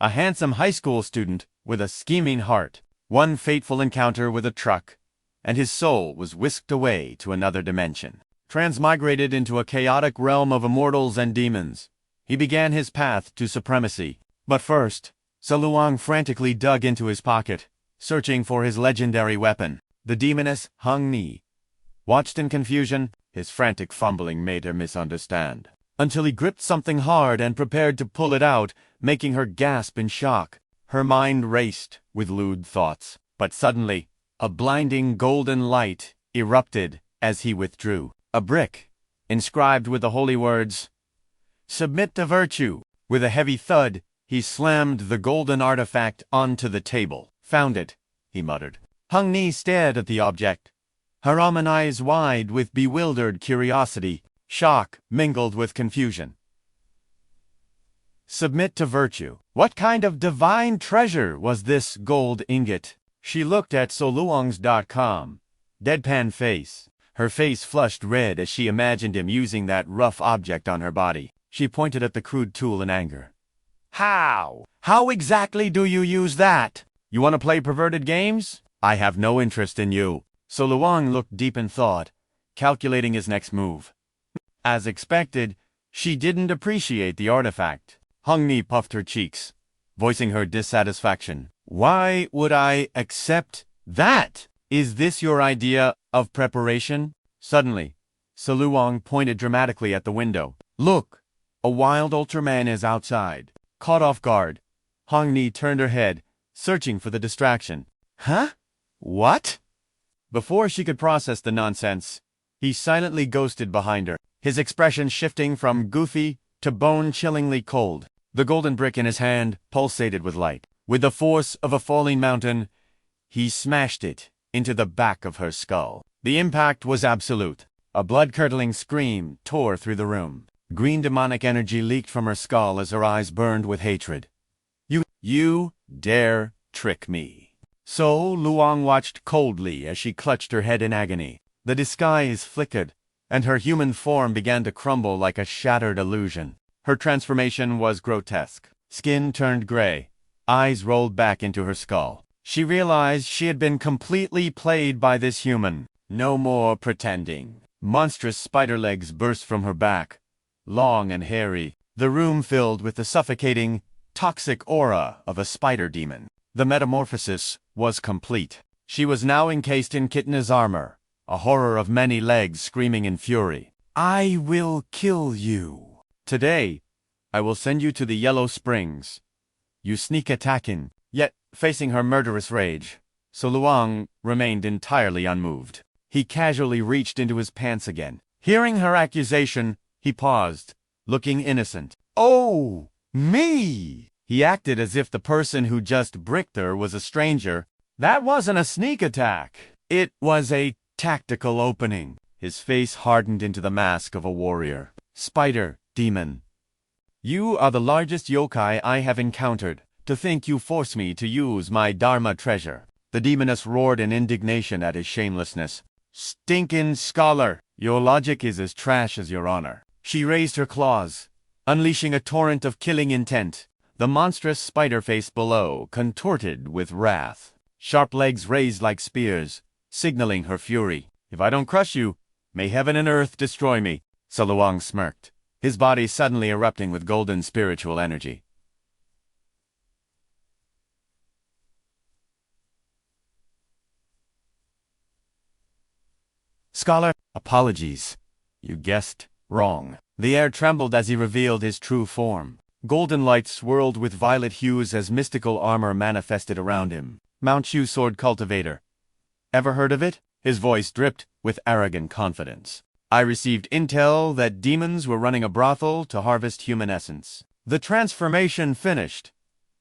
a handsome high school student with a scheming heart. One fateful encounter with a truck, and his soul was whisked away to another dimension. Transmigrated into a chaotic realm of immortals and demons, he began his path to supremacy. But first, Chu Liang frantically dug into his pocket, searching for his legendary weapon. The demoness Hung Ni watched in confusion. His frantic fumbling made her misunderstand, until he gripped something hard and prepared to pull it out, making her gasp in shock. Her mind raced with lewd thoughts, but suddenly, a blinding golden light erupted as he withdrew. A brick, inscribed with the holy words, "Submit to virtue." With a heavy thud, he slammed the golden artifact onto the table. "Found it," he muttered. Hung Ni stared at the object, her almond eyes wide with bewildered curiosity, shock mingled with confusion. Submit to virtue. What kind of divine treasure was this gold ingot? She looked at Soluangs.com, deadpan face. Her face flushed red as she imagined him using that rough object on her body. She pointed at the crude tool in anger. How? How exactly do you use that? You want to play perverted games? I have no interest in you. So Luang looked deep in thought, calculating his next move. As expected, she didn't appreciate the artifact. Hung Ni puffed her cheeks, voicing her dissatisfaction. Why would I accept that? Is this your idea of preparation? Suddenly, Chu Liang pointed dramatically at the window. Look, a wild Ultraman is outside. Caught off guard, Hung Ni turned her head, searching for the distraction. Huh? What? Before she could process the nonsense, he silently ghosted behind her, his expression shifting from goofy to bone-chillingly cold. The golden brick in his hand pulsated with light. With the force of a falling mountain, he smashed it into the back of her skull. The impact was absolute. A blood-curdling scream tore through the room. Green demonic energy leaked from her skull as her eyes burned with hatred. You dare trick me. So Luang watched coldly as she clutched her head in agony. The disguise flickered, and her human form began to crumble like a shattered illusion. Her transformation was grotesque. Skin turned gray, eyes rolled back into her skull. She realized she had been completely played by this human. No more pretending. Monstrous spider legs burst from her back, long and hairy, the room filled with the suffocating, toxic aura of a spider demon. The metamorphosis was complete. She was now encased in Kitna's armor, a horror of many legs screaming in fury. I will kill you. Today, I will send you to the Yellow Springs. You sneak attacking. Yet, facing her murderous rage, Chu Liang remained entirely unmoved. He casually reached into his pants again. Hearing her accusation, he paused, looking innocent. Oh, me! He acted as if the person who just bricked her was a stranger. That wasn't a sneak attack. It was a tactical opening. His face hardened into the mask of a warrior. Spider, demon. You are the largest yokai I have encountered. To think you force me to use my Dharma treasure. The demoness roared in indignation at his shamelessness. Stinkin' scholar! Your logic is as trash as your honor. She raised her claws, unleashing a torrent of killing intent. The monstrous spider face below contorted with wrath. Sharp legs raised like spears, signaling her fury. If I don't crush you, may heaven and earth destroy me. Chu Liang smirked, his body suddenly erupting with golden spiritual energy. Scholar, apologies. You guessed wrong. The air trembled as he revealed his true form. Golden light swirled with violet hues as mystical armor manifested around him. Mount Shu Sword Cultivator. Ever heard of it? His voice dripped with arrogant confidence. I received intel that demons were running a brothel to harvest human essence. The transformation finished,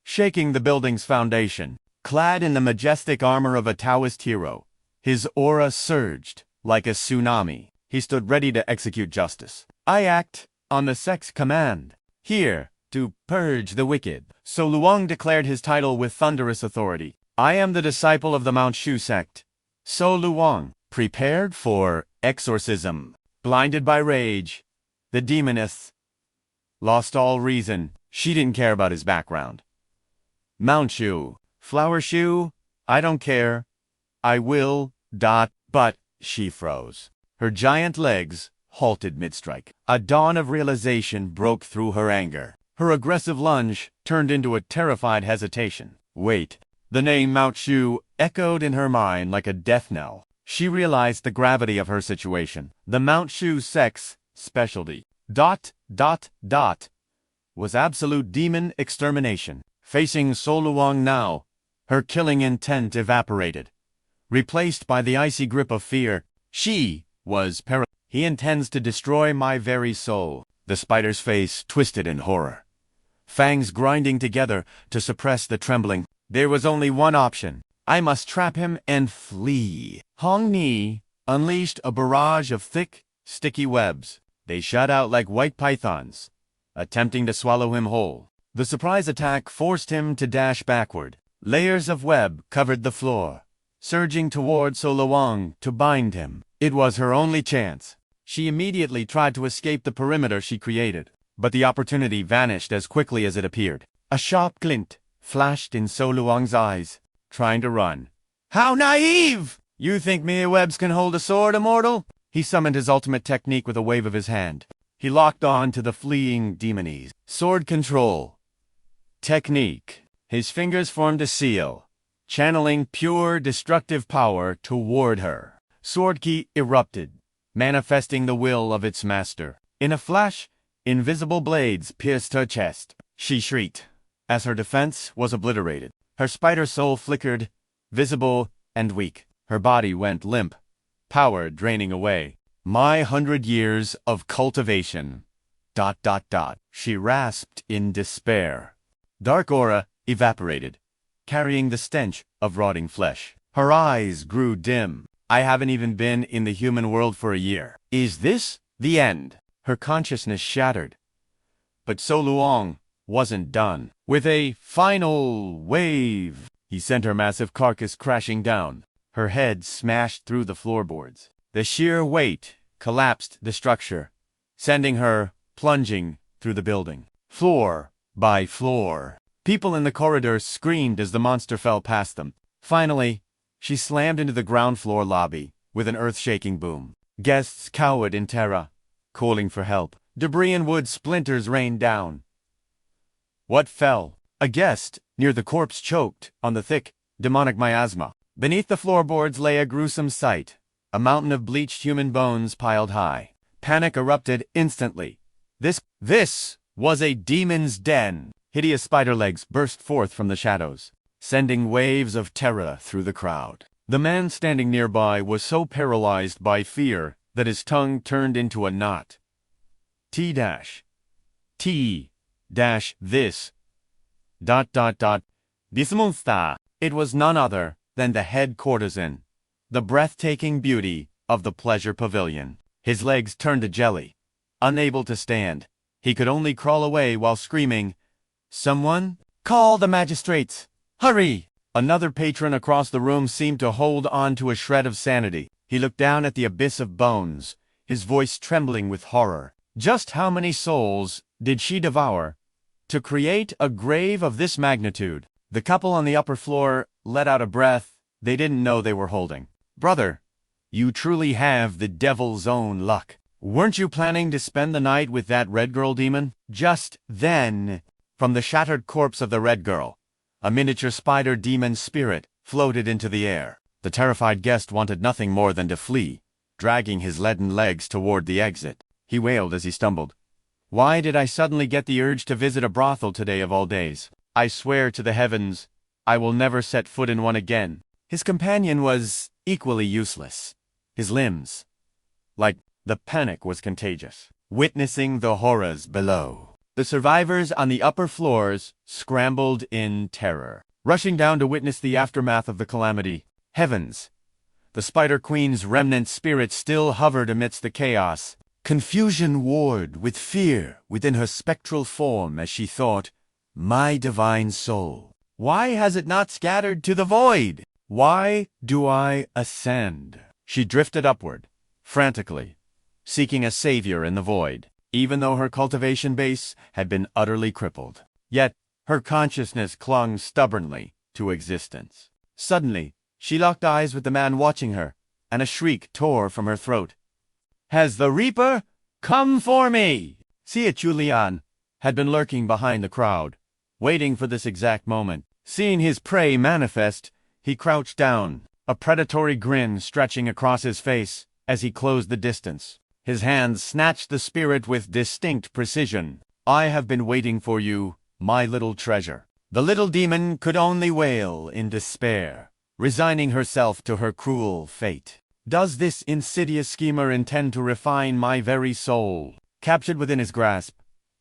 shaking the building's foundation. Clad in the majestic armor of a Taoist hero, his aura surged like a tsunami. He stood ready to execute justice. I act on the sect's command, here to purge the wicked. So Luang declared his title with thunderous authority. I am the disciple of the Mount Shu Sect. So Luang, prepared for exorcism. Blinded by rage, the demoness lost all reason. She didn't care about his background. Mount Shu. Flower Shu? I don't care. I will, but she froze. Her giant legs halted mid-strike. A dawn of realization broke through her anger. Her aggressive lunge turned into a terrified hesitation. Wait. The name Mount Shu echoed in her mind like a death knell. She realized the gravity of her situation. The Mount Shu Sect's specialty, was absolute demon extermination. Facing Chu Liang now, her killing intent evaporated. Replaced by the icy grip of fear, she was paralyzed. He intends to destroy my very soul. The spider's face twisted in horror. Fangs grinding together to suppress the trembling. There was only one option. I must trap him and flee. Hong Ni unleashed a barrage of thick, sticky webs. They shot out like white pythons, attempting to swallow him whole. The surprise attack forced him to dash backward. Layers of web covered the floor, surging toward Chu Liang to bind him. It was her only chance. She immediately tried to escape the perimeter she created, but the opportunity vanished as quickly as it appeared. A sharp glint flashed in Chu Liang's eyes, trying to run. How naive! You think mere webs can hold a sword, immortal? He summoned his ultimate technique with a wave of his hand. He locked on to the fleeing demonies. Sword control. Technique. His fingers formed a seal, channeling pure destructive power toward her. Sword ki erupted, manifesting the will of its master. In a flash, invisible blades pierced her chest. She shrieked, as her defense was obliterated. Her spider soul flickered, visible and weak. Her body went limp, power draining away. My 100 years of cultivation. She rasped in despair. Dark aura evaporated, carrying the stench of rotting flesh. Her eyes grew dim. I haven't even been in the human world for a year. Is this the end? Her consciousness shattered. But Chu Liang wasn't done. With a final wave, he sent her massive carcass crashing down. Her head smashed through the floorboards. The sheer weight collapsed the structure, sending her plunging through the building. Floor by floor. People in the corridor screamed as the monster fell past them. Finally, she slammed into the ground floor lobby with an earth-shaking boom. Guests cowered in terror, calling for help. Debris and wood splinters rained down. What fell? A guest near the corpse choked on the thick, demonic miasma. Beneath the floorboards lay a gruesome sight, a mountain of bleached human bones piled high. Panic erupted instantly. This was a demon's den. Hideous spider legs burst forth from the shadows, sending waves of terror through the crowd. The man standing nearby was so paralyzed by fear that his tongue turned into a knot. This. This monster. It was none other than the head courtesan, the breathtaking beauty of the pleasure pavilion. His legs turned to jelly. Unable to stand, he could only crawl away while screaming, "Someone? Call the magistrates! Hurry!" Another patron across the room seemed to hold on to a shred of sanity. He looked down at the abyss of bones, his voice trembling with horror. Just how many souls did she devour to create a grave of this magnitude? The couple on the upper floor let out a breath they didn't know they were holding. Brother, you truly have the devil's own luck. Weren't you planning to spend the night with that red girl demon? Just then, from the shattered corpse of the red girl, a miniature spider demon spirit floated into the air. The terrified guest wanted nothing more than to flee, dragging his leaden legs toward the exit. He wailed as he stumbled. Why did I suddenly get the urge to visit a brothel today of all days? I swear to the heavens, I will never set foot in one again. His companion was equally useless. His limbs, like the panic, was contagious. Witnessing the horrors below, the survivors on the upper floors scrambled in terror, rushing down to witness the aftermath of the calamity. Heavens! The Spider Queen's remnant spirit still hovered amidst the chaos. Confusion warred with fear within her spectral form as she thought, "My divine soul, why has it not scattered to the void? Why do I ascend?" She drifted upward, frantically, seeking a savior in the void, even though her cultivation base had been utterly crippled. Yet, Her consciousness clung stubbornly to existence. Suddenly, she locked eyes with the man watching her, and a shriek tore from her throat. "Has the Reaper come for me?" Chu Liang had been lurking behind the crowd, waiting for this exact moment. Seeing his prey manifest, he crouched down, a predatory grin stretching across his face as he closed the distance. His hands snatched the spirit with distinct precision. "I have been waiting for you, my little treasure." The little demon could only wail in despair, resigning herself to her cruel fate. Does this insidious schemer intend to refine my very soul? Captured within his grasp,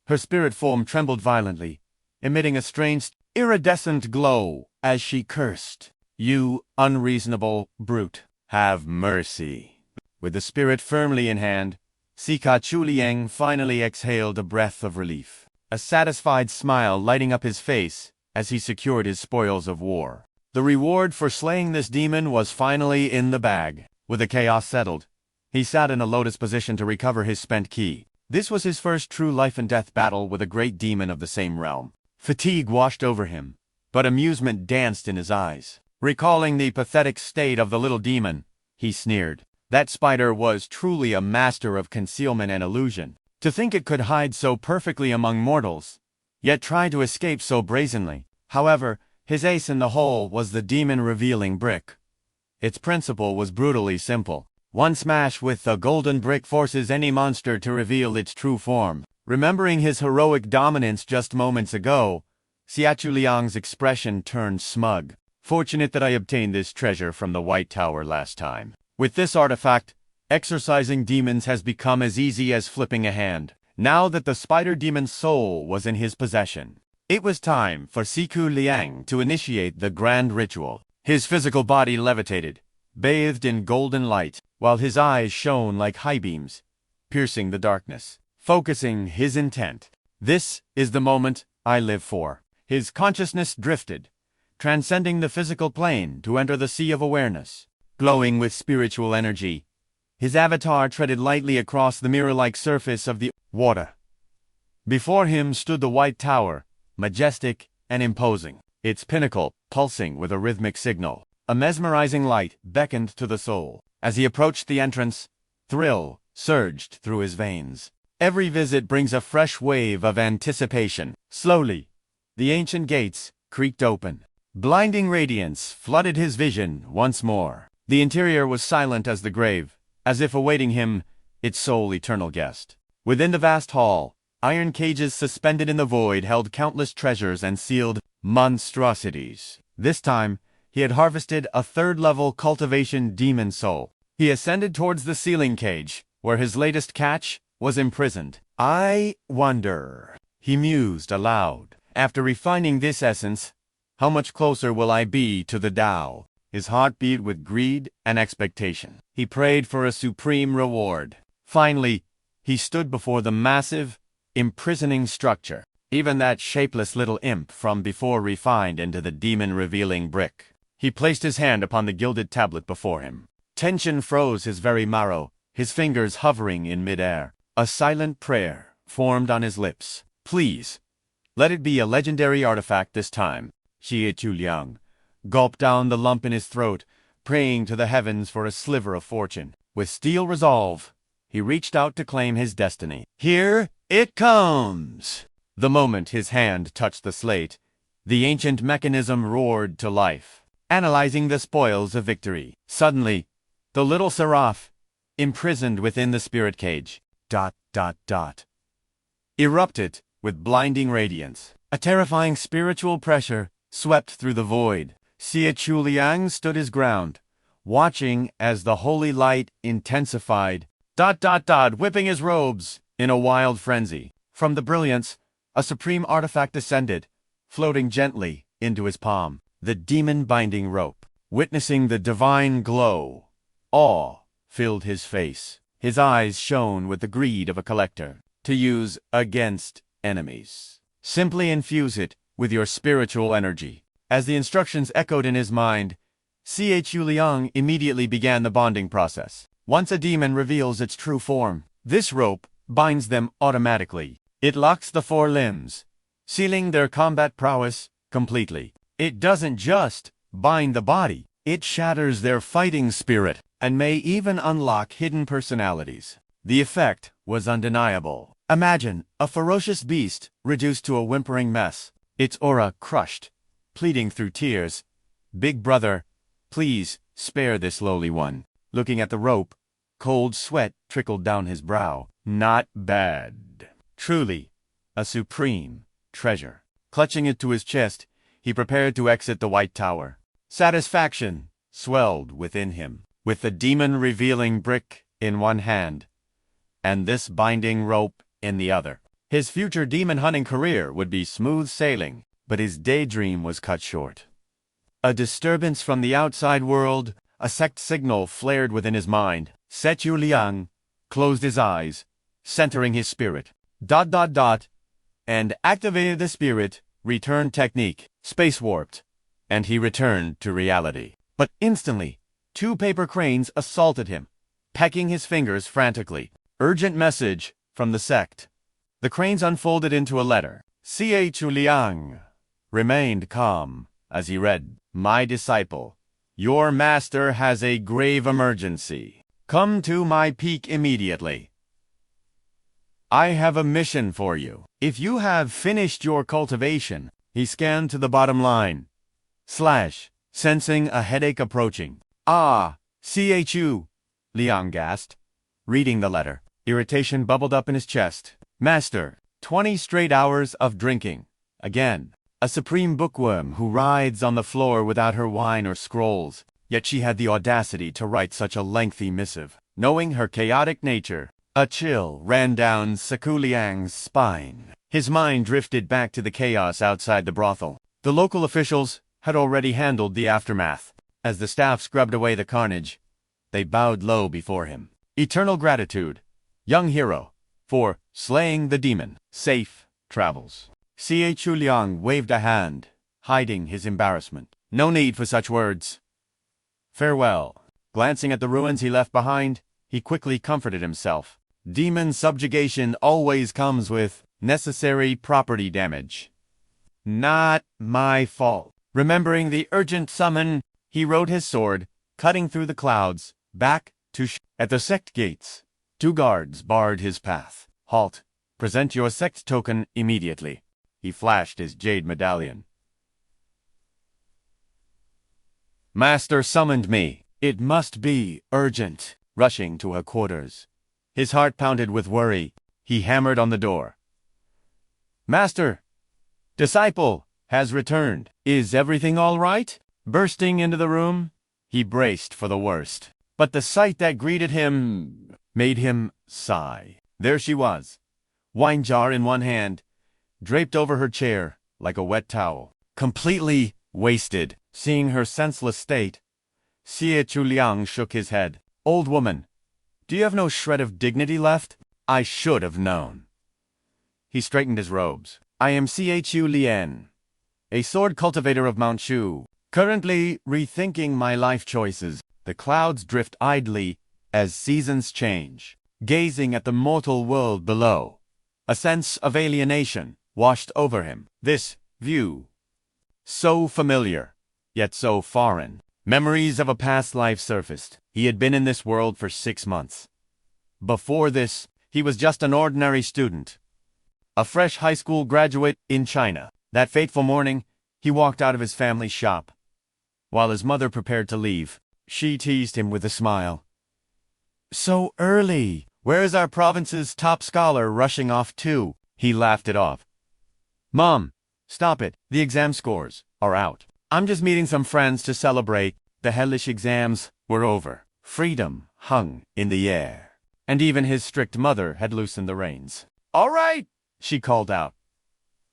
her spirit form trembled violently, emitting a strange, iridescent glow as she cursed. "You unreasonable brute, have mercy." With the spirit firmly in hand, Chu Liang finally exhaled a breath of relief, a satisfied smile lighting up his face as he secured his spoils of war. The reward for slaying this demon was finally in the bag. With the chaos settled, he sat in a lotus position to recover his spent ki. This was his first true life-and-death battle with a great demon of the same realm. Fatigue washed over him, but amusement danced in his eyes. Recalling the pathetic state of the little demon, he sneered. That spider was truly a master of concealment and illusion. To think it could hide so perfectly among mortals, yet try to escape so brazenly. However, his ace in the hole was the demon-revealing brick. Its principle was brutally simple. One smash with the golden brick forces any monster to reveal its true form. Remembering his heroic dominance just moments ago, Chu Liang's expression turned smug. "Fortunate that I obtained this treasure from the White Tower last time. With this artifact, exorcising demons has become as easy as flipping a hand. Now that the spider demon's soul was in his possession, it was time for Chu Liang to initiate the grand ritual." His physical body levitated, bathed in golden light, while his eyes shone like high beams, piercing the darkness. Focusing his intent. "This is the moment I live for." His consciousness drifted, transcending the physical plane to enter the sea of awareness. Glowing with spiritual energy, his avatar treaded lightly across the mirror-like surface of the water. Before him stood the White Tower, majestic and imposing, its pinnacle pulsing with a rhythmic signal. A mesmerizing light beckoned to the soul. As he approached the entrance, thrill surged through his veins. Every visit brings a fresh wave of anticipation. Slowly, the ancient gates creaked open. Blinding radiance flooded his vision once more. The interior was silent as the grave, as if awaiting him, its sole eternal guest. Within the vast hall, iron cages suspended in the void held countless treasures and sealed monstrosities. This time, he had harvested a third-level cultivation demon soul. He ascended towards the ceiling cage, where his latest catch was imprisoned. "I wonder," he mused aloud, "after refining this essence, how much closer will I be to the Tao?" His heart beat with greed and expectation. He prayed for a supreme reward. Finally, he stood before the massive, imprisoning structure. Even that shapeless little imp from before refined into the demon-revealing brick. He placed his hand upon the gilded tablet before him. Tension froze his very marrow, his fingers hovering in midair. A silent prayer formed on his lips. "Please, let it be a legendary artifact this time." Chu Liang gulped down the lump in his throat, praying to the heavens for a sliver of fortune. With steel resolve, he reached out to claim his destiny. "Here it comes!" The moment his hand touched the slate, the ancient mechanism roared to life, analyzing the spoils of victory. Suddenly, the little seraph, imprisoned within the spirit cage, erupted with blinding radiance. A terrifying spiritual pressure swept through the void. Chu Liang stood his ground, watching as the holy light intensified, whipping his robes in a wild frenzy. From the brilliance, a supreme artifact descended, floating gently into his palm. The demon-binding rope. Witnessing the divine glow, awe filled his face. His eyes shone with the greed of a collector. To use against enemies. Simply infuse it with your spiritual energy. As the instructions echoed in his mind, Chu Liang immediately began the bonding process. Once a demon reveals its true form, this rope binds them automatically. It locks the four limbs, sealing their combat prowess completely. It doesn't just bind the body, it shatters their fighting spirit and may even unlock hidden personalities. The effect was undeniable. Imagine a ferocious beast reduced to a whimpering mess, its aura crushed, pleading through tears, "Big brother, please spare this lowly one." Looking at the rope, cold sweat trickled down his brow. Not bad. Truly, a supreme treasure. Clutching it to his chest, he prepared to exit the White Tower. Satisfaction swelled within him, with the demon-revealing brick in one hand, and this binding rope in the other. His future demon-hunting career would be smooth sailing, but his daydream was cut short. A disturbance from the outside world, a sect signal flared within his mind. Chu Liang closed his eyes, centering his spirit. ... and activated the spirit return technique, space warped, and he returned to reality. But instantly, two paper cranes assaulted him, pecking his fingers frantically. Urgent message from the sect. The cranes unfolded into a letter. Chu Liang remained calm as he read, "My disciple, your master has a grave emergency. Come to my peak immediately. I have a mission for you. If you have finished your cultivation," he scanned to the bottom line. Sensing a headache approaching. Chu Liang gasped, reading the letter. Irritation bubbled up in his chest. "Master, 20 straight hours of drinking. Again. A supreme bookworm who rides on the floor without her wine or scrolls. Yet she had the audacity to write such a lengthy missive. Knowing her chaotic nature, a chill ran down Chu Liang's spine. His mind drifted back to the chaos outside the brothel. The local officials had already handled the aftermath. As the staff scrubbed away the carnage, they bowed low before him. Eternal gratitude, young hero, for slaying the demon. Safe travels. Chu Liang waved a hand, hiding his embarrassment. No need for such words. Farewell. Glancing at the ruins he left behind, he quickly comforted himself. Demon subjugation always comes with necessary property damage. Not my fault. Remembering the urgent summon, he rode his sword, cutting through the clouds, back to At the sect gates, 2 guards barred his path. "Halt. Present your sect token immediately." He flashed his jade medallion. "Master summoned me. It must be urgent." Rushing to her quarters, his heart pounded with worry, he hammered on the door. "Master, disciple has returned. Is everything all right?" Bursting into the room, he braced for the worst. But the sight that greeted him made him sigh. There she was, wine jar in one hand, draped over her chair like a wet towel. Completely wasted. Seeing her senseless state, Chu Liang shook his head. "Old woman, do you have no shred of dignity left? I should have known." He straightened his robes. "I am Chu Liang, a sword cultivator of Mount Shu, currently rethinking my life choices." The clouds drift idly as seasons change, gazing at the mortal world below. A sense of alienation washed over him. This view, so familiar, yet so foreign. Memories of a past life surfaced. He had been in this world for 6 months. Before this, he was just an ordinary student, a fresh high school graduate in China. That fateful morning, he walked out of his family's shop. While his mother prepared to leave, she teased him with a smile. "So early! Where's our province's top scholar rushing off to?" He laughed it off. "Mom, stop it. The exam scores are out. I'm just meeting some friends to celebrate. The hellish exams were over." Freedom hung in the air, and even his strict mother had loosened the reins. "All right," she called out.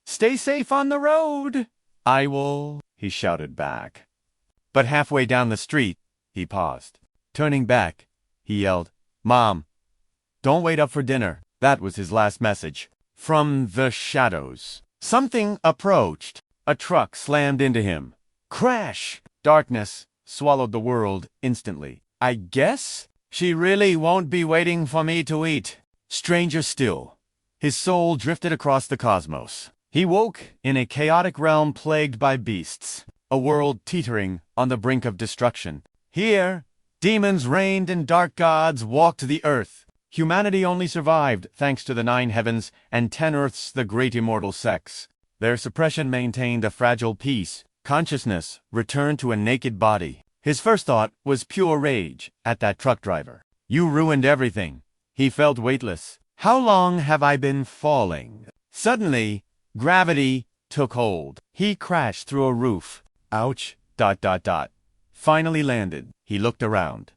"Stay safe on the road." "I will," he shouted back. But halfway down the street, he paused. Turning back, he yelled, "Mom, don't wait up for dinner." That was his last message. From the shadows, something approached. A truck slammed into him. Crash! Darkness swallowed the world instantly. "I guess she really won't be waiting for me to eat." Stranger still, his soul drifted across the cosmos. He woke in a chaotic realm plagued by beasts, a world teetering on the brink of destruction. Here, demons reigned and dark gods walked the earth. Humanity only survived thanks to the 9 heavens and 10 earths, the great immortal sects. Their suppression maintained a fragile peace. Consciousness returned to a naked body. His first thought was pure rage at that truck driver. You ruined everything. He felt weightless. How long have I been falling? Suddenly, gravity took hold. He crashed through a roof. Ouch. ... Finally landed. He looked around.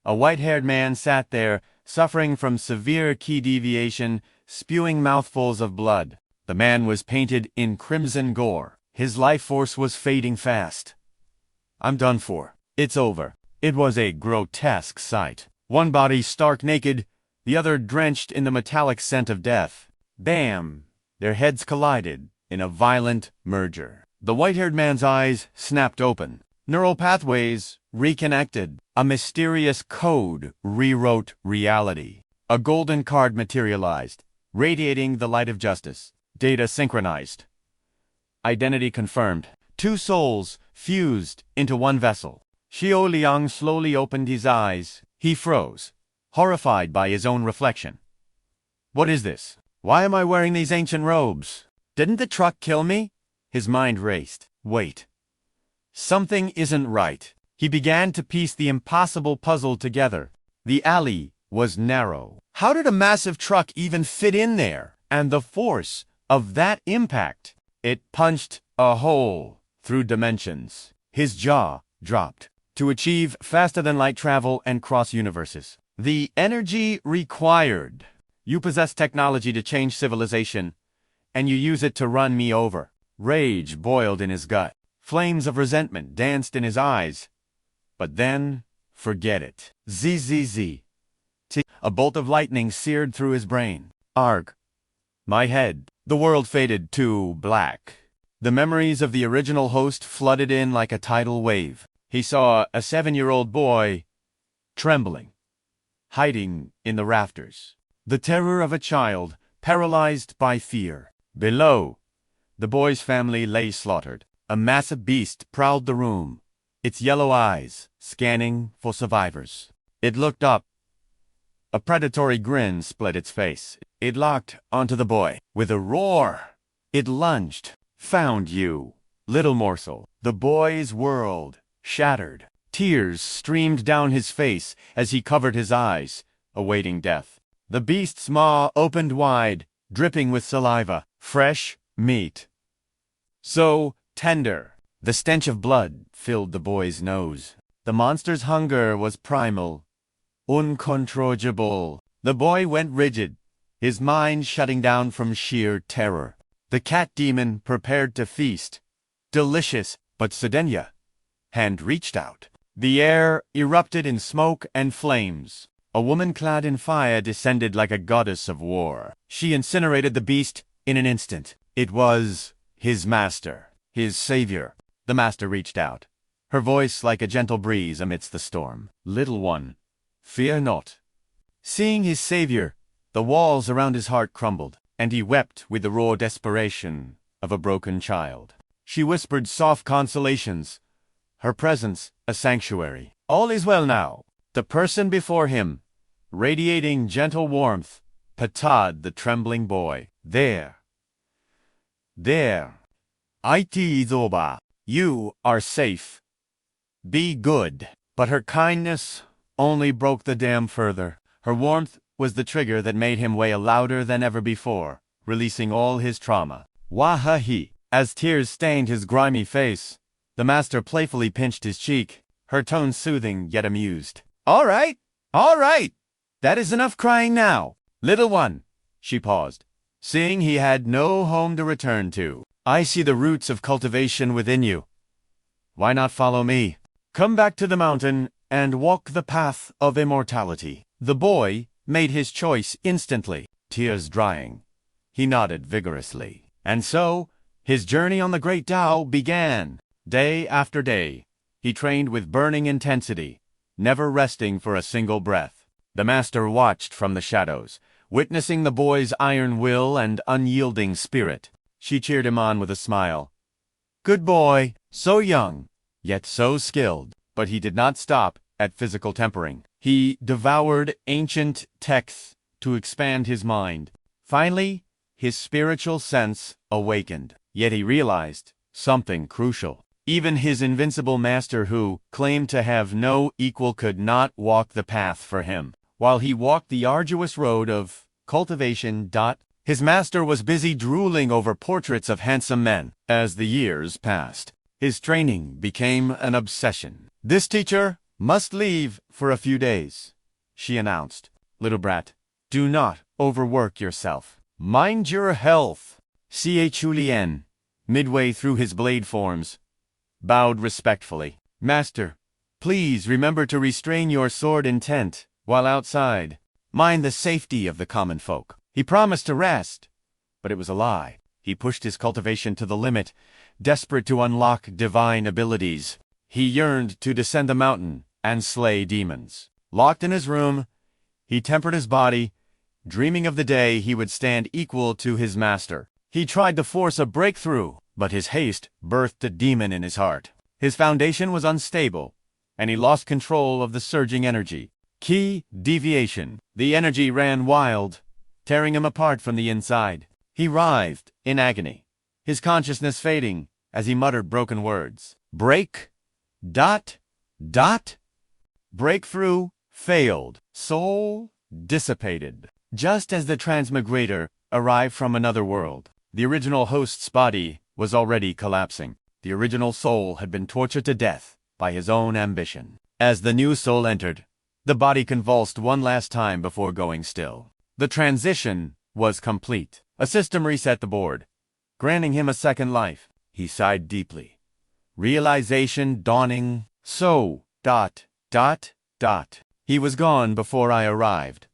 A white-haired man sat there, suffering from severe key deviation, spewing mouthfuls of blood. The man was painted in crimson gore. His life force was fading fast. I'm done for. It's over. It was a grotesque sight. One body stark naked, the other drenched in the metallic scent of death. Bam! Their heads collided in a violent merger. The white-haired man's eyes snapped open. Neural pathways reconnected. A mysterious code rewrote reality. A golden card materialized, radiating the light of justice. Data synchronized. Identity confirmed. 2 souls fused into one vessel. Chu Liang slowly opened his eyes. He froze, horrified by his own reflection. What is this? Why am I wearing these ancient robes? Didn't the truck kill me? His mind raced. Wait. Something isn't right. He began to piece the impossible puzzle together. The alley was narrow. How did a massive truck even fit in there? And the force of that impact. It punched a hole through dimensions. His jaw dropped. To achieve faster-than-light travel and cross universes. The energy required. You possess technology to change civilization, and you use it to run me over. Rage boiled in his gut. Flames of resentment danced in his eyes. But then, forget it. Zzz. A bolt of lightning seared through his brain. Arg. My head. The world faded to black. The memories of the original host flooded in like a tidal wave. He saw a 7-year-old boy, trembling, hiding in the rafters. The terror of a child, paralyzed by fear. Below, the boy's family lay slaughtered. A massive beast prowled the room, its yellow eyes scanning for survivors. It looked up. A predatory grin split its face. It locked onto the boy. With a roar, it lunged. Found you, little morsel. The boy's world shattered. Tears streamed down his face as he covered his eyes, awaiting death. The beast's maw opened wide, dripping with saliva. Fresh meat. So tender. The stench of blood filled the boy's nose. The monster's hunger was primal, uncontrollable. The boy went rigid, his mind shutting down from sheer terror. The cat demon prepared to feast. Delicious, but Sedenya. Hand reached out. The air erupted in smoke and flames. A woman clad in fire descended like a goddess of war. She incinerated the beast in an instant. It was his master, his savior. The master reached out, her voice like a gentle breeze amidst the storm. Little one, fear not. Seeing his savior, the walls around his heart crumbled, and he wept with the raw desperation of a broken child. She whispered soft consolations, her presence a sanctuary. All is well now. The person before him, radiating gentle warmth, patted the trembling boy. There. IT is over. You are safe. Be good. But her kindness only broke the dam further. Her warmth was the trigger that made him wail louder than ever before, releasing all his trauma. Wahahi. As tears stained his grimy face, the master playfully pinched his cheek, her tone soothing yet amused. All right. That is enough crying now. Little one. She paused, seeing he had no home to return to. I see the roots of cultivation within you. Why not follow me? Come back to the mountain and walk the path of immortality. The boy made his choice instantly, tears drying. He nodded vigorously. And so, his journey on the Great Tao began. Day after day, he trained with burning intensity, never resting for a single breath. The master watched from the shadows, witnessing the boy's iron will and unyielding spirit. She cheered him on with a smile. Good boy, so young, yet so skilled. But he did not stop at physical tempering. He devoured ancient texts to expand his mind. Finally, his spiritual sense awakened. Yet he realized something crucial. Even his invincible master who claimed to have no equal could not walk the path for him. While he walked the arduous road of cultivation. His master was busy drooling over portraits of handsome men. As the years passed, his training became an obsession. This teacher must leave for a few days, she announced. Little brat, do not overwork yourself. Mind your health. Chu Liang, midway through his blade forms, bowed respectfully. Master, please remember to restrain your sword intent while outside. Mind the safety of the common folk. He promised to rest, but it was a lie. He pushed his cultivation to the limit, desperate to unlock divine abilities. He yearned to descend the mountain and slay demons. Locked in his room, he tempered his body, dreaming of the day he would stand equal to his master. He tried to force a breakthrough, but his haste birthed a demon in his heart. His foundation was unstable, and he lost control of the surging energy. Key deviation. The energy ran wild, tearing him apart from the inside. He writhed in agony, his consciousness fading as he muttered broken words. Break. Breakthrough failed. Soul dissipated. Just as the transmigrator arrived from another world, the original host's body was already collapsing. The original soul had been tortured to death by his own ambition. As the new soul entered, the body convulsed one last time before going still. The transition was complete. A system reset the board, granting him a second life. He sighed deeply. Realization dawning. So, He was gone before I arrived.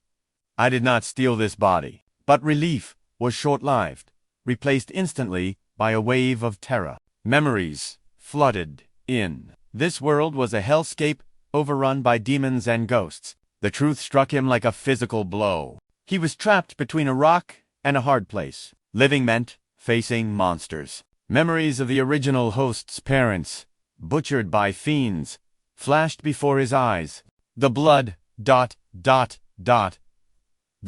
I did not steal this body, but relief was short-lived, replaced instantly by a wave of terror. Memories flooded in. This world was a hellscape overrun by demons and ghosts. The truth struck him like a physical blow. He was trapped between a rock and a hard place. Living meant facing monsters. Memories of the original host's parents, butchered by fiends, flashed before his eyes. The blood, the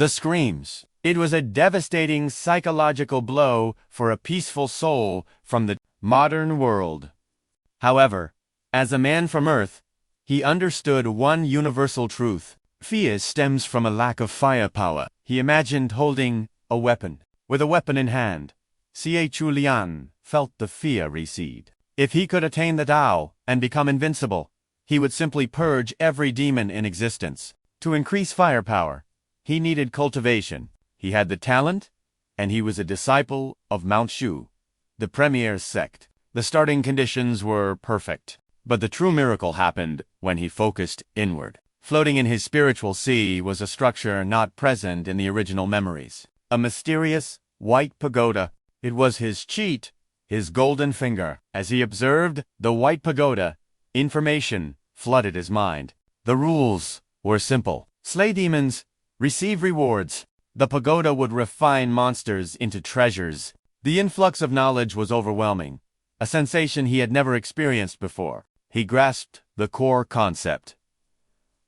screams. It was a devastating psychological blow for a peaceful soul from the modern world. However, as a man from Earth, he understood one universal truth. Fear stems from a lack of firepower. He imagined holding a weapon. With a weapon in hand, Chu Liang felt the fear recede. If he could attain the Tao and become invincible, he would simply purge every demon in existence. To increase firepower, he needed cultivation. He had the talent, and he was a disciple of Mount Shu, the premier sect. The starting conditions were perfect. But the true miracle happened when he focused inward. Floating in his spiritual sea was a structure not present in the original memories. A mysterious, white pagoda. It was his cheat, his golden finger. As he observed the white pagoda, information flooded his mind. The rules were simple. Slay demons, receive rewards. The pagoda would refine monsters into treasures. The influx of knowledge was overwhelming, a sensation he had never experienced before. He grasped the core concept.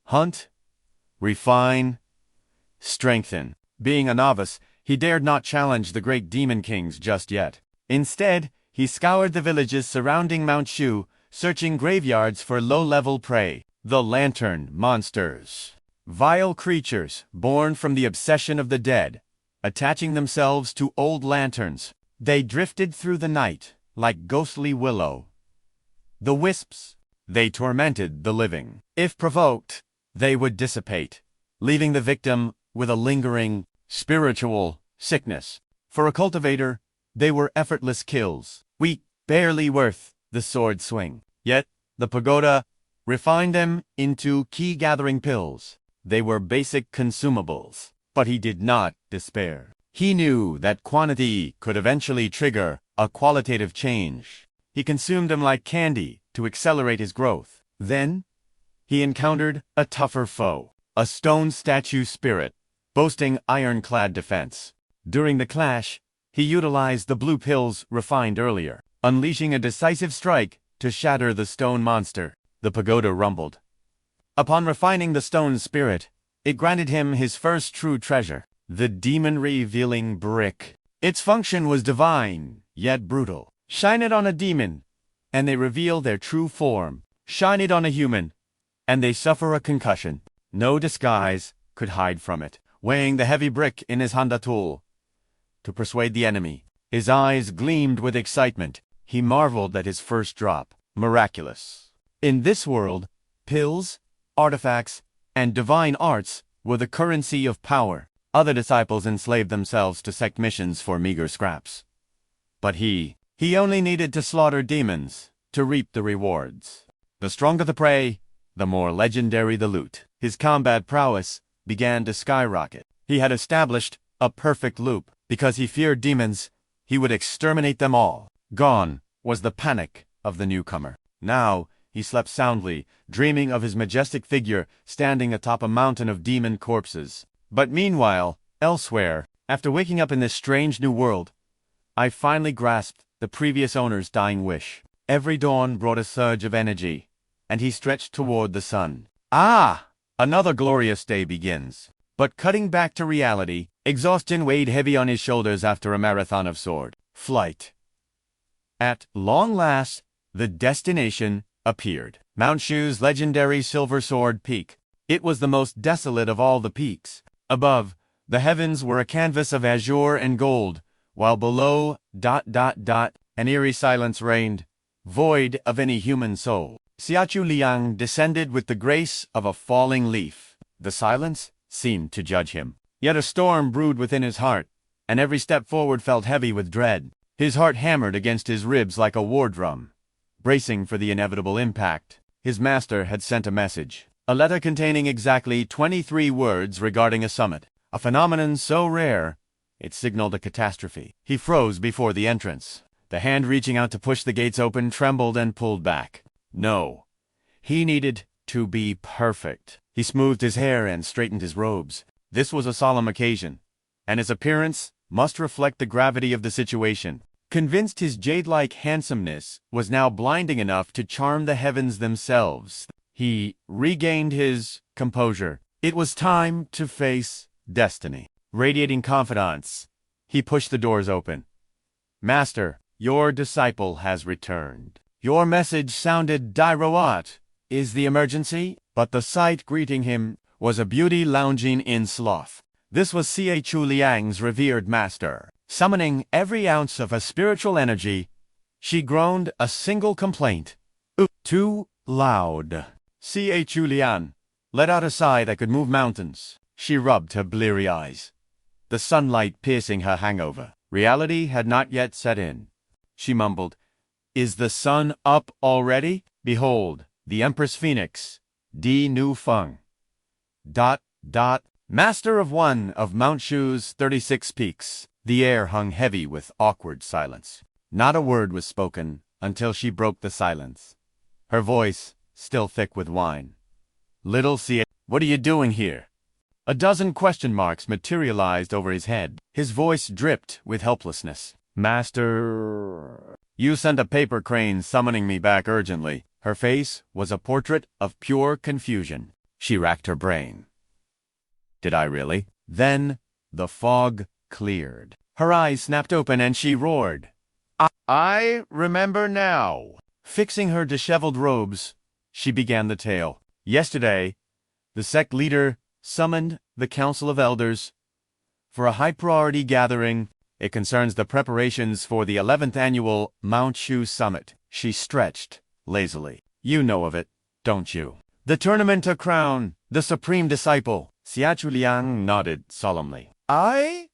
Hunt, refine, strengthen. Being a novice, he dared not challenge the great demon kings just yet. Instead, he scoured the villages surrounding Mount Shu, searching graveyards for low-level prey. The lantern monsters. Vile creatures born from the obsession of the dead, attaching themselves to old lanterns. They drifted through the night like ghostly willow. The wisps, they tormented the living. If provoked, they would dissipate, leaving the victim with a lingering spiritual sickness. For a cultivator, they were effortless kills, weak, barely worth the sword swing. Yet, the pagoda refined them into key-gathering pills. They were basic consumables. But he did not despair. He knew that quantity could eventually trigger a qualitative change. He consumed them like candy to accelerate his growth. Then, he encountered a tougher foe, a stone statue spirit, boasting ironclad defense. During the clash, He utilized the blue pills refined earlier, unleashing a decisive strike to shatter the stone monster. The pagoda rumbled. Upon refining the stone's spirit, it granted him his first true treasure, the demon-revealing brick. Its function was divine, yet brutal. Shine it on a demon, and they reveal their true form. Shine it on a human, and they suffer a concussion. No disguise could hide from it. Weighing the heavy brick in his handa tool to persuade the enemy, his eyes gleamed with excitement. He marveled at his first drop. Miraculous. In this world, pills, artifacts, and divine arts were the currency of power. Other disciples enslaved themselves to sect missions for meager scraps. But he only needed to slaughter demons to reap the rewards. The stronger the prey, the more legendary the loot. His combat prowess began to skyrocket. He had established a perfect loop. Because he feared demons, he would exterminate them all. Gone was the panic of the newcomer. Now he slept soundly, dreaming of his majestic figure standing atop a mountain of demon corpses. But meanwhile, elsewhere, after waking up in this strange new world, I finally grasped the previous owner's dying wish. Every dawn brought a surge of energy, and he stretched toward the sun. Ah! Another glorious day begins. But cutting back to reality, exhaustion weighed heavy on his shoulders after a marathon of sword flight. At long last, the destination appeared. Mount Shu's legendary Silver Sword Peak. It was the most desolate of all the peaks. Above, the heavens were a canvas of azure and gold, while below, an eerie silence reigned, void of any human soul. Chu Liang descended with the grace of a falling leaf. The silence seemed to judge him. Yet a storm brewed within his heart, and every step forward felt heavy with dread. His heart hammered against his ribs like a war drum, bracing for the inevitable impact. His master had sent a message, a letter containing exactly 23 words regarding a summit, a phenomenon so rare it signaled a catastrophe. He froze before the entrance. The hand reaching out to push the gates open trembled and pulled back. No, he needed to be perfect. He smoothed his hair and straightened his robes. This was a solemn occasion, and his appearance must reflect the gravity of the situation. Convinced his jade-like handsomeness was now blinding enough to charm the heavens themselves, he regained his composure. It was time to face destiny. Radiating confidence, he pushed the doors open. Master, your disciple has returned. Your message sounded direct. Is the emergency? But the sight greeting him was a beauty lounging in sloth. This was Chu Liang's revered master. Summoning every ounce of her spiritual energy, she groaned a single complaint. Too loud. Chu Liang let out a sigh that could move mountains. She rubbed her bleary eyes, the sunlight piercing her hangover. Reality had not yet set in. She mumbled, "Is the sun up already? Behold, the Empress Phoenix, Di Nu Feng. Master of one of Mount Shu's 36 peaks." The air hung heavy with awkward silence. Not a word was spoken until she broke the silence, her voice still thick with wine. "Little C, what are you doing here?" A dozen question marks materialized over his head. His voice dripped with helplessness. "Master, you sent a paper crane summoning me back urgently." Her face was a portrait of pure confusion. She racked her brain. "Did I really?" Then the fog cleared. Her eyes snapped open and she roared. I remember now." Fixing her disheveled robes, she began the tale. Yesterday, the sect leader summoned the Council of Elders for a high-priority gathering. It concerns the preparations for the 11th annual Mount Shu Summit. She stretched lazily. "You know of it, don't you? The tournament to crown the Supreme Disciple." Chu Liang nodded solemnly. "I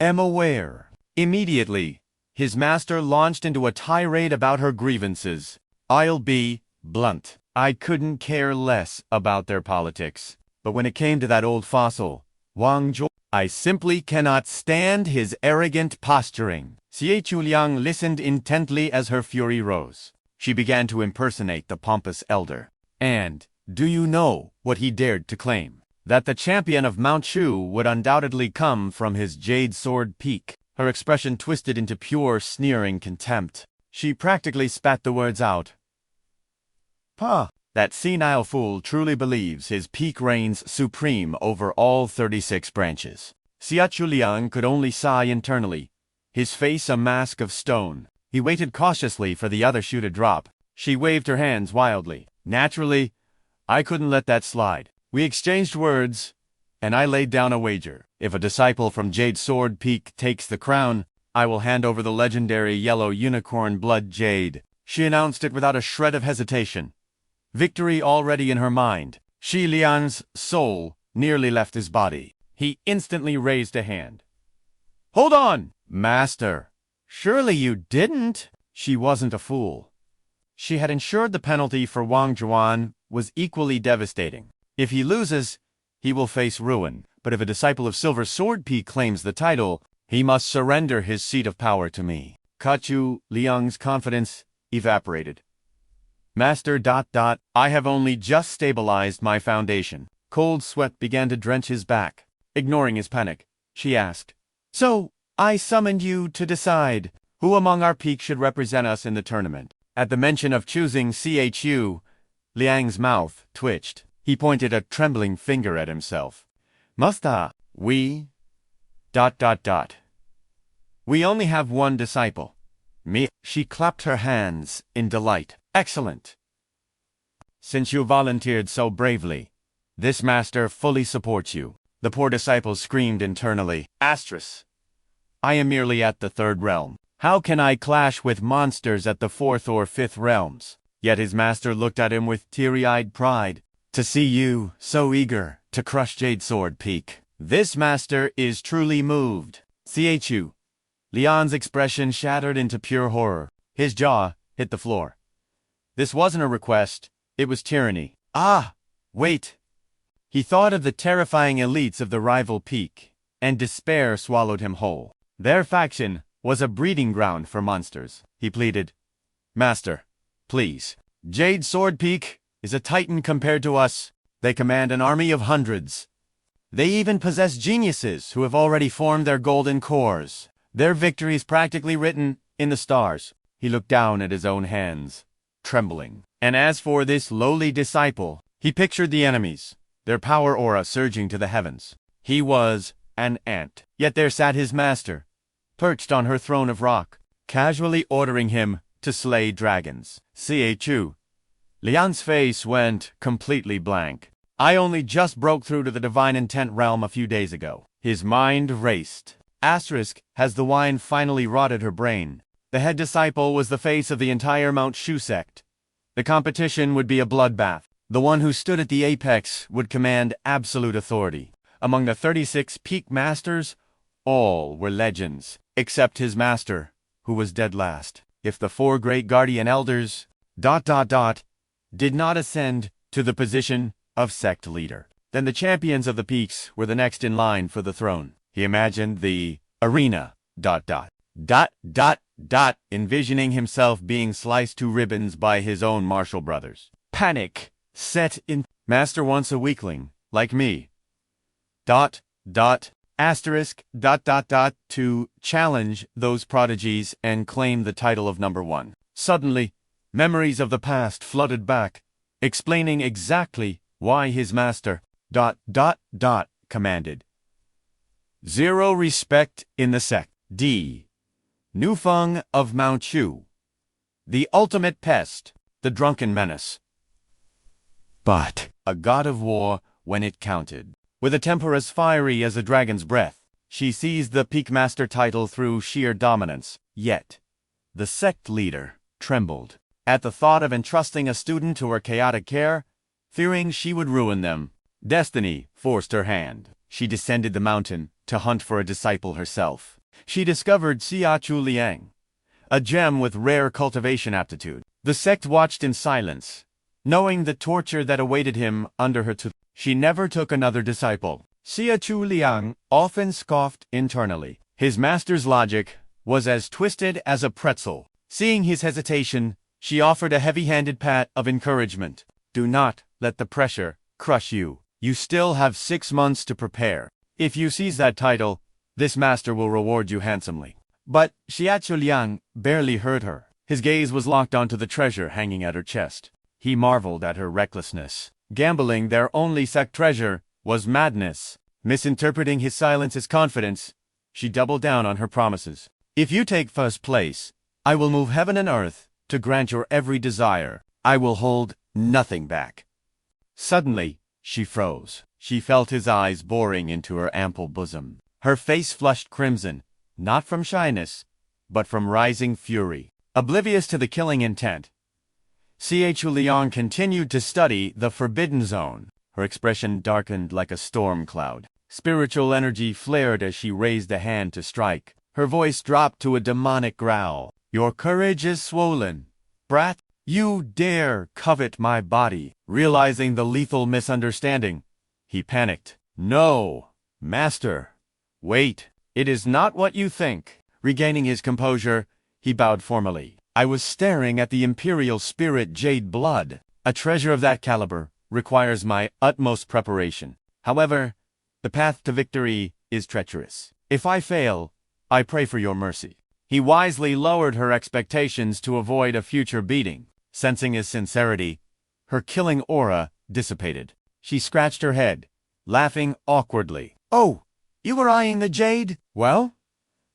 am aware." Immediately, his master launched into a tirade about her grievances. "I'll be blunt. I couldn't care less about their politics. But when it came to that old fossil, Wang Zhuo, I simply cannot stand his arrogant posturing." Chu Liang listened intently as her fury rose. She began to impersonate the pompous elder. "And do you know what he dared to claim? that the champion of Mount Shu would undoubtedly come from his jade sword peak. Her expression twisted into pure, sneering contempt. She practically spat the words out. Pah! That senile fool truly believes his peak reigns supreme over all 36 branches. Chu Liang could only sigh internally, his face a mask of stone. He waited cautiously for the other shoe to drop. She waved her hands wildly. Naturally, I couldn't let that slide. We exchanged words, and I laid down a wager. If a disciple from Jade Sword Peak takes the crown, I will hand over the legendary yellow unicorn blood jade. She announced it without a shred of hesitation. Victory already in her mind. Chu Liang's soul nearly left his body. He instantly raised a hand. Hold on, Master. Surely you didn't? She wasn't a fool. She had ensured the penalty for Wang Zhuan was equally devastating. If he loses, he will face ruin. But if a disciple of Silver Sword Peak claims the title, he must surrender his seat of power to me. Chu Liang's confidence evaporated. Master... I have only just stabilized my foundation. Cold sweat began to drench his back. Ignoring his panic, she asked, So, I summoned you to decide who among our peaks should represent us in the tournament. At the mention of choosing Chu, Liang's mouth twitched. He pointed a trembling finger at himself. We... We only have one disciple. Me. She clapped her hands in delight. Excellent. Since you volunteered so bravely, this master fully supports you. The poor disciple screamed internally. Asterisk. I am merely at the 3rd realm. How can I clash with monsters at the 4th or 5th realms? Yet his master looked at him with teary-eyed pride. To see you so eager to crush Jade Sword Peak. This master is truly moved. Chu Liang's expression shattered into pure horror. His jaw hit the floor. This wasn't a request, it was tyranny. Ah, wait. He thought of the terrifying elites of the rival peak, and despair swallowed him whole. Their faction was a breeding ground for monsters. He pleaded, Master, please. Jade Sword Peak is a titan compared to us. They command an army of hundreds. They even possess geniuses who have already formed their golden cores. Their victory is practically written in the stars. He looked down at his own hands, trembling. And as for this lowly disciple, he pictured the enemies, their power aura surging to the heavens. He was an ant. Yet there sat his master, perched on her throne of rock, casually ordering him to slay dragons. Chu Liang's face went completely blank. I only just broke through to the divine intent realm a few days ago. His mind raced. Asterisk, has the wine finally rotted her brain? The head disciple was the face of the entire Mount Shu Sect. The competition would be a bloodbath. The one who stood at the apex would command absolute authority. Among the 36 peak masters, all were legends, except his master, who was dead last. If the 4 great guardian elders... did not ascend to the position of sect leader, then the champions of the peaks were the next in line for the throne. He imagined the arena... envisioning himself being sliced to ribbons by his own martial brothers. Panic set in. Master wants a weakling, like me. Asterisk... to challenge those prodigies and claim the title of number 1. Suddenly, memories of the past flooded back, explaining exactly why his master... commanded. Zero respect in the sect. Nufeng of Mount Shu. The ultimate pest, the drunken menace. But a god of war when it counted. With a temper as fiery as a dragon's breath, she seized the Peak Master title through sheer dominance. Yet, the sect leader trembled at the thought of entrusting a student to her chaotic care, fearing she would ruin them. Destiny forced her hand. She descended the mountain to hunt for a disciple herself. She discovered Chu Liang, a gem with rare cultivation aptitude. The sect watched in silence, knowing the torture that awaited him under her tutelage. She never took another disciple. Chu Liang often scoffed internally. His master's logic was as twisted as a pretzel. Seeing his hesitation, she offered a heavy-handed pat of encouragement. Do not let the pressure crush you. You still have 6 months to prepare. If you seize that title, this master will reward you handsomely. But Chu Liang barely heard her. His gaze was locked onto the treasure hanging at her chest. He marveled at her recklessness. Gambling their only sect treasure was madness. Misinterpreting his silence as confidence, she doubled down on her promises. If you take first place, I will move heaven and earth to grant your every desire. I will hold nothing back. Suddenly, she froze. She felt his eyes boring into her ample bosom. Her face flushed crimson, not from shyness, but from rising fury. Oblivious to the killing intent, Chu Liang continued to study the forbidden zone. Her expression darkened like a storm cloud. Spiritual energy flared as she raised a hand to strike. Her voice dropped to a demonic growl. Your courage is swollen, brat. You dare covet my body. Realizing the lethal misunderstanding, he panicked. No, master. Wait, it is not what you think. Regaining his composure, he bowed formally. I was staring at the Imperial Spirit Jade Blood. A treasure of that caliber requires my utmost preparation. However, the path to victory is treacherous. If I fail, I pray for your mercy. He wisely lowered her expectations to avoid a future beating. Sensing his sincerity, her killing aura dissipated. She scratched her head, laughing awkwardly. Oh, you were eyeing the jade? Well,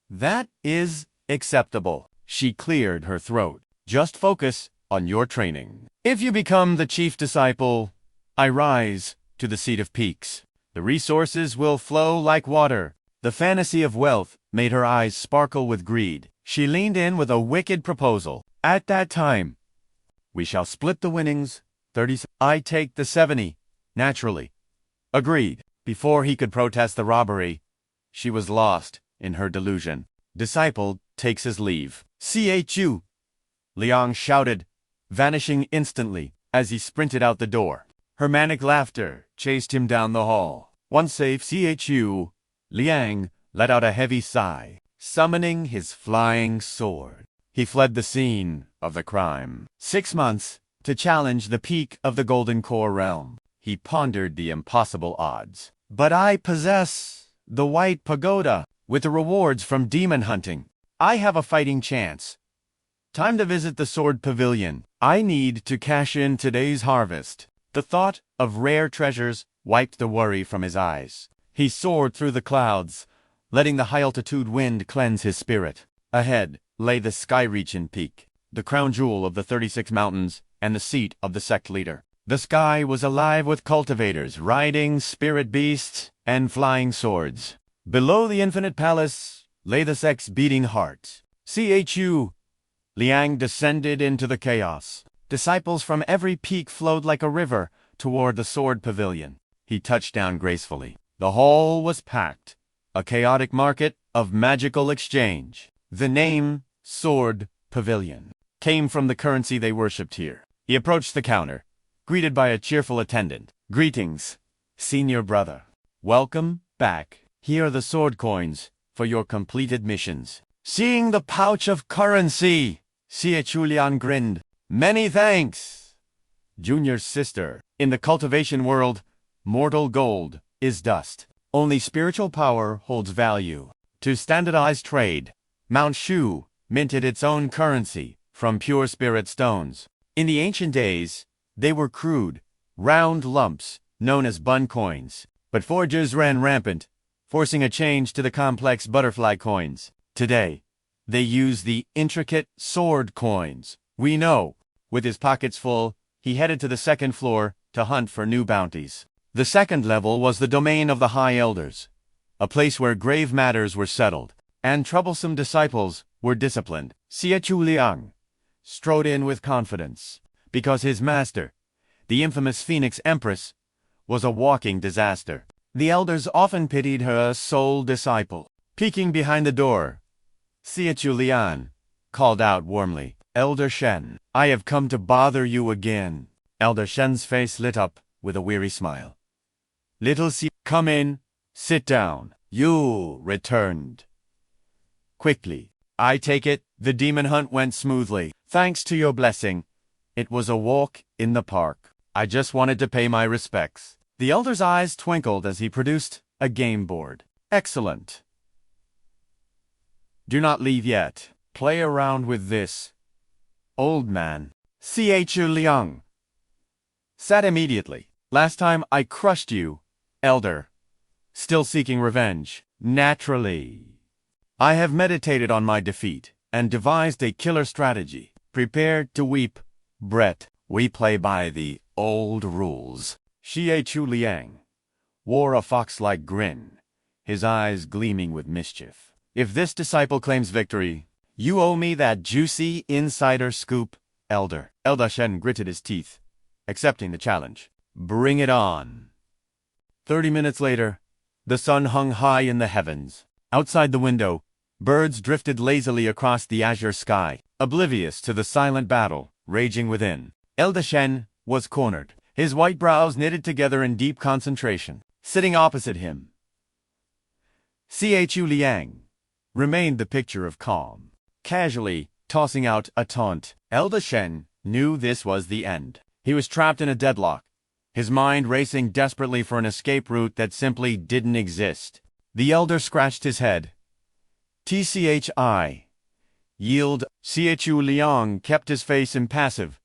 that is acceptable. She cleared her throat. Just focus on your training. If you become the chief disciple, I rise to the seat of peaks. The resources will flow like water. The fantasy of wealth made her eyes sparkle with greed. She leaned in with a wicked proposal. At that time, we shall split the winnings, 30. I take the 70, naturally. Agreed. Before he could protest the robbery, she was lost in her delusion. Disciple takes his leave. Chu Liang shouted, vanishing instantly as he sprinted out the door. Her manic laughter chased him down the hall. Once safe, Chu Liang let out a heavy sigh, summoning his flying sword. He fled the scene of the crime. 6 months to challenge the peak of the Golden Core realm. He pondered the impossible odds. But I possess the White Pagoda. With the rewards from demon hunting, I have a fighting chance. Time to visit the Sword Pavilion. I need to cash in today's harvest. The thought of rare treasures wiped the worry from his eyes. He soared through the clouds, letting the high-altitude wind cleanse his spirit. Ahead lay the Sky-Region Peak, the crown jewel of the 36 mountains and the seat of the sect leader. The sky was alive with cultivators, riding spirit beasts and flying swords. Below the infinite palace lay the sect's beating heart. Chu Liang descended into the chaos. Disciples from every peak flowed like a river toward the Sword Pavilion. He touched down gracefully. The hall was packed, a chaotic market of magical exchange. The name Sword Pavilion came from the currency they worshipped here. He approached the counter, greeted by a cheerful attendant. Greetings, senior brother. Welcome back. Here are the sword coins for your completed missions. Seeing the pouch of currency, Chu Liang grinned. Many thanks, Junior's sister. In the cultivation world, mortal gold is dust. Only spiritual power holds value. To standardize trade, Mount Shu minted its own currency from pure spirit stones. In the ancient days, they were crude, round lumps known as bun coins. But forgers ran rampant, forcing a change to the complex butterfly coins. Today, they use the intricate sword coins. We know. With his pockets full, he headed to the second floor to hunt for new bounties. The second level was the domain of the High Elders, a place where grave matters were settled, and troublesome disciples were disciplined. Chu Liang strode in with confidence, because his master, the infamous Phoenix Empress, was a walking disaster. The elders often pitied her sole disciple. Peeking behind the door, Chu Liang called out warmly, Elder Shen, I have come to bother you again. Elder Shen's face lit up with a weary smile. Little Si, come in, sit down. You returned quickly. I take it the demon hunt went smoothly. Thanks to your blessing, it was a walk in the park. I just wanted to pay my respects. The elder's eyes twinkled as he produced a game board. Excellent. Do not leave yet. Play around with this. Old man. Chu Liang. Sat immediately. Last time I crushed you, elder. Still seeking revenge. Naturally. I have meditated on my defeat and devised a killer strategy. Prepare to weep, Brett. We play by the old rules. Chu Liang wore a fox-like grin, his eyes gleaming with mischief. If this disciple claims victory, you owe me that juicy insider scoop, elder. Elder Shen gritted his teeth, accepting the challenge. Bring it on. 30 minutes later, the sun hung high in the heavens. Outside the window, birds drifted lazily across the azure sky, oblivious to the silent battle raging within. Elder Shen was cornered, his white brows knitted together in deep concentration. Sitting opposite him, Chu Liang remained the picture of calm, casually tossing out a taunt. Elder Shen knew this was the end. He was trapped in a deadlock, his mind racing desperately for an escape route that simply didn't exist. The elder scratched his head. TCHI. Yield. Chu Liang kept his face impassive,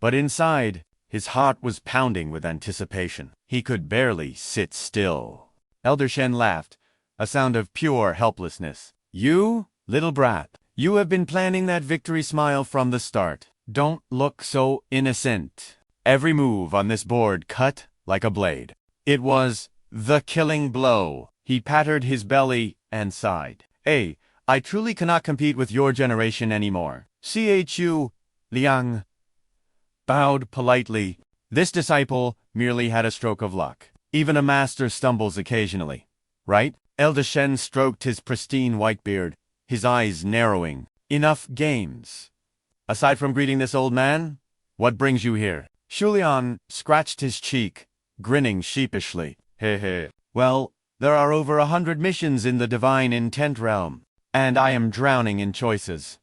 but inside, his heart was pounding with anticipation. He could barely sit still. Elder Shen laughed, a sound of pure helplessness. You, little brat, you have been planning that victory smile from the start. Don't look so innocent. Every move on this board cut like a blade. It was the killing blow. He patted his belly and sighed. Hey, I truly cannot compete with your generation anymore. Chu Liang bowed politely. This disciple merely had a stroke of luck. Even a master stumbles occasionally, right? Elder Shen stroked his pristine white beard, his eyes narrowing. Enough games. Aside from greeting this old man, what brings you here? Chu Liang scratched his cheek, grinning sheepishly. Heh. Well, there are over 100 missions in the divine intent realm, and I am drowning in choices.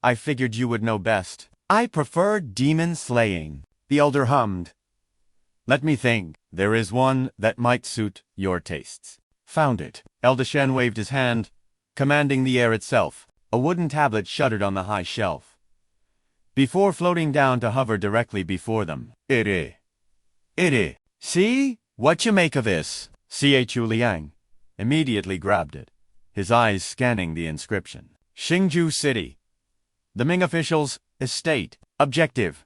I figured you would know best. I prefer demon slaying, the elder hummed. Let me think. There is one that might suit your tastes. Found it. Elder Shen waved his hand, commanding the air itself. A wooden tablet shuddered on the high shelf, before floating down to hover directly before them. It is. See? What you make of this? Chu Liang immediately grabbed it, his eyes scanning the inscription. Xingju City. The Ming officials' estate. Objective.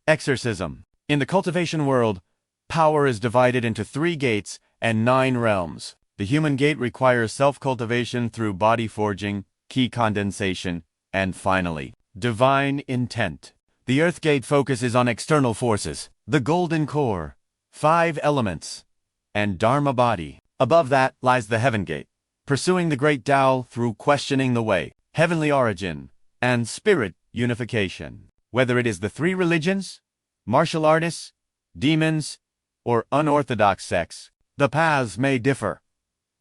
Exorcism. In the cultivation world, power is divided into 3 gates and 9 realms. The human gate requires self-cultivation through body forging, key condensation, and finally, divine intent. The earth gate focuses on external forces, the golden core, 5 elements, and Dharma body. Above that lies the heaven gate, pursuing the great Tao through questioning the way, heavenly origin, and spirit unification. Whether it is the 3 religions, martial artists, demons, or unorthodox sects, the paths may differ,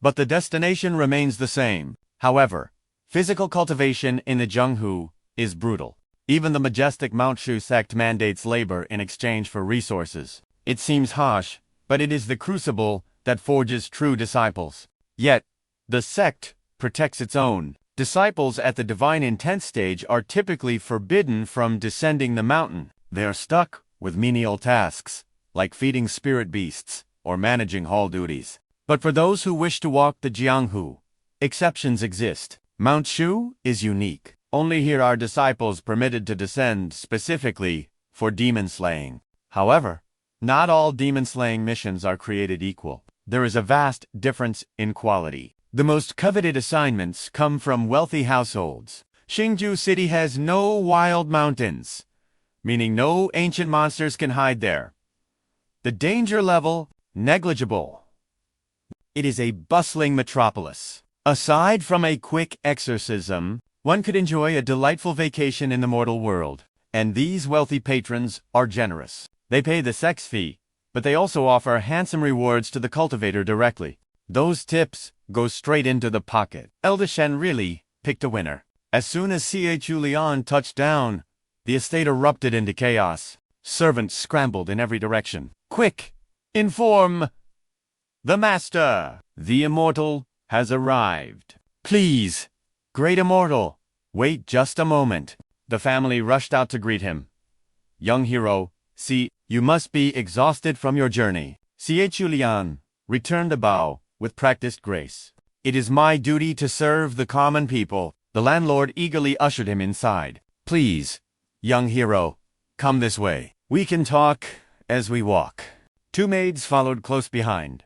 but the destination remains the same. However, physical cultivation in the Zhenghu is brutal. Even the majestic Mount Shu Sect mandates labor in exchange for resources. It seems harsh, but it is the crucible that forges true disciples. Yet, the sect protects its own. Disciples at the divine intent stage are typically forbidden from descending the mountain. They are stuck with menial tasks, like feeding spirit beasts or managing hall duties. But for those who wish to walk the Jianghu, exceptions exist. Mount Shu is unique. Only here are disciples permitted to descend specifically for demon slaying. However, not all demon slaying missions are created equal. There is a vast difference in quality. The most coveted assignments come from wealthy households. Xingju City has no wild mountains, meaning no ancient monsters can hide there. The danger level, negligible. It is a bustling metropolis. Aside from a quick exorcism, one could enjoy a delightful vacation in the mortal world. And these wealthy patrons are generous. They pay the sex fee, but they also offer handsome rewards to the cultivator directly. Those tips go straight into the pocket. Elder Shen really picked a winner. As soon as Chu Liang touched down, the estate erupted into chaos. Servants scrambled in every direction. Quick! Inform the master. The immortal has arrived. Please, great immortal, wait just a moment. The family rushed out to greet him. Young hero, see, you must be exhausted from your journey. Chu Liang returned the bow with practiced grace. It is my duty to serve the common people. The landlord eagerly ushered him inside. Please, young hero, come this way. We can talk as we walk. Two maids followed close behind.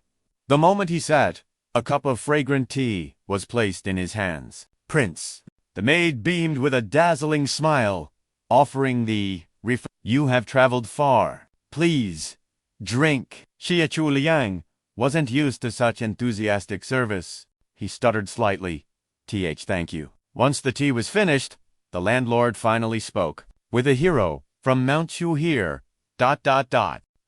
The moment he sat, a cup of fragrant tea was placed in his hands. Prince. The maid beamed with a dazzling smile, offering the You have traveled far. Please, drink. Chu Liang wasn't used to such enthusiastic service. He stuttered slightly. Thank you. Once the tea was finished, the landlord finally spoke. With a hero from Mount Shu here, ...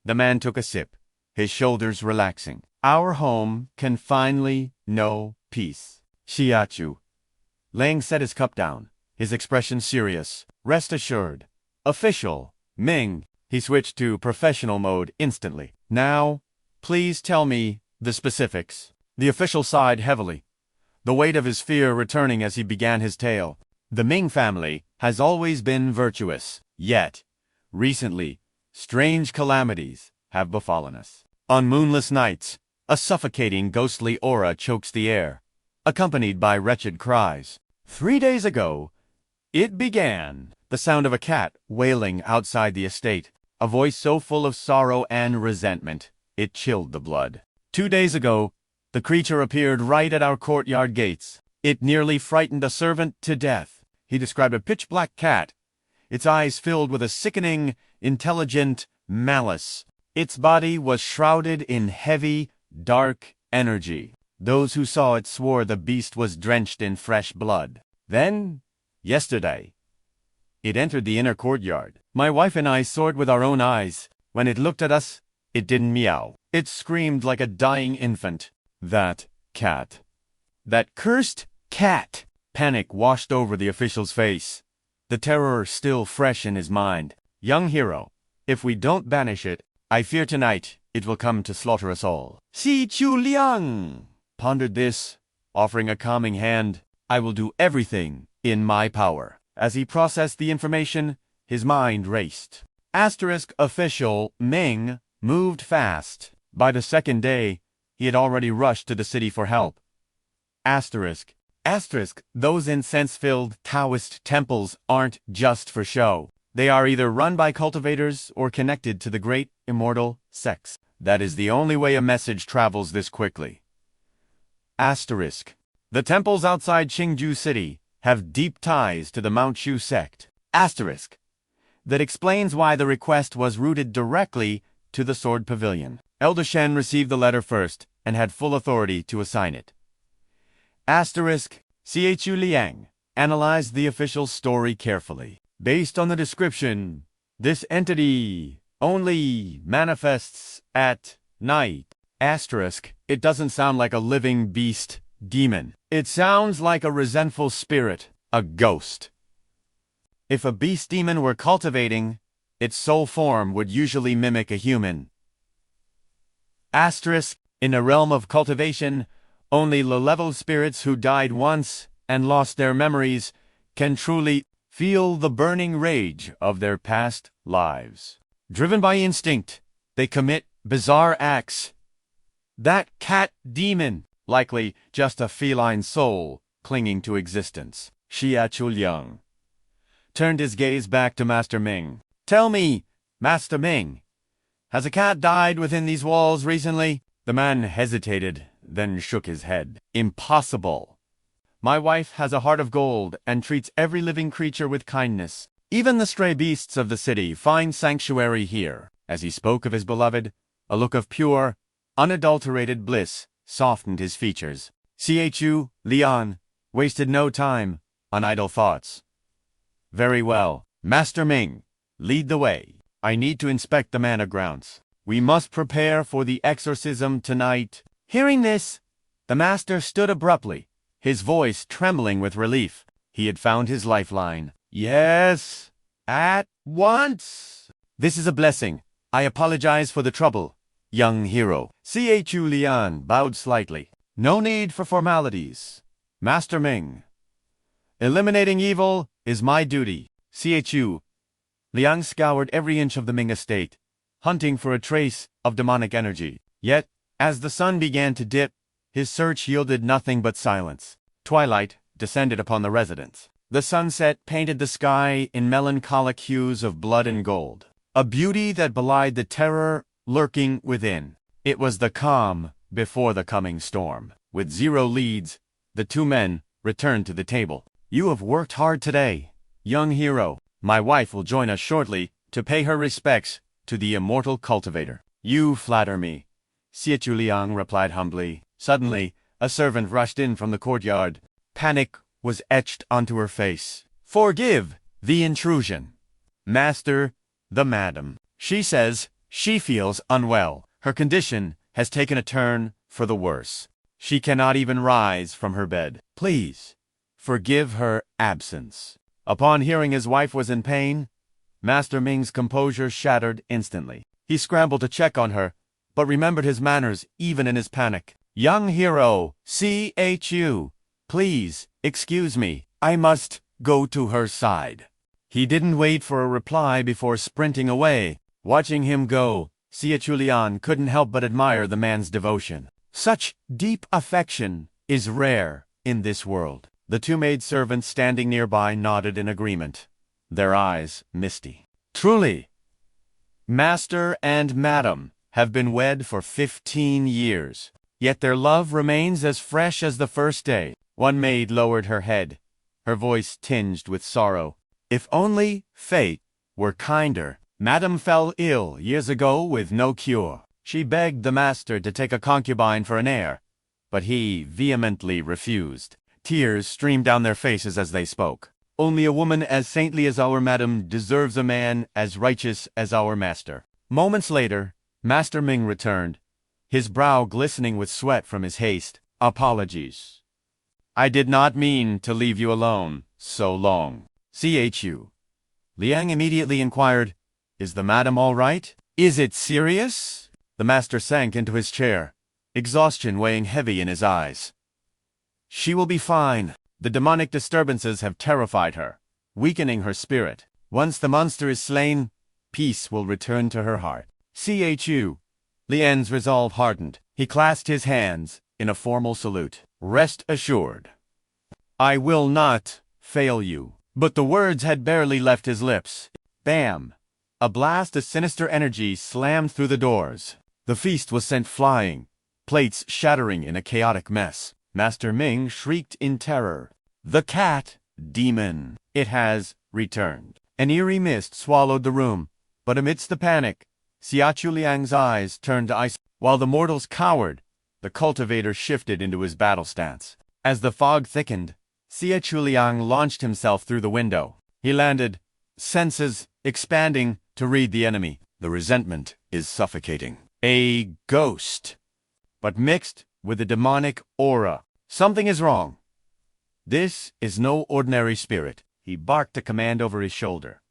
The man took a sip, his shoulders relaxing. Our home can finally know peace. Chu Liang set his cup down, his expression serious. Rest assured. Official, Ming. He switched to professional mode instantly. Now, please tell me the specifics. The official sighed heavily, the weight of his fear returning as he began his tale. The Ming family has always been virtuous, yet, recently, strange calamities have befallen us. On moonless nights, a suffocating ghostly aura chokes the air, accompanied by wretched cries. 3 days ago, it began. The sound of a cat wailing outside the estate, a voice so full of sorrow and resentment, it chilled the blood. 2 days ago, the creature appeared right at our courtyard gates. It nearly frightened a servant to death. He described a pitch-black cat, its eyes filled with a sickening, intelligent malice. Its body was shrouded in heavy, dark energy. Those who saw it swore the beast was drenched in fresh blood. Then, yesterday, it entered the inner courtyard. My wife and I saw it with our own eyes. When it looked at us, it didn't meow. It screamed like a dying infant. That cat. That cursed cat! Panic washed over the official's face, the terror still fresh in his mind. Young hero, if we don't banish it, I fear tonight it will come to slaughter us all. Chu Liang pondered this, offering a calming hand. I will do everything in my power. As he processed the information, his mind raced. Official Ming moved fast. By the second day, he had already rushed to the city for help. Those incense-filled Taoist temples aren't just for show. They are either run by cultivators or connected to the great immortal sects. That is the only way a message travels this quickly. The temples outside Qingju City have deep ties to the Mount Shu Sect. That explains why the request was routed directly to the Sword Pavilion. Elder Shen received the letter first and had full authority to assign it. Chu Liang analyzed the official's story carefully. Based on the description, this entity only manifests at night. It doesn't sound like a living beast demon. It sounds like a resentful spirit, a ghost. If a beast demon were cultivating, its soul form would usually mimic a human. In a realm of cultivation, only low-level spirits who died once and lost their memories can truly feel the burning rage of their past lives. Driven by instinct, they commit bizarre acts. That cat demon, likely just a feline soul clinging to existence. Chu Liang turned his gaze back to Master Ming. Tell me, Master Ming, has a cat died within these walls recently? The man hesitated, then shook his head. Impossible. My wife has a heart of gold and treats every living creature with kindness. Even the stray beasts of the city find sanctuary here. As he spoke of his beloved, a look of pure, unadulterated bliss softened his features. Chu Liang wasted no time on idle thoughts. Very well, Master Ming, lead the way. I need to inspect the manor grounds. We must prepare for the exorcism tonight. Hearing this, the master stood abruptly, his voice trembling with relief. He had found his lifeline. Yes, at once. This is a blessing. I apologize for the trouble. young hero. Chu Liang bowed slightly. No need for formalities. Master Ming. Eliminating evil is my duty. Chu Liang scoured every inch of the Ming estate, hunting for a trace of demonic energy. Yet, as the sun began to dip, his search yielded nothing but silence. Twilight descended upon the residence. The sunset painted the sky in melancholic hues of blood and gold, a beauty that belied the terror lurking within. It was the calm before the coming storm. With 0 leads, the 2 men returned to the table. You have worked hard today, young hero. My wife will join us shortly to pay her respects to the immortal cultivator. You flatter me, Chu Liang replied humbly. Suddenly, a servant rushed in from the courtyard. Panic was etched onto her face. Forgive the intrusion. Master, the madam. She says she feels unwell. Her condition has taken a turn for the worse. She cannot even rise from her bed. Please, forgive her absence. Upon hearing his wife was in pain, Master Ming's composure shattered instantly. He scrambled to check on her, but remembered his manners even in his panic. Young hero, Chu, please, excuse me. I must go to her side. He didn't wait for a reply before sprinting away. Watching him go, Chu Liang couldn't help but admire the man's devotion. Such deep affection is rare in this world. The 2 maidservants standing nearby nodded in agreement, their eyes misty. Truly, master and madam have been wed for 15 years, yet their love remains as fresh as the first day. One maid lowered her head, her voice tinged with sorrow. If only fate were kinder. Madam fell ill years ago with no cure. She begged the master to take a concubine for an heir, but he vehemently refused. Tears streamed down their faces as they spoke. Only a woman as saintly as our madam deserves a man as righteous as our master. Moments later, Master Ming returned, his brow glistening with sweat from his haste. Apologies. I did not mean to leave you alone so long. Chu Liang immediately inquired, Is the madam all right? Is it serious? The master sank into his chair, exhaustion weighing heavy in his eyes. She will be fine. The demonic disturbances have terrified her, weakening her spirit. Once the monster is slain, peace will return to her heart. Chu Liang's resolve hardened. He clasped his hands in a formal salute. Rest assured, I will not fail you. But the words had barely left his lips. Bam! A blast of sinister energy slammed through the doors. The feast was sent flying, plates shattering in a chaotic mess. Master Ming shrieked in terror. The cat demon. It has returned. An eerie mist swallowed the room, but amidst the panic, Chu Liang's eyes turned to ice. While the mortals cowered, the cultivator shifted into his battle stance. As the fog thickened, Chu Liang launched himself through the window. He landed, senses expanding to read the enemy. The resentment is suffocating. A ghost, but mixed with a demonic aura. Something is wrong. This is no ordinary spirit. He barked a command over his shoulder.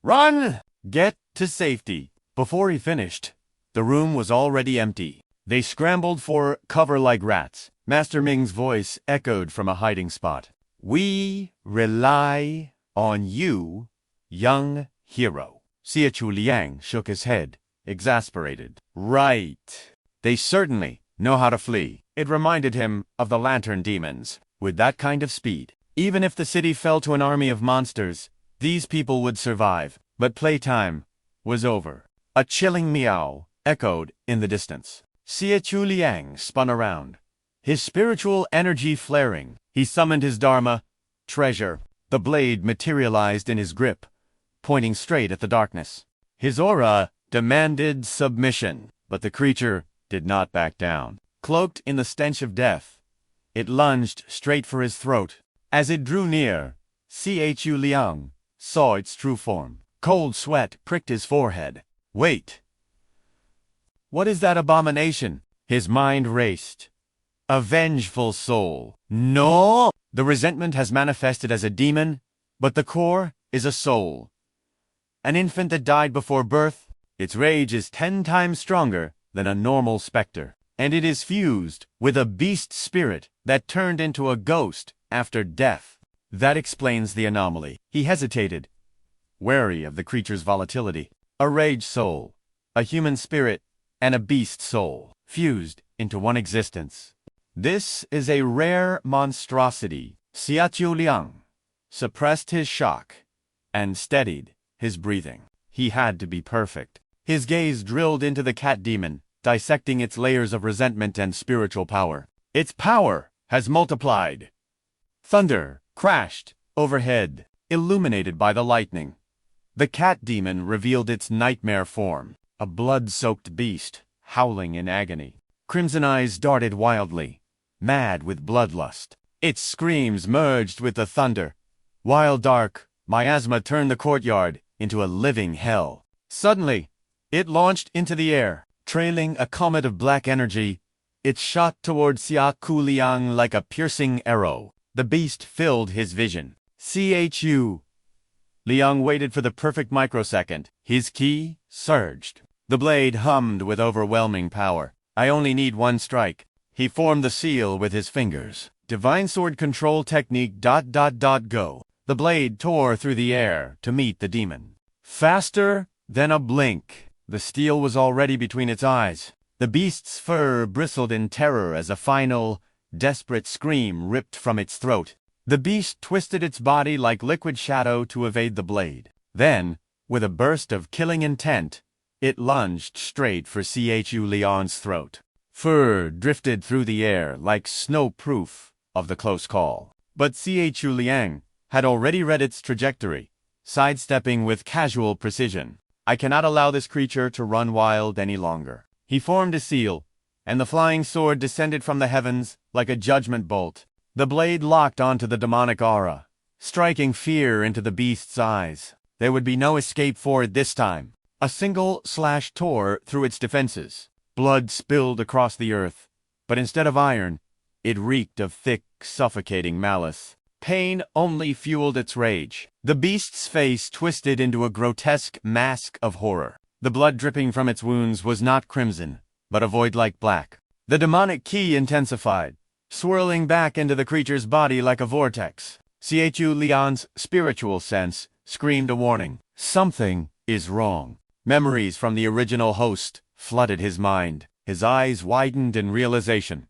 Run! Get to safety. Before he finished, the room was already empty. They scrambled for cover like rats. Master Ming's voice echoed from a hiding spot. We rely on you, young hero. Chu Liang shook his head, exasperated. Right. They certainly know how to flee. It reminded him of the lantern demons. With that kind of speed, even if the city fell to an army of monsters, these people would survive. But playtime was over. A chilling meow echoed in the distance. Chu Liang spun around, his spiritual energy flaring. He summoned his dharma, treasure. The blade materialized in his grip, pointing straight at the darkness. His aura demanded submission, but the creature did not back down. Cloaked in the stench of death, it lunged straight for his throat. As it drew near, Chu Liang saw its true form. Cold sweat pricked his forehead. Wait! What is that abomination? His mind raced. A vengeful soul. No! The resentment has manifested as a demon, but the core is a soul. An infant that died before birth, its rage is 10 times stronger than a normal specter, and it is fused with a beast spirit that turned into a ghost after death. That explains the anomaly. He hesitated, wary of the creature's volatility. A rage soul, a human spirit, and a beast soul, fused into one existence. This is a rare monstrosity. Chu Liang suppressed his shock and steadied his breathing. He had to be perfect. His gaze drilled into the cat demon, dissecting its layers of resentment and spiritual power. Its power has multiplied. Thunder crashed overhead, illuminated by the lightning. The cat demon revealed its nightmare form, a blood-soaked beast, howling in agony. Crimson eyes darted wildly, mad with bloodlust. Its screams merged with the thunder. While dark, miasma turned the courtyard into a living hell. Suddenly, it launched into the air, trailing a comet of black energy. It shot toward Chu Liang like a piercing arrow. The beast filled his vision. Chu Liang waited for the perfect microsecond. His ki surged. The blade hummed with overwhelming power. I only need one strike. He formed the seal with his fingers. Divine sword control technique ... go. The blade tore through the air to meet the demon. Faster than a blink. The steel was already between its eyes. The beast's fur bristled in terror as a final, desperate scream ripped from its throat. The beast twisted its body like liquid shadow to evade the blade. Then, with a burst of killing intent, it lunged straight for Chu Liang's throat. Fur drifted through the air like snow proof of the close call. But Chu Liang had already read its trajectory, sidestepping with casual precision. I cannot allow this creature to run wild any longer. He formed a seal, and the flying sword descended from the heavens like a judgment bolt. The blade locked onto the demonic aura, striking fear into the beast's eyes. There would be no escape for it this time. A single slash tore through its defenses. Blood spilled across the earth, but instead of iron, it reeked of thick, suffocating malice. Pain only fueled its rage. The beast's face twisted into a grotesque mask of horror. The blood dripping from its wounds was not crimson, but a void-like black. The demonic ki intensified, swirling back into the creature's body like a vortex. Chu Liang's spiritual sense screamed a warning. Something is wrong. Memories from the original host flooded his mind. His eyes widened in realization.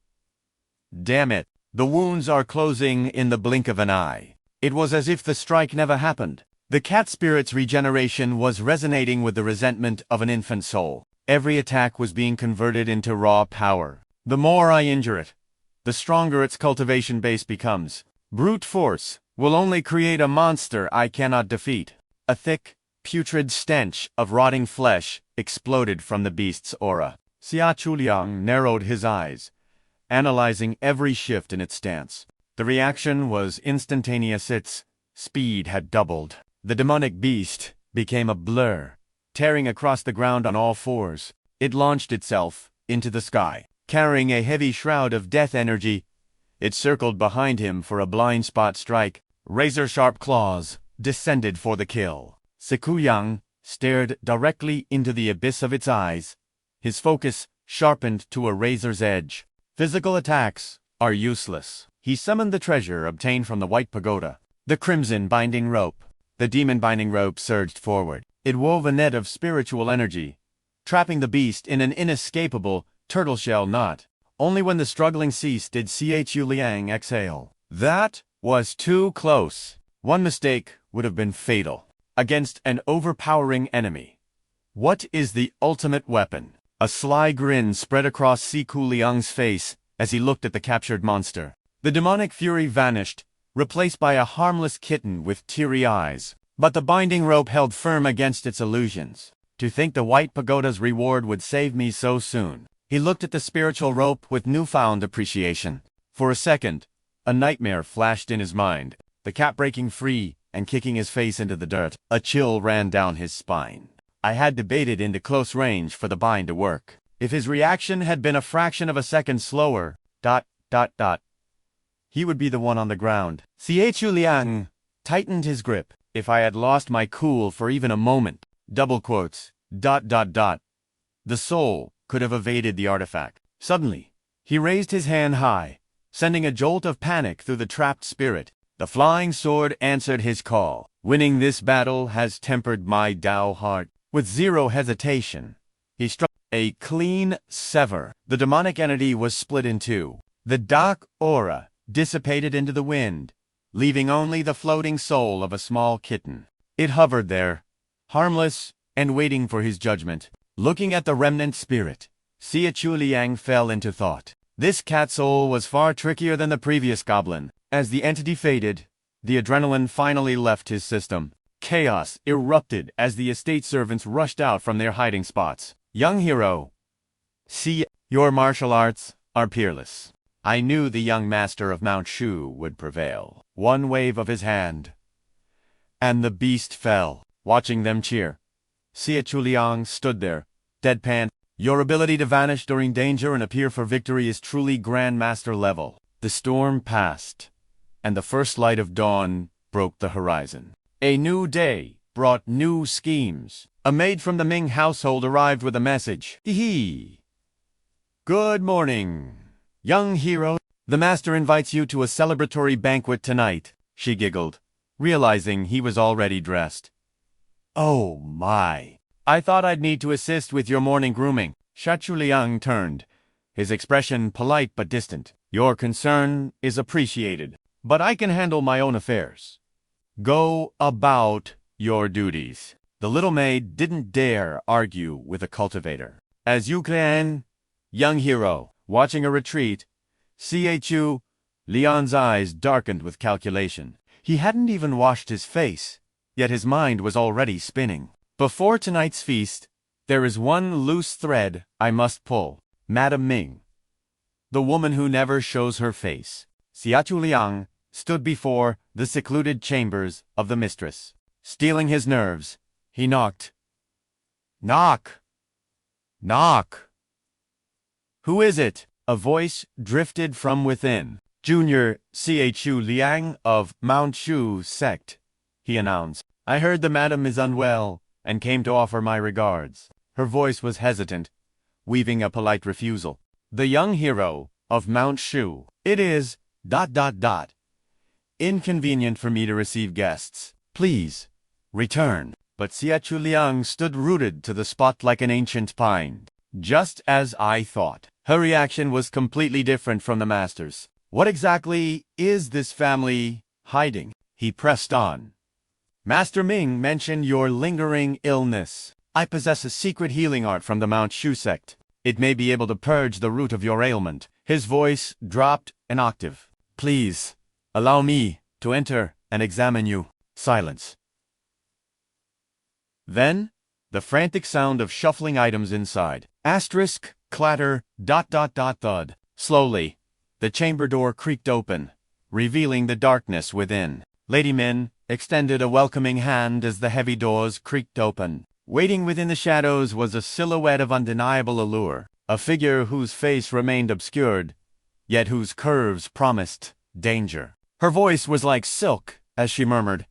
Damn it. The wounds are closing in the blink of an eye. It was as if the strike never happened. The cat spirit's regeneration was resonating with the resentment of an infant soul. Every attack was being converted into raw power. The more I injure it, the stronger its cultivation base becomes. Brute force will only create a monster I cannot defeat. A thick, putrid stench of rotting flesh exploded from the beast's aura. Chu Liang narrowed his eyes, analyzing every shift in its stance. The reaction was instantaneous. Its speed had doubled. The demonic beast became a blur, tearing across the ground on all fours. It launched itself into the sky, carrying a heavy shroud of death energy. It circled behind him for a blind spot strike. Razor-sharp claws descended for the kill. Chu Liang stared directly into the abyss of its eyes, his focus sharpened to a razor's edge. Physical attacks are useless. He summoned the treasure obtained from the White Pagoda, the crimson binding rope. The demon binding rope surged forward. It wove a net of spiritual energy, trapping the beast in an inescapable turtle-shell knot. Only when the struggling ceased did Chu Liang exhale. That was too close. One mistake would have been fatal. Against an overpowering enemy, what is the ultimate weapon? A sly grin spread across Chu Liang's face as he looked at the captured monster. The demonic fury vanished, replaced by a harmless kitten with teary eyes. But the binding rope held firm against its illusions. To think the White Pagoda's reward would save me so soon. He looked at the spiritual rope with newfound appreciation. For a second, a nightmare flashed in his mind, the cat breaking free and kicking his face into the dirt. A chill ran down his spine. I had to bait it into close range for the bind to work. If his reaction had been a fraction of a second slower, ... he would be the one on the ground. Chu Liang tightened his grip. If I had lost my cool for even a moment, ... the soul could have evaded the artifact. Suddenly, he raised his hand high, sending a jolt of panic through the trapped spirit. The flying sword answered his call. Winning this battle has tempered my Tao heart. With zero hesitation, he struck a clean sever. The demonic entity was split in two. The dark aura dissipated into the wind, leaving only the floating soul of a small kitten. It hovered there, harmless and waiting for his judgment. Looking at the remnant spirit, Chu Liang fell into thought. This cat soul was far trickier than the previous goblin. As the entity faded, the adrenaline finally left his system. Chaos erupted as the estate servants rushed out from their hiding spots. Young hero, see, your martial arts are peerless. I knew the young master of Mount Shu would prevail. One wave of his hand, and the beast fell. Watching them cheer, Chu Liang stood there, deadpan. Your ability to vanish during danger and appear for victory is truly Grandmaster level. The storm passed, and the first light of dawn broke the horizon. A new day brought new schemes. A maid from the Ming household arrived with a message. Hee. Good morning, young hero. The master invites you to a celebratory banquet tonight, she giggled, realizing he was already dressed. Oh my. I thought I'd need to assist with your morning grooming. Chu Liang turned, his expression polite but distant. Your concern is appreciated, but I can handle my own affairs. Go about your duties. The little maid didn't dare argue with a cultivator. As you can, young hero, watching a retreat, Chu Liang's eyes darkened with calculation. He hadn't even washed his face, yet his mind was already spinning. Before tonight's feast, there is one loose thread I must pull. Madam Ming, the woman who never shows her face. Chu Liang stood before the secluded chambers of the mistress. Steeling his nerves, he knocked. Knock! Knock! Who is it? A voice drifted from within. Junior Chu Liang of Mount Shu Sect, he announced. I heard the madam is unwell and came to offer my regards. Her voice was hesitant, weaving a polite refusal. The young hero of Mount Shu. It is ... inconvenient for me to receive guests. Please, return. But Chu Liang stood rooted to the spot like an ancient pine. Just as I thought. Her reaction was completely different from the master's. What exactly is this family hiding? He pressed on. Master Ming mentioned your lingering illness. I possess a secret healing art from the Mount Shu Sect. It may be able to purge the root of your ailment. His voice dropped an octave. Please, allow me to enter and examine you. Silence. Then, the frantic sound of shuffling items inside. Asterisk, clatter, ... thud. Slowly, the chamber door creaked open, revealing the darkness within. Lady Min extended a welcoming hand as the heavy doors creaked open. Waiting within the shadows was a silhouette of undeniable allure, a figure whose face remained obscured, yet whose curves promised danger. Her voice was like silk as she murmured,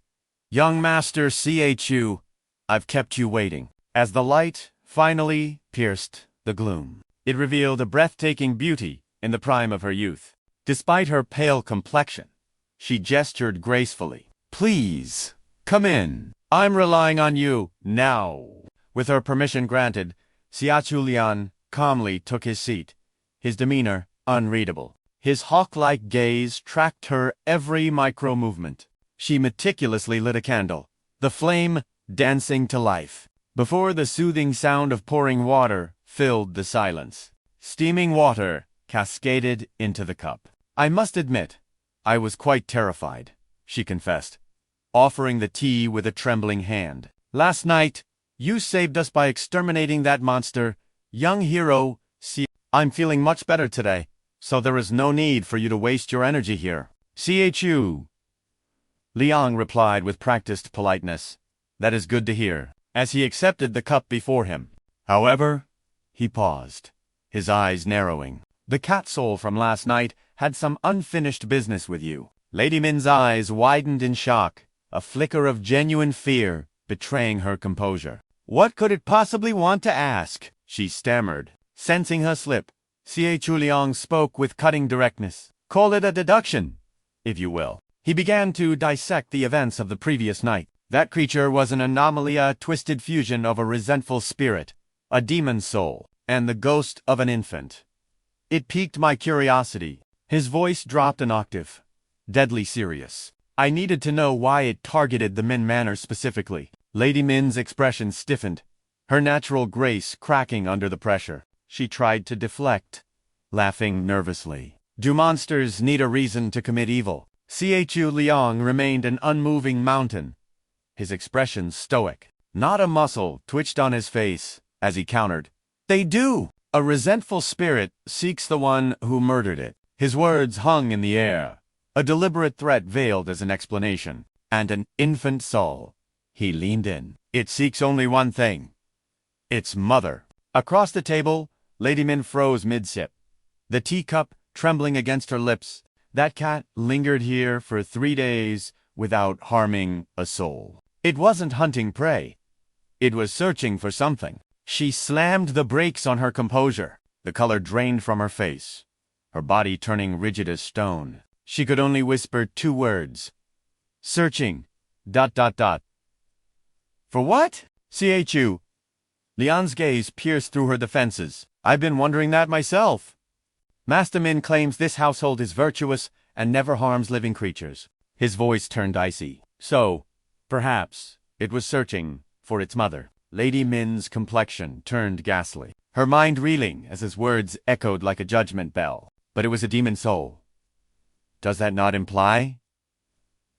Young Master Chu, I've kept you waiting. As the light finally pierced the gloom, it revealed a breathtaking beauty in the prime of her youth. Despite her pale complexion, she gestured gracefully. Please, come in. I'm relying on you now. With her permission granted, Chu Liang calmly took his seat, his demeanor unreadable. His hawk-like gaze tracked her every micro-movement. She meticulously lit a candle, the flame dancing to life. Before the soothing sound of pouring water filled the silence, steaming water cascaded into the cup. I must admit, I was quite terrified, she confessed, offering the tea with a trembling hand. Last night, you saved us by exterminating that monster, young hero. I'm feeling much better today, so there is no need for you to waste your energy here. Chu Liang replied with practiced politeness. That is good to hear, as he accepted the cup before him. However, he paused, his eyes narrowing. The cat soul from last night had some unfinished business with you. Lady Min's eyes widened in shock, a flicker of genuine fear betraying her composure. What could it possibly want to ask? She stammered. Sensing her slip, Chu Liang spoke with cutting directness. Call it a deduction, if you will. He began to dissect the events of the previous night. That creature was an anomaly, a twisted fusion of a resentful spirit, a demon soul, and the ghost of an infant. It piqued my curiosity. His voice dropped an octave. Deadly serious. I needed to know why it targeted the Min Manor specifically. Lady Min's expression stiffened, her natural grace cracking under the pressure. She tried to deflect, laughing nervously. Do monsters need a reason to commit evil? Chu Liang remained an unmoving mountain, his expression stoic. Not a muscle twitched on his face as he countered. They do. A resentful spirit seeks the one who murdered it. His words hung in the air, a deliberate threat veiled as an explanation. And an infant soul. He leaned in. It seeks only one thing. Its mother. Across the table, Lady Min froze mid-sip, the teacup trembling against her lips. That cat lingered here for 3 days without harming a soul. It wasn't hunting prey. It was searching for something. She slammed the brakes on her composure. The color drained from her face, her body turning rigid as stone. She could only whisper 2 words. Searching. ... For what? Chu. Liang's gaze pierced through her defenses. I've been wondering that myself. Master Min claims this household is virtuous and never harms living creatures. His voice turned icy. So, perhaps, it was searching for its mother. Lady Min's complexion turned ghastly, her mind reeling as his words echoed like a judgment bell. But it was a demon soul. Does that not imply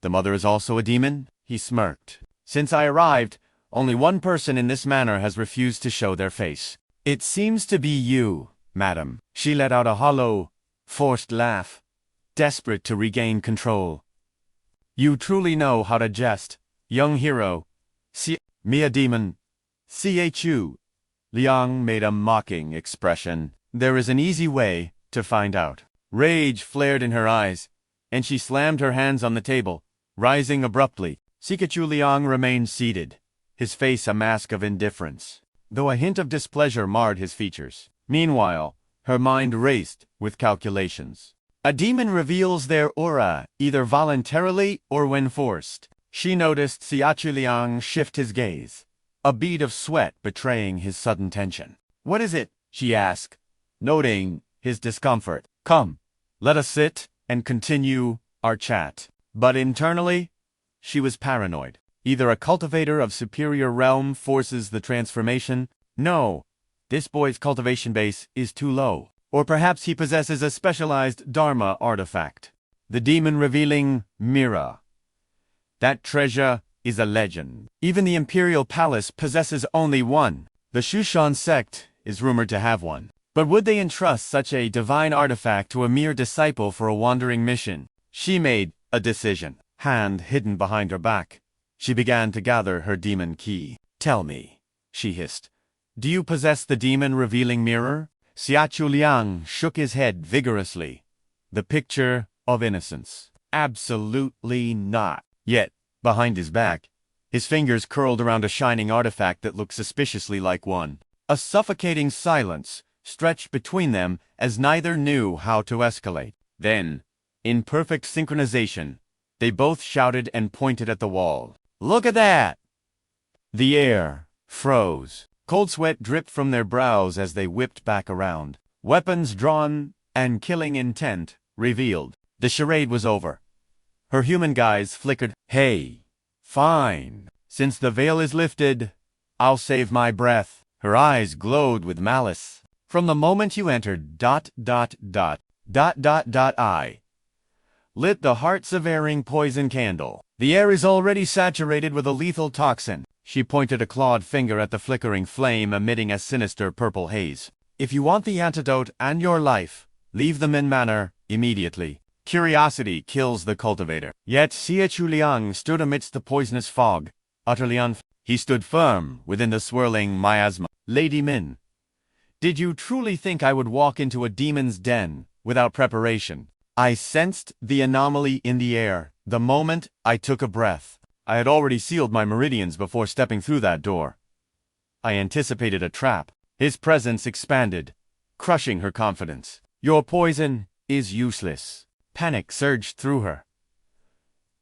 the mother is also a demon? He smirked. Since I arrived, only one person in this manor has refused to show their face. It seems to be you, madam. She let out a hollow, forced laugh, desperate to regain control. You truly know how to jest, young hero. Me a demon. Chu. Liang made a mocking expression. There is an easy way to find out. Rage flared in her eyes, and she slammed her hands on the table, rising abruptly. Chu Liang remained seated, his face a mask of indifference, though a hint of displeasure marred his features. Meanwhile, her mind raced with calculations. A demon reveals their aura either voluntarily or when forced. She noticed Chu Liang shift his gaze, a bead of sweat betraying his sudden tension. What is it? She asked, noting his discomfort. Come, let us sit and continue our chat. But internally, she was paranoid. Either a cultivator of superior realm forces the transformation. No, this boy's cultivation base is too low. Or perhaps he possesses a specialized Dharma artifact. The demon-revealing mirror. That treasure is a legend. Even the Imperial Palace possesses only one. The Shu Sect is rumored to have one. But would they entrust such a divine artifact to a mere disciple for a wandering mission? She made a decision. Hand hidden behind her back, she began to gather her demon key. Tell me, she hissed, do you possess the demon-revealing mirror? Chu Liang shook his head vigorously. The picture of innocence. Absolutely not. Yet, behind his back, his fingers curled around a shining artifact that looked suspiciously like one. A suffocating silence stretched between them as neither knew how to escalate. Then, in perfect synchronization, they both shouted and pointed at the wall. Look at that! The air froze. Cold sweat dripped from their brows as they whipped back around. Weapons drawn and killing intent revealed. The charade was over. Her human guise flickered. Hey, fine. Since the veil is lifted, I'll save my breath. Her eyes glowed with malice. From the moment you entered, I lit the heart-severing poison candle. The air is already saturated with a lethal toxin. She pointed a clawed finger at the flickering flame emitting a sinister purple haze. If you want the antidote and your life, leave the Min Manor immediately. Curiosity kills the cultivator. Yet Chu Liang stood amidst the poisonous fog, utterly He stood firm within the swirling miasma. Lady Min, did you truly think I would walk into a demon's den without preparation? I sensed the anomaly in the air the moment I took a breath. I had already sealed my meridians before stepping through that door. I anticipated a trap. His presence expanded, crushing her confidence. Your poison is useless. Panic surged through her.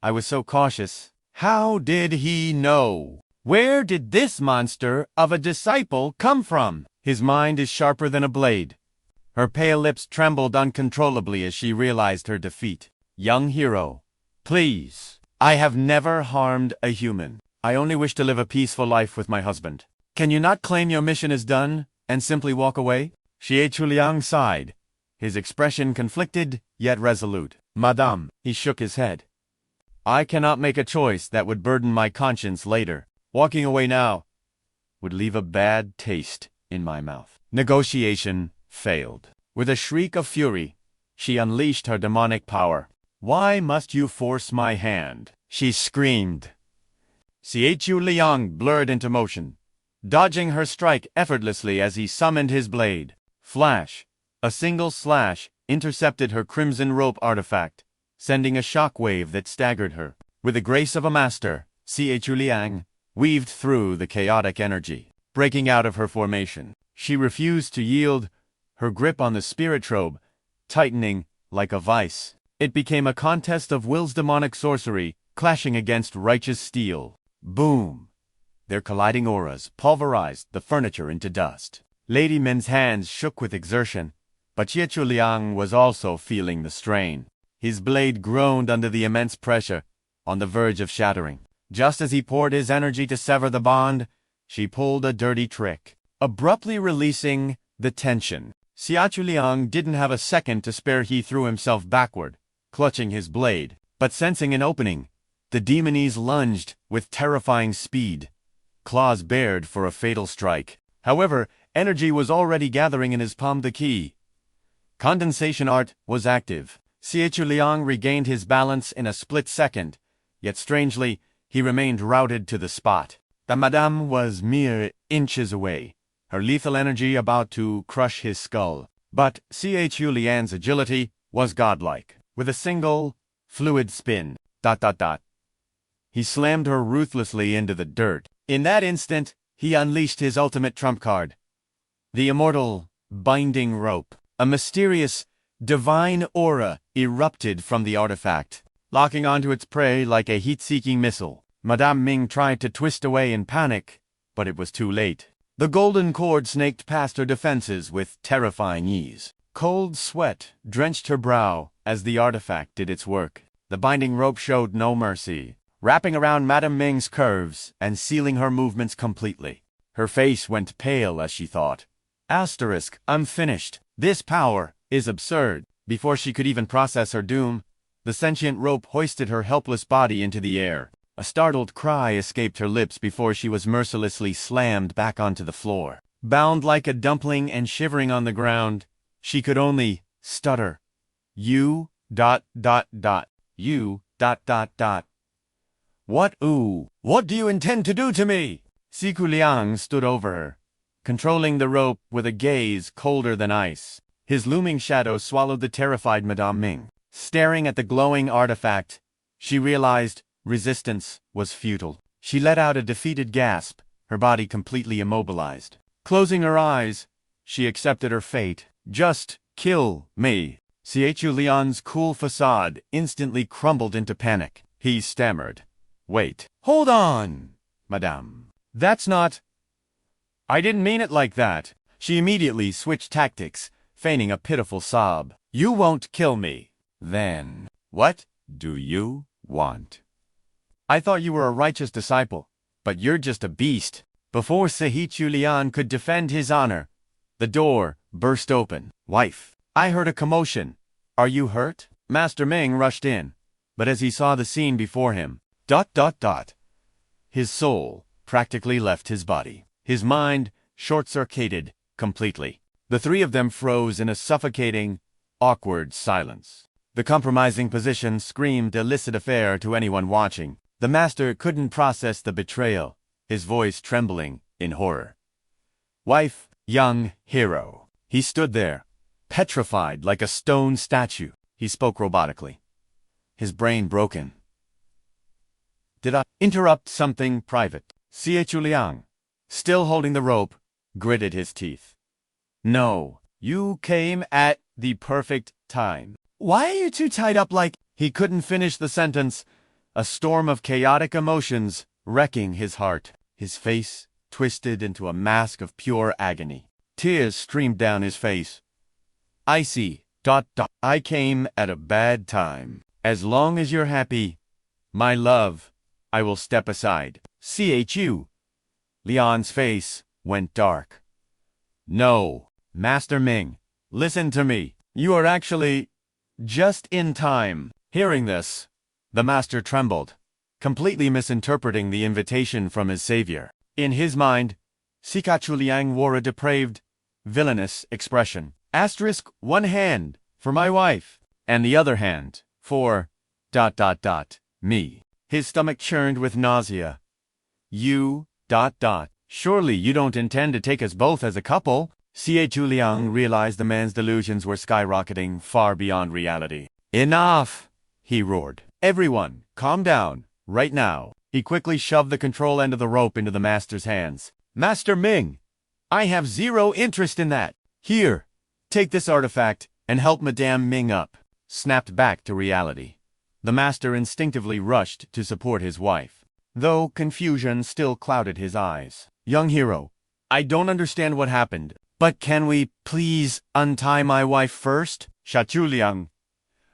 I was so cautious. How did he know? Where did this monster of a disciple come from? His mind is sharper than a blade. Her pale lips trembled uncontrollably as she realized her defeat. Young hero, please. I have never harmed a human. I only wish to live a peaceful life with my husband. Can you not claim your mission is done and simply walk away? Chu Liang sighed, his expression conflicted yet resolute. Madame, he shook his head. I cannot make a choice that would burden my conscience later. Walking away now would leave a bad taste in my mouth. Negotiation failed. With a shriek of fury, she unleashed her demonic power. Why must you force my hand? She screamed. Chu Liang blurred into motion, dodging her strike effortlessly as he summoned his blade. Flash! A single slash intercepted her crimson rope artifact, sending a shockwave that staggered her. With the grace of a master, Chu Liang weaved through the chaotic energy. Breaking out of her formation, she refused to yield, her grip on the spirit trobe tightening like a vice. It became a contest of will's demonic sorcery clashing against righteous steel. Boom! Their colliding auras pulverized the furniture into dust. Lady Min's hands shook with exertion, but Chu Liang was also feeling the strain. His blade groaned under the immense pressure, on the verge of shattering. Just as he poured his energy to sever the bond, she pulled a dirty trick, abruptly releasing the tension. Chu Liang didn't have a second to spare. He threw himself backward, clutching his blade. But sensing an opening, the demoness lunged with terrifying speed, claws bared for a fatal strike. However, energy was already gathering in his palm. The key condensation art was active. Chu Liang regained his balance in a split second, yet strangely, he remained routed to the spot. The madame was mere inches away, her lethal energy about to crush his skull. But Chu Liang's agility was godlike. With a single, fluid spin, he slammed her ruthlessly into the dirt. In that instant, he unleashed his ultimate trump card, the immortal binding rope. A mysterious, divine aura erupted from the artifact, locking onto its prey like a heat-seeking missile. Madame Ming tried to twist away in panic, but it was too late. The golden cord snaked past her defenses with terrifying ease. Cold sweat drenched her brow as the artifact did its work. The binding rope showed no mercy, wrapping around Madame Ming's curves and sealing her movements completely. Her face went pale as she thought. Asterisk, unfinished. This power is absurd. Before she could even process her doom, the sentient rope hoisted her helpless body into the air. A startled cry escaped her lips before she was mercilessly slammed back onto the floor. Bound like a dumpling and shivering on the ground, she could only stutter. You. What do you intend to do to me? Chu Liang stood over her, controlling the rope with a gaze colder than ice. His looming shadow swallowed the terrified Madame Ming. Staring at the glowing artifact, she realized resistance was futile. She let out a defeated gasp, her body completely immobilized. Closing her eyes, she accepted her fate. Just kill me. Chu Liang's cool facade instantly crumbled into panic. He stammered. Wait. Hold on, madame. That's not... I didn't mean it like that. She immediately switched tactics, feigning a pitiful sob. You won't kill me. Then, what do you want? I thought you were a righteous disciple, but you're just a beast. Before Chu Liang could defend his honor, the door burst open. Wife, I heard a commotion. Are you hurt? Master Ming rushed in, but as he saw the scene before him, his soul practically left his body. His mind short-circuited completely. The three of them froze in a suffocating, awkward silence. The compromising position screamed illicit affair to anyone watching. The master couldn't process the betrayal, his voice trembling in horror. Wife, young hero. He stood there, petrified like a stone statue. He spoke robotically, his brain broken. Did I interrupt something private? Chu Liang, still holding the rope, gritted his teeth. No, You came at the perfect time. Why are you two tied up like—" He couldn't finish the sentence. A storm of chaotic emotions wrecking his heart. His face twisted into a mask of pure agony. Tears streamed down his face. I see. ... I came at a bad time. As long as you're happy, my love, I will step aside. Chu Liang's face went dark. No, Master Ming, listen to me. You are actually just in time. Hearing this, the master trembled, completely misinterpreting the invitation from his savior. In his mind, Chu Liang wore a depraved, villainous expression. One hand for my wife, and the other hand for ... me. His stomach churned with nausea. You ... Surely you don't intend to take us both as a couple? Chu Liang realized the man's delusions were skyrocketing far beyond reality. Enough! He roared. Everyone, calm down, right now. He quickly shoved the control end of the rope into the master's hands. Master Ming, I have zero interest in that. Here, take this artifact and help Madame Ming up. Snapped back to reality. The master instinctively rushed to support his wife, though confusion still clouded his eyes. Young hero, I don't understand what happened, but can we please untie my wife first? Chu Liang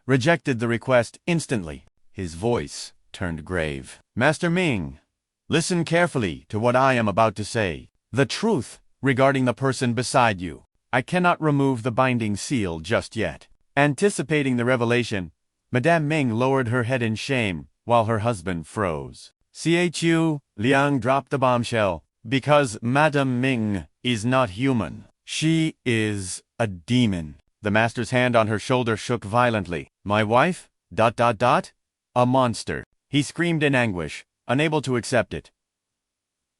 rejected the request instantly. His voice turned grave. Master Ming, listen carefully to what I am about to say. The truth regarding the person beside you. I cannot remove the binding seal just yet. Anticipating the revelation, Madame Ming lowered her head in shame while her husband froze. Chu Liang dropped the bombshell. Because Madame Ming is not human. She is a demon. The master's hand on her shoulder shook violently. My wife? ... A monster. He screamed in anguish, unable to accept it.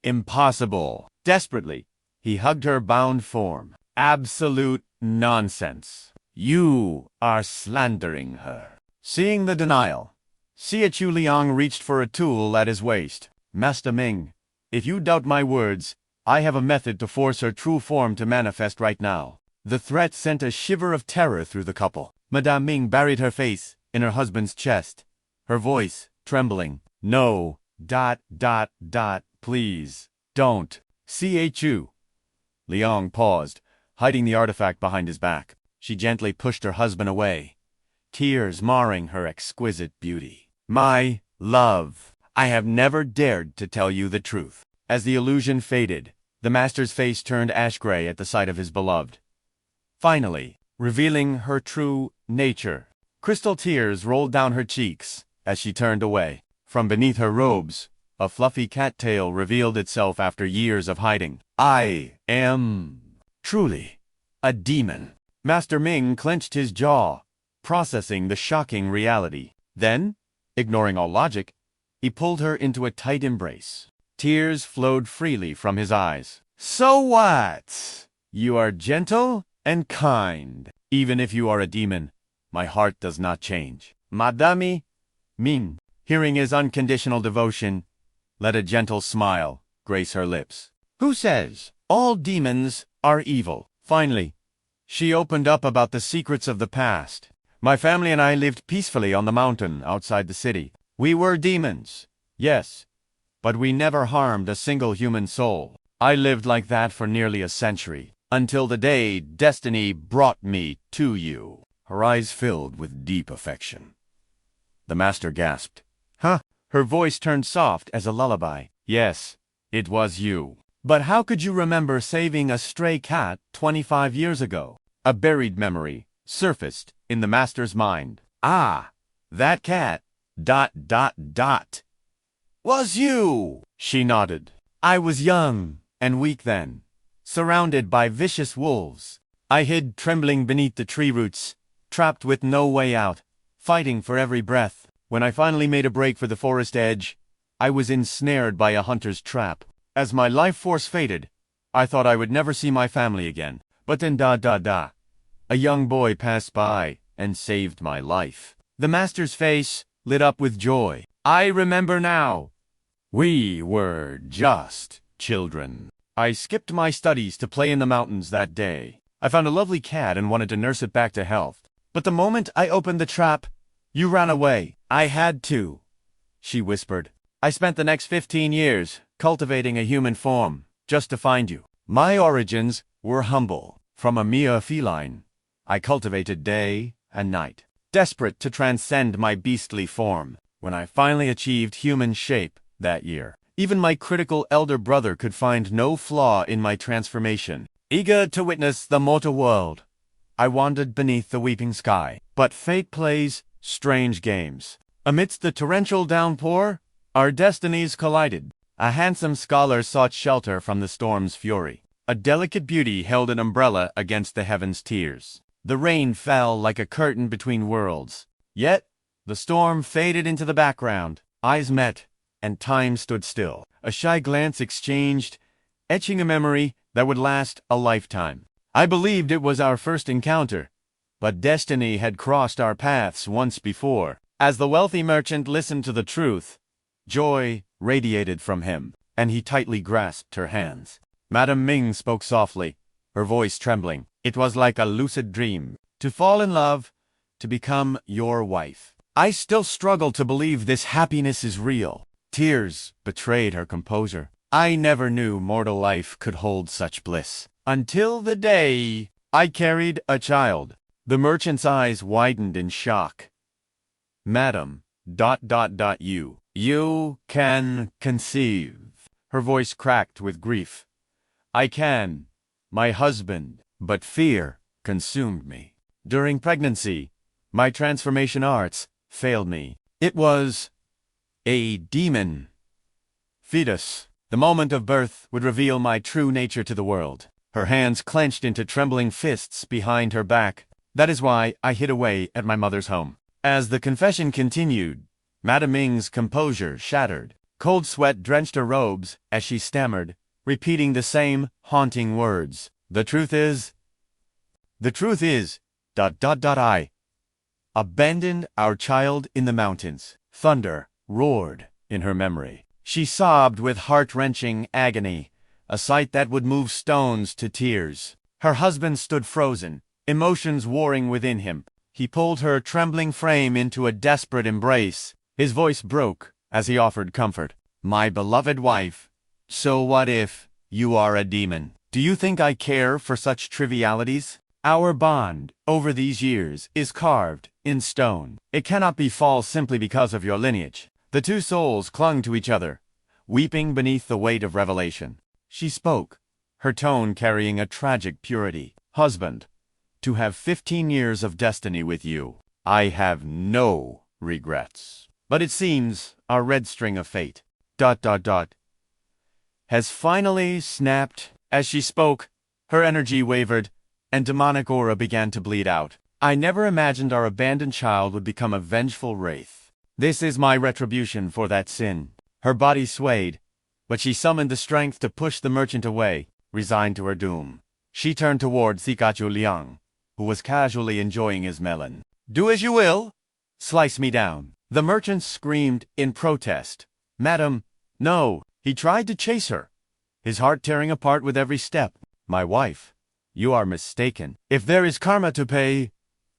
Impossible. Desperately, he hugged her bound form. Absolute nonsense. You are slandering her. Seeing the denial, Chu Liang reached for a tool at his waist. Master Ming, if you doubt my words, I have a method to force her true form to manifest right now. The threat sent a shiver of terror through the couple. Madame Ming buried her face in her husband's chest, her voice trembling. No, ... please, don't. Chu Liang paused, hiding the artifact behind his back. She gently pushed her husband away, tears marring her exquisite beauty. My love, I have never dared to tell you the truth. As the illusion faded, the master's face turned ash-gray at the sight of his beloved, finally revealing her true nature. Crystal tears rolled down her cheeks as she turned away. From beneath her robes, a fluffy cattail revealed itself after years of hiding. I am truly a demon. Master Ming clenched his jaw, processing the shocking reality. Then, ignoring all logic, he pulled her into a tight embrace. Tears flowed freely from his eyes. So what? You are gentle and kind. Even if you are a demon, my heart does not change. Madame Ming, hearing his unconditional devotion, let a gentle smile grace her lips. Who says all demons are evil? Finally, she opened up about the secrets of the past. My family and I lived peacefully on the mountain outside the city. We were demons, yes, but we never harmed a single human soul. I lived like that for nearly a century, until the day destiny brought me to you. Her eyes filled with deep affection. The master gasped. Huh? Her voice turned soft as a lullaby. Yes, it was you. But how could you remember saving a stray cat 25 years ago? A buried memory surfaced in the master's mind. Ah, that cat... was you! She nodded. I was young and weak then, surrounded by vicious wolves. I hid trembling beneath the tree roots, trapped with no way out, fighting for every breath. When I finally made a break for the forest edge, I was ensnared by a hunter's trap. As my life force faded, I thought I would never see my family again. But then a young boy passed by and saved my life. The master's face lit up with joy. I remember now. We were just children. I skipped my studies to play in the mountains that day. I found a lovely cat and wanted to nurse it back to health. But the moment I opened the trap, you ran away. I had to, she whispered. I spent the next 15 years cultivating a human form just to find you. My origins were humble. From a mere feline, I cultivated day and night, desperate to transcend my beastly form. When I finally achieved human shape that year, even my critical elder brother could find no flaw in my transformation. Eager to witness the mortal world, I wandered beneath the weeping sky. But fate plays strange games. Amidst the torrential downpour, our destinies collided. A handsome scholar sought shelter from the storm's fury. A delicate beauty held an umbrella against the heavens' tears. The rain fell like a curtain between worlds. Yet, the storm faded into the background. Eyes met, and time stood still. A shy glance exchanged, etching a memory that would last a lifetime. I believed it was our first encounter, but destiny had crossed our paths once before. As the wealthy merchant listened to the truth, joy radiated from him, and he tightly grasped her hands. Madame Ming spoke softly, her voice trembling. It was like a lucid dream. To fall in love, to become your wife. I still struggle to believe this happiness is real. Tears betrayed her composure. I never knew mortal life could hold such bliss. Until the day I carried a child. The merchant's eyes widened in shock. Madam, you can conceive. Her voice cracked with grief. I can, my husband, but fear consumed me. During pregnancy, my transformation arts failed me. It was a demon fetus. The moment of birth would reveal my true nature to the world. Her hands clenched into trembling fists behind her back. That is why I hid away at my mother's home. As the confession continued, Madame Ming's composure shattered. Cold sweat drenched her robes as she stammered, repeating the same haunting words. The truth is, I abandoned our child in the mountains. Thunder roared in her memory. She sobbed with heart-wrenching agony, a sight that would move stones to tears. Her husband stood frozen, emotions warring within him. He pulled her trembling frame into a desperate embrace. His voice broke as he offered comfort. My beloved wife, so what if you are a demon? Do you think I care for such trivialities? Our bond, over these years, is carved in stone. It cannot be false simply because of your lineage. The two souls clung to each other, weeping beneath the weight of revelation. She spoke, her tone carrying a tragic purity. Husband, to have 15 years of destiny with you, I have no regrets. But it seems our red string of fate, has finally snapped. As she spoke, her energy wavered, and demonic aura began to bleed out. I never imagined our abandoned child would become a vengeful wraith. This is my retribution for that sin. Her body swayed, but she summoned the strength to push the merchant away, resigned to her doom. She turned toward Chu Liang, who was casually enjoying his melon. Do as you will. Slice me down. The merchant screamed in protest. Madam, no. He tried to chase her, his heart tearing apart with every step. My wife, you are mistaken. If there is karma to pay,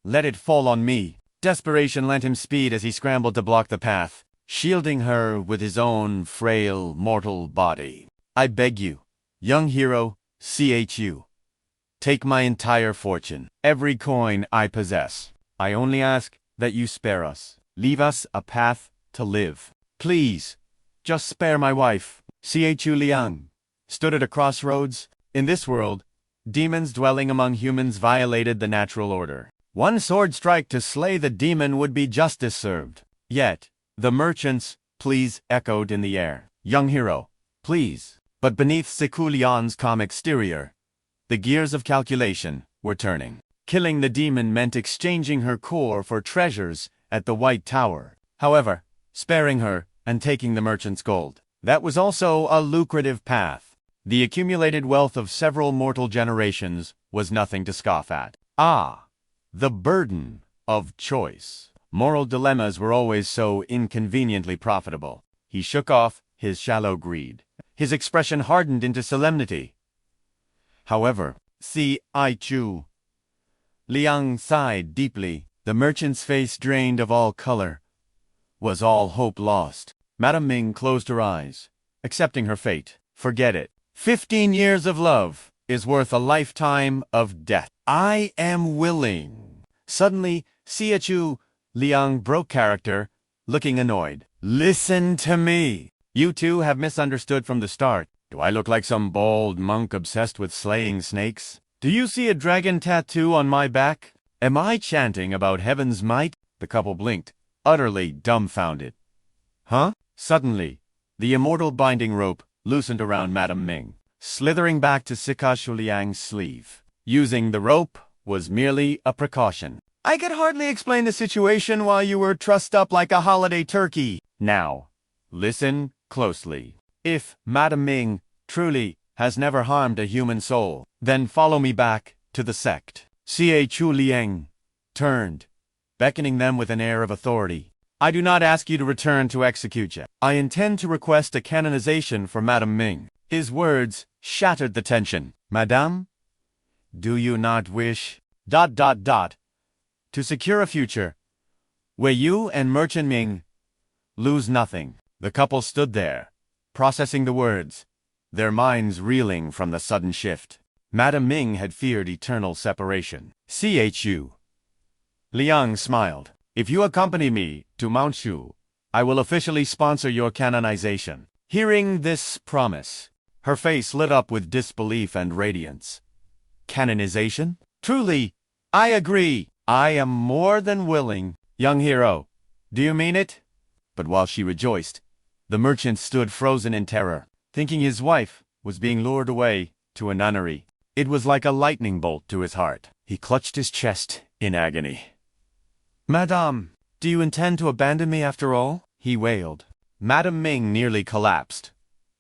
let it fall on me. Desperation lent him speed as he scrambled to block the path, shielding her with his own frail, mortal body. I beg you, young hero, CHU. Take my entire fortune, every coin I possess. I only ask that you spare us. Leave us a path to live. Please, just spare my wife. Chu Liang stood at a crossroads. In this world, demons dwelling among humans violated the natural order. One sword strike to slay the demon would be justice served. Yet, the merchant's pleas echoed in the air. Young hero, please. But beneath Chu Liang's calm exterior, the gears of calculation were turning. Killing the demon meant exchanging her core for treasures at the White Tower. However, sparing her and taking the merchant's gold. That was also a lucrative path. The accumulated wealth of several mortal generations was nothing to scoff at. The burden of choice. Moral dilemmas were always so inconveniently profitable. He shook off his shallow greed. His expression hardened into solemnity. However, See, Chu Liang sighed deeply. The merchant's face, drained of all color, was all hope lost. Madame Ming closed her eyes, accepting her fate. Forget it. 15 years of love is worth a lifetime of death. I am willing. Suddenly, Chu Liang broke character, looking annoyed. Listen to me. You two have misunderstood from the start. Do I look like some bald monk obsessed with slaying snakes? Do you see a dragon tattoo on my back? Am I chanting about heaven's might? The couple blinked, utterly dumbfounded. Huh? Suddenly, the immortal binding rope loosened around Madame Ming, slithering back to Chu Liang's sleeve. Using the rope was merely a precaution. I could hardly explain the situation while you were trussed up like a holiday turkey. Now, listen closely. If Madame Ming truly has never harmed a human soul, then follow me back to the sect. Chu Liang turned, beckoning them with an air of authority. I do not ask you to return to execute yet. I intend to request a canonization for Madame Ming. His words shattered the tension. Madame, do you not wish... to secure a future where you and Merchant Ming lose nothing? The couple stood there, processing the words, their minds reeling from the sudden shift. Madame Ming had feared eternal separation. Chu Liang smiled. If you accompany me to Mount Shu, I will officially sponsor your canonization. Hearing this promise, her face lit up with disbelief and radiance. Canonization? Truly, I agree. I am more than willing. Young hero, do you mean it? But while she rejoiced, the merchant stood frozen in terror, thinking his wife was being lured away to a nunnery. It was like a lightning bolt to his heart. He clutched his chest in agony. Madame, do you intend to abandon me after all? He wailed. Madame Ming nearly collapsed,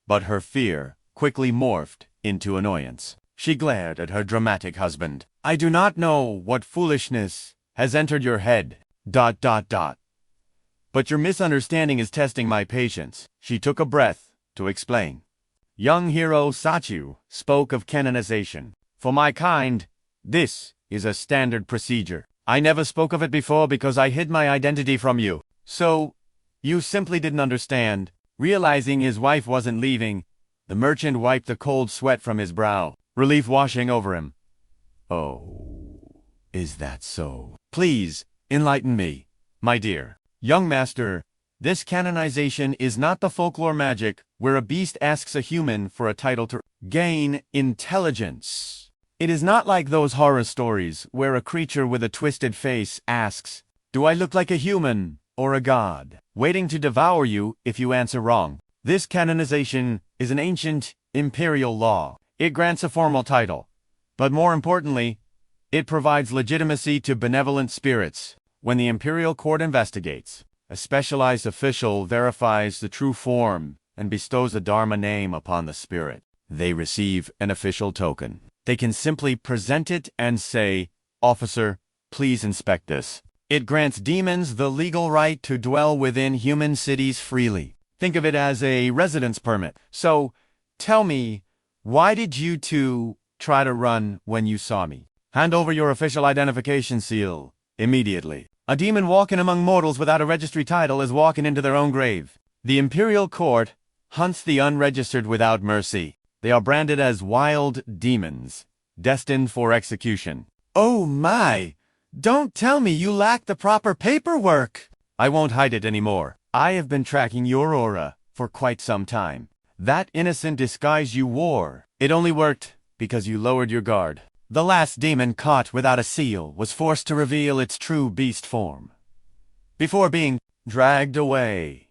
but her fear quickly morphed into annoyance. She glared at her dramatic husband. I do not know what foolishness has entered your head. But your misunderstanding is testing my patience. She took a breath to explain. Young hero Sachu spoke of canonization. For my kind, this is a standard procedure. I never spoke of it before because I hid my identity from you. So, you simply didn't understand. Realizing his wife wasn't leaving, the merchant wiped the cold sweat from his brow, relief washing over him. Oh, is that so? Please, enlighten me, my dear. Young master, this canonization is not the folklore magic where a beast asks a human for a title to gain intelligence. It is not like those horror stories where a creature with a twisted face asks, do I look like a human or a god, waiting to devour you if you answer wrong. This canonization is an ancient imperial law. It grants a formal title, but more importantly, it provides legitimacy to benevolent spirits. When the imperial court investigates, a specialized official verifies the true form and bestows a Dharma name upon the spirit. They receive an official token. They can simply present it and say, Officer, please inspect this. It grants demons the legal right to dwell within human cities freely. Think of it as a residence permit. So, tell me, why did you two try to run when you saw me? Hand over your official identification seal immediately. A demon walking among mortals without a registry title is walking into their own grave. The imperial court hunts the unregistered without mercy. They are branded as wild demons, destined for execution. Oh my! Don't tell me you lack the proper paperwork! I won't hide it anymore. I have been tracking your aura for quite some time. That innocent disguise you wore, it only worked because you lowered your guard. The last demon caught without a seal was forced to reveal its true beast form before being dragged away.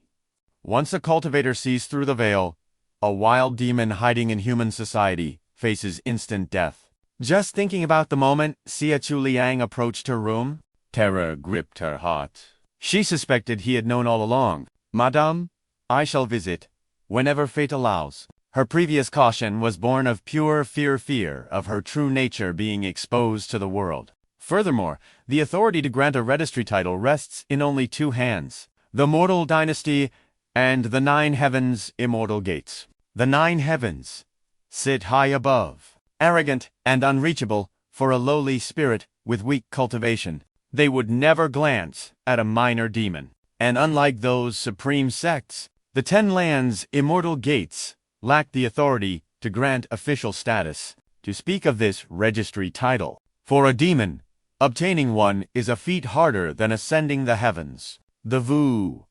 Once a cultivator sees through the veil, a wild demon hiding in human society faces instant death. Just thinking about the moment Chu Liang approached her room, terror gripped her heart. She suspected he had known all along. Madame, I shall visit whenever fate allows. Her previous caution was born of pure fear of her true nature being exposed to the world. Furthermore, the authority to grant a registry title rests in only two hands: the mortal dynasty and the 9 heavens immortal gates. The 9 heavens sit high above, arrogant and unreachable for a lowly spirit with weak cultivation. They would never glance at a minor demon. And unlike those supreme sects, the 10 Lands' immortal gates lacked the authority to grant official status, to speak of this registry title. For a demon, obtaining one is a feat harder than ascending the heavens. The Wu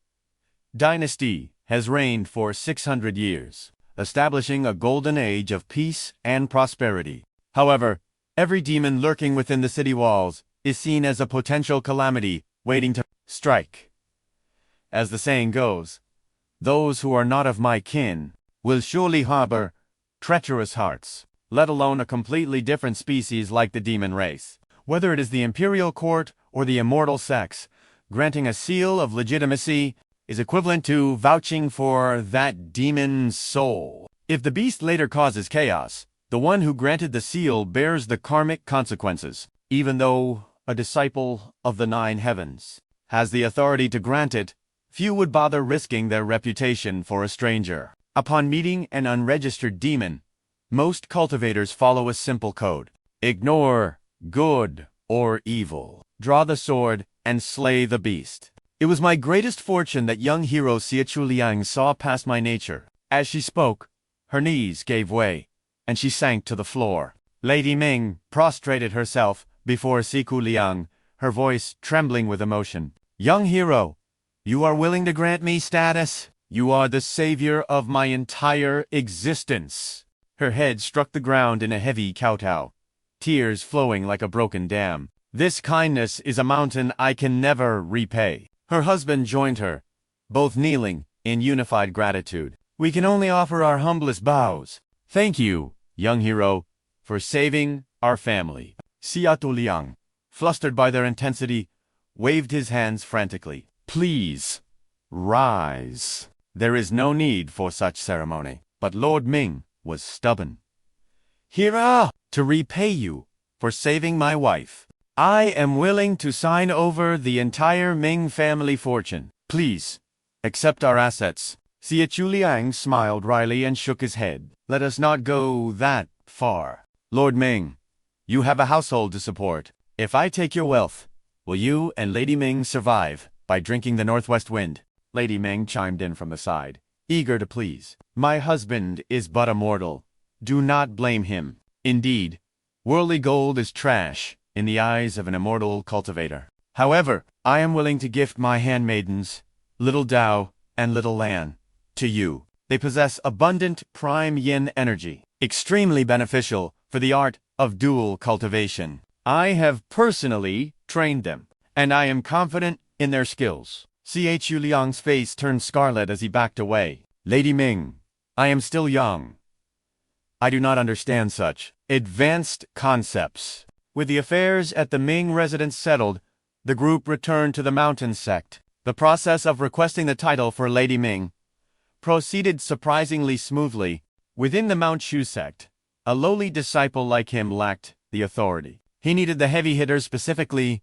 dynasty has reigned for 600 years, establishing a golden age of peace and prosperity. However, every demon lurking within the city walls is seen as a potential calamity waiting to strike. As the saying goes, those who are not of my kin will surely harbor treacherous hearts, let alone a completely different species like the demon race. Whether it is the imperial court or the immortal sects, granting a seal of legitimacy is equivalent to vouching for that demon's soul. If the beast later causes chaos, the one who granted the seal bears the karmic consequences, even though a disciple of the 9 heavens has the authority to grant it. Few would bother risking their reputation for a stranger. Upon meeting an unregistered demon, most cultivators follow a simple code. Ignore good or evil. Draw the sword and slay the beast. It was my greatest fortune that young hero Chu Liang saw past my nature. As she spoke, her knees gave way, and she sank to the floor. Lady Ming prostrated herself before Chu Liang, her voice trembling with emotion. Young hero, you are willing to grant me status? You are the savior of my entire existence. Her head struck the ground in a heavy kowtow, tears flowing like a broken dam. This kindness is a mountain I can never repay. Her husband joined her, both kneeling in unified gratitude. We can only offer our humblest bows. Thank you, young hero, for saving our family. Chu Liang, flustered by their intensity, waved his hands frantically. Please, rise. There is no need for such ceremony. But Lord Ming was stubborn. Hira, to repay you for saving my wife, I am willing to sign over the entire Ming family fortune. Please, accept our assets. Chu Liang smiled wryly and shook his head. Let us not go that far. Lord Ming, you have a household to support. If I take your wealth, will you and Lady Ming survive by drinking the northwest wind? Lady Ming chimed in from the side, eager to please. My husband is but a mortal. Do not blame him. Indeed, worldly gold is trash in the eyes of an immortal cultivator. However, I am willing to gift my handmaidens, Little Dao and Little Lan, to you. They possess abundant prime yin energy, extremely beneficial for the art of dual cultivation. I have personally trained them, and I am confident in their skills. Chu Liang's face turned scarlet as he backed away. Lady Ming, I am still young. I do not understand such advanced concepts. With the affairs at the Ming residence settled, the group returned to the Mountain Sect. The process of requesting the title for Lady Ming proceeded surprisingly smoothly. Within the Mount Shu Sect, a lowly disciple like him lacked the authority. He needed the heavy hitter, specifically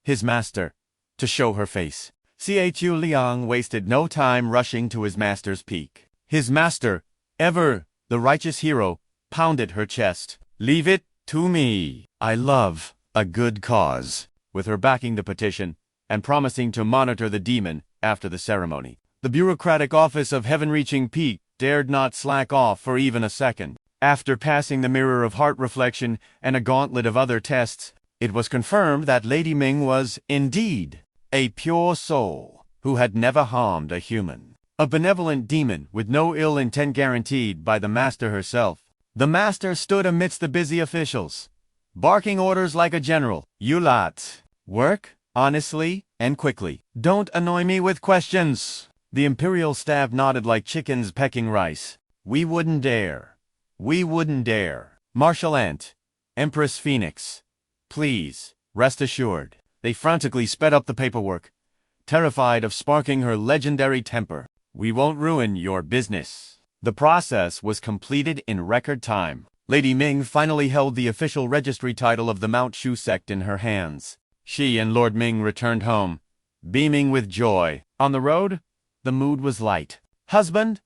his master, to show her face. Chu Liang wasted no time rushing to his master's peak. His master, ever the righteous hero, pounded her chest. Leave it to me. I love a good cause. With her backing the petition and promising to monitor the demon after the ceremony, the bureaucratic office of Heaven-Reaching Peak dared not slack off for even a second. After passing the mirror of heart reflection and a gauntlet of other tests, it was confirmed that Lady Ming was, indeed, a pure soul who had never harmed a human. A benevolent demon with no ill intent guaranteed by the master herself. The master stood amidst the busy officials, barking orders like a general. You lot, work honestly and quickly. Don't annoy me with questions. The imperial staff nodded like chickens pecking rice. We wouldn't dare. We wouldn't dare. Marshal Ant, Empress Phoenix, please, rest assured. They frantically sped up the paperwork, terrified of sparking her legendary temper. We won't ruin your business. The process was completed in record time. Lady Ming finally held the official registry title of the Mount Shu Sect in her hands. She and Lord Ming returned home, beaming with joy. On the road, the mood was light. Husband,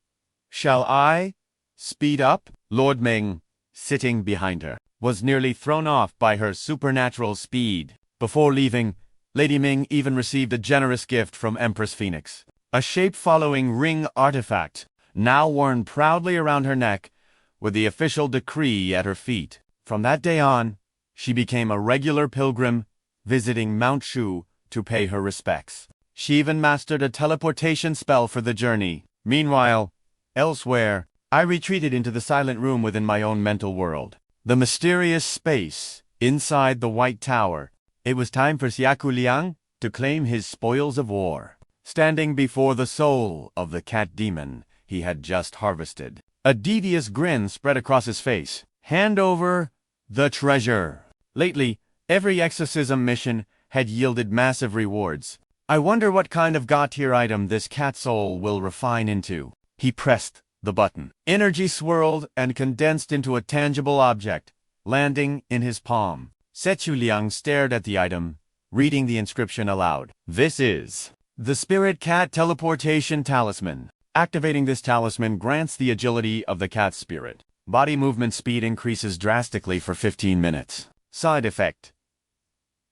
shall I speed up? Lord Ming, sitting behind her, was nearly thrown off by her supernatural speed. Before leaving, Lady Ming even received a generous gift from Empress Phoenix, a shape-following ring artifact, now worn proudly around her neck, with the official decree at her feet. From that day on, she became a regular pilgrim, visiting Mount Shu to pay her respects. She even mastered a teleportation spell for the journey. Meanwhile, elsewhere, I retreated into the silent room within my own mental world. The mysterious space inside the White Tower. It was time for Chu Liang to claim his spoils of war. Standing before the soul of the cat demon he had just harvested, a devious grin spread across his face. Hand over the treasure. Lately, every exorcism mission had yielded massive rewards. I wonder what kind of god-tier item this cat soul will refine into. He pressed the button. Energy swirled and condensed into a tangible object, landing in his palm. Chu Liang stared at the item, reading the inscription aloud. This is the Spirit Cat Teleportation Talisman. Activating this talisman grants the agility of the cat's spirit. Body movement speed increases drastically for 15 minutes. Side effect: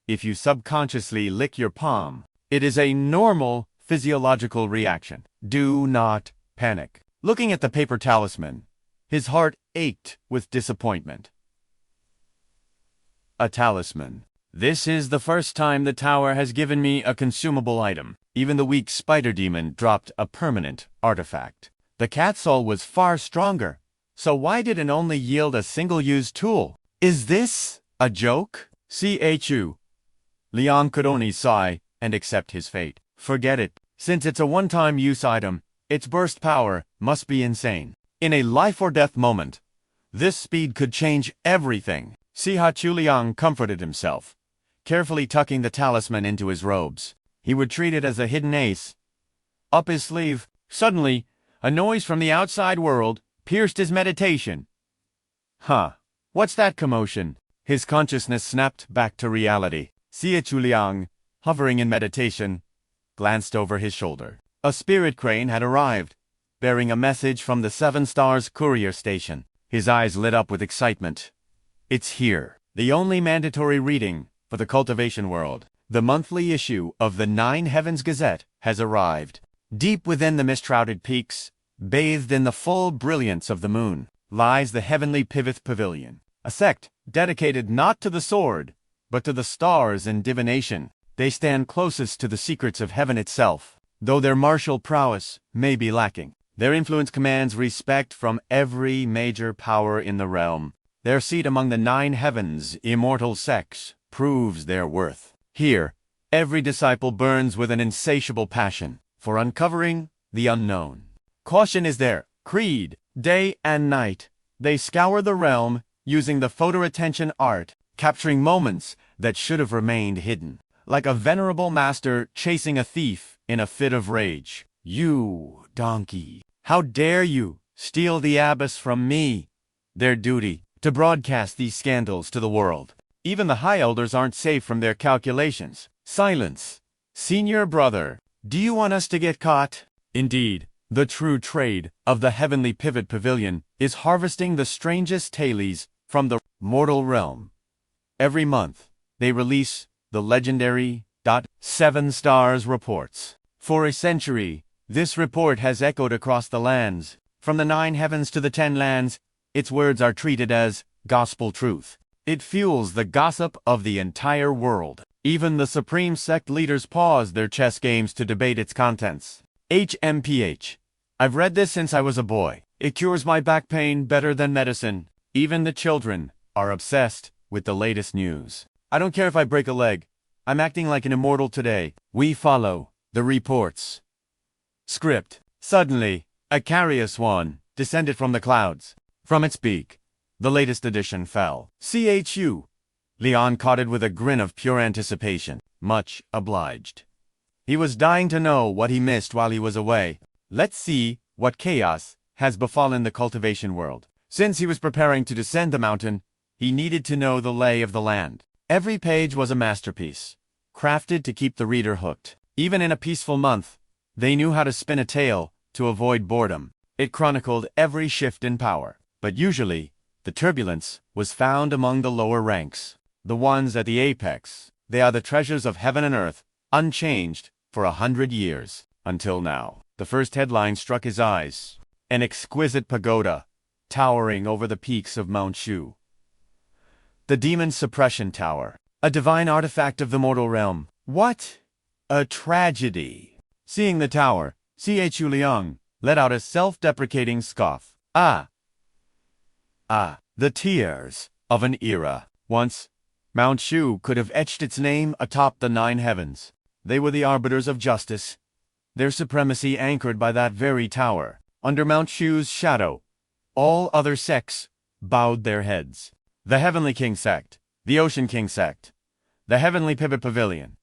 if you subconsciously lick your palm, it is a normal physiological reaction. Do not panic. Looking at the paper talisman, his heart ached with disappointment. A talisman. This is the first time the tower has given me a consumable item. Even the weak spider demon dropped a permanent artifact. The cat soul was far stronger, so why did it only yield a single-use tool? Is this a joke? Chu Liang could only sigh and accept his fate. Forget it. Since it's a one-time use item, its burst power must be insane. In a life-or-death moment, this speed could change everything. See how Chu Liang comforted himself, carefully tucking the talisman into his robes. He would treat it as a hidden ace up his sleeve. Suddenly, a noise from the outside world pierced his meditation. Huh, what's that commotion? His consciousness snapped back to reality. Chu Liang, hovering in meditation, glanced over his shoulder. A spirit crane had arrived, bearing a message from the 7 Stars courier station. His eyes lit up with excitement. It's here. The only mandatory reading for the Cultivation world. The monthly issue of the 9 Heavens Gazette has arrived. Deep within the mist-shrouded peaks, bathed in the full brilliance of the moon, lies the Heavenly Pivot Pavilion, a sect dedicated not to the sword, but to the stars and divination. They stand closest to the secrets of heaven itself. Though their martial prowess may be lacking, their influence commands respect from every major power in the realm. Their seat among the 9 heavens' immortal sects proves their worth. Here, every disciple burns with an insatiable passion for uncovering the unknown. Caution is their creed. Day and night, they scour the realm using the photo-retention art, capturing moments that should have remained hidden. Like a venerable master chasing a thief in a fit of rage. You, donkey, how dare you steal the abyss from me? Their duty, to broadcast these scandals to the world. Even the High Elders aren't safe from their calculations. Silence. Senior brother, do you want us to get caught? Indeed, the true trade of the Heavenly Pivot Pavilion is harvesting the strangest tales from the mortal realm. Every month, they release the legendary 7 Stars reports. For a century, this report has echoed across the lands. From the 9 heavens to the 10 lands, its words are treated as gospel truth. It fuels the gossip of the entire world. Even the Supreme Sect leaders pause their chess games to debate its contents. HMPH. I've read this since I was a boy. It cures my back pain better than medicine. Even the children are obsessed with the latest news. I don't care if I break a leg. I'm acting like an immortal today. We follow the reports. Script. Suddenly, a carrier swan descended from the clouds. From its beak, the latest edition fell. Chu Liang caught it with a grin of pure anticipation. Much obliged. He was dying to know what he missed while he was away. Let's see what chaos has befallen the cultivation world. Since he was preparing to descend the mountain, he needed to know the lay of the land. Every page was a masterpiece, crafted to keep the reader hooked. Even in a peaceful month, they knew how to spin a tale to avoid boredom. It chronicled every shift in power. But usually, The turbulence was found among the lower ranks, the ones at the apex. They are the treasures of heaven and earth, unchanged for 100 years, until now. The first headline struck his eyes. An exquisite pagoda, towering over the peaks of Mount Shu. The Demon Suppression Tower, a divine artifact of the mortal realm. What a tragedy! Seeing the tower, Chu Liang let out a self-deprecating scoff. The tears of an era. Once, Mount Shu could have etched its name atop the 9 heavens. They were the arbiters of justice, their supremacy anchored by that very tower. Under Mount Shu's shadow, all other sects bowed their heads. The Heavenly King Sect, the Ocean King Sect, the Heavenly Pivot Pavilion,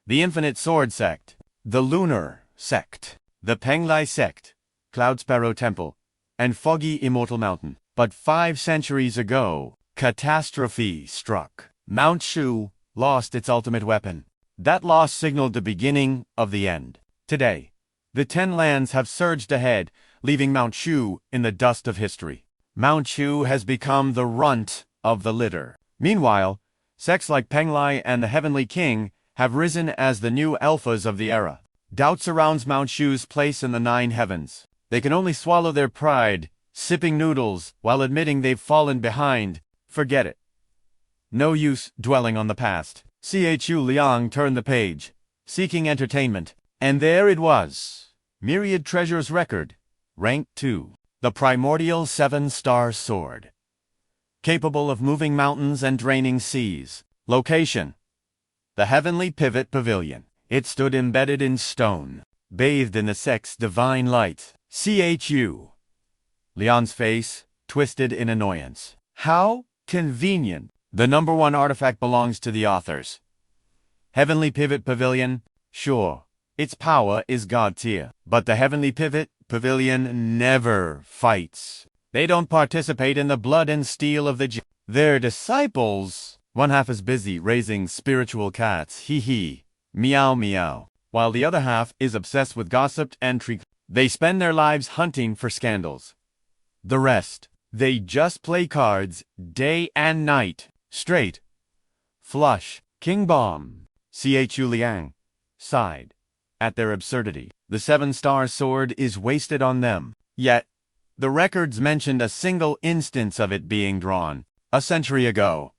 the Infinite Sword Sect, the Lunar Sect, the Penglai Sect, Cloud Sparrow Temple, and Foggy Immortal Mountain. But 5 centuries ago, catastrophe struck. Mount Shu lost its ultimate weapon. That loss signaled the beginning of the end. Today, the 10 lands have surged ahead, leaving Mount Shu in the dust of history. Mount Shu has become the runt of the litter. Meanwhile, sects like Penglai and the Heavenly King have risen as the new alphas of the era. Doubt surrounds Mount Shu's place in the 9 heavens. They can only swallow their pride, sipping noodles while admitting they've fallen behind. Forget it. No use dwelling on the past. Chu Liang turned the page, seeking entertainment. And there it was. Myriad Treasures Record, Rank 2. The primordial 7-star sword. Capable of moving mountains and draining seas. Location: the Heavenly Pivot Pavilion. It stood embedded in stone, bathed in the sect's divine light. Chu Liang's face twisted in annoyance. How convenient. The #1 artifact belongs to the authors. Heavenly Pivot Pavilion, sure, its power is God tier. But the Heavenly Pivot Pavilion never fights. They don't participate in the blood and steel of the Their disciples, one half is busy raising spiritual cats, hee, meow meow, while the other half is obsessed with gossip and trick. They spend their lives hunting for scandals. The rest, they just play cards day and night, straight. Flush. King Bomb. Chu Liang sighed at their absurdity. The 7-star sword is wasted on them. Yet, the records mentioned a single instance of it being drawn. A century ago,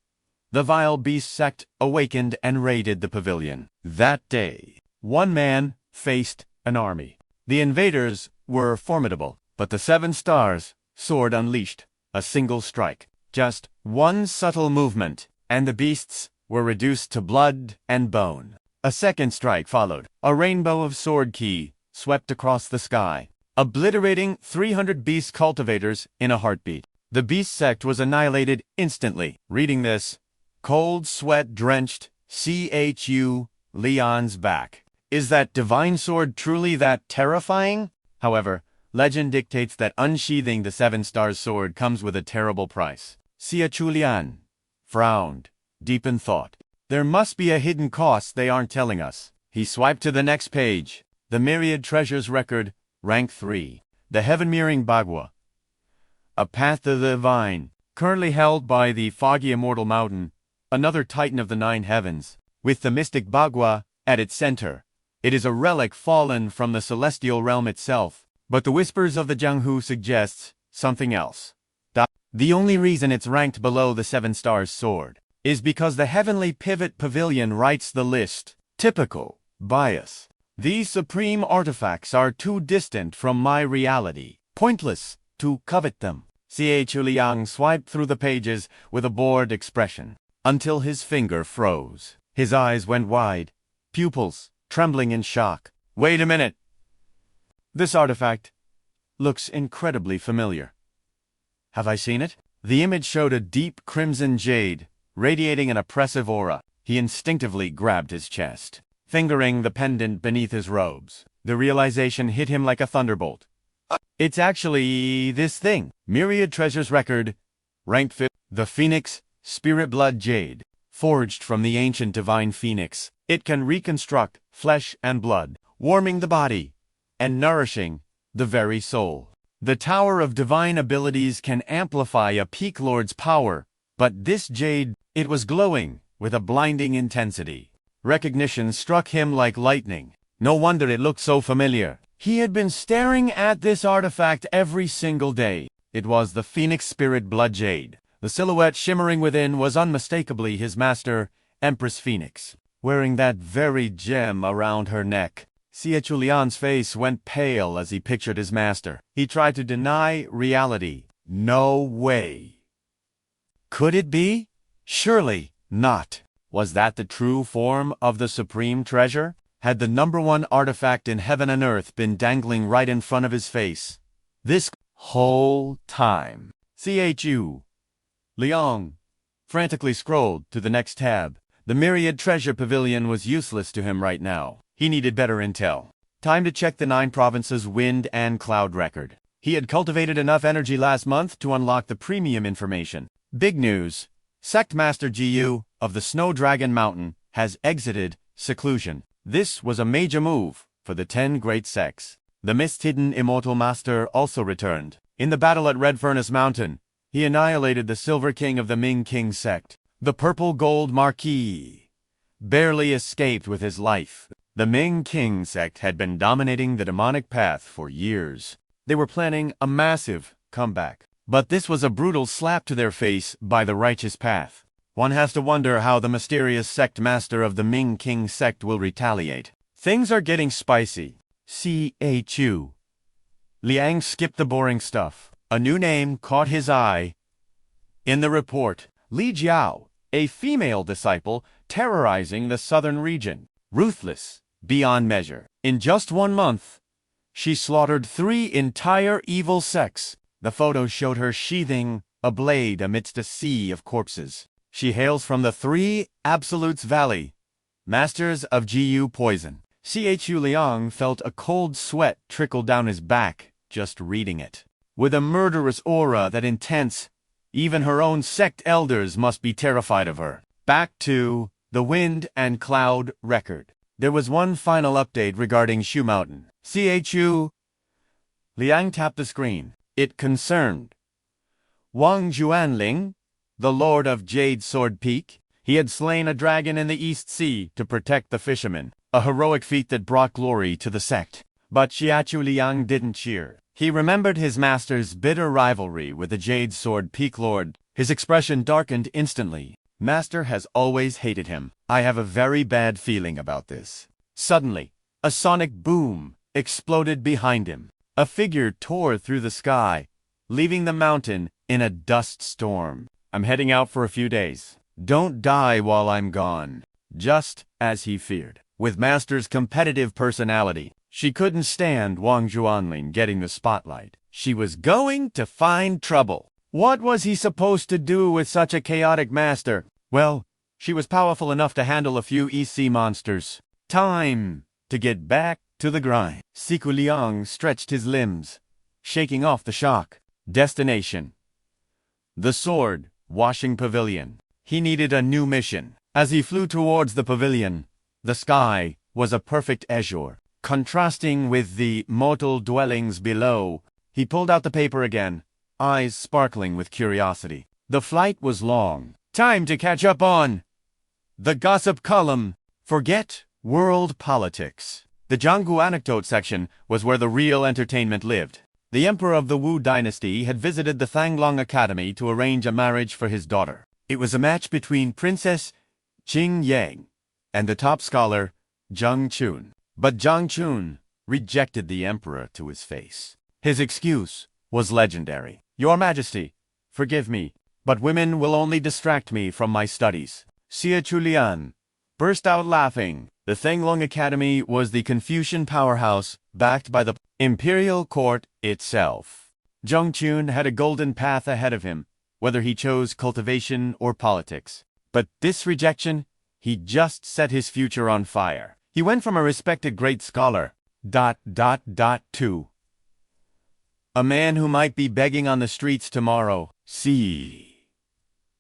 the vile beast sect awakened and raided the pavilion. That day, one man faced an army. The invaders were formidable, but the 7 stars sword unleashed a single strike. Just one subtle movement, and the beasts were reduced to blood and bone. A second strike followed. A rainbow of sword ki swept across the sky, obliterating 300 beast cultivators in a heartbeat. The beast sect was annihilated instantly. Reading this, cold sweat drenched Chu Liang's back. Is that divine sword truly that terrifying? However, legend dictates that unsheathing the 7-star sword comes with a terrible price. Chu Liang frowned, deep in thought. There must be a hidden cost they aren't telling us. He swiped to the next page. The Myriad Treasures Record, Rank 3. The Heaven-Mirroring Bagua. A path to the divine, currently held by the Foggy Immortal Mountain, another titan of the 9 heavens, with the mystic Bagua at its center. It is a relic fallen from the celestial realm itself, but the whispers of the Jianghu suggests something else. The only reason it's ranked below the 7-star sword is because the Heavenly Pivot Pavilion writes the list. Typical bias. These supreme artifacts are too distant from my reality. Pointless to covet them. Chu Liang swiped through the pages with a bored expression, until his finger froze. His eyes went wide, pupils trembling in shock. Wait a minute. This artifact looks incredibly familiar. Have I seen it? The image showed a deep crimson jade, radiating an oppressive aura. He instinctively grabbed his chest, fingering the pendant beneath his robes. The realization hit him like a thunderbolt. It's actually this thing. Myriad Treasures Record, Rank 5. The Phoenix Spirit Blood Jade. Forged from the ancient divine phoenix, it can reconstruct flesh and blood, warming the body and nourishing the very soul. The Tower of Divine Abilities can amplify a peak lord's power, but this jade, it was glowing with a blinding intensity. Recognition struck him like lightning. No wonder it looked so familiar. He had been staring at this artifact every single day. It was the Phoenix Spirit Blood Jade. The silhouette shimmering within was unmistakably his master, Empress Phoenix, wearing that very gem around her neck. Chu Liang's face went pale as he pictured his master. He tried to deny reality. No way. Could it be? Surely not. Was that the true form of the supreme treasure? Had the #1 artifact in heaven and earth been dangling right in front of his face this whole time? Chu Liang frantically scrolled to the next tab. The myriad treasure pavilion was useless to him right now. He needed better intel. Time to check the 9 provinces wind and cloud record. He had cultivated enough energy last month to unlock the premium information. Big news. Sect Master Gu of the Snow Dragon Mountain has exited seclusion. This was a major move for the 10 great sects. The mist-hidden immortal master also returned. In the battle at Red Furnace Mountain, he annihilated the Silver King of the Ming King sect. The purple-gold Marquis barely escaped with his life. The Ming King sect had been dominating the demonic path for years. They were planning a massive comeback. But this was a brutal slap to their face by the righteous path. One has to wonder how the mysterious sect master of the Ming King sect will retaliate. Things are getting spicy. Chu Liang skipped the boring stuff. A new name caught his eye. In the report, Li Jiao, a female disciple terrorizing the southern region. Ruthless beyond measure. In just 1 month, she slaughtered 3 entire evil sects. The photos showed her sheathing a blade amidst a sea of corpses. She hails from the 3 Absolutes Valley, masters of Gu poison. Chu Liang felt a cold sweat trickle down his back just reading it. With a murderous aura that intense, even her own sect elders must be terrified of her. Back to the wind and cloud record. There was one final update regarding Shu Mountain. Chu Liang tapped the screen. It concerned Wang Juanling, the Lord of Jade Sword Peak. He had slain a dragon in the East Sea to protect the fishermen, a heroic feat that brought glory to the sect. But Chu Liang didn't cheer. He remembered his master's bitter rivalry with the Jade Sword Peak Lord. His expression darkened instantly. Master has always hated him. I have a very bad feeling about this. Suddenly, a sonic boom exploded behind him. A figure tore through the sky, leaving the mountain in a dust storm. I'm heading out for a few days. Don't die while I'm gone. Just as he feared. With Master's competitive personality, she couldn't stand Wang Juanling getting the spotlight. She was going to find trouble. What was he supposed to do with such a chaotic master? Well, she was powerful enough to handle a few EC monsters. Time to get back to the grind. Chu Liang stretched his limbs, shaking off the shock. Destination: the sword washing pavilion. He needed a new mission. As he flew towards the pavilion, the sky was a perfect azure, contrasting with the mortal dwellings below. He pulled out the paper again, eyes sparkling with curiosity. The flight was long. Time to catch up on the gossip column. Forget world politics. The Jianggu anecdote section was where the real entertainment lived. The emperor of the Wu dynasty had visited the Thanglong Academy to arrange a marriage for his daughter. It was a match between Princess Qing Yang and the top scholar Zhang Chun. But Zhang Chun rejected the emperor to his face. His excuse was legendary. Your Majesty, forgive me, but women will only distract me from my studies. Chu Liang burst out laughing. The Thanglong Academy was the Confucian powerhouse backed by the imperial court itself. Zhang Chun had a golden path ahead of him, whether he chose cultivation or politics. But this rejection, he just set his future on fire. He went from a respected great scholar, to a man who might be begging on the streets tomorrow.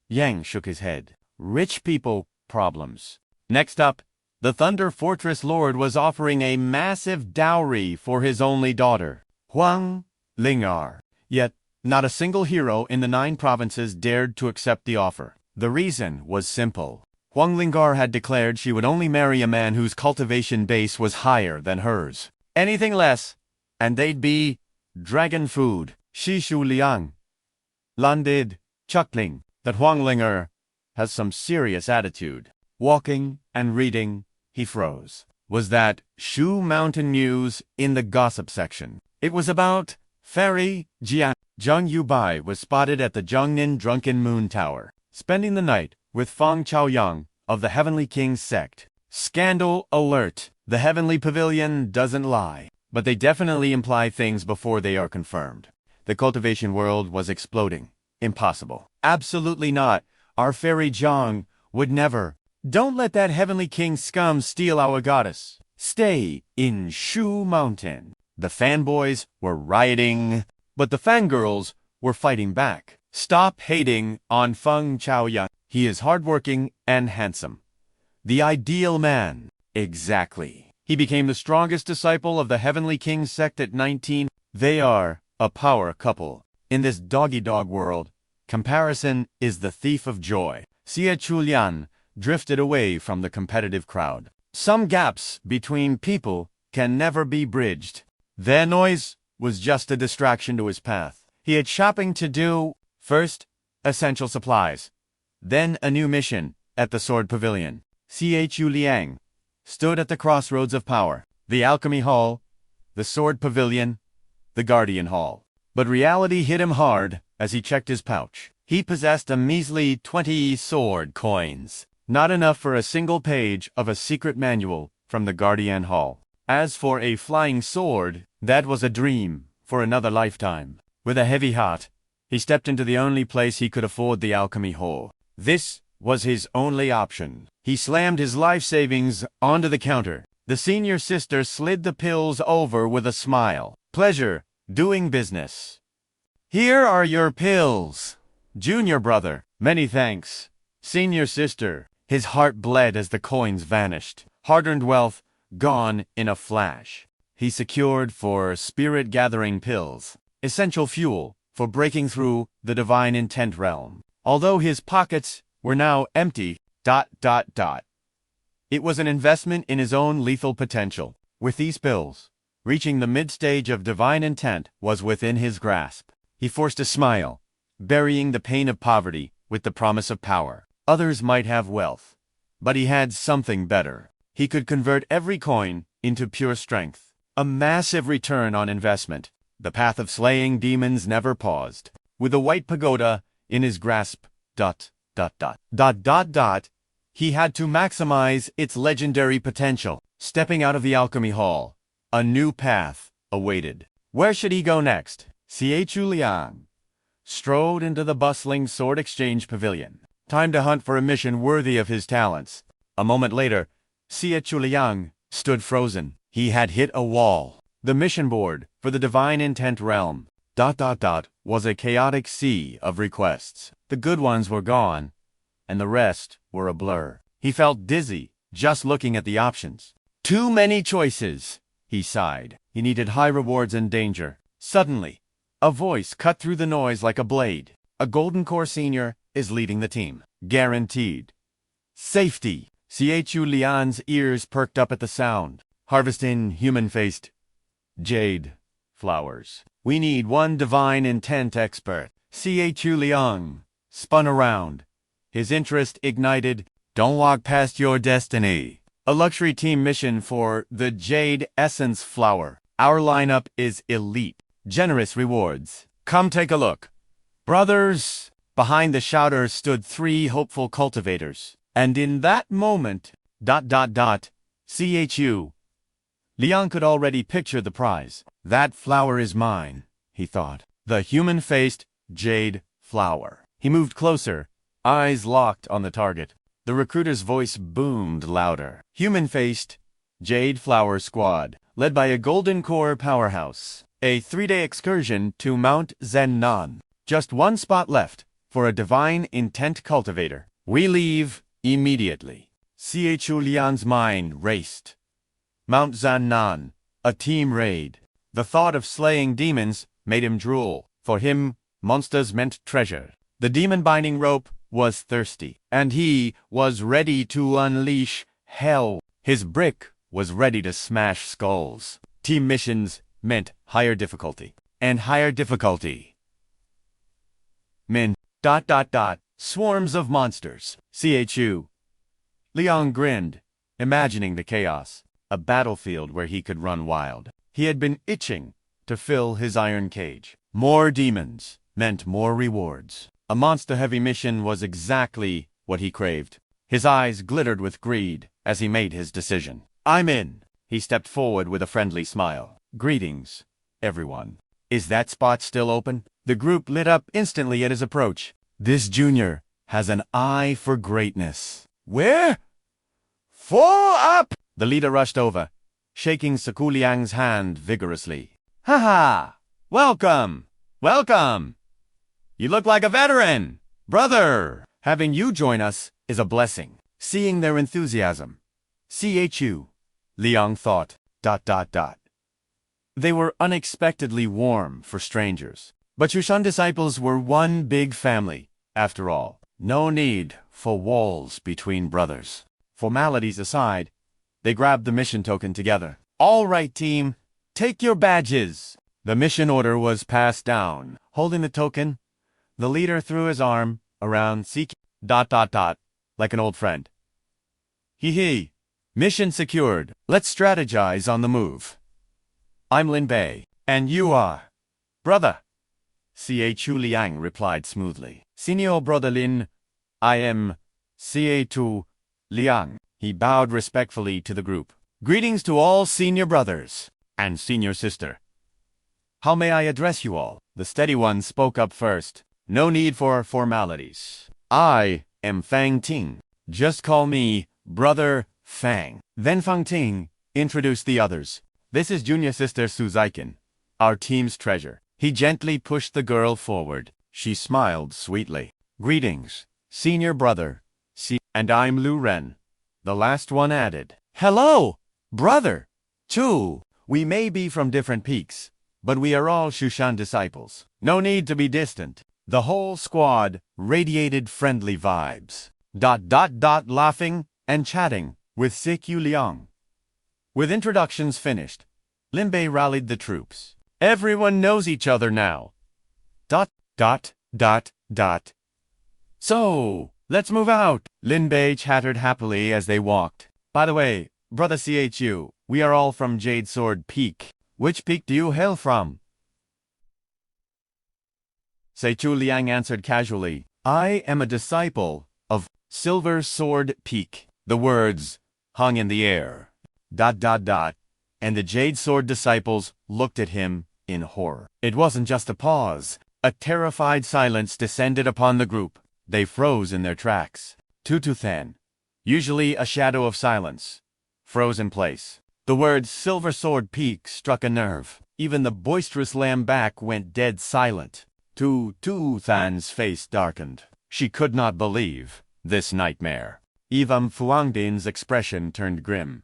Yang shook his head. Rich people problems. Next up, the Thunder Fortress Lord was offering a massive dowry for his only daughter. Huang Lingar. Yet, not a single hero in the 9 provinces dared to accept the offer. The reason was simple. Huang Lingar had declared she would only marry a man whose cultivation base was higher than hers. Anything less, and they'd be dragon food. Chu Liang landed, chuckling that Huang Lingar has some serious attitude. Walking and reading, he froze. Was that Shu Mountain News in the gossip section? It was about Fairy Jian. Zhang Yubai was spotted at the Zhongnin Drunken Moon Tower, spending the night with Feng Chaoyang of the Heavenly King's sect. Scandal alert! The Heavenly Pavilion doesn't lie, but they definitely imply things before they are confirmed. The cultivation world was exploding. Impossible. Absolutely not. Our fairy Zhang would never. Don't let that Heavenly King scum steal our goddess. Stay in Shu Mountain. The fanboys were rioting, but the fangirls were fighting back. Stop hating on Feng Chaoyang. He is hardworking and handsome. The ideal man. Exactly. He became the strongest disciple of the Heavenly King's sect at 19. They are a power couple. In this dog-eat-dog world, comparison is the thief of joy. Chu Liang drifted away from the competitive crowd. Some gaps between people can never be bridged. Their noise was just a distraction to his path. He had shopping to do. First, essential supplies. Then a new mission at the Sword Pavilion. Chu Liang stood at the crossroads of power. The Alchemy Hall, the Sword Pavilion, the Guardian Hall. But reality hit him hard as he checked his pouch. He possessed a measly 20 sword coins. Not enough for a single page of a secret manual from the Guardian Hall. As for a flying sword, that was a dream for another lifetime. With a heavy heart, he stepped into the only place he could afford, the Alchemy Hall. This was his only option. He slammed his life savings onto the counter. The senior sister slid the pills over with a smile. Pleasure doing business. Here are your pills. Junior brother, many thanks. Senior sister. His heart bled as the coins vanished. Hard-earned wealth gone in a flash. He secured for spirit-gathering pills, essential fuel for breaking through the divine intent realm. Although his pockets were now empty, it was an investment in his own lethal potential. With these pills, reaching the mid-stage of divine intent was within his grasp. He forced a smile, burying the pain of poverty with the promise of power. Others might have wealth, but he had something better. He could convert every coin into pure strength. A massive return on investment. The path of slaying demons never paused. With the white pagoda in his grasp, he had to maximize its legendary potential. Stepping out of the Alchemy Hall, a new path awaited. Where should he go next? Chu Liang strode into the bustling Sword Exchange Pavilion. Time to hunt for a mission worthy of his talents. A moment later, Chu Liang stood frozen. He had hit a wall. The mission board for the Divine Intent Realm, was a chaotic sea of requests. The good ones were gone, and the rest were a blur. He felt dizzy just looking at the options. Too many choices, he sighed. He needed high rewards and danger. Suddenly, a voice cut through the noise like a blade. A Golden Core senior is leading the team. Guaranteed. Safety. Chu Liang's ears perked up at the sound. Harvesting human-faced jade flowers. We need one divine intent expert. Chu Liang spun around. His interest ignited. Don't walk past your destiny. A luxury team mission for the Jade Essence Flower. Our lineup is elite. Generous rewards. Come take a look. Brothers! Behind the shouters stood 3 hopeful cultivators. And in that moment, Chu Liang could already picture the prize. That flower is mine, he thought. The human-faced jade flower. He moved closer, eyes locked on the target. The recruiter's voice boomed louder. Human-faced jade flower squad, led by a Golden Core powerhouse. A 3-day excursion to Mount Nan. Just one spot left for a divine intent cultivator. We leave immediately. Chu Liang's mind raced. Mount Nan, a team raid. The thought of slaying demons made him drool. For him, monsters meant treasure. The demon binding rope was thirsty, and he was ready to unleash hell. His brick was ready to smash skulls. Team missions meant higher difficulty, and higher difficulty meant ... swarms of monsters. Chu Liang grinned, imagining the chaos, a battlefield where he could run wild. He had been itching to fill his iron cage. More demons meant more rewards. A monster-heavy mission was exactly what he craved. His eyes glittered with greed as he made his decision. "I'm in." He stepped forward with a friendly smile. "Greetings, everyone. Is that spot still open?" The group lit up instantly at his approach. This junior has an eye for greatness. "Where? For up!" The leader rushed over, shaking Chu Liang's hand vigorously. "Ha! Welcome! Welcome! You look like a veteran! Brother! Having you join us is a blessing." Seeing their enthusiasm, Chu Liang thought, ... They were unexpectedly warm for strangers. But Shushan disciples were one big family, after all. No need for walls between brothers. Formalities aside, they grabbed the mission token together. "All right, team, take your badges." The mission order was passed down. Holding the token, the leader threw his arm around CK ... like an old friend. Hee. Mission secured. Let's strategize on the move. "I'm Lin Bei, and you are?" "Brother." Chu Liang replied smoothly. "Senior brother Lin, I am Chu Liang." He bowed respectfully to the group. "Greetings to all senior brothers and senior sister. How may I address you all?" The steady one spoke up first. "No need for formalities. I am Fang Ting. Just call me Brother Fang." Then Fang Ting introduced the others. "This is junior sister Su Zaikin, our team's treasure." He gently pushed the girl forward. She smiled sweetly. "Greetings, senior brother. And I'm Lu Ren." The last one added, "Hello, brother. Chu. We may be from different peaks, but we are all Shushan disciples. No need to be distant." The whole squad radiated friendly vibes. ... laughing and chatting with Chu Liang. With introductions finished, Lin Bei rallied the troops. "Everyone knows each other now. ... So, let's move out." Lin Bei chattered happily as they walked. "By the way, brother Chu, we are all from Jade Sword Peak. Which peak do you hail from?" Chu Liang answered casually, "I am a disciple of Silver Sword Peak." The words hung in the air. ... And the Jade Sword disciples looked at him in horror. It wasn't just a pause. A terrified silence descended upon the group. They froze in their tracks. Tututhan, usually a shadow of silence, froze in place. The word Silver Sword Peak struck a nerve. Even the boisterous lamb back went dead silent. Tututhan's face darkened. She could not believe this nightmare. Even Fuangdin's expression turned grim,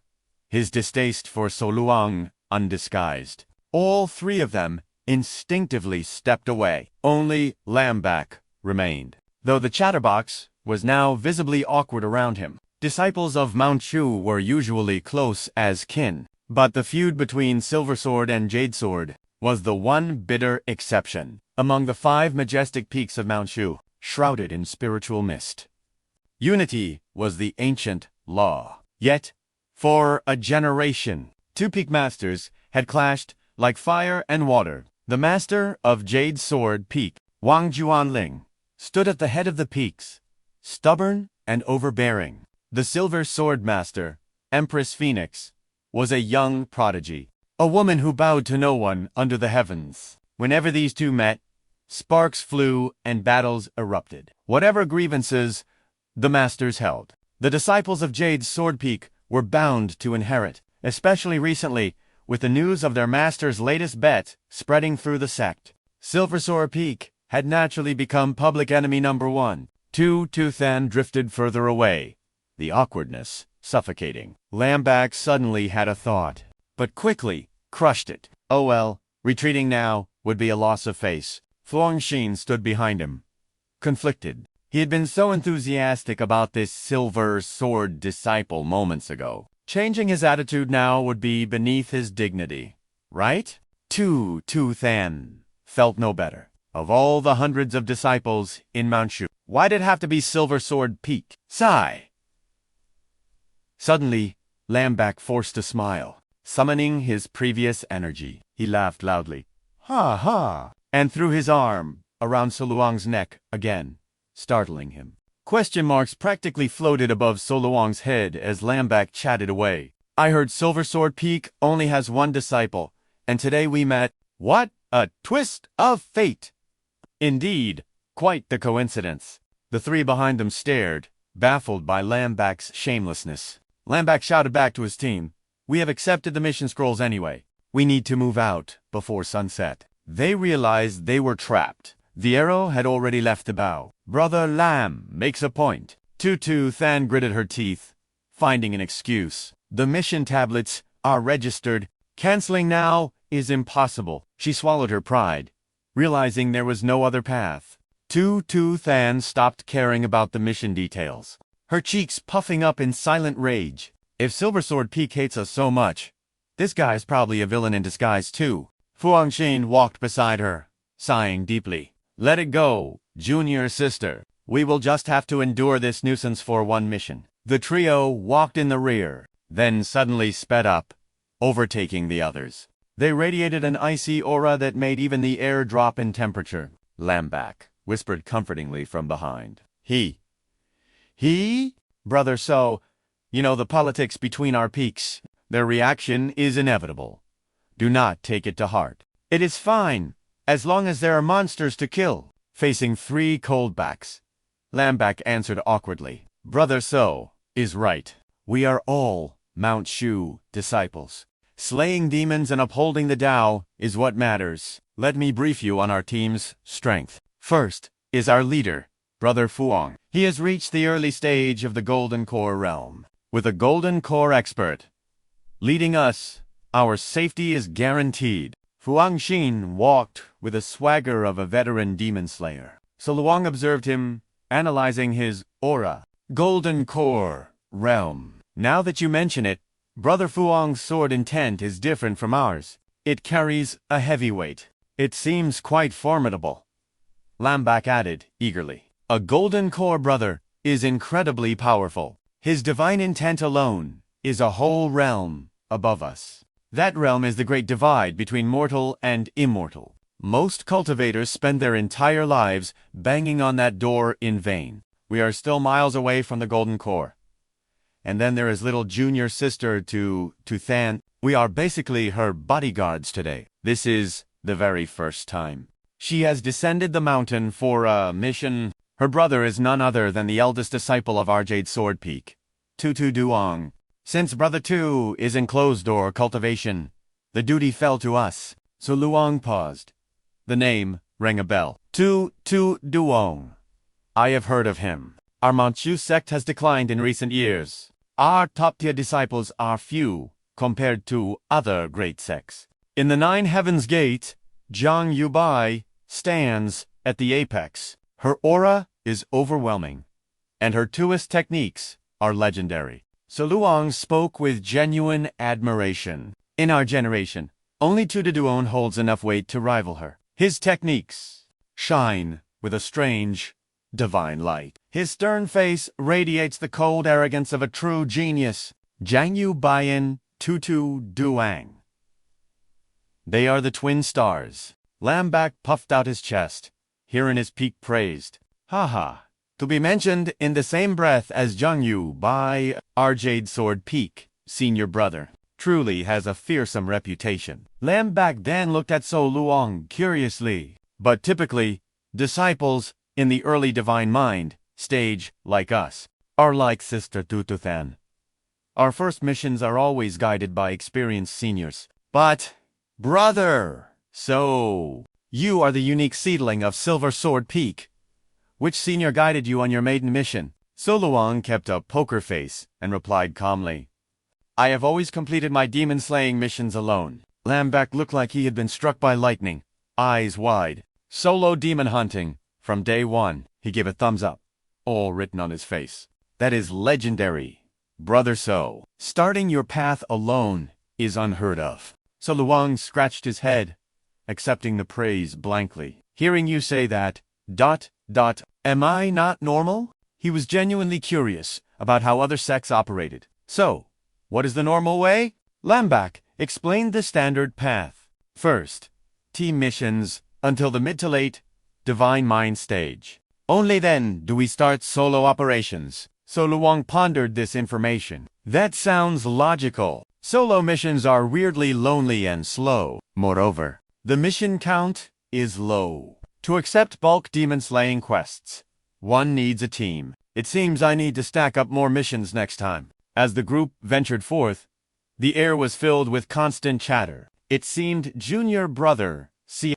his distaste for Soluang undisguised. All three of them instinctively stepped away. Only Lamback remained, though the chatterbox was now visibly awkward around him. Disciples of Mount Shu were usually close as kin, but the feud between Silver Sword and Jade Sword was the one bitter exception. Among the 5 majestic peaks of Mount Shu, shrouded in spiritual mist, unity was the ancient law. Yet, for a generation, 2 peak masters had clashed like fire and water. The master of Jade Sword Peak, Wang Juanling, stood at the head of the peaks, stubborn and overbearing. The Silver Sword Master, Empress Phoenix, was a young prodigy, a woman who bowed to no one under the heavens. Whenever these two met, sparks flew and battles erupted. Whatever grievances the masters held, the disciples of Jade Sword Peak were bound to inherit, especially recently, with the news of their master's latest bet spreading through the sect. Silver Sword Peak had naturally become public enemy number 1. Tututhan drifted further away, the awkwardness suffocating. Lamback suddenly had a thought, but quickly crushed it. Oh well, retreating now would be a loss of face. Fu Hongxin stood behind him, conflicted. He had been so enthusiastic about this silver sword disciple moments ago. Changing his attitude now would be beneath his dignity, right? Tu Than felt no better. Of all the hundreds of disciples in Mount Shu, why'd it have to be Silver Sword Peak? Sigh. Suddenly, Lambak forced a smile. Summoning his previous energy, he laughed loudly. Ha ha! And threw his arm around So Luang's neck again, startling him. Question marks practically floated above So Luang's head as Lambak chatted away. I heard Silver Sword Peak only has one disciple, and today we met. What a twist of fate! Indeed, quite the coincidence. The three behind them stared, baffled by Lambak's shamelessness. Lambak shouted back to his team, "We have accepted the mission scrolls anyway. We need to move out before sunset." They realized they were trapped. The arrow had already left the bow. Brother Lam makes a point. Tu Than gritted her teeth, finding an excuse. The mission tablets are registered. Canceling now is impossible. She swallowed her pride, realizing there was no other path. Tu Than stopped caring about the mission details, her cheeks puffing up in silent rage. If Silver Sword Peak hates us so much, this guy's probably a villain in disguise too. Fu Hongxin walked beside her, sighing deeply. Let it go, junior sister. We will just have to endure this nuisance for one mission. The trio walked in the rear, then suddenly sped up, overtaking the others. They radiated an icy aura that made even the air drop in temperature. Lambak whispered comfortingly from behind. He? Brother So, you know the politics between our peaks. Their reaction is inevitable. Do not take it to heart. It is fine, as long as there are monsters to kill. Facing three coldbacks, Lambak answered awkwardly. Brother So is right. We are all Mount Shu disciples. Slaying demons and upholding the Tao is what matters. Let me brief you on our team's strength. First is our leader, Brother Fuang. He has reached the early stage of the Golden Core realm. With a Golden Core expert leading us, our safety is guaranteed. Fu Hongxin walked with the swagger of a veteran demon slayer. So Luang observed him, analyzing his aura. Golden Core realm. Now that you mention it, Brother Fuang's sword intent is different from ours. It carries a heavy weight. It seems quite formidable. Lambak added eagerly. A Golden Core brother is incredibly powerful. His divine intent alone is a whole realm above us. That realm is the great divide between mortal and immortal. Most cultivators spend their entire lives banging on that door in vain. We are still miles away from the Golden Core. And then there is little junior sister to Than. We are basically her bodyguards today. This is the very first time. She has descended the mountain for a mission. Her brother is none other than the eldest disciple of our Jade Sword Peak, Tu Duong. Since Brother Tu is in closed-door cultivation, the duty fell to us. So Luang paused. The name rang a bell. Tu Duong. I have heard of him. Our Mount Shu Sect has declined in recent years. Our top-tier disciples are few compared to other great sects. In the Nine Heavens Gate, Zhang Yubai stands at the apex. Her aura is overwhelming, and her Tuist techniques are legendary. So Luang spoke with genuine admiration. In our generation, only Tu Duong holds enough weight to rival her. His techniques shine with a strange, divine light. His stern face radiates the cold arrogance of a true genius. Zhang Yubai, Tu Duong. They are the twin stars. Lambak puffed out his chest, hearing his peak praised. Ha ha. To be mentioned in the same breath as Zhang Yubai, our Jade Sword Peak, senior brother, truly has a fearsome reputation. Lambak then looked at So Luang curiously. But typically, disciples in the early divine mind stage like us are like Sister Tu Than. Our first missions are always guided by experienced seniors. But, brother, so you are the unique seedling of Silver Sword Peak. Which senior guided you on your maiden mission? So Luang kept a poker face and replied calmly, I have always completed my demon-slaying missions alone. Lambak looked like he had been struck by lightning. eyes wide. Solo demon hunting. From day one, he gave a thumbs up, all written on his face. That is legendary. Brother So. Starting your path alone is unheard of. So Luang scratched his head, accepting the praise blankly. Hearing you say that, ... am I not normal? He was genuinely curious about how other sects operated. So, what is the normal way? Lambak explained the standard path. First, team missions until the mid to late Divine Mind stage. Only then do we start solo operations. So Luang pondered this information. That sounds logical. Solo missions are weirdly lonely and slow. Moreover, the mission count is low. To accept bulk demon-slaying quests, one needs a team. It seems I need to stack up more missions next time. As the group ventured forth, the air was filled with constant chatter. It seemed junior brother C...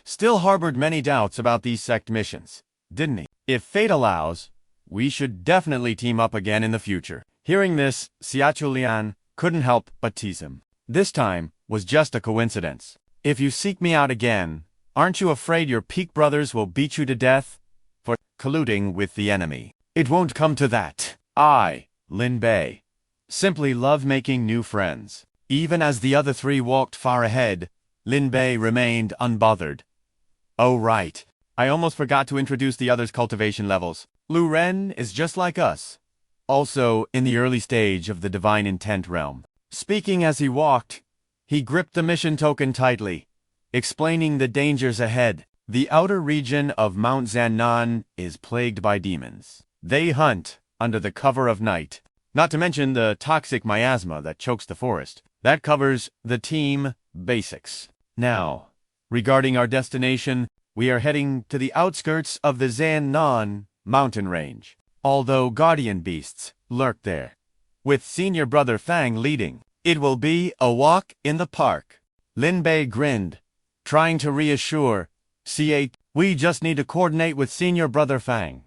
still harbored many doubts about these sect missions, didn't he? If fate allows, we should definitely team up again in the future. Hearing this, Chu Liang couldn't help but tease him. This time was just a coincidence. If you seek me out again, aren't you afraid your peak brothers will beat you to death for colluding with the enemy? It won't come to that. I, Lin Bei, simply love making new friends. Even as the other three walked far ahead, Lin Bei remained unbothered. Oh right, I almost forgot to introduce the others' cultivation levels. Lu Ren is just like us, also in the early stage of the divine intent realm. Speaking as he walked, he gripped the mission token tightly, explaining the dangers ahead. The outer region of Mount Zannan is plagued by demons. They hunt under the cover of night, not to mention the toxic miasma that chokes the forest. That covers the team basics. Now, regarding our destination, we are heading to the outskirts of the Zannan mountain range, although guardian beasts lurk there. With senior brother Fang leading, it will be a walk in the park. Lin Bei grinned, trying to reassure C8, we just need to coordinate with senior brother Fang,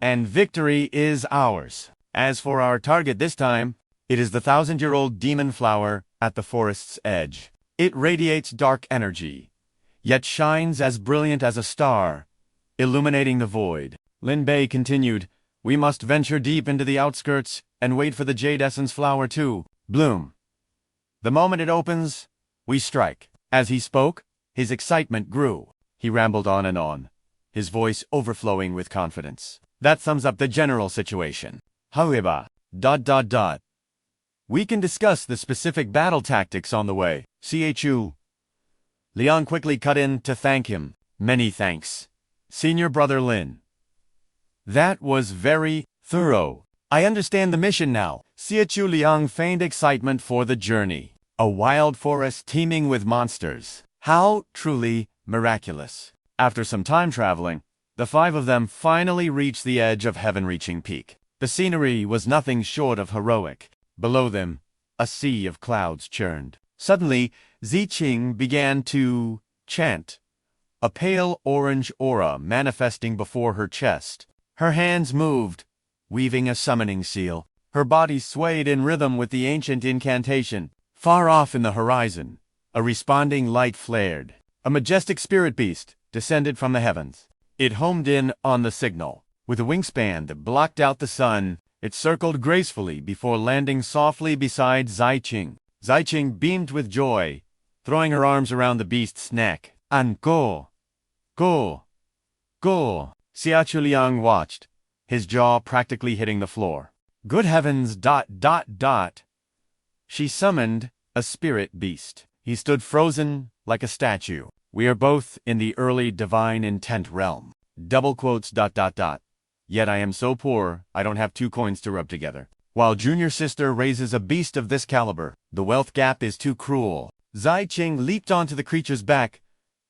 and victory is ours. As for our target this time, it is the 1,000-year-old demon flower at the forest's edge. It radiates dark energy, yet shines as brilliant as a star, illuminating the void. Lin Bei continued, we must venture deep into the outskirts and wait for the jade essence flower to bloom. The moment it opens, we strike. As he spoke, his excitement grew. He rambled on and on, his voice overflowing with confidence. That sums up the general situation. However, ... we can discuss the specific battle tactics on the way. Chu Liang quickly cut in to thank him. Many thanks, senior brother Lin. That was very thorough. I understand the mission now. Chu Liang feigned excitement for the journey. A wild forest teeming with monsters. How truly miraculous. After some time traveling, the five of them finally reached the edge of heaven-reaching peak. The scenery was nothing short of heroic. Below them, a sea of clouds churned. Suddenly, Ziqing began to chant, a pale orange aura manifesting before her chest. Her hands moved, weaving a summoning seal. Her body swayed in rhythm with the ancient incantation. Far off in the horizon, a responding light flared. A majestic spirit beast descended from the heavens. It homed in on the signal. With a wingspan that blocked out the sun, it circled gracefully before landing softly beside Ziqing. Ziqing beamed with joy, throwing her arms around the beast's neck. And go! Go! Go! Chu Liang watched, his jaw practically hitting the floor. Good heavens ... She summoned a spirit beast. He stood frozen like a statue. We are both in the early divine intent realm. Double quotes ... Yet I am so poor, I don't have 2 coins to rub together. While junior sister raises a beast of this caliber, the wealth gap is too cruel. Ziqing leaped onto the creature's back,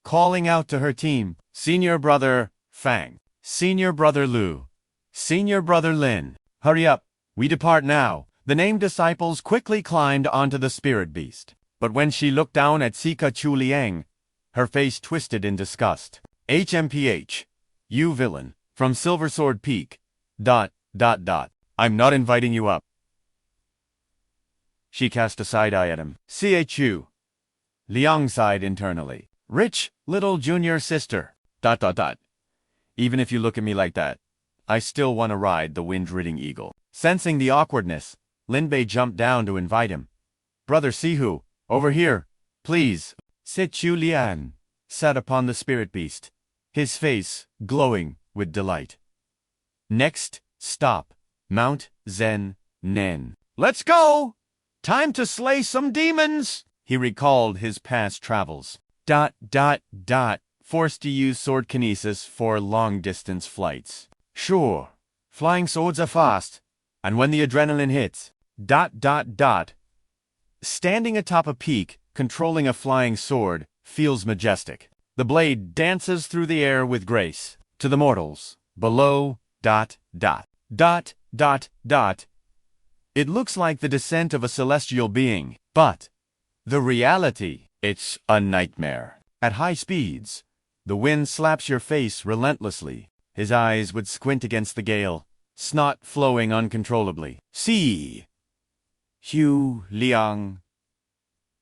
calling out to her team, senior brother Fang, senior brother Lu, senior brother Lin. Hurry up, we depart now. The named disciples quickly climbed onto the spirit beast. But when she looked down at Chu Liang, her face twisted in disgust. HMPH, you villain. From Silver Sword Peak. I'm not inviting you up. She cast a side eye at him. Chu. Liang sighed internally. Rich little junior sister. ... Even if you look at me like that, I still want to ride the wind-ridden eagle. Sensing the awkwardness, Linbei jumped down to invite him. Brother Sihu, over here, please. Chu Liang sat upon the spirit beast, his face glowing with delight. Next stop, Mount Zen Nen. Let's go! Time to slay some demons! He recalled his past travels. ... Forced to use sword kinesis for long-distance flights. Sure, flying swords are fast, and when the adrenaline hits... Standing atop a peak, controlling a flying sword, feels majestic. The blade dances through the air with grace. To the mortals, below... It looks like the descent of a celestial being, but the reality, it's a nightmare. At high speeds, the wind slaps your face relentlessly. His eyes would squint against the gale, snot flowing uncontrollably. See, Chu Liang.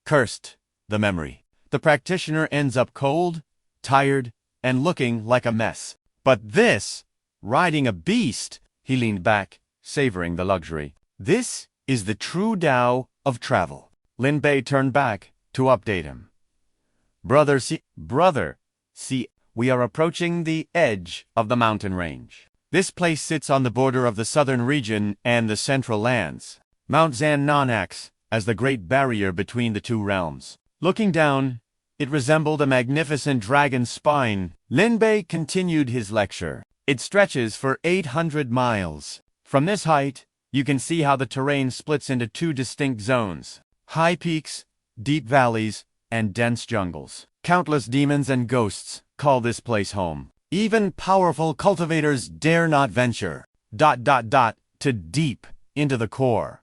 Cursed, the memory. The practitioner ends up cold, tired, and looking like a mess. But this, riding a beast, he leaned back, savoring the luxury. This is the true Tao of travel. Linbei turned back to update him. Brother, we are approaching the edge of the mountain range. This place sits on the border of the southern region and the central lands. Mount Zan Non acts as the great barrier between the two realms. Looking down, it resembled a magnificent dragon's spine. Linbei continued his lecture. It stretches for 800 miles. From this height, you can see how the terrain splits into two distinct zones: high peaks, deep valleys, and dense jungles. Countless demons and ghosts call this place home. Even powerful cultivators dare not venture... to deep into the core.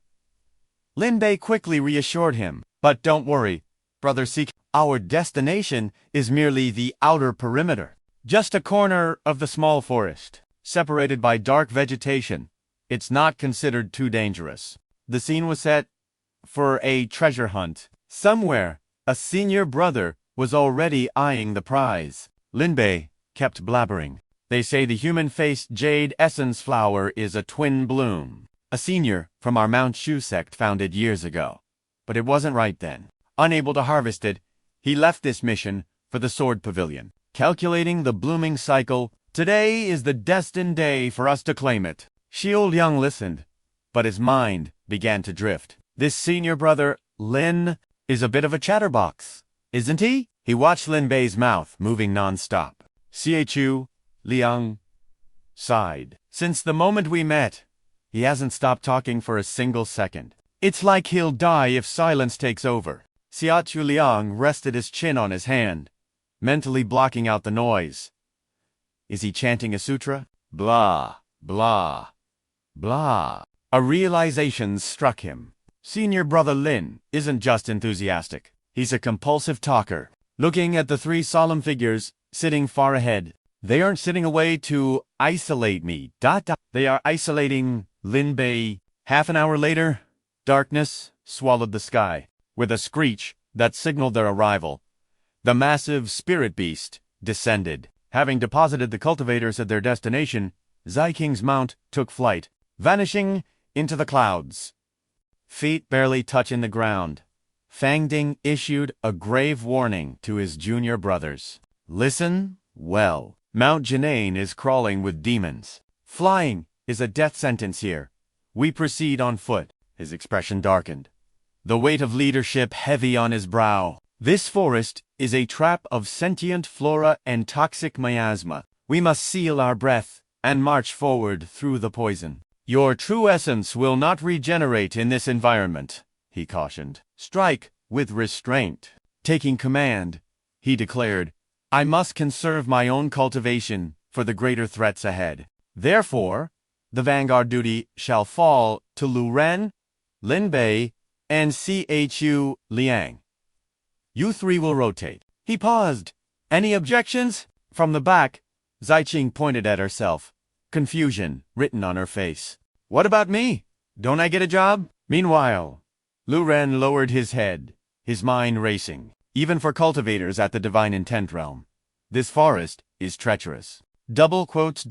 Linbei quickly reassured him. But don't worry, Brother Seek. Our destination is merely the outer perimeter. Just a corner of the small forest, separated by dark vegetation. It's not considered too dangerous. The scene was set for a treasure hunt. Somewhere, a senior brother was already eyeing the prize. Linbei kept blabbering. They say the human-faced jade essence flower is a twin bloom. A senior from our Mount Shu Sect found it years ago. But it wasn't right then. Unable to harvest it, he left this mission for the Sword Pavilion. Calculating the blooming cycle, today is the destined day for us to claim it. Chu Liang listened, but his mind began to drift. This senior brother, Lin, is a bit of a chatterbox, isn't he? He watched Linbei's mouth moving non-stop. Chu Liang sighed. Since the moment we met, he hasn't stopped talking for a single second. It's like he'll die if silence takes over. Chu Liang rested his chin on his hand, mentally blocking out the noise. Is he chanting a sutra? Blah, blah, blah. A realization struck him. Senior brother Lin isn't just enthusiastic. He's a compulsive talker. Looking at the three solemn figures sitting far ahead, they aren't sitting away to isolate me. They are isolating Linbei. Half an hour later, darkness swallowed the sky. With a screech that signaled their arrival, the massive spirit beast descended. Having deposited the cultivators at their destination, Zai King's mount took flight, vanishing into the clouds. Feet barely touching the ground, Fang Ding issued a grave warning to his junior brothers. Listen well. Mount Janane is crawling with demons. Flying is a death sentence here. We proceed on foot. His expression darkened, the weight of leadership heavy on his brow. This forest is a trap of sentient flora and toxic miasma. We must seal our breath and march forward through the poison. Your true essence will not regenerate in this environment, he cautioned. Strike with restraint. Taking command, he declared, I must conserve my own cultivation for the greater threats ahead. Therefore, the vanguard duty shall fall to Lu Ren, Linbei, and Chu Liang. You three will rotate. He paused. Any objections? From the back, Zai Qing pointed at herself, confusion written on her face. What about me? Don't I get a job? Meanwhile, Lu Ren lowered his head, his mind racing. even for cultivators at the divine intent realm. This forest is treacherous. Double quotes.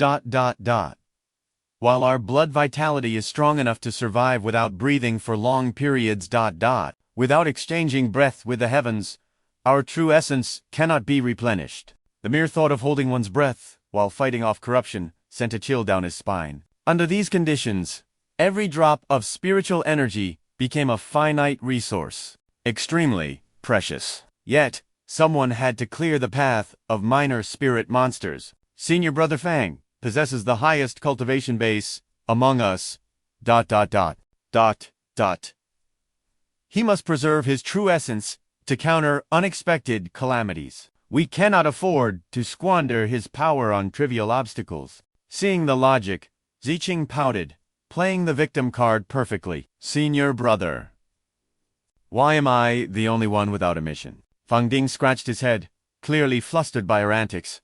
While our blood vitality is strong enough to survive without breathing for long periods. Without exchanging breath with the heavens, our true essence cannot be replenished. The mere thought of holding one's breath while fighting off corruption sent a chill down his spine. Under these conditions, every drop of spiritual energy became a finite resource, extremely precious. Yet, someone had to clear the path of minor spirit monsters. Senior Brother Fang possesses the highest cultivation base among us. He must preserve his true essence to counter unexpected calamities. We cannot afford to squander his power on trivial obstacles. Seeing the logic, Ziqing pouted, playing the victim card perfectly. Senior Brother, why am I the only one without a mission? Fang Ding scratched his head, clearly flustered by her antics.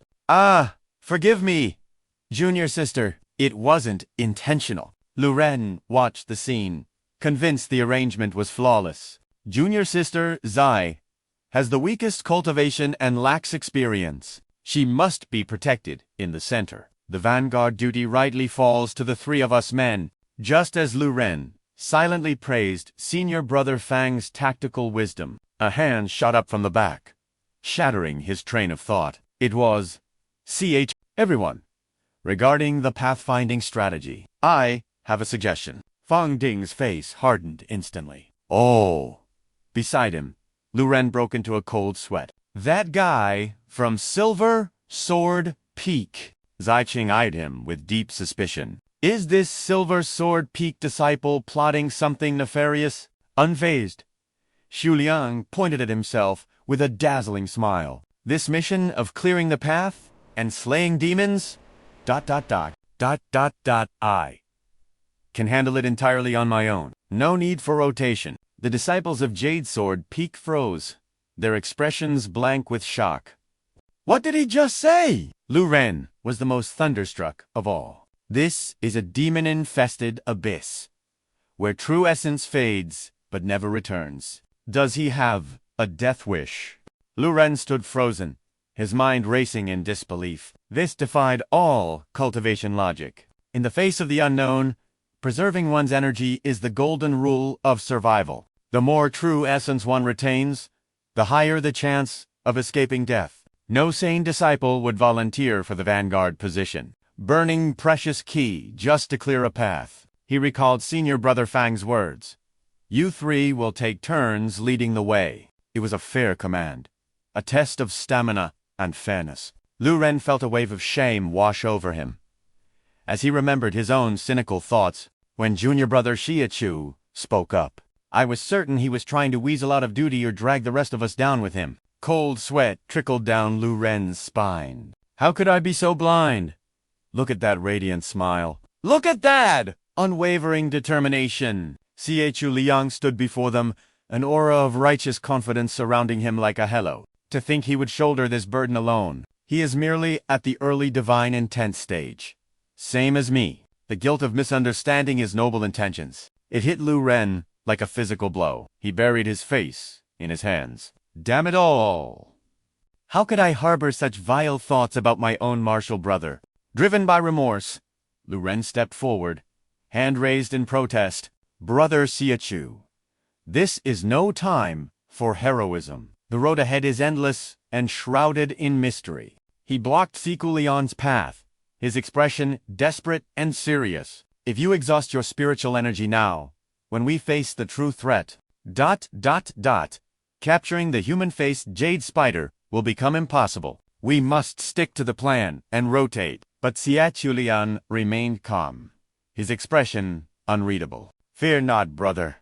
Forgive me, Junior Sister. It wasn't intentional. Lu Ren watched the scene, convinced the arrangement was flawless. Junior Sister, Zai, has the weakest cultivation and lacks experience. She must be protected in the center. The vanguard duty rightly falls to the three of us men, just as Lu Ren silently praised Senior Brother Fang's tactical wisdom. A hand shot up from the back, shattering his train of thought. It was, everyone, regarding the pathfinding strategy. I have a suggestion. Fang Ding's face hardened instantly. Oh. Beside him, Lu Ren broke into a cold sweat. That guy from Silver Sword Peak. Ziqing eyed him with deep suspicion. Is this Silver Sword Peak disciple plotting something nefarious? Unfazed, Chu Liang pointed at himself with a dazzling smile. This mission of clearing the path and slaying demons? I can handle it entirely on my own. No need for rotation. The disciples of Jade Sword Peak froze, their expressions blank with shock. What did he just say? Lu Ren was the most thunderstruck of all. This is a demon-infested abyss, where true essence fades but never returns. Does he have a death wish? Lu Ren stood frozen, his mind racing in disbelief. This defied all cultivation logic. In the face of the unknown, preserving one's energy is the golden rule of survival. The more true essence one retains, the higher the chance of escaping death. No sane disciple would volunteer for the vanguard position, burning precious ki just to clear a path. He recalled Senior Brother Fang's words. You three will take turns leading the way. It was a fair command, a test of stamina and fairness. Lu Ren felt a wave of shame wash over him, as he remembered his own cynical thoughts when Junior Brother Xiachu spoke up. I was certain he was trying to weasel out of duty or drag the rest of us down with him. Cold sweat trickled down Lu Ren's spine. How could I be so blind? Look at that radiant smile. Look at that! Unwavering determination. Chu Liang stood before them, an aura of righteous confidence surrounding him like a halo. To think he would shoulder this burden alone. He is merely at the early divine intent stage. Same as me. The guilt of misunderstanding his noble intentions. It hit Lu Ren like a physical blow. He buried his face in his hands. Damn it all! How could I harbor such vile thoughts about my own martial brother? Driven by remorse, Lu Ren stepped forward, hand raised in protest. Brother Xiachu, this is no time for heroism. The road ahead is endless and shrouded in mystery. He blocked Siku Lian's path, his expression desperate and serious. If you exhaust your spiritual energy now, when we face the true threat, capturing the human-faced jade spider will become impossible. We must stick to the plan and rotate. But Chu Liang remained calm, his expression unreadable. Fear not, brother.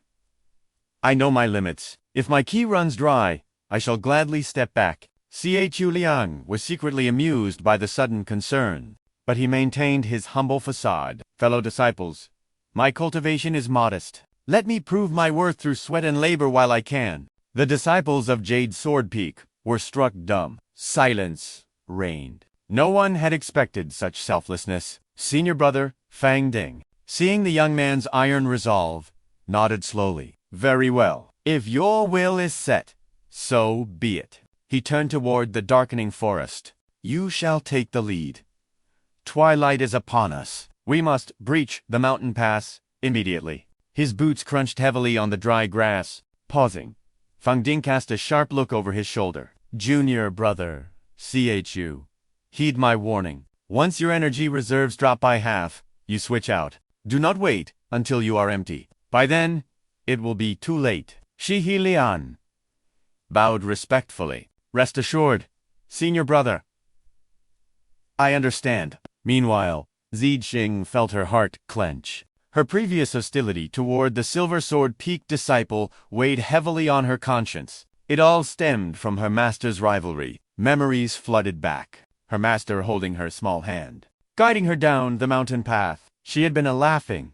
I know my limits. If my ki runs dry, I shall gladly step back. Chu Liang was secretly amused by the sudden concern, but he maintained his humble facade. Fellow disciples, my cultivation is modest. Let me prove my worth through sweat and labor while I can. The disciples of Jade Sword Peak were struck dumb. Silence reigned. No one had expected such selflessness. Senior Brother Fang Ding, seeing the young man's iron resolve, nodded slowly. Very well. If your will is set, So be it. He turned toward the darkening forest. You shall take the lead. Twilight is upon us. We must breach the mountain pass immediately. His boots crunched heavily on the dry grass. Pausing, Fang Ding cast a sharp look over his shoulder. Junior brother, Chu. Heed my warning. Once your energy reserves drop by half, you switch out. Do not wait until you are empty. By then, it will be too late. Chu Liang bowed respectfully. Rest assured, senior brother. I understand. Meanwhile, Ziqing felt her heart clench. Her previous hostility toward the Silver Sword Peak disciple weighed heavily on her conscience. It all stemmed from her master's rivalry. Memories flooded back, her master holding her small hand, guiding her down the mountain path. She had been a laughing,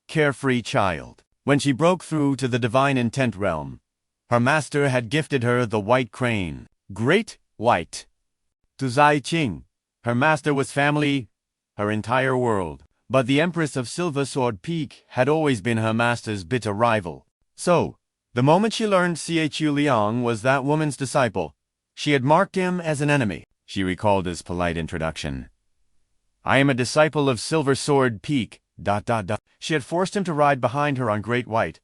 carefree child. When she broke through to the divine intent realm, her master had gifted her the white crane, great white. To Ziqing, her master was family, her entire world. But the Empress of Silver Sword Peak had always been her master's bitter rival. So, the moment she learned Chu Liang was that woman's disciple, she had marked him as an enemy. She recalled his polite introduction. I am a disciple of Silver Sword Peak, ... She had forced him to ride behind her on Great White,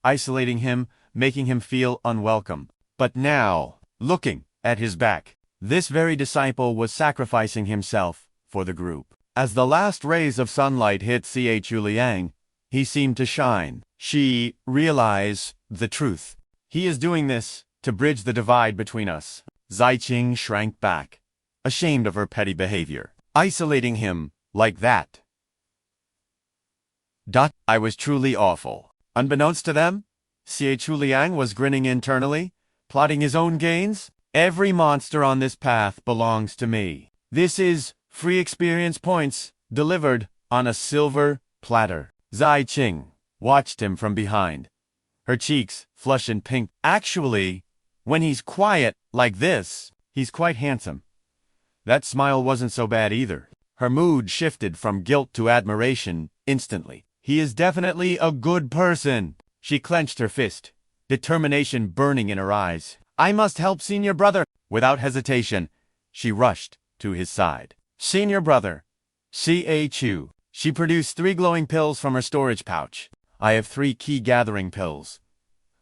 isolating him, making him feel unwelcome. But now, looking at his back, this very disciple was sacrificing himself for the group. As the last rays of sunlight hit Chu Liang, he seemed to shine. She realized the truth. He is doing this to bridge the divide between us. Ziqing shrank back, ashamed of her petty behavior. Isolating him like that. I was truly awful. Unbeknownst to them, Chu Liang was grinning internally, plotting his own gains. Every monster on this path belongs to me. This is free experience points delivered on a silver platter. Ziqing watched him from behind, her cheeks flushed and pink. Actually, when he's quiet like this, he's quite handsome. That smile wasn't so bad either. Her mood shifted from guilt to admiration instantly. He is definitely a good person. She clenched her fist, determination burning in her eyes. I must help senior brother. Without hesitation, she rushed to his side. Senior brother, Chu. She produced 3 glowing pills from her storage pouch. I have 3 key gathering pills.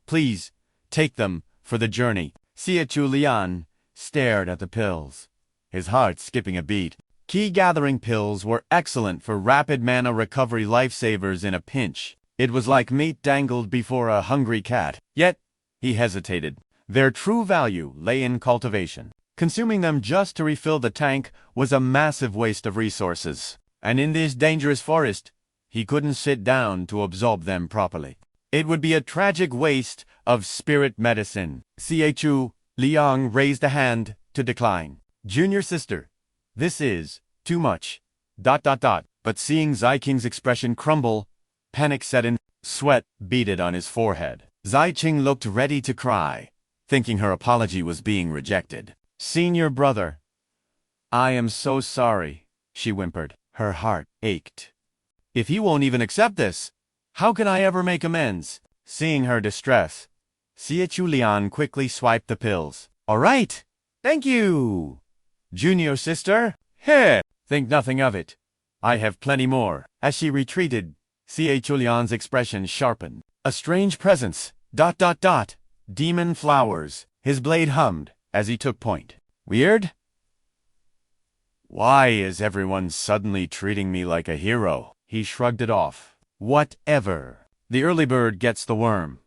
Please, take them for the journey. Chu Liang stared at the pills, his heart skipping a beat. Key gathering pills were excellent for rapid mana recovery lifesavers in a pinch. It was like meat dangled before a hungry cat. Yet, he hesitated. Their true value lay in cultivation. Consuming them just to refill the tank was a massive waste of resources. And in this dangerous forest, he couldn't sit down to absorb them properly. It would be a tragic waste of spirit medicine. Chu Liang raised a hand to decline. Junior sister, this is too much. But seeing Ziqing's expression crumble, panic set in, sweat beaded on his forehead. Ziqing looked ready to cry, thinking her apology was being rejected. Senior brother, I am so sorry, she whimpered. Her heart ached. If he won't even accept this, how can I ever make amends? Seeing her distress, Chu Liang quickly swiped the pills. All right, thank you. Junior sister, heh, think nothing of it. I have plenty more. As she retreated, Chu Liang's expression sharpened. A strange presence, ... Demon flowers. His blade hummed as he took point. Weird? Why is everyone suddenly treating me like a hero? He shrugged it off. Whatever. The early bird gets the worm.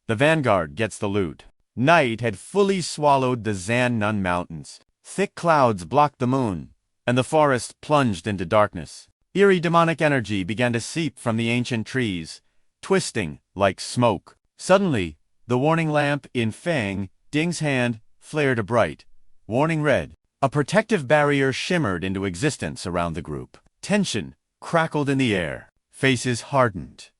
The vanguard gets the loot. Night had fully swallowed the Zan-Nun Mountains. Thick clouds blocked the moon, and the forest plunged into darkness. Eerie demonic energy began to seep from the ancient trees, twisting like smoke. Suddenly, the warning lamp in Fang Ding's hand flared a bright, warning red. A protective barrier shimmered into existence around the group. Tension crackled in the air. Faces hardened.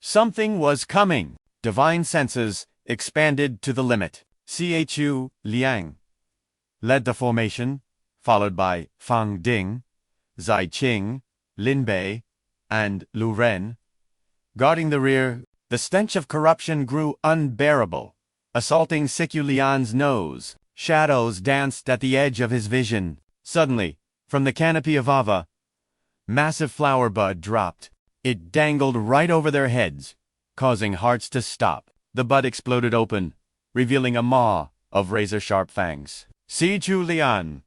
Something was coming. Divine senses expanded to the limit. Chu Liang led the formation, followed by Fang Ding, Ziqing, Lin Bei, and Lu Ren. Guarding the rear, the stench of corruption grew unbearable. assaulting Chu Liang's nose. Shadows danced at the edge of his vision. Suddenly, from the canopy of Ava, massive flower bud dropped. It dangled right over their heads, causing hearts to stop. The bud exploded open, revealing a maw of razor-sharp fangs. See Chu Liang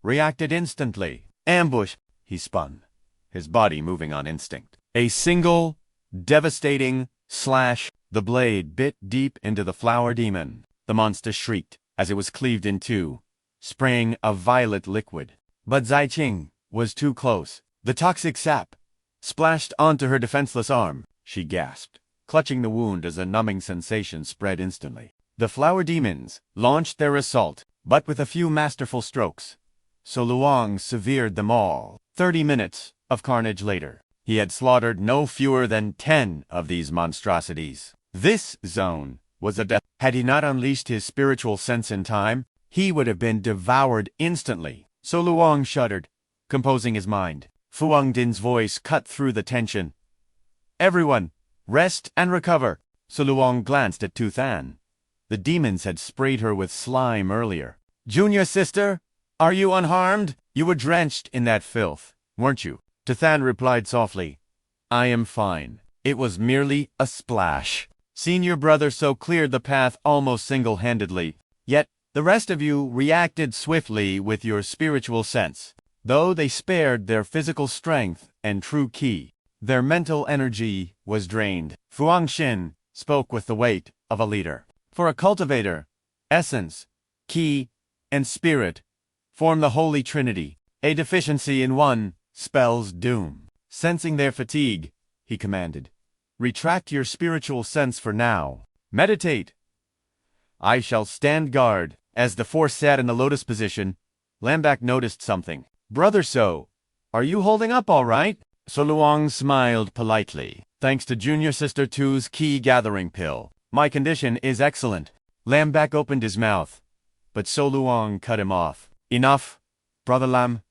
reacted instantly. Ambush! He spun, his body moving on instinct. A single, devastating slash. The blade bit deep into the flower demon. The monster shrieked as it was cleaved in two, spraying a violet liquid. But Zaiqing was too close. The toxic sap splashed onto her defenseless arm. She gasped, clutching the wound as a numbing sensation spread instantly. The flower demons launched their assault, but with a few masterful strokes, So Luang severed them all. 30 minutes of carnage later, he had slaughtered no fewer than 10 of these monstrosities. This zone was a death. Had he not unleashed his spiritual sense in time, he would have been devoured instantly. So Luang shuddered, composing his mind. Fu Hongdin's voice cut through the tension. Everyone, rest and recover. So Luang glanced at Tu Than. The demons had sprayed her with slime earlier. Junior sister, are you unharmed? You were drenched in that filth, weren't you? Tu Than replied softly. I am fine. It was merely a splash. Senior brother so cleared the path almost single-handedly. Yet, the rest of you reacted swiftly with your spiritual sense. Though they spared their physical strength and true ki, their mental energy was drained. Fu Hongxin spoke with the weight of a leader. For a cultivator, essence, ki, and spirit form the Holy Trinity. A deficiency in one spells doom. Sensing their fatigue, he commanded, retract your spiritual sense for now. Meditate. I shall stand guard. As the four sat in the lotus position, Lambak noticed something. Brother So, are you holding up all right? So Luang smiled politely. Thanks to Junior Sister Tu's key gathering pill, my condition is excellent. Lambak opened his mouth, but So Luang cut him off. Enough, Brother Lam.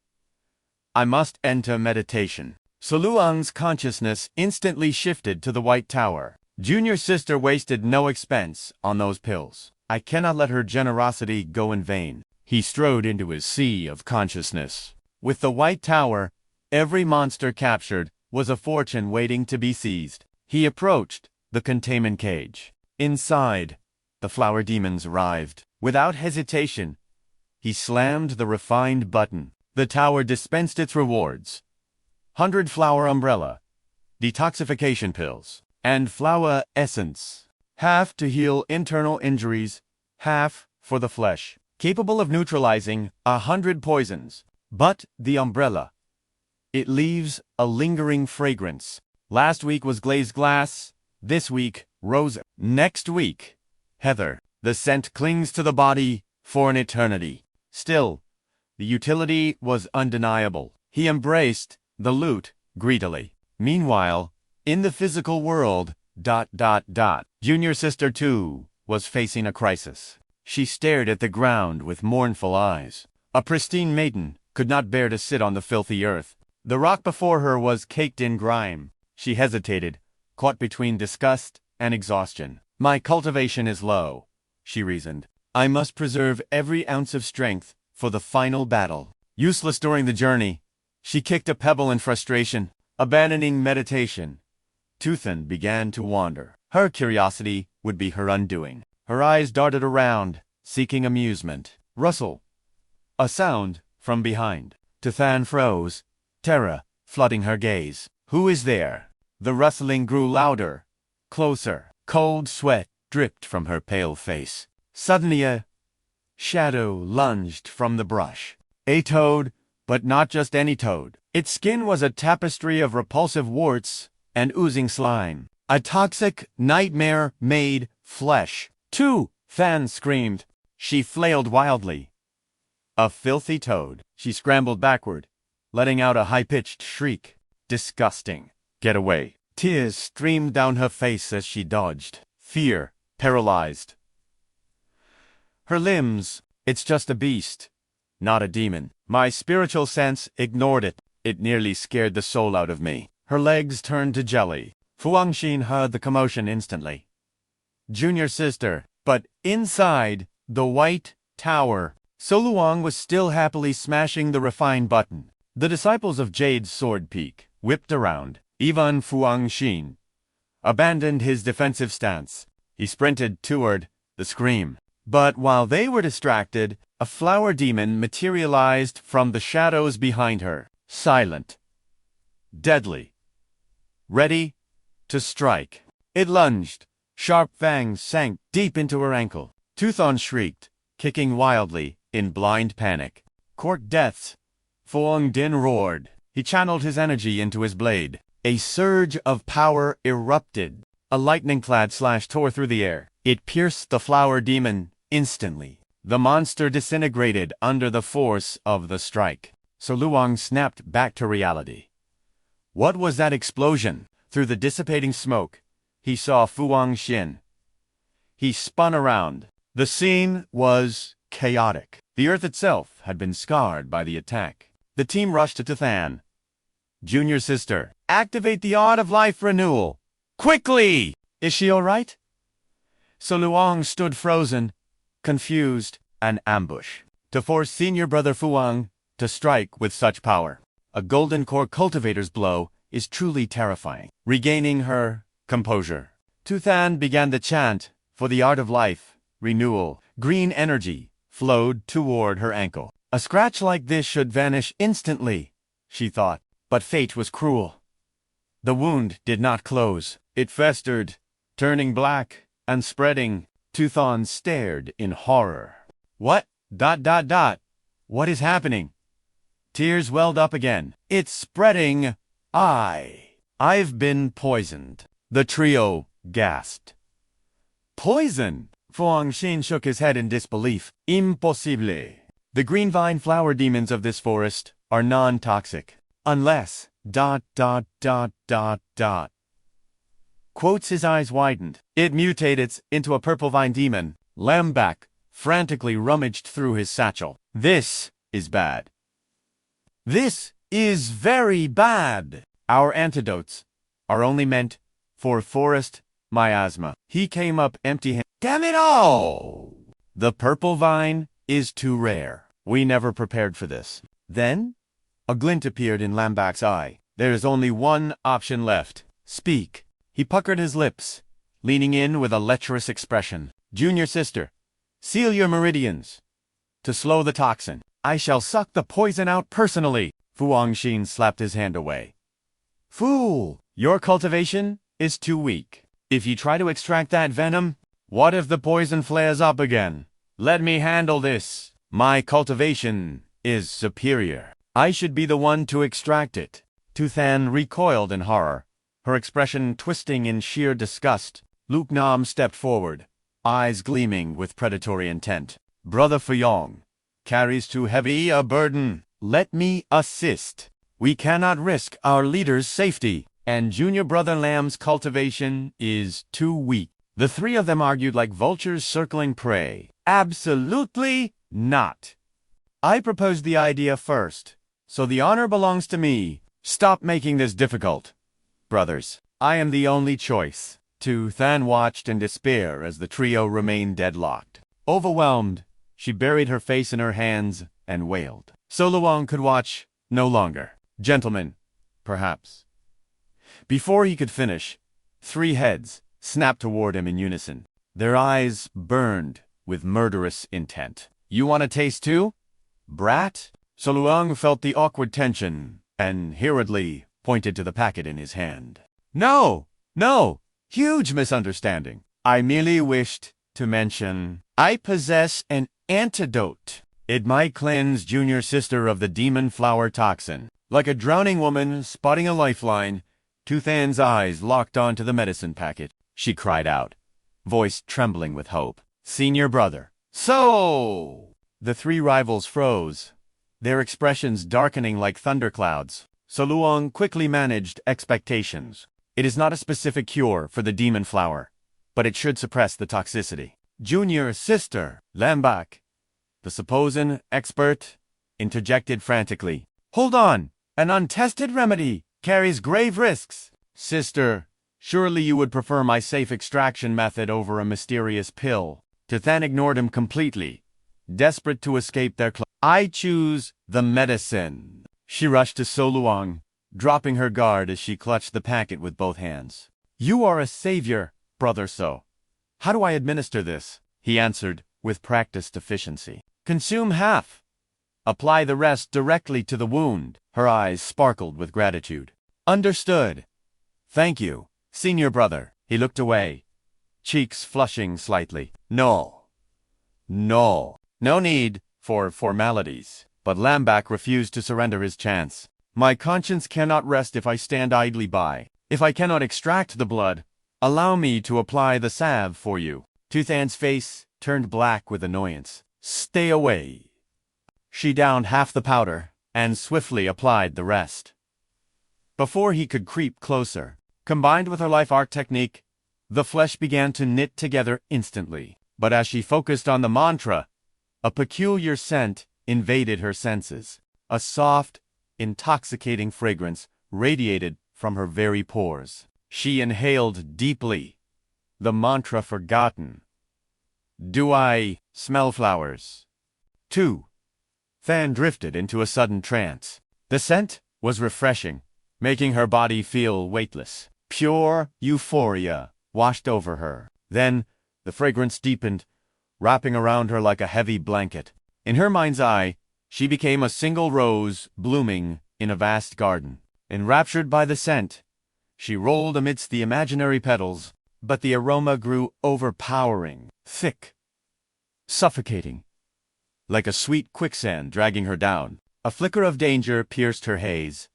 I must enter meditation. So Luang's consciousness instantly shifted to the White Tower. Junior Sister wasted no expense on those pills. I cannot let her generosity go in vain. He strode into his sea of consciousness. With the White Tower, every monster captured was a fortune waiting to be seized. He approached the containment cage. Inside, the flower demons arrived. Without hesitation, he slammed the refined button. The tower dispensed its rewards. 100 flower umbrella, detoxification pills, and flower essence. Half to heal internal injuries, half for the flesh. Capable of neutralizing 100 poisons. But the umbrella, it leaves a lingering fragrance. Last week was glazed glass, this week, rose. Next week, heather. The scent clings to the body for an eternity. Still, the utility was undeniable. He embraced the loot greedily. Meanwhile, in the physical world, Junior Sister Tu was facing a crisis. She stared at the ground with mournful eyes. A pristine maiden could not bear to sit on the filthy earth. The rock before her was caked in grime. She hesitated, caught between disgust and exhaustion. My cultivation is low, she reasoned. I must preserve every ounce of strength for the final battle. Useless during the journey, she kicked a pebble in frustration. Abandoning meditation, Tu Than began to wander. Her curiosity would be her undoing. Her eyes darted around, seeking amusement. Rustle. A sound from behind. Tu Than froze, terror flooding her gaze. Who is there? The rustling grew louder, closer. Cold sweat dripped from her pale face. Suddenly a shadow lunged from the brush. A toad, but not just any toad. Its skin was a tapestry of repulsive warts and oozing slime. A toxic, nightmare-made flesh. Tu Than screamed. She flailed wildly. A filthy toad. She scrambled backward, letting out a high-pitched shriek. Disgusting. Get away. Tears streamed down her face as she dodged. Fear paralyzed her limbs. It's just a beast, not a demon. My spiritual sense ignored it. It nearly scared the soul out of me. Her legs turned to jelly. Fu Hongxin heard the commotion instantly. Junior Sister, But inside the White Tower, Chu Liang was still happily smashing the refine button. The disciples of Jade's Sword Peak whipped around. Even Fuangxin abandoned his defensive stance. He sprinted toward the scream. But while they were distracted, a flower demon materialized from the shadows behind her, silent, deadly, ready to strike. It lunged. Sharp fangs sank deep into her ankle. Tuthon shrieked, kicking wildly in blind panic. Court deaths. Fuang Din roared. He channeled his energy into his blade. A surge of power erupted. A lightning-clad slash tore through the air. It pierced the flower demon instantly. The monster disintegrated under the force of the strike. Chu Liang snapped back to reality. What was that explosion? Through the dissipating smoke, he saw Fuangxin. He spun around. The scene was chaotic. The earth itself had been scarred by the attack. The team rushed to Than. Junior sister, activate the Art of Life Renewal. Quickly! Is she all right? Chu Liang stood frozen, confused, an ambush. To force senior brother Fuang to strike with such power. A golden core cultivator's blow is truly terrifying. Regaining her composure, Than began the chant for the Art of Life Renewal. Green energy flowed toward her ankle. A scratch like this should vanish instantly, she thought. But fate was cruel. The wound did not close. It festered, turning black and spreading. Tuthon stared in horror. What? What is happening? Tears welled up again. It's spreading. I've been poisoned. The trio gasped. Poison? Fuangxin shook his head in disbelief. Impossible. The green vine flower demons of this forest are non-toxic. Unless... Quotes his eyes widened. It mutated into a purple vine demon. Lambak frantically rummaged through his satchel. This is bad. This is very bad. Our antidotes are only meant for forest miasma. He came up empty-handed. Damn it all! The purple vine is too rare. We never prepared for this. Then, a glint appeared in Lambak's eye. There is only one option left. Speak. He puckered his lips, leaning in with a lecherous expression. Junior sister, seal your meridians. To slow the toxin, I shall suck the poison out personally. Fuangxin slapped his hand away. Fool! Your cultivation is too weak. If you try to extract that venom, what if the poison flares up again? Let me handle this. My cultivation is superior. I should be the one to extract it. Than recoiled in horror, her expression twisting in sheer disgust. Luke Nam stepped forward, eyes gleaming with predatory intent. Brother Fuyong carries too heavy a burden. Let me assist. We cannot risk our leader's safety, and junior brother Lam's cultivation is too weak. The three of them argued like vultures circling prey. Absolutely not. I proposed the idea first, so the honor belongs to me. Stop making this difficult. Brothers, I am the only choice. Than watched in despair as the trio remained deadlocked. Overwhelmed, she buried her face in her hands and wailed. Chu Liang could watch no longer. Gentlemen, perhaps. Before he could finish, three heads snapped toward him in unison. Their eyes burned with murderous intent. You want a taste too? Brat? Chu Liang felt the awkward tension and hurriedly pointed to the packet in his hand. No! Huge misunderstanding. I merely wished to mention I possess an antidote. It might cleanse junior sister of the demon flower toxin. Like a drowning woman spotting a lifeline, Than's eyes locked onto the medicine packet. She cried out, voice trembling with hope. Senior brother. So! The three rivals froze, their expressions darkening like thunderclouds. Chu Liang quickly managed expectations. It is not a specific cure for the demon flower, but it should suppress the toxicity. Junior sister, Lambak, the supposed expert, interjected frantically. Hold on! An untested remedy carries grave risks. Sister, surely you would prefer my safe extraction method over a mysterious pill. Tu Than ignored him completely, desperate to escape their clutch. I choose the medicine. She rushed to So Luang, dropping her guard as she clutched the packet with both hands. You are a savior, Brother So. How do I administer this? He answered with practiced efficiency. Consume half. Apply the rest directly to the wound. Her eyes sparkled with gratitude. Understood. Thank you, senior brother. He looked away, cheeks flushing slightly. No need for formalities. But Lambak refused to surrender his chance. My conscience cannot rest if I stand idly by. If I cannot extract the blood, allow me to apply the salve for you. Tu Than's face turned black with annoyance. Stay away. She downed half the powder and swiftly applied the rest. Before he could creep closer, combined with her life art technique, the flesh began to knit together instantly. But as she focused on the mantra, a peculiar scent invaded her senses. A soft, intoxicating fragrance radiated from her very pores. She inhaled deeply, the mantra forgotten. Do I smell flowers? Tu Than drifted into a sudden trance. The scent was refreshing, making her body feel weightless. Pure euphoria washed over her. Then the fragrance deepened, wrapping around her like a heavy blanket. In her mind's eye, she became a single rose blooming in a vast garden. Enraptured by the scent, she rolled amidst the imaginary petals, but the aroma grew overpowering, thick, suffocating, like a sweet quicksand dragging her down. A flicker of danger pierced her haze.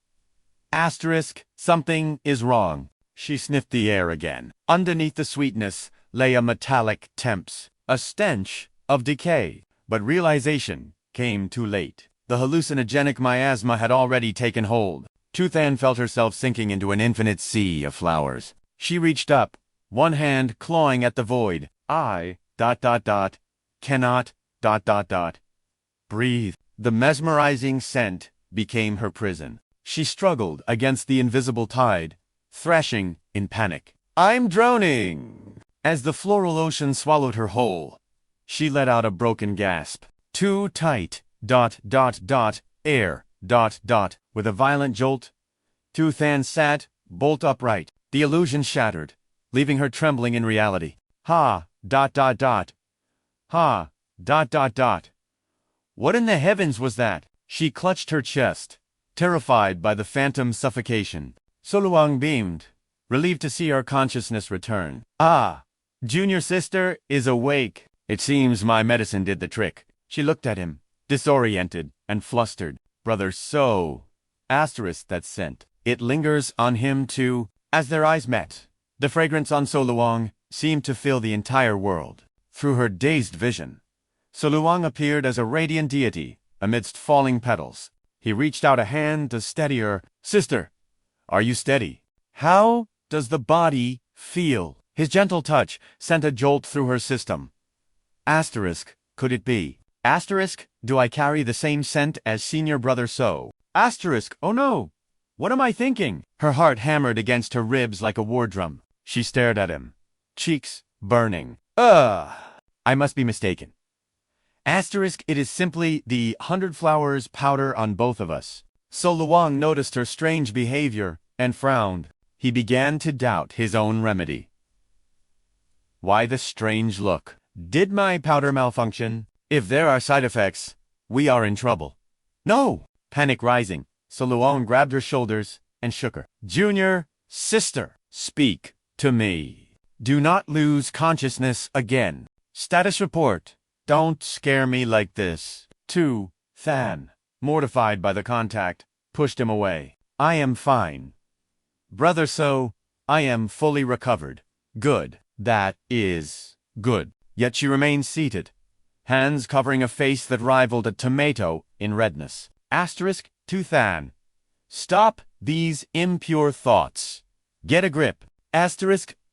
Something is wrong. She sniffed the air again. Underneath the sweetness lay a metallic temps, a stench of decay. But realization came too late. The hallucinogenic miasma had already taken hold. Tu Than felt herself sinking into an infinite sea of flowers. She reached up, one hand clawing at the void. Cannot, breathe. The mesmerizing scent became her prison. She struggled against the invisible tide, thrashing in panic. I'm drowning! As the floral ocean swallowed her whole, she let out a broken gasp. Too tight, air, With a violent jolt, Tu Than sat, bolt upright. The illusion shattered, leaving her trembling in reality. What in the heavens was that? She clutched her chest, terrified by the phantom suffocation. So Luang beamed, relieved to see her consciousness return. Junior sister is awake. It seems my medicine did the trick. She looked at him, disoriented and flustered. Brother So, that scent. It lingers on him too. As their eyes met, the fragrance on So Luang seemed to fill the entire world. Through her dazed vision, So Luang appeared as a radiant deity amidst falling petals. He reached out a hand to steady her. Sister, are you steady? How does the body feel? His gentle touch sent a jolt through her system. Could it be? Do I carry the same scent as senior brother So? Oh no! What am I thinking? Her heart hammered against her ribs like a war drum. She stared at him, cheeks burning. I must be mistaken. It is simply the 100 flowers powder on both of us. So Luang noticed her strange behavior and frowned. He began to doubt his own remedy. Why the strange look? Did my powder malfunction? If there are side effects, we are in trouble. No! Panic rising, So Luang grabbed her shoulders and shook her. Junior sister, speak to me. Do not lose consciousness again. Status report. Don't scare me like this. Tu Than, mortified by the contact, pushed him away. I am fine. Brother So, I am fully recovered. Good. That is good. Yet she remained seated, hands covering a face that rivaled a tomato in redness. Tu Than, stop these impure thoughts. Get a grip.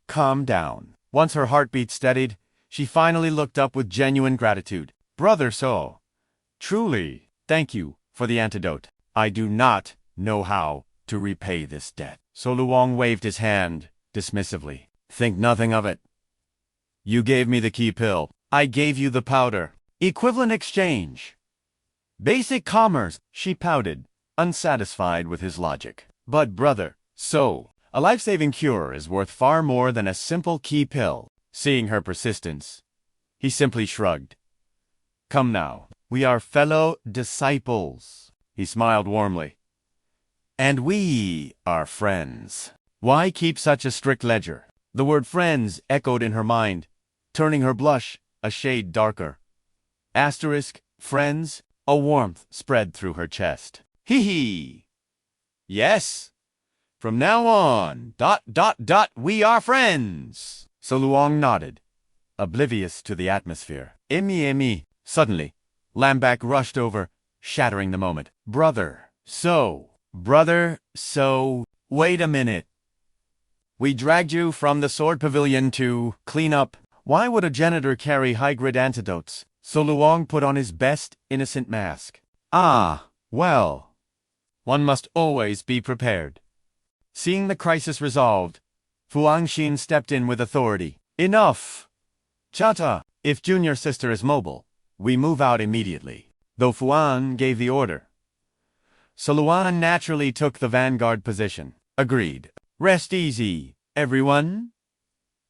Calm down. Once her heartbeat steadied, she finally looked up with genuine gratitude. Brother So, truly, thank you for the antidote. I do not know how to repay this debt. So Luang waved his hand dismissively. Think nothing of it. You gave me the key pill. I gave you the powder. Equivalent exchange. Basic commerce, she pouted, unsatisfied with his logic. But brother, a life-saving cure is worth far more than a simple key pill. Seeing her persistence, he simply shrugged. Come now, we are fellow disciples. He smiled warmly. And we are friends. Why keep such a strict ledger? The word friends echoed in her mind, turning her blush a shade darker. Asterisk, friends, a warmth spread through her chest. Hee. Yes. From now on, ... we are friends. So Luang nodded, oblivious to the atmosphere. Emi. Suddenly, Lambak rushed over, shattering the moment. Brother, wait a minute. We dragged you from the sword pavilion to clean up. Why would a janitor carry high-grade antidotes? So Luang put on his best innocent mask. Well, one must always be prepared. Seeing the crisis resolved, Fu Angxin stepped in with authority. Enough! Chata, if junior sister is mobile, we move out immediately. Though Fuan gave the order. So Luan naturally took the vanguard position. Agreed. Rest easy, everyone.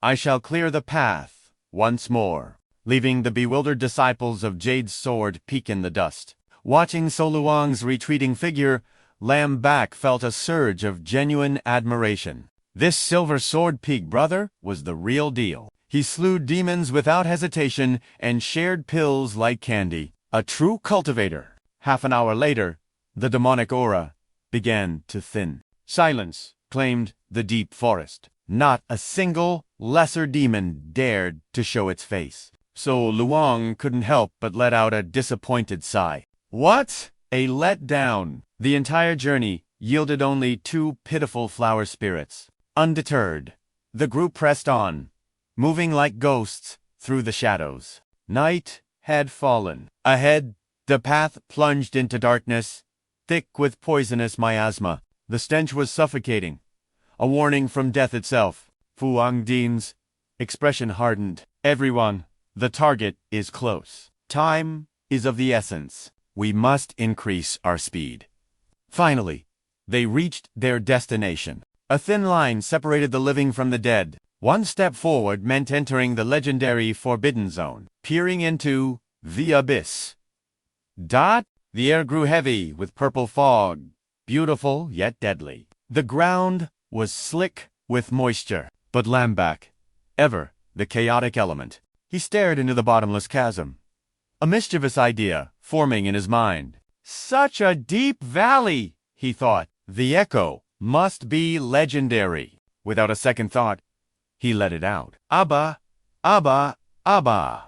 I shall clear the path once more, leaving the bewildered disciples of Jade's sword peek in the dust. Watching So Luang's retreating figure, Lam Bak felt a surge of genuine admiration. This silver sword peak brother was the real deal. He slew demons without hesitation and shared pills like candy. A true cultivator. Half an hour later, the demonic aura began to thin. Silence claimed the deep forest. Not a single lesser demon dared to show its face. So Luang couldn't help but let out a disappointed sigh. What a letdown! The entire journey yielded only 2 pitiful flower spirits. Undeterred, the group pressed on, moving like ghosts through the shadows. Night had fallen. Ahead, the path plunged into darkness, thick with poisonous miasma. The stench was suffocating, a warning from death itself. Fu Angdin's expression hardened. Everyone, the target is close. Time is of the essence. We must increase our speed. Finally, they reached their destination. A thin line separated the living from the dead. One step forward meant entering the legendary Forbidden Zone, peering into the abyss. The air grew heavy with purple fog, beautiful yet deadly. The ground was slick with moisture, but Lambak, ever the chaotic element, he stared into the bottomless chasm. A mischievous idea forming in his mind. Such a deep valley, he thought. The echo must be legendary. Without a second thought, he let it out. Abba, Abba, Abba.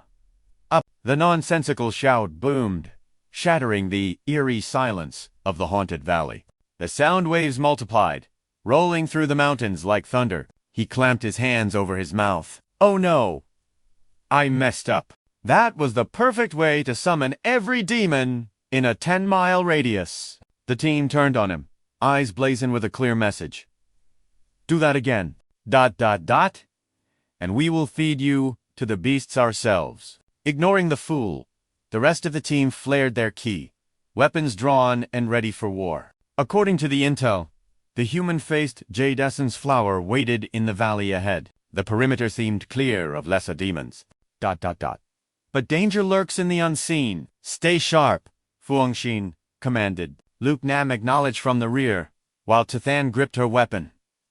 Up. The nonsensical shout boomed, shattering the eerie silence of the haunted valley. The sound waves multiplied, rolling through the mountains like thunder. He clamped his hands over his mouth. Oh no! I messed up. That was the perfect way to summon every demon in a 10-mile radius. The team turned on him, eyes blazing with a clear message. Do that again. ... And we will feed you to the beasts ourselves. Ignoring the fool, the rest of the team flared their ki, weapons drawn and ready for war. According to the intel, the human-faced Jade Essence flower waited in the valley ahead. The perimeter seemed clear of lesser demons. ... But danger lurks in the unseen. Stay sharp, Fu Angxin commanded. Luke Nam acknowledged from the rear, while Tathan gripped her weapon,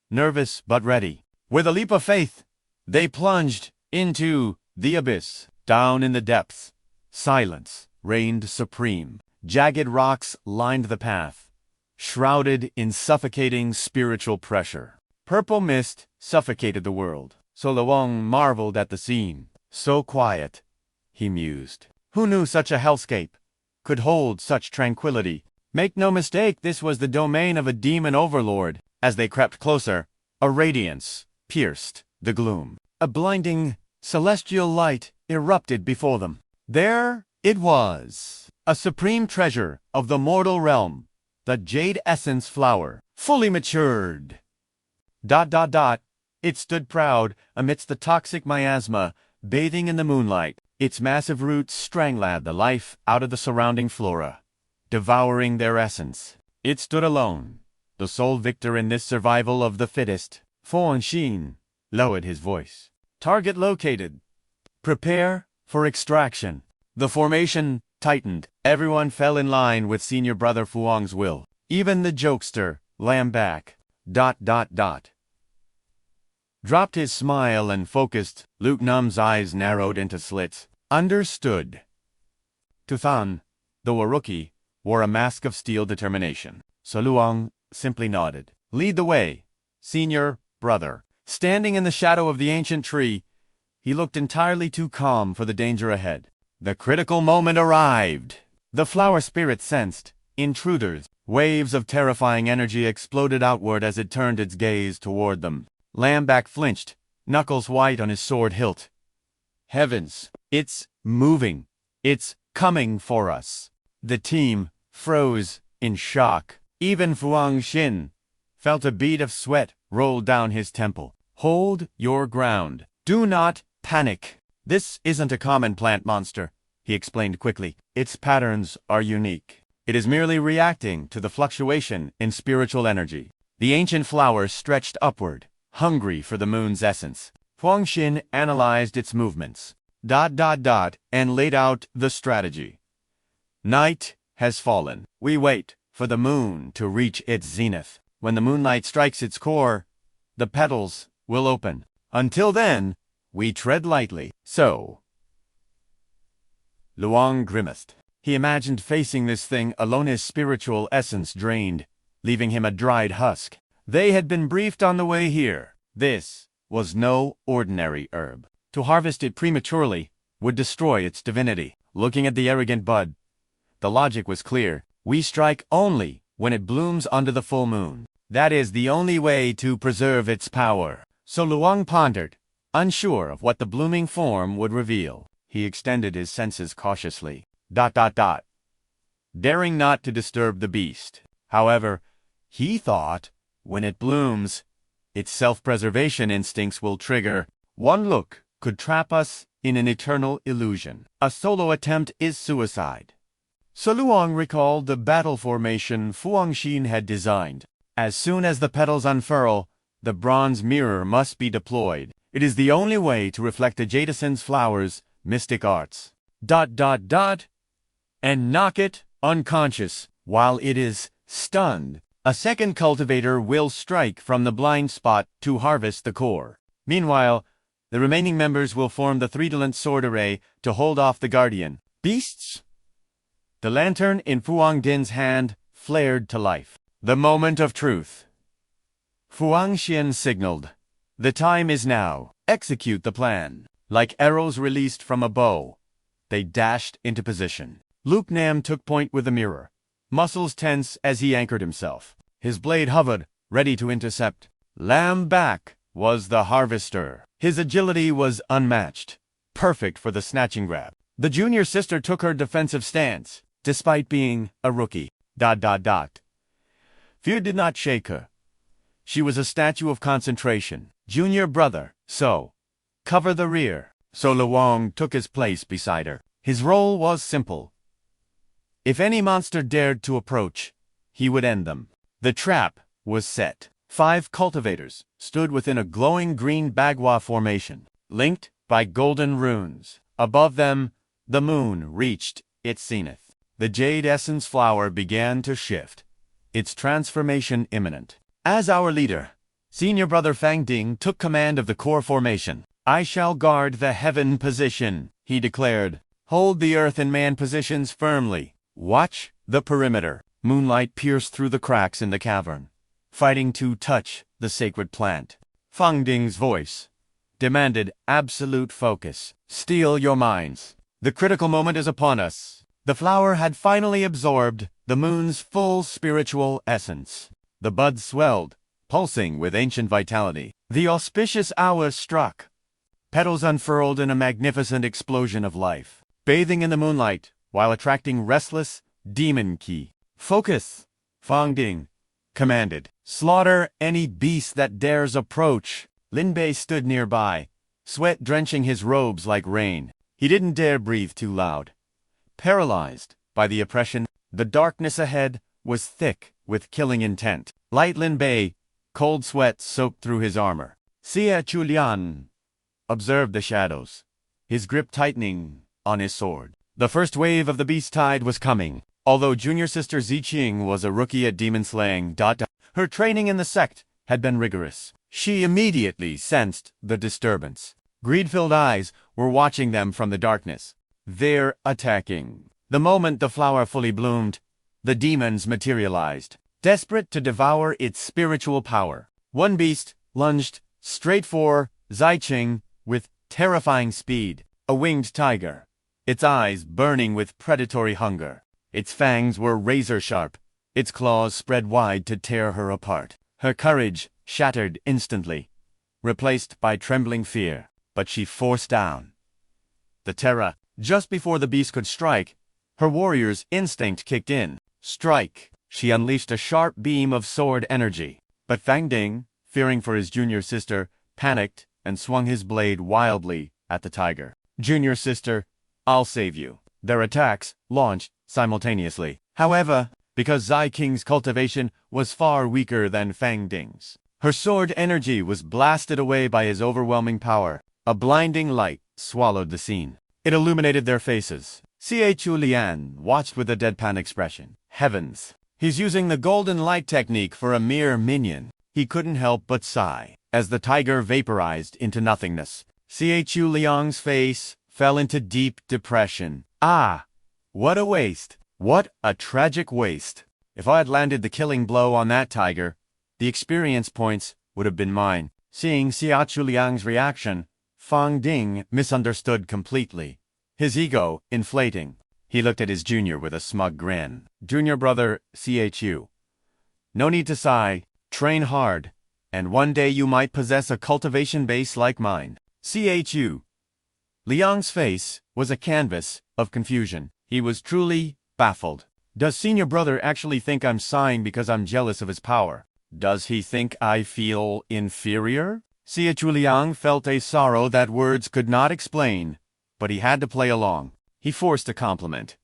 nervous but ready. With a leap of faith, they plunged into the abyss. Down in the depths, silence reigned supreme. Jagged rocks lined the path, shrouded in suffocating spiritual pressure. Purple mist suffocated the world. So Luang marveled at the scene. So quiet, he mused. Who knew such a hellscape could hold such tranquility? Make no mistake, this was the domain of a demon overlord. As they crept closer, a radiance pierced the gloom. A blinding, celestial light erupted before them. There it was, a supreme treasure of the mortal realm, the Jade Essence flower, fully matured. ... It stood proud amidst the toxic miasma, bathing in the moonlight. Its massive roots strangled the life out of the surrounding flora, devouring their essence. It stood alone, the sole victor in this survival of the fittest. Fuang Xin lowered his voice. Target located. Prepare for extraction. The formation tightened. Everyone fell in line with senior brother Fuang's will. Even the jokester, Lam back. Dropped his smile and focused. Luke Num's eyes narrowed into slits. Understood. Tuthan, though a rookie, wore a mask of steel determination. So Luang simply nodded. Lead the way, senior brother. Standing in the shadow of the ancient tree, he looked entirely too calm for the danger ahead. The critical moment arrived. The flower spirit sensed intruders. Waves of terrifying energy exploded outward as it turned its gaze toward them. Lamback flinched, knuckles white on his sword hilt. Heavens, it's moving. It's coming for us. The team froze in shock. Even Fuang Xin felt a bead of sweat roll down his temple. Hold your ground. Do not panic. This isn't a common plant monster, he explained quickly. Its patterns are unique. It is merely reacting to the fluctuation in spiritual energy. The ancient flower stretched upward, hungry for the moon's essence. Fuang Xin analyzed its movements, and laid out the strategy. Night has fallen. We wait for the moon to reach its zenith. When the moonlight strikes its core, the petals will open. Until then, we tread lightly. So, Luang grimaced. He imagined facing this thing alone, his spiritual essence drained, leaving him a dried husk. They had been briefed on the way here. This was no ordinary herb. To harvest it prematurely would destroy its divinity. Looking at the arrogant bud, the logic was clear. We strike only when it blooms under the full moon. That is the only way to preserve its power. So Luang pondered, unsure of what the blooming form would reveal. He extended his senses cautiously, daring not to disturb the beast. However, he thought, when it blooms, its self-preservation instincts will trigger. One look could trap us in an eternal illusion. A solo attempt is suicide. So Luang recalled the battle formation Fuang Xin had designed. As soon as the petals unfurl, the bronze mirror must be deployed. It is the only way to reflect the Jadason's flower's mystic arts. And knock it unconscious while it is stunned. A second cultivator will strike from the blind spot to harvest the core. Meanwhile, the remaining members will form the three-talent sword array to hold off the guardian. Beasts? The lantern in Fuang Din's hand flared to life. The moment of truth. Fuang Xin signaled. The time is now. Execute the plan. Like arrows released from a bow, they dashed into position. Luke Nam took point with the mirror, muscles tense as he anchored himself. His blade hovered, ready to intercept. Lam back was the harvester. His agility was unmatched, perfect for the snatching grab. The junior sister took her defensive stance, despite being a rookie. Fear did not shake her. She was a statue of concentration. Junior brother, so cover the rear. So Luang took his place beside her. His role was simple. If any monster dared to approach, he would end them. The trap was set. 5 cultivators stood within a glowing green bagua formation, linked by golden runes. Above them, the moon reached its zenith. The jade essence flower began to shift, its transformation imminent. As our leader, senior brother Fang Ding took command of the core formation. I shall guard the heaven position, he declared. Hold the earth and man positions firmly. Watch the perimeter. Moonlight pierced through the cracks in the cavern, fighting to touch the sacred plant. Fang Ding's voice demanded absolute focus. Steel your minds. The critical moment is upon us. The flower had finally absorbed the moon's full spiritual essence. The buds swelled, pulsing with ancient vitality. The auspicious hour struck. Petals unfurled in a magnificent explosion of life, bathing in the moonlight while attracting restless demon ki. Focus, Fang Ding commanded. Slaughter any beast that dares approach. Lin Bei stood nearby, sweat drenching his robes like rain. He didn't dare breathe too loud. Paralyzed by the oppression, the darkness ahead was thick with killing intent. Light Lin Bei, cold sweat soaked through his armor. Chu Liang observed the shadows, his grip tightening on his sword. The first wave of the beast tide was coming. Although junior sister Ziqing was a rookie at demon slaying, her training in the sect had been rigorous. She immediately sensed the disturbance. Greed-filled eyes were watching them from the darkness. They're attacking. The moment the flower fully bloomed, the demons materialized, desperate to devour its spiritual power. One beast lunged straight for Ziqing with terrifying speed, a winged tiger, its eyes burning with predatory hunger. Its fangs were razor-sharp, its claws spread wide to tear her apart. Her courage shattered instantly, replaced by trembling fear, but she forced down the terror. Just before the beast could strike, her warrior's instinct kicked in. Strike! She unleashed a sharp beam of sword energy. But Fang Ding, fearing for his junior sister, panicked and swung his blade wildly at the tiger. Junior sister, I'll save you. Their attacks launched simultaneously. However, because Ziqing's cultivation was far weaker than Fang Ding's, her sword energy was blasted away by his overwhelming power. A blinding light swallowed the scene. It illuminated their faces. Chu Liang watched with a deadpan expression. Heavens! He's using the golden light technique for a mere minion. He couldn't help but sigh as the tiger vaporized into nothingness. Chu Liang's face fell into deep depression. Ah! What a waste! What a tragic waste! If I had landed the killing blow on that tiger, the experience points would have been mine. Seeing Chu Liang's reaction, Fang Ding misunderstood completely. His ego inflating. He looked at his junior with a smug grin. Junior brother, Chu. No need to sigh. Train hard, and one day you might possess a cultivation base like mine. Chu. Liang's face was a canvas of confusion. He was truly baffled. Does senior brother actually think I'm sighing because I'm jealous of his power? Does he think I feel inferior? Chu Liang felt a sorrow that words could not explain, but he had to play along. He forced a compliment.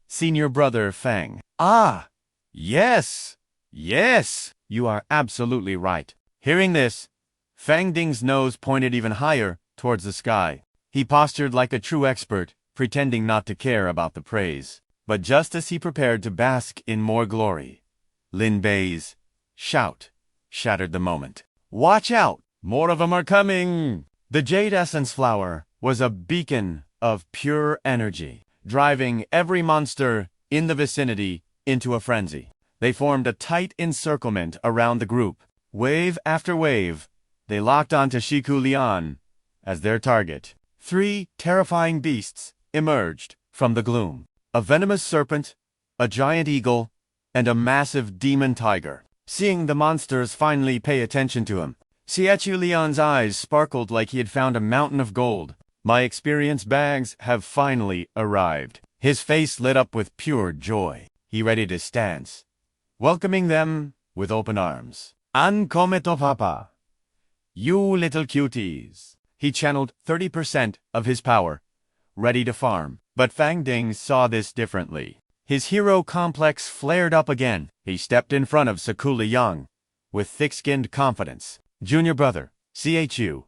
Senior brother Fang. Ah! Yes! Yes! You are absolutely right. Hearing this, Fang Ding's nose pointed even higher towards the sky. He postured like a true expert, pretending not to care about the praise. But just as he prepared to bask in more glory, Lin Bei's shout shattered the moment. Watch out! More of them are coming! The Jade Essence Flower was a beacon of pure energy, driving every monster in the vicinity into a frenzy. They formed a tight encirclement around the group. Wave after wave, they locked onto Chu Liang as their target. 3 terrifying beasts emerged from the gloom. A venomous serpent, a giant eagle, and a massive demon tiger. Seeing the monsters finally pay attention to him, Chu Liang's eyes sparkled like he had found a mountain of gold. My experience bags have finally arrived. His face lit up with pure joy. He readied his stance, welcoming them with open arms. Ankometo papa. You little cuties. He channeled 30% of his power, ready to farm. But Fang Ding saw this differently. His hero complex flared up again. He stepped in front of Chu Liang with thick-skinned confidence. Junior brother, Chu.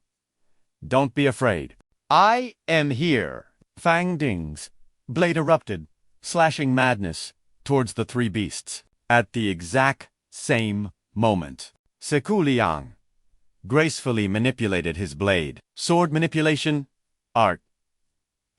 Don't be afraid. I am here. Fang Ding's blade erupted, slashing madness towards the 3 beasts. At the exact same moment, Chu Liang gracefully manipulated his blade. Sword manipulation, art.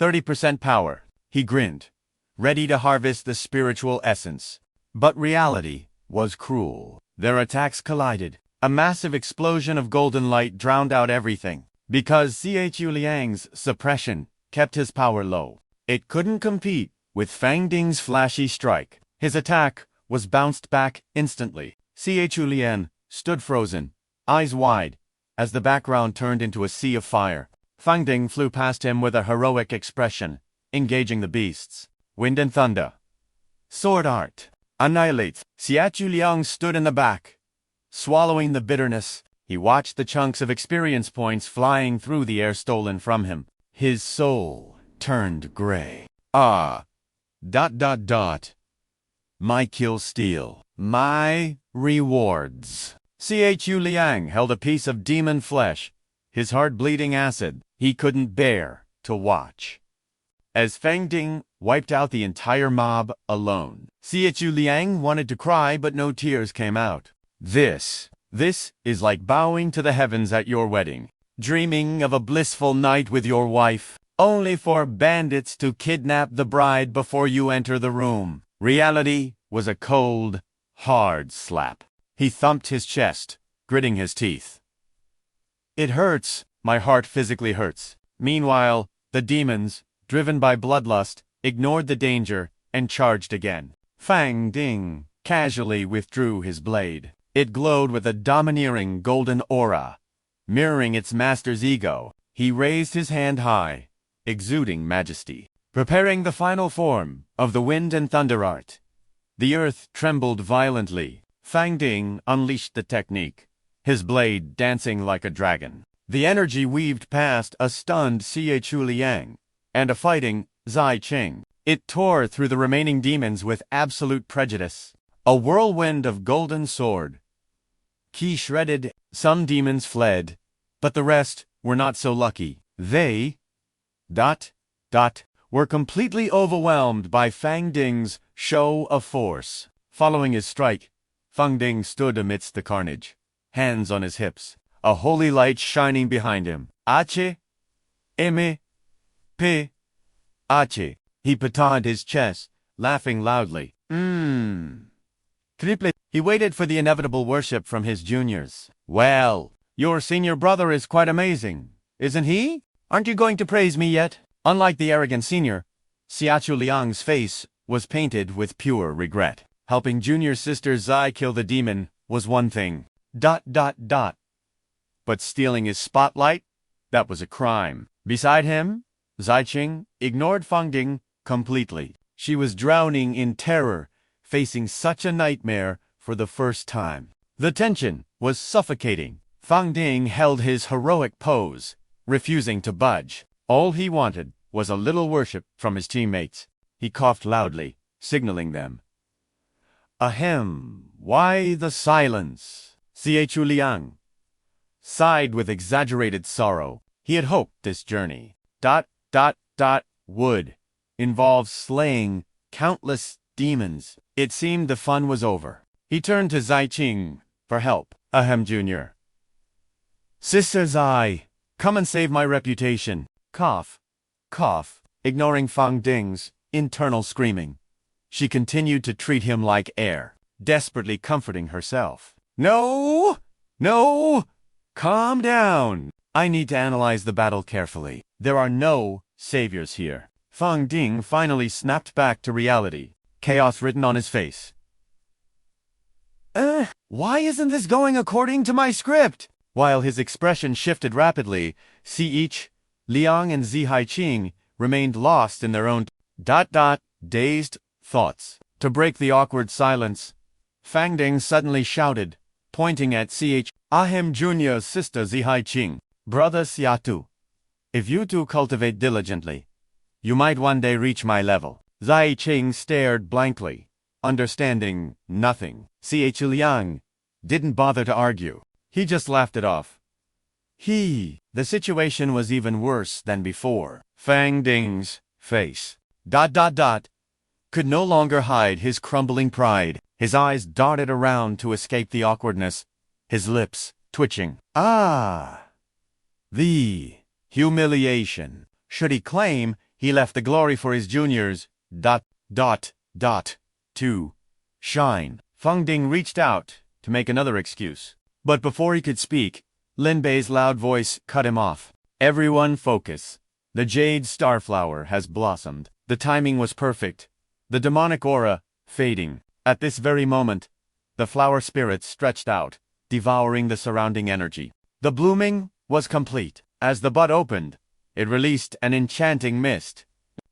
30% power. He grinned, ready to harvest the spiritual essence. But reality was cruel. Their attacks collided. A massive explosion of golden light drowned out everything. Because Chu Liang's suppression kept his power low, it couldn't compete with Fang Ding's flashy strike. His attack was bounced back instantly. Chu Liang stood frozen, eyes wide, as the background turned into a sea of fire. Fang Ding flew past him with a heroic expression, engaging the beasts. Wind and thunder. Sword art. Annihilates. Chu Liang stood in the back. Swallowing the bitterness, he watched the chunks of experience points flying through the air stolen from him. His soul turned gray. Ah. ... My kill steal. My rewards. Chu Liang held a piece of demon flesh, his heart bleeding acid. He couldn't bear to watch as Fang Ding wiped out the entire mob alone. Chu Liang wanted to cry, but no tears came out. This is like bowing to the heavens at your wedding, dreaming of a blissful night with your wife, only for bandits to kidnap the bride before you enter the room. Reality was a cold, hard slap. He thumped his chest, gritting his teeth. It hurts. My heart physically hurts. Meanwhile, the demons, driven by bloodlust, ignored the danger and charged again. Fang Ding casually withdrew his blade. It glowed with a domineering golden aura, mirroring its master's ego. He raised his hand high, exuding majesty, preparing the final form of the wind and thunder art. The earth trembled violently. Fang Ding unleashed the technique, his blade dancing like a dragon. The energy weaved past a stunned Chu Liang and a fighting Zai Qing. It tore through the remaining demons with absolute prejudice. A whirlwind of golden sword. Ki shredded. Some demons fled, but the rest were not so lucky. They were completely overwhelmed by Fang Ding's show of force. Following his strike, Fang Ding stood amidst the carnage, hands on his hips, a holy light shining behind him. Ache, eme, pe, ache. He patted his chest, laughing loudly. Triple. He waited for the inevitable worship from his juniors. Well, your senior brother is quite amazing, isn't he? Aren't you going to praise me yet? Unlike the arrogant senior, Chu Liang's face was painted with pure regret. Helping junior sister Zai kill the demon was one thing. But stealing his spotlight? That was a crime. Beside him, Zai Qing ignored Fang Ding completely. She was drowning in terror, facing such a nightmare for the first time. The tension was suffocating. Fang Ding held his heroic pose, refusing to budge. All he wanted was a little worship from his teammates. He coughed loudly, signaling them. Ahem, why the silence? Chu Liang sighed with exaggerated sorrow. He had hoped this journey would involve slaying countless demons. It seemed the fun was over. He turned to Zai Qing for help. Ahem, Junior. Sister Zai, come and save my reputation. Cough, cough, ignoring Fang Ding's internal screaming. She continued to treat him like air, desperately comforting herself. No! Calm down. I need to analyze the battle carefully. There are no saviors here. Fang Ding finally snapped back to reality, chaos written on his face. Why isn't this going according to my script? While his expression shifted rapidly, Liang and Zai Qing remained lost in their own dazed thoughts. To break the awkward silence, Fang Ding suddenly shouted, pointing at Ahem Junior's sister Zai Qing. Brother Xiatu, if you two cultivate diligently, you might one day reach my level. Zai Qing stared blankly, understanding nothing. Chu Liang didn't bother to argue. He just laughed it off. The situation was even worse than before. Fang Ding's face could no longer hide his crumbling pride. His eyes darted around to escape the awkwardness, his lips twitching. The humiliation. Should he claim he left the glory for his juniors, to shine? Fang Ding reached out to make another excuse. But before he could speak, Lin Bei's loud voice cut him off. Everyone focus. The jade starflower has blossomed. The timing was perfect. The demonic aura fading. At this very moment, the flower spirit stretched out, devouring the surrounding energy. The blooming was complete. As the bud opened, it released an enchanting mist,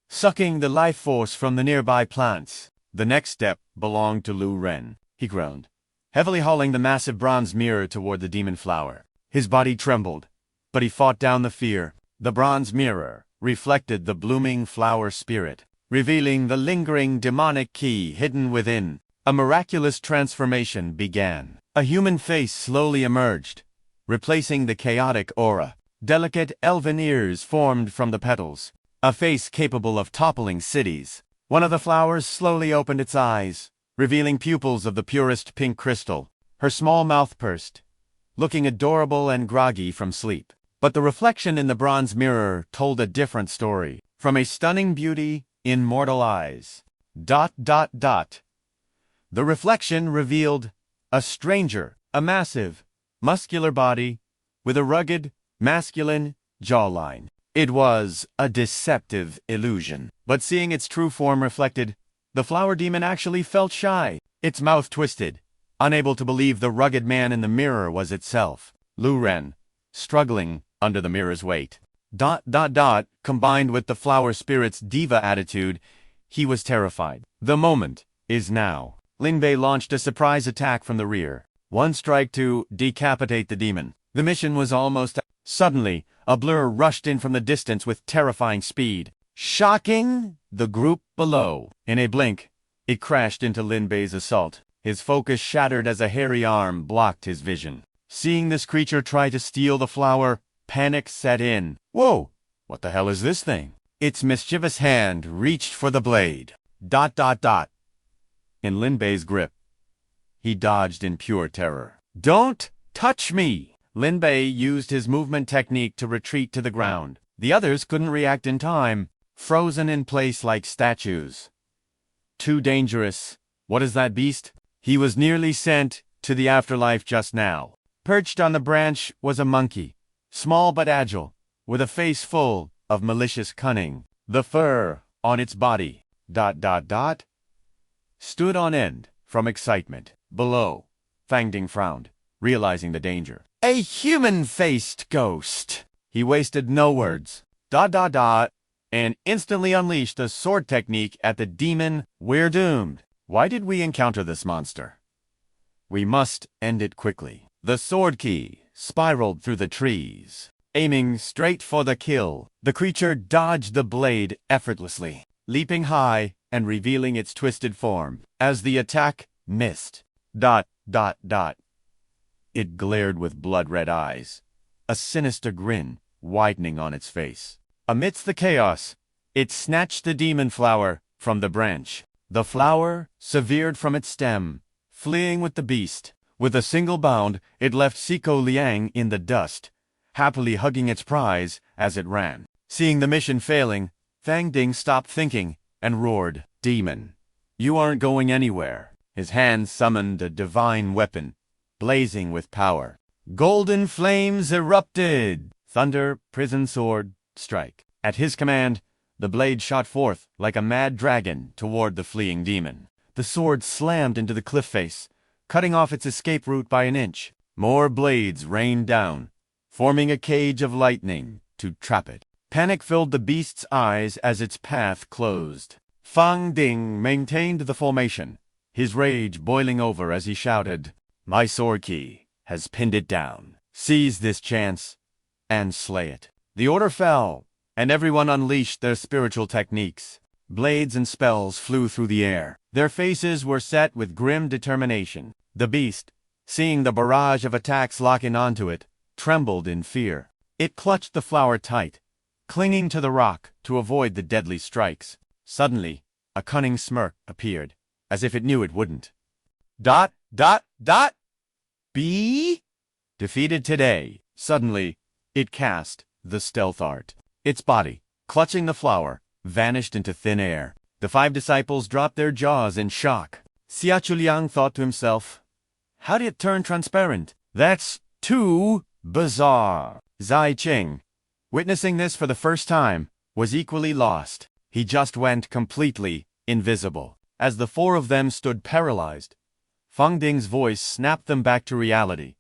sucking the life force from the nearby plants. The next step belonged to Lu Ren. He groaned, heavily hauling the massive bronze mirror toward the demon flower. His body trembled, but he fought down the fear. The bronze mirror reflected the blooming flower spirit, revealing the lingering demonic key hidden within. A miraculous transformation began. A human face slowly emerged, replacing the chaotic aura. Delicate elven ears formed from the petals, a face capable of toppling cities. One of the flowers slowly opened its eyes, revealing pupils of the purest pink crystal. Her small mouth pursed, looking adorable and groggy from sleep. But the reflection in the bronze mirror told a different story. From a stunning beauty in mortal eyes. The reflection revealed a stranger, a massive, muscular body with a rugged, masculine jawline. It was a deceptive illusion. But seeing its true form reflected, the flower demon actually felt shy. Its mouth twisted, unable to believe the rugged man in the mirror was itself. Lu Ren, struggling under the mirror's weight. Combined with the flower spirit's diva attitude, he was terrified. The moment is now. Lin Bei launched a surprise attack from the rear. One strike to decapitate the demon. The mission was almost... Suddenly, a blur rushed in from the distance with terrifying speed, shocking the group below. In a blink, it crashed into Lin Bei's assault. His focus shattered as a hairy arm blocked his vision. Seeing this creature try to steal the flower, panic set in. Whoa! What the hell is this thing? Its mischievous hand reached for the blade. In Lin Bei's grip, he dodged in pure terror. Don't touch me! Lin Bei used his movement technique to retreat to the ground. The others couldn't react in time, frozen in place like statues. Too dangerous. What is that beast? He was nearly sent to the afterlife just now. Perched on the branch was a monkey, small but agile, with a face full of malicious cunning. The fur on its body, stood on end from excitement. Below, Fangding frowned, realizing the danger. A human-faced ghost. He wasted no words. And instantly unleashed a sword technique at the demon. We're doomed. Why did we encounter this monster? We must end it quickly. The sword key spiraled through the trees, aiming straight for the kill. The creature dodged the blade effortlessly, leaping high and revealing its twisted form. As the attack missed, it glared with blood-red eyes, a sinister grin widening on its face. Amidst the chaos, it snatched the demon flower from the branch. The flower severed from its stem, fleeing with the beast. With a single bound, it left Chu Liang in the dust, happily hugging its prize as it ran. Seeing the mission failing, Fangding stopped thinking and roared, Demon, you aren't going anywhere. His hand summoned a divine weapon, blazing with power. Golden flames erupted. Thunder, prison sword, strike. At his command, the blade shot forth like a mad dragon toward the fleeing demon. The sword slammed into the cliff face, cutting off its escape route by an inch. More blades rained down, forming a cage of lightning to trap it. Panic filled the beast's eyes as its path closed. Fangding maintained the formation, his rage boiling over as he shouted, My sword key has pinned it down. Seize this chance and slay it. The order fell, and everyone unleashed their spiritual techniques. Blades and spells flew through the air. Their faces were set with grim determination. The beast, seeing the barrage of attacks locking onto it, trembled in fear. It clutched the flower tight, clinging to the rock to avoid the deadly strikes. Suddenly, a cunning smirk appeared, as if it knew it wouldn't. Be defeated today. Suddenly, it cast the stealth art. Its body, clutching the flower, vanished into thin air. The 5 disciples dropped their jaws in shock. Chu Liang thought to himself, how did it turn transparent? That's too bizarre. Zai Qing, witnessing this for the first time, was equally lost. He just went completely invisible. As the 4 of them stood paralyzed, Fangding's voice snapped them back to reality.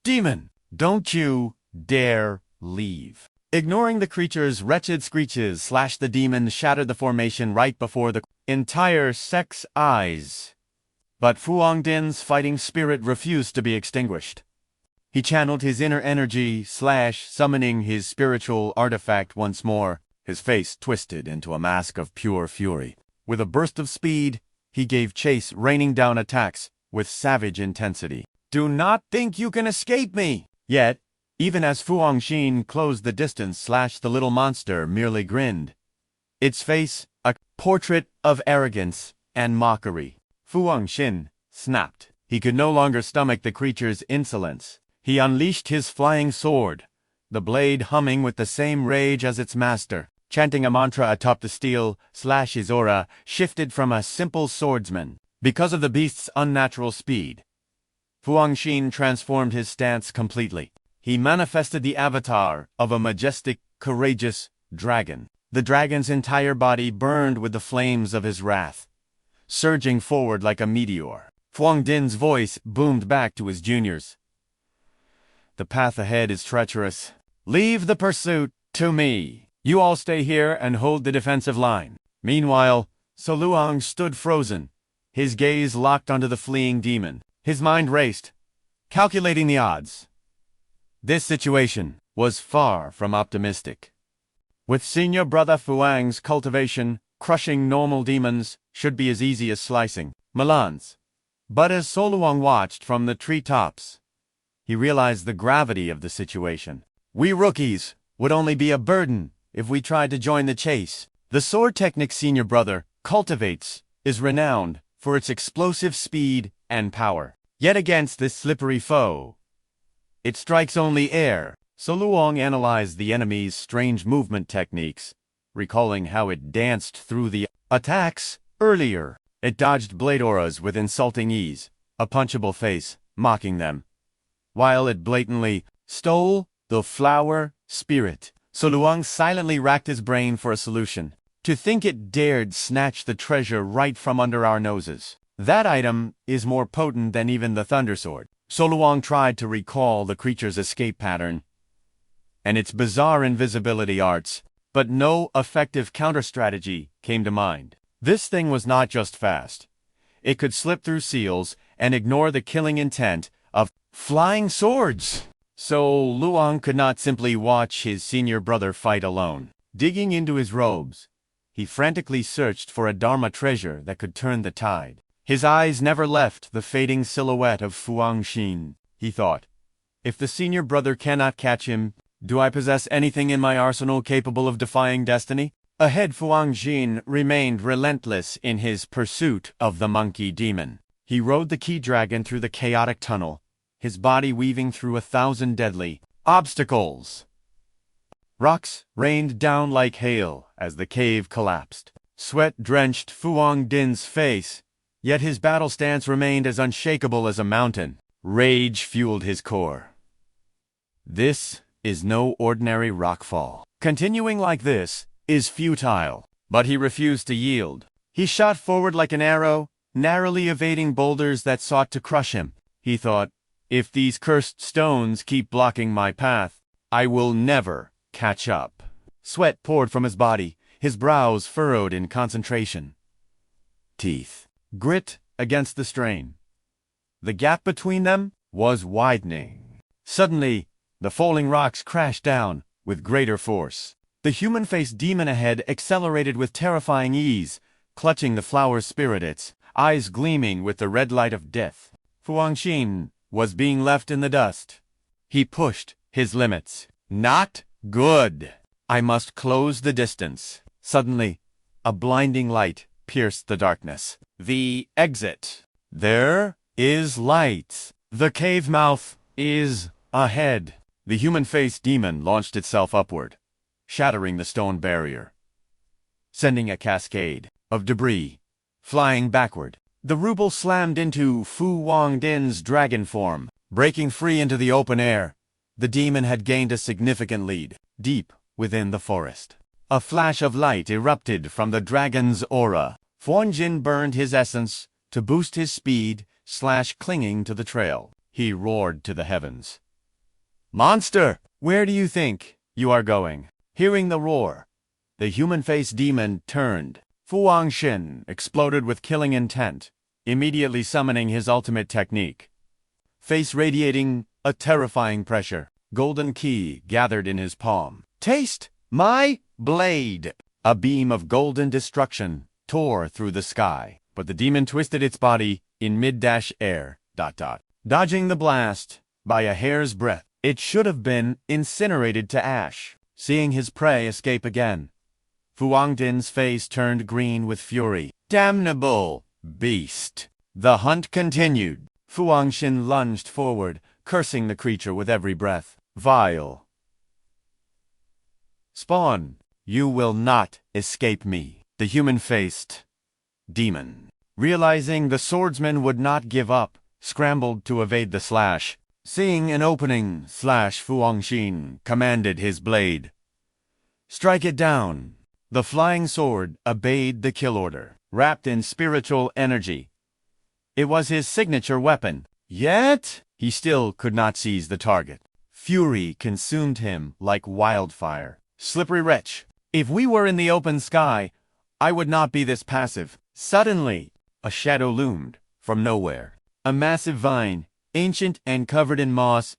Demon, don't you dare leave. Ignoring the creature's wretched screeches, the demon shattered the formation right before the entire sect's eyes. But Fuangdin's fighting spirit refused to be extinguished. He channeled his inner energy, summoning his spiritual artifact once more. his face twisted into a mask of pure fury. With a burst of speed, he gave chase, raining down attacks with savage intensity. "Do not think you can escape me!" Yet, even as Fu Hongxin closed the distance, the little monster merely grinned. Its face, a portrait of arrogance and mockery. Fu Hongxin snapped. He could no longer stomach the creature's insolence. He unleashed his flying sword, the blade humming with the same rage as its master. Chanting a mantra atop the steel, his aura shifted from a simple swordsman. Because of the beast's unnatural speed, Fu Hongxin transformed his stance completely. He manifested the avatar of a majestic, courageous dragon. The dragon's entire body burned with the flames of his wrath, surging forward like a meteor. Fuang Din's voice boomed back to his juniors. "The path ahead is treacherous. Leave the pursuit to me. You all stay here and hold the defensive line." Meanwhile, Chu Liang stood frozen, his gaze locked onto the fleeing demon. His mind raced, calculating the odds. This situation was far from optimistic. With Senior Brother Fuang's cultivation, crushing normal demons should be as easy as slicing melons. But as Chu Liang watched from the treetops, he realized the gravity of the situation. We rookies would only be a burden if we tried to join the chase. The sword technique Senior Brother cultivates is renowned for its explosive speed and power. Yet against this slippery foe, it strikes only air. Chu Liang analyzed the enemy's strange movement techniques, recalling how it danced through the attacks earlier. It dodged blade auras with insulting ease, a punchable face mocking them, while it blatantly stole the flower spirit. Chu Liang silently racked his brain for a solution. To think it dared snatch the treasure right from under our noses. That item is more potent than even the Thunder Sword. Chu Liang tried to recall the creature's escape pattern and its bizarre invisibility arts, but no effective counter-strategy came to mind. This thing was not just fast. It could slip through seals and ignore the killing intent of flying swords. So Liang could not simply watch his senior brother fight alone. Digging into his robes, he frantically searched for a Dharma treasure that could turn the tide. His eyes never left the fading silhouette of Fu Hongxin. He thought, if the senior brother cannot catch him, do I possess anything in my arsenal capable of defying destiny? Ahead, Fu Hongxin remained relentless in his pursuit of the monkey demon. He rode the key dragon through the chaotic tunnel, his body weaving through 1,000 deadly obstacles. Rocks rained down like hail as the cave collapsed. Sweat drenched Fu Din's face, yet his battle stance remained as unshakable as a mountain. Rage fueled his core. This is no ordinary rockfall. Continuing like this is futile. But he refused to yield. He shot forward like an arrow, narrowly evading boulders that sought to crush him. He thought, if these cursed stones keep blocking my path, I will never catch up. Sweat poured from his body, his brows furrowed in concentration. Teeth grit against the strain. The gap between them was widening. Suddenly, the falling rocks crashed down with greater force. The human-faced demon ahead accelerated with terrifying ease, clutching the flower's spirit, its eyes gleaming with the red light of death. Fu Hongxin was being left in the dust. He pushed his limits. Not good. I must close the distance. Suddenly, a blinding light pierced the darkness. The exit. There is light. The cave mouth is ahead. The human-faced demon launched itself upward, shattering the stone barrier, sending a cascade of debris flying backward. The ruble slammed into Fu Din's dragon form, breaking free into the open air. The demon had gained a significant lead, deep within the forest. A flash of light erupted from the dragon's aura. Fu Jin burned his essence to boost his speed, clinging to the trail. He roared to the heavens. Monster, where do you think you are going? Hearing the roar, the human-faced demon turned. Fu Hongxin exploded with killing intent, immediately summoning his ultimate technique. Face radiating a terrifying pressure, golden key gathered in his palm. Taste My blade! A beam of golden destruction tore through the sky, but the demon twisted its body in mid-air, ... dodging the blast by a hair's breadth. It should have been incinerated to ash. Seeing his prey escape again, Fu Hongdin's face turned green with fury. Damnable beast! The hunt continued. Fu Hongxin lunged forward, cursing the creature with every breath. Vile spawn! You will not escape me. The human-faced demon, realizing the swordsman would not give up, scrambled to evade the slash. Seeing an opening, Fu Hongxin commanded his blade. Strike it down. The flying sword obeyed the kill order, wrapped in spiritual energy. It was his signature weapon. Yet, he still could not seize the target. Fury consumed him like wildfire. Slippery wretch! If we were in the open sky, I would not be this passive. Suddenly, a shadow loomed from nowhere. A massive vine, ancient and covered in moss,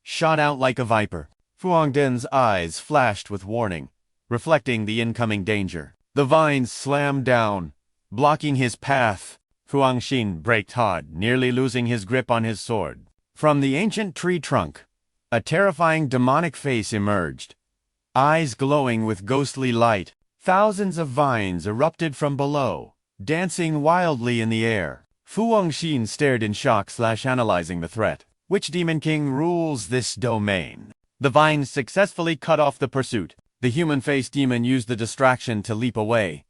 shot out like a viper. Fu Hongdin's eyes flashed with warning, reflecting the incoming danger. The vine slammed down, blocking his path. Fu Hongxin braked hard, nearly losing his grip on his sword. From the ancient tree trunk, a terrifying demonic face emerged, eyes glowing with ghostly light. Thousands of vines erupted from below, dancing wildly in the air. Fu Hongxin stared in shock, analyzing the threat. Which demon king rules this domain? The vines successfully cut off the pursuit. The human-faced demon used the distraction to leap away,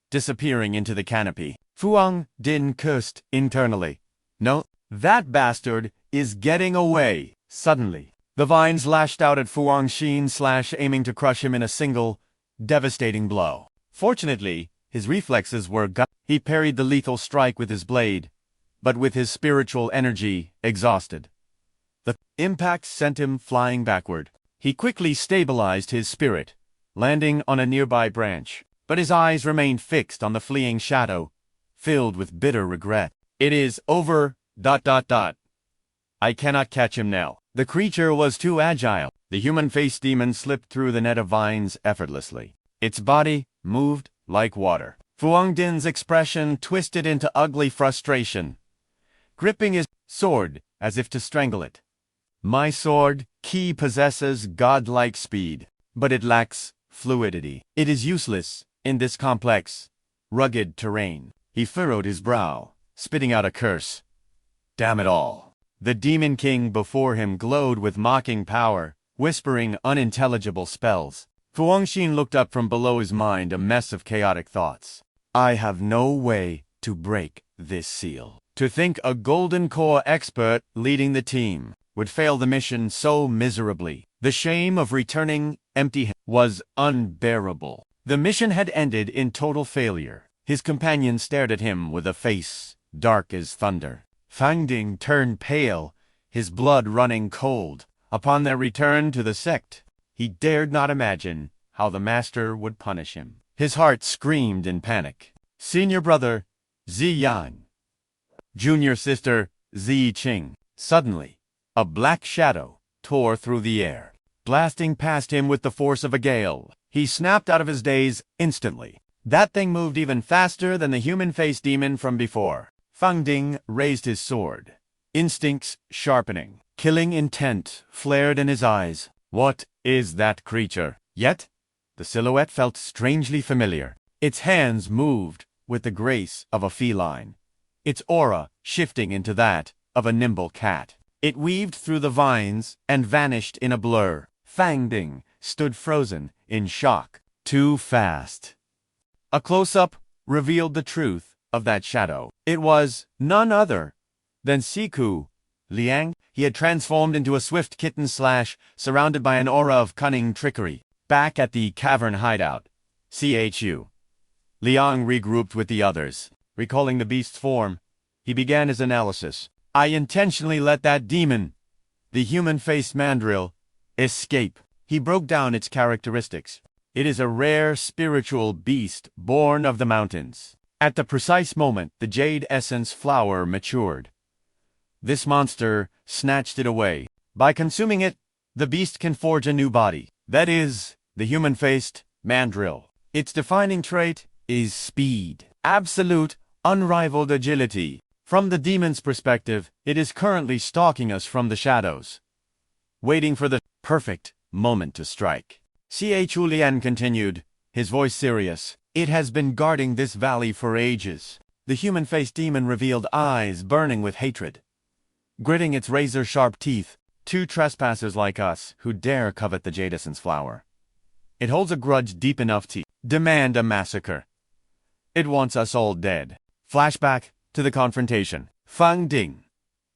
disappearing into the canopy. Fu Hongdin cursed internally. No, that bastard is getting away. Suddenly, the vines lashed out at Fu Hongxin, aiming to crush him in a single, devastating blow. Fortunately, his reflexes were gut. He parried the lethal strike with his blade, but with his spiritual energy exhausted. The impact sent him flying backward. He quickly stabilized his spirit, landing on a nearby branch, but his eyes remained fixed on the fleeing shadow, filled with bitter regret. It is over, ... I cannot catch him now. The creature was too agile. The human-faced demon slipped through the net of vines effortlessly. Its body moved like water. Fu Hongdin's expression twisted into ugly frustration, gripping his sword as if to strangle it. My sword, Ki, possesses godlike speed, but it lacks fluidity. It is useless in this complex, rugged terrain. He furrowed his brow, spitting out a curse. Damn it all. The demon king before him glowed with mocking power, whispering unintelligible spells. Fu Hongxin looked up from below, his mind a mess of chaotic thoughts. I have no way to break this seal. To think a Golden Core expert leading the team would fail the mission so miserably. The shame of returning empty-handed was unbearable. The mission had ended in total failure. His companion stared at him with a face dark as thunder. Fangding turned pale, his blood running cold. Upon their return to the sect, he dared not imagine how the master would punish him. His heart screamed in panic. Senior brother, Zi Yan. Junior sister, Zi Qing. Suddenly, a black shadow tore through the air, blasting past him with the force of a gale. He snapped out of his daze instantly. That thing moved even faster than the human-faced demon from before. Fangding raised his sword, instincts sharpening. Killing intent flared in his eyes. What is that creature? Yet, the silhouette felt strangely familiar. Its hands moved with the grace of a feline, its aura shifting into that of a nimble cat. It weaved through the vines and vanished in a blur. Fangding stood frozen in shock. Too fast. A close-up revealed the truth of that shadow. It was none other than Chu Liang. He had transformed into a swift kitten, surrounded by an aura of cunning trickery. Back at the cavern hideout, Chu Liang regrouped with the others. Recalling the beast's form, he began his analysis. I intentionally let that demon, the human-faced mandrill, escape. He broke down its characteristics. It is a rare spiritual beast born of the mountains. At the precise moment the jade essence flower matured, this monster snatched it away. By consuming it, the beast can forge a new body. That is, the human-faced mandrill. Its defining trait is speed. Absolute, unrivaled agility. From the demon's perspective, it is currently stalking us from the shadows, waiting for the perfect moment to strike. Chu Liang continued, his voice serious. It has been guarding this valley for ages. The human-faced demon revealed eyes burning with hatred, gritting its razor-sharp teeth. Two trespassers like us who dare covet the jade essence flower. It holds a grudge deep enough to demand a massacre. It wants us all dead. Flashback to the confrontation. Fang Ding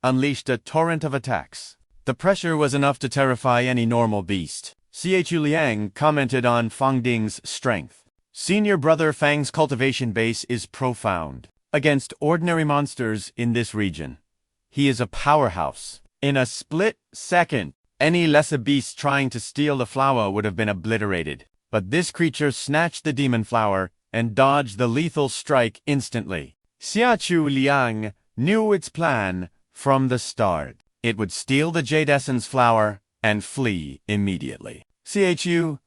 unleashed a torrent of attacks. The pressure was enough to terrify any normal beast. Chu Liang commented on Fang Ding's strength. Senior brother Fang's cultivation base is profound. Against ordinary monsters in this region, he is a powerhouse. In a split second, any lesser beast trying to steal the flower would have been obliterated. But this creature snatched the demon flower and dodged the lethal strike instantly. Chu Liang knew its plan from the start. It would steal the jade essence flower and flee immediately. Chu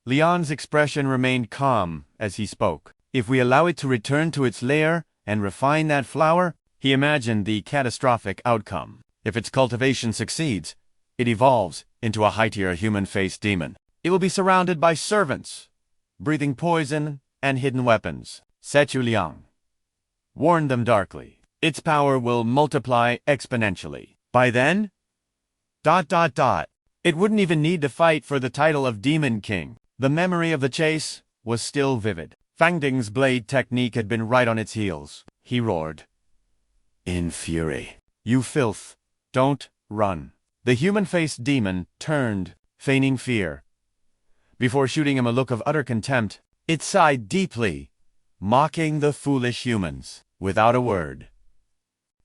Liang's expression remained calm as he spoke. If we allow it to return to its lair and refine that flower, he imagined the catastrophic outcome. If its cultivation succeeds, it evolves into a high-tier human-faced demon. It will be surrounded by servants, breathing poison and hidden weapons. Chu Liang warned them darkly. Its power will multiply exponentially. By then, it wouldn't even need to fight for the title of Demon King. The memory of the chase was still vivid. Fang Ding's blade technique had been right on its heels. He roared in fury. You filth, don't run. The human-faced demon turned, feigning fear. Before shooting him a look of utter contempt, it sighed deeply, mocking the foolish humans. Without a word,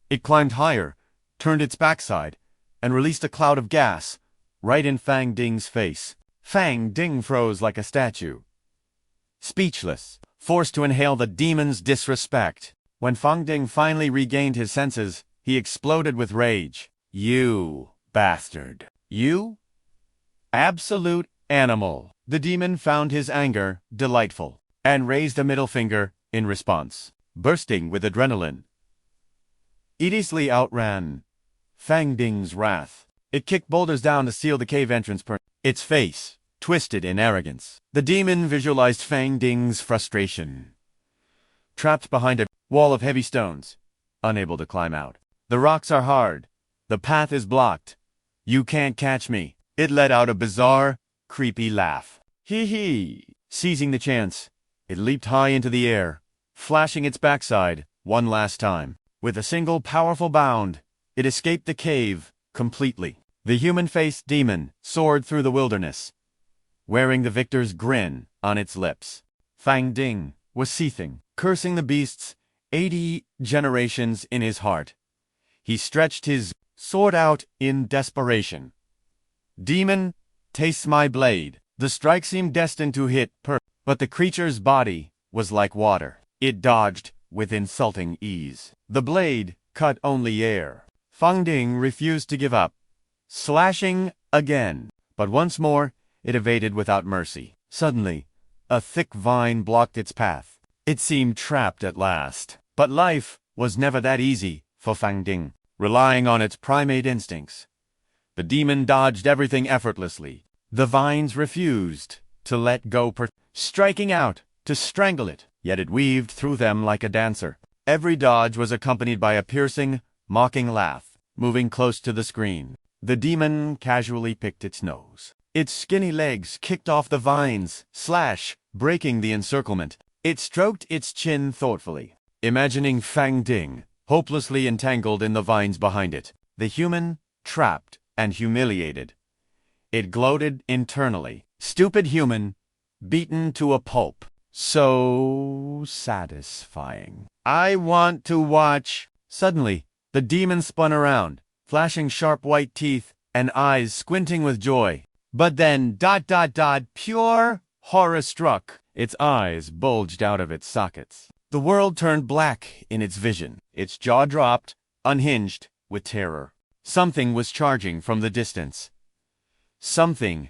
it climbed higher, turned its backside, and released a cloud of gas right in Fang Ding's face. Fang Ding froze like a statue, speechless, forced to inhale the demon's disrespect. When Fang Ding finally regained his senses, he exploded with rage. You bastard. You absolute animal. The demon found his anger delightful and raised a middle finger in response. Bursting with adrenaline, it easily outran Fang Ding's wrath. It kicked boulders down to seal the cave entrance, its face twisted in arrogance. The demon visualized Fang Ding's frustration. Trapped behind a wall of heavy stones, unable to climb out. The rocks are hard. The path is blocked. You can't catch me. It let out a bizarre, creepy laugh. Hee hee. Seizing the chance, it leaped high into the air, flashing its backside one last time. With a single powerful bound, it escaped the cave completely. The human-faced demon soared through the wilderness, wearing the victor's grin on its lips. Fang Ding was seething, cursing the beast's 80 generations in his heart. He stretched his sword out in desperation. Demon, taste my blade. The strike seemed destined to hit but the creature's body was like water. It dodged with insulting ease. The blade cut only air. Fang Ding refused to give up, slashing again. But once more, it evaded without mercy. Suddenly, a thick vine blocked its path. It seemed trapped at last. But life was never that easy for Fang Ding. Relying on its primate instincts, the demon dodged everything effortlessly. The vines refused to let go, striking out to strangle it, yet it weaved through them like a dancer. Every dodge was accompanied by a piercing, mocking laugh. Moving close to the screen, the demon casually picked its nose. Its skinny legs kicked off the vines, breaking the encirclement. It stroked its chin thoughtfully, imagining Fang Ding hopelessly entangled in the vines behind it. The human, trapped and humiliated. It gloated internally. Stupid human, beaten to a pulp. So satisfying. I want to watch. Suddenly, the demon spun around, flashing sharp white teeth and eyes squinting with joy. But then, pure horror struck. Its eyes bulged out of its sockets. The world turned black in its vision. Its jaw dropped, unhinged with terror. Something was charging from the distance. Something,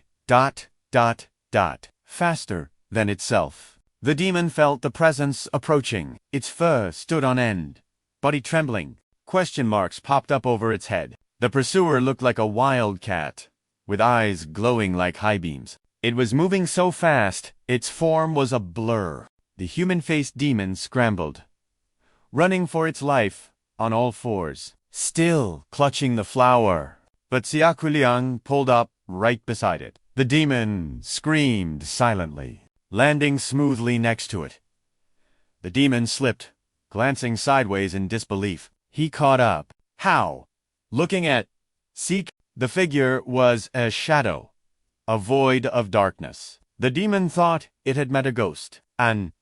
Faster than itself. The demon felt the presence approaching. Its fur stood on end, body trembling. Question marks popped up over its head. The pursuer looked like a wild cat, with eyes glowing like high beams. It was moving so fast, its form was a blur. The human-faced demon scrambled, running for its life on all fours, still clutching the flower. But Chu Liang pulled up right beside it. The demon screamed silently, landing smoothly next to it. The demon slipped, glancing sideways in disbelief. He caught up. How? Looking at Seek, the figure was a shadow, a void of darkness. The demon thought it had met a ghost. An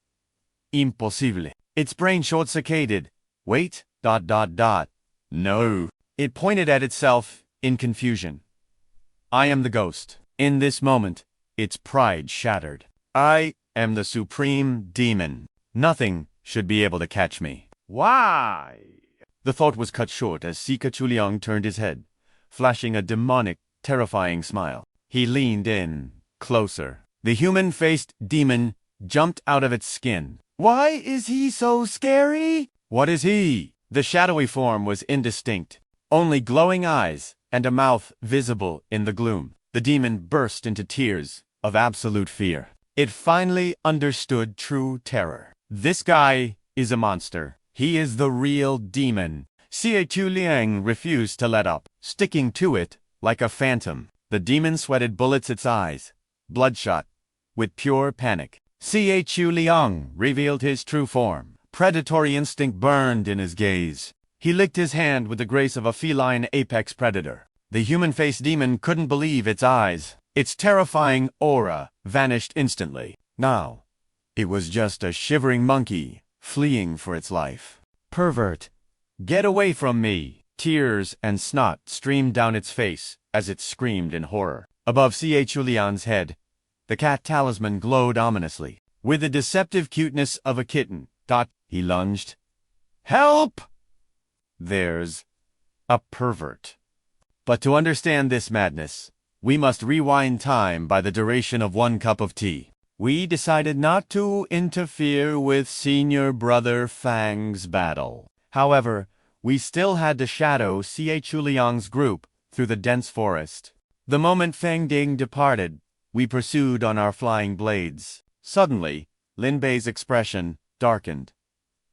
impossible. Its brain short-circuited. Wait, ... No. It pointed at itself in confusion. I am the ghost. In this moment, its pride shattered. I am the supreme demon. Nothing should be able to catch me. Why? The thought was cut short as Chu Liang turned his head, flashing a demonic, terrifying smile. He leaned in, closer. The human-faced demon jumped out of its skin. Why is he so scary? What is he? The shadowy form was indistinct. Only glowing eyes and a mouth visible in the gloom. The demon burst into tears of absolute fear. It finally understood true terror. This guy is a monster. He is the real demon. Chu Liang refused to let up, sticking to it like a phantom. The demon sweated bullets its eyes, bloodshot, with pure panic. Chu Liang revealed his true form. Predatory instinct burned in his gaze. He licked his hand with the grace of a feline apex predator. The human-faced demon couldn't believe its eyes. Its terrifying aura vanished instantly. Now, it was just a shivering monkey fleeing for its life. Pervert! Get away from me! Tears and snot streamed down its face as it screamed in horror. Above Chu Liang's head, the cat talisman glowed ominously. With the deceptive cuteness of a kitten, he lunged. Help! There's a pervert. But to understand this madness, we must rewind time by the duration of 1 cup of tea. We decided not to interfere with Senior Brother Fang's battle. However, we still had to shadow Chu Liang's group through the dense forest. The moment Fang Ding departed, we pursued on our flying blades. Suddenly, Lin Bei's expression darkened.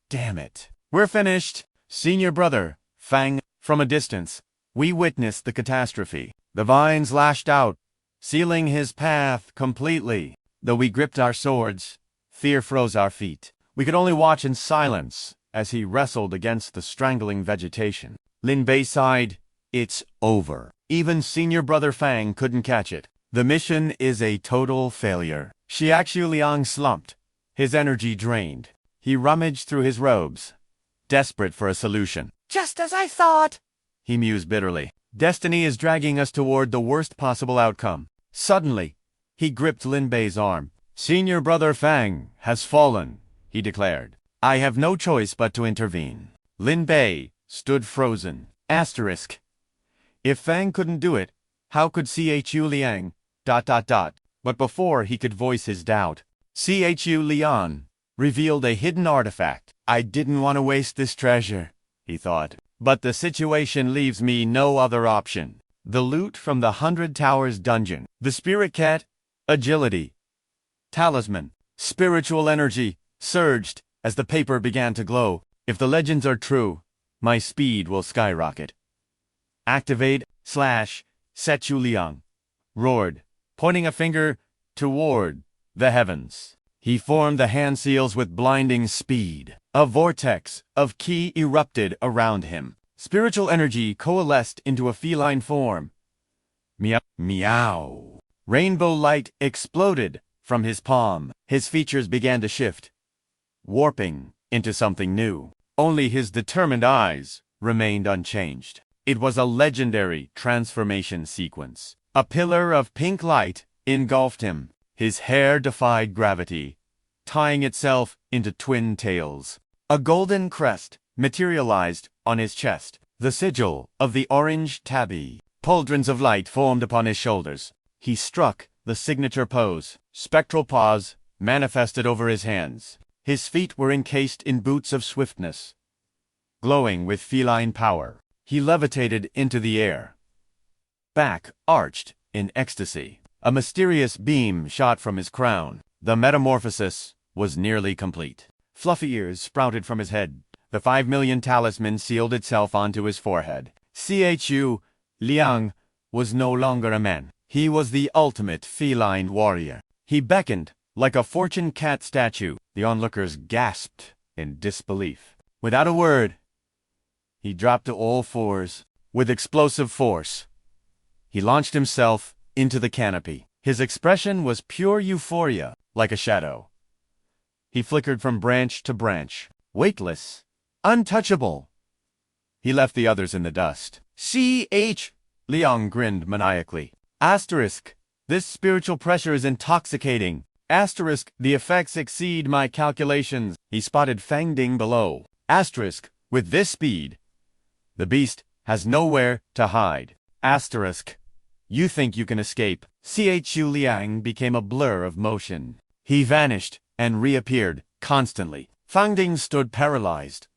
Damn it. We're finished. Senior Brother Fang. From a distance, we witnessed the catastrophe. The vines lashed out, sealing his path completely. Though we gripped our swords, fear froze our feet. We could only watch in silence as he wrestled against the strangling vegetation. Lin Bei sighed, it's over. Even Senior Brother Fang couldn't catch it. The mission is a total failure. Chu Liang slumped, his energy drained. He rummaged through his robes, desperate for a solution. Just as I thought, he mused bitterly. Destiny is dragging us toward the worst possible outcome. Suddenly, he gripped Lin Bei's arm. Senior Brother Fang has fallen, he declared. I have no choice but to intervene. Lin Bei stood frozen. Asterisk. If Fang couldn't do it, how could Chu Liang... But before he could voice his doubt, Chu Liang revealed a hidden artifact. I didn't want to waste this treasure, he thought. But the situation leaves me no other option. The loot from the 100 Towers dungeon. The spirit cat, agility, talisman, spiritual energy, surged as the paper began to glow. If the legends are true, my speed will skyrocket. Activate / Chu Liang roared, pointing a finger toward the heavens. He formed the hand seals with blinding speed. A vortex of ki erupted around him. Spiritual energy coalesced into a feline form. Meow. Meow. Rainbow light exploded from his palm. His features began to shift, warping into something new. Only his determined eyes remained unchanged. It was a legendary transformation sequence. A pillar of pink light engulfed him. His hair defied gravity, tying itself into twin tails. A golden crest materialized on his chest, the sigil of the orange tabby. Pauldrons of light formed upon his shoulders. He struck the signature pose. spectral paws manifested over his hands. His feet were encased in boots of swiftness. Glowing with feline power, he levitated into the air. Back arched in ecstasy. A mysterious beam shot from his crown. The metamorphosis was nearly complete. Fluffy ears sprouted from his head. The 5 million talisman sealed itself onto his forehead. Chu Liang was no longer a man. He was the ultimate feline warrior. He beckoned like a fortune cat statue. The onlookers gasped in disbelief. Without a word, he dropped to all fours. With explosive force, he launched himself into the canopy. His expression was pure euphoria, like a shadow. He flickered from branch to branch, weightless, untouchable. He left the others in the dust. C.H. Liang grinned maniacally. Asterisk. This spiritual pressure is intoxicating. Asterisk. The effects exceed my calculations. He spotted Fang Ding below. Asterisk. With this speed, the beast has nowhere to hide. Asterisk. You think you can escape. Chu Liang became a blur of motion. He vanished and reappeared constantly. Fang Ding stood paralyzed,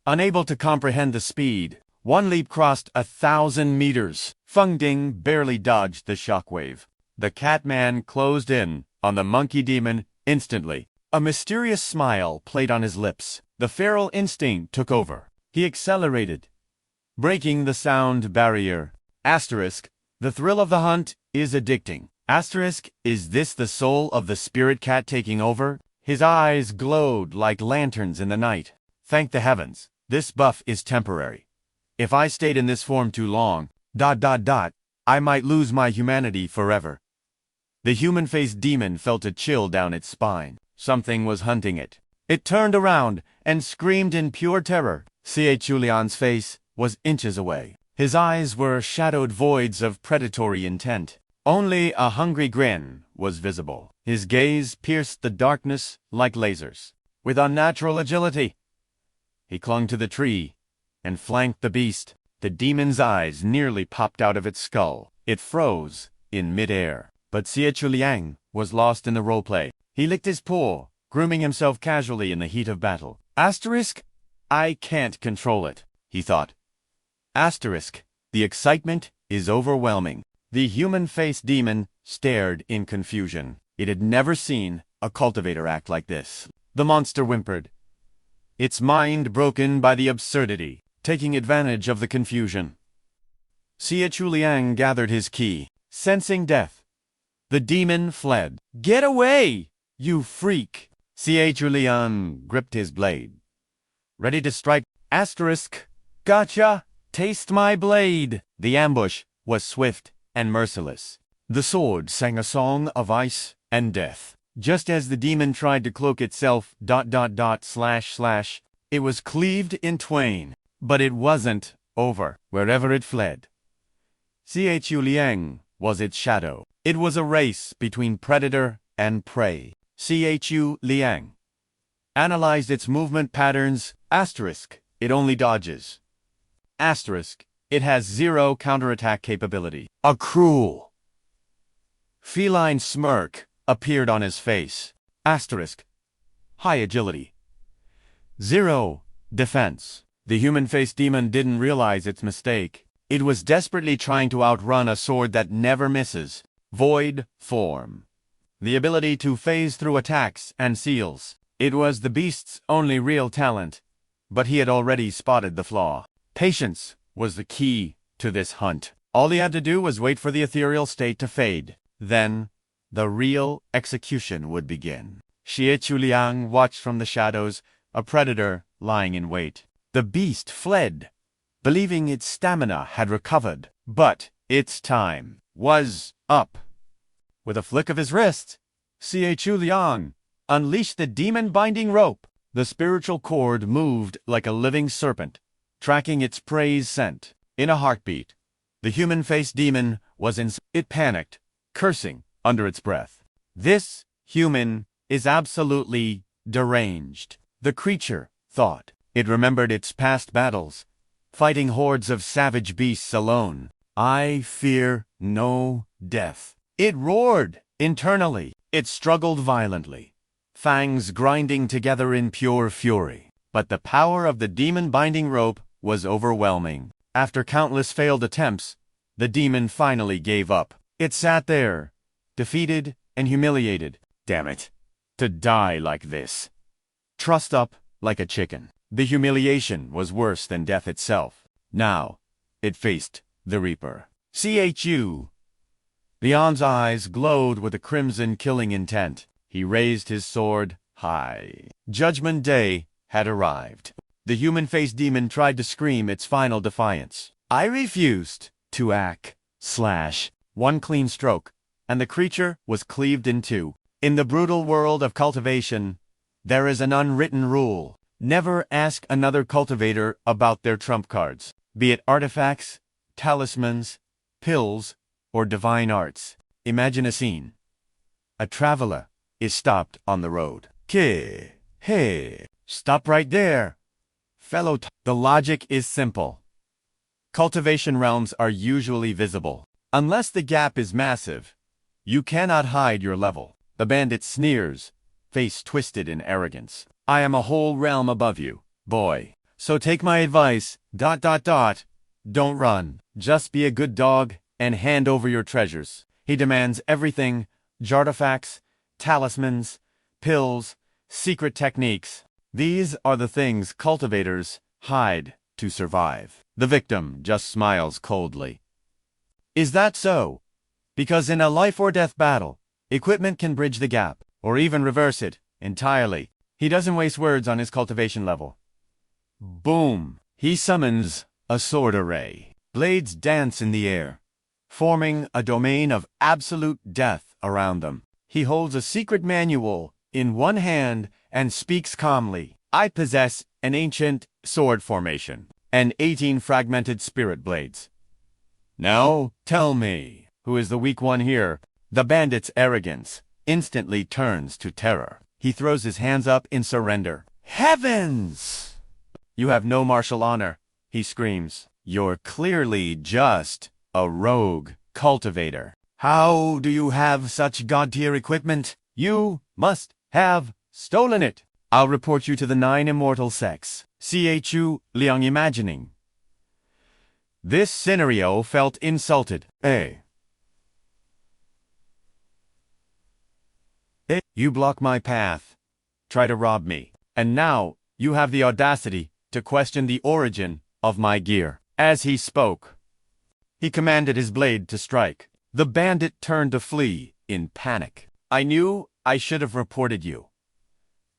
unable to comprehend the speed. One leap crossed 1,000 meters. Fang Ding barely dodged the shockwave. The Catman closed in on the monkey demon instantly. A mysterious smile played on his lips. The feral instinct took over. He accelerated, breaking the sound barrier. Asterisk. The thrill of the hunt is addicting. Asterisk. Is this the soul of the spirit cat taking over? His eyes glowed like lanterns in the night. Thank the heavens, this buff is temporary. If I stayed in this form too long, I might lose my humanity forever. The human-faced demon felt a chill down its spine. Something was hunting it. It turned around and screamed in pure terror. Chu Liang's face was inches away. His eyes were shadowed voids of predatory intent. Only a hungry grin was visible. His gaze pierced the darkness like lasers. With unnatural agility, he clung to the tree and flanked the beast. The demon's eyes nearly popped out of its skull. It froze in midair. But Chu Liang was lost in the roleplay. He licked his paw, grooming himself casually in the heat of battle. Asterisk. I can't control it, he thought. Asterisk. The excitement is overwhelming. The human-faced demon stared in confusion. It had never seen a cultivator act like this. The monster whimpered, its mind broken by the absurdity, taking advantage of the confusion. Chu Liang gathered his ki, sensing death. The demon fled. Get away, you freak! Chu Liang gripped his blade, ready to strike. Asterisk. Gotcha! Taste my blade! The ambush was swift and merciless. The sword sang a song of ice and death. Just as the demon tried to cloak itself, / it was cleaved in twain. But it wasn't over. Wherever it fled, Chu Liang was its shadow. It was a race between predator and prey. Chu Liang analyzed its movement patterns. Asterisk. It only dodges. Asterisk. It has 0 counterattack capability. A cruel, feline smirk appeared on his face. Asterisk. High agility. 0 defense. The human-faced demon didn't realize its mistake. It was desperately trying to outrun a sword that never misses. Void form. The ability to phase through attacks and seals. It was the beast's only real talent, but he had already spotted the flaw. Patience was the key to this hunt. All he had to do was wait for the ethereal state to fade. Then, the real execution would begin. Chu Liang watched from the shadows, a predator lying in wait. The beast fled, believing its stamina had recovered. But its time was up. With a flick of his wrist, Chu Liang unleashed the demon-binding rope. The spiritual cord moved like a living serpent, tracking its prey's scent. In a heartbeat, the human-faced demon was in. It panicked, cursing under its breath. This human is absolutely deranged, the creature thought. It remembered its past battles, fighting hordes of savage beasts alone. I fear no death. It roared internally. It struggled violently, fangs grinding together in pure fury. But the power of the demon binding rope was overwhelming. After countless failed attempts, the demon finally gave up. It sat there, defeated and humiliated. Damn it. To die like this. Trussed up like a chicken. The humiliation was worse than death itself. Now, it faced the Reaper. Chu Liang's eyes glowed with a crimson killing intent. He raised his sword high. Judgment Day had arrived. The human-faced demon tried to scream its final defiance. I refused to act. One clean stroke, and the creature was cleaved in two. In the brutal world of cultivation, there is an unwritten rule. Never ask another cultivator about their trump cards, be it artifacts, talismans, pills, or divine arts. Imagine a scene. A traveler is stopped on the road. Hey, stop right there. The logic is simple. Cultivation realms are usually visible. Unless the gap is massive, you cannot hide your level. The bandit sneers, face twisted in arrogance. I am a whole realm above you, boy. So take my advice, ... Don't run. Just be a good dog and hand over your treasures. He demands everything, artifacts, talismans, pills, secret techniques. These are the things cultivators hide to survive. The victim just smiles coldly. Is that so? Because in a life-or-death battle, equipment can bridge the gap, or even reverse it entirely. He doesn't waste words on his cultivation level. Boom! He summons a sword array. Blades dance in the air, forming a domain of absolute death around them. He holds a secret manual in one hand and speaks calmly. I possess an ancient sword formation and 18 fragmented spirit blades. Now, tell me, who is the weak one here? The bandit's arrogance instantly turns to terror. He throws his hands up in surrender. Heavens! You have no martial honor, he screams. You're clearly just a rogue cultivator. How do you have such god-tier equipment? You must have stolen it. I'll report you to the 9 immortal sects. Chu Liang imagining. This scenario felt insulted. You block my path, try to rob me, and now you have the audacity to question the origin of my gear. As he spoke, he commanded his blade to strike. The bandit turned to flee in panic. I knew I should have reported you.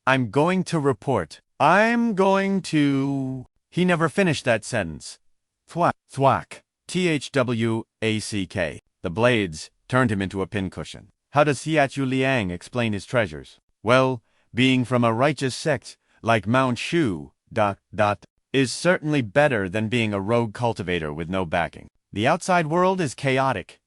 I'm going to report. I'm going to... He never finished that sentence. Thwack, thwack. THWACK. The blades turned him into a pincushion. How does Chu Liang explain his treasures? Well, being from a righteous sect like Mount Shu, ... is certainly better than being a rogue cultivator with no backing. The outside world is chaotic.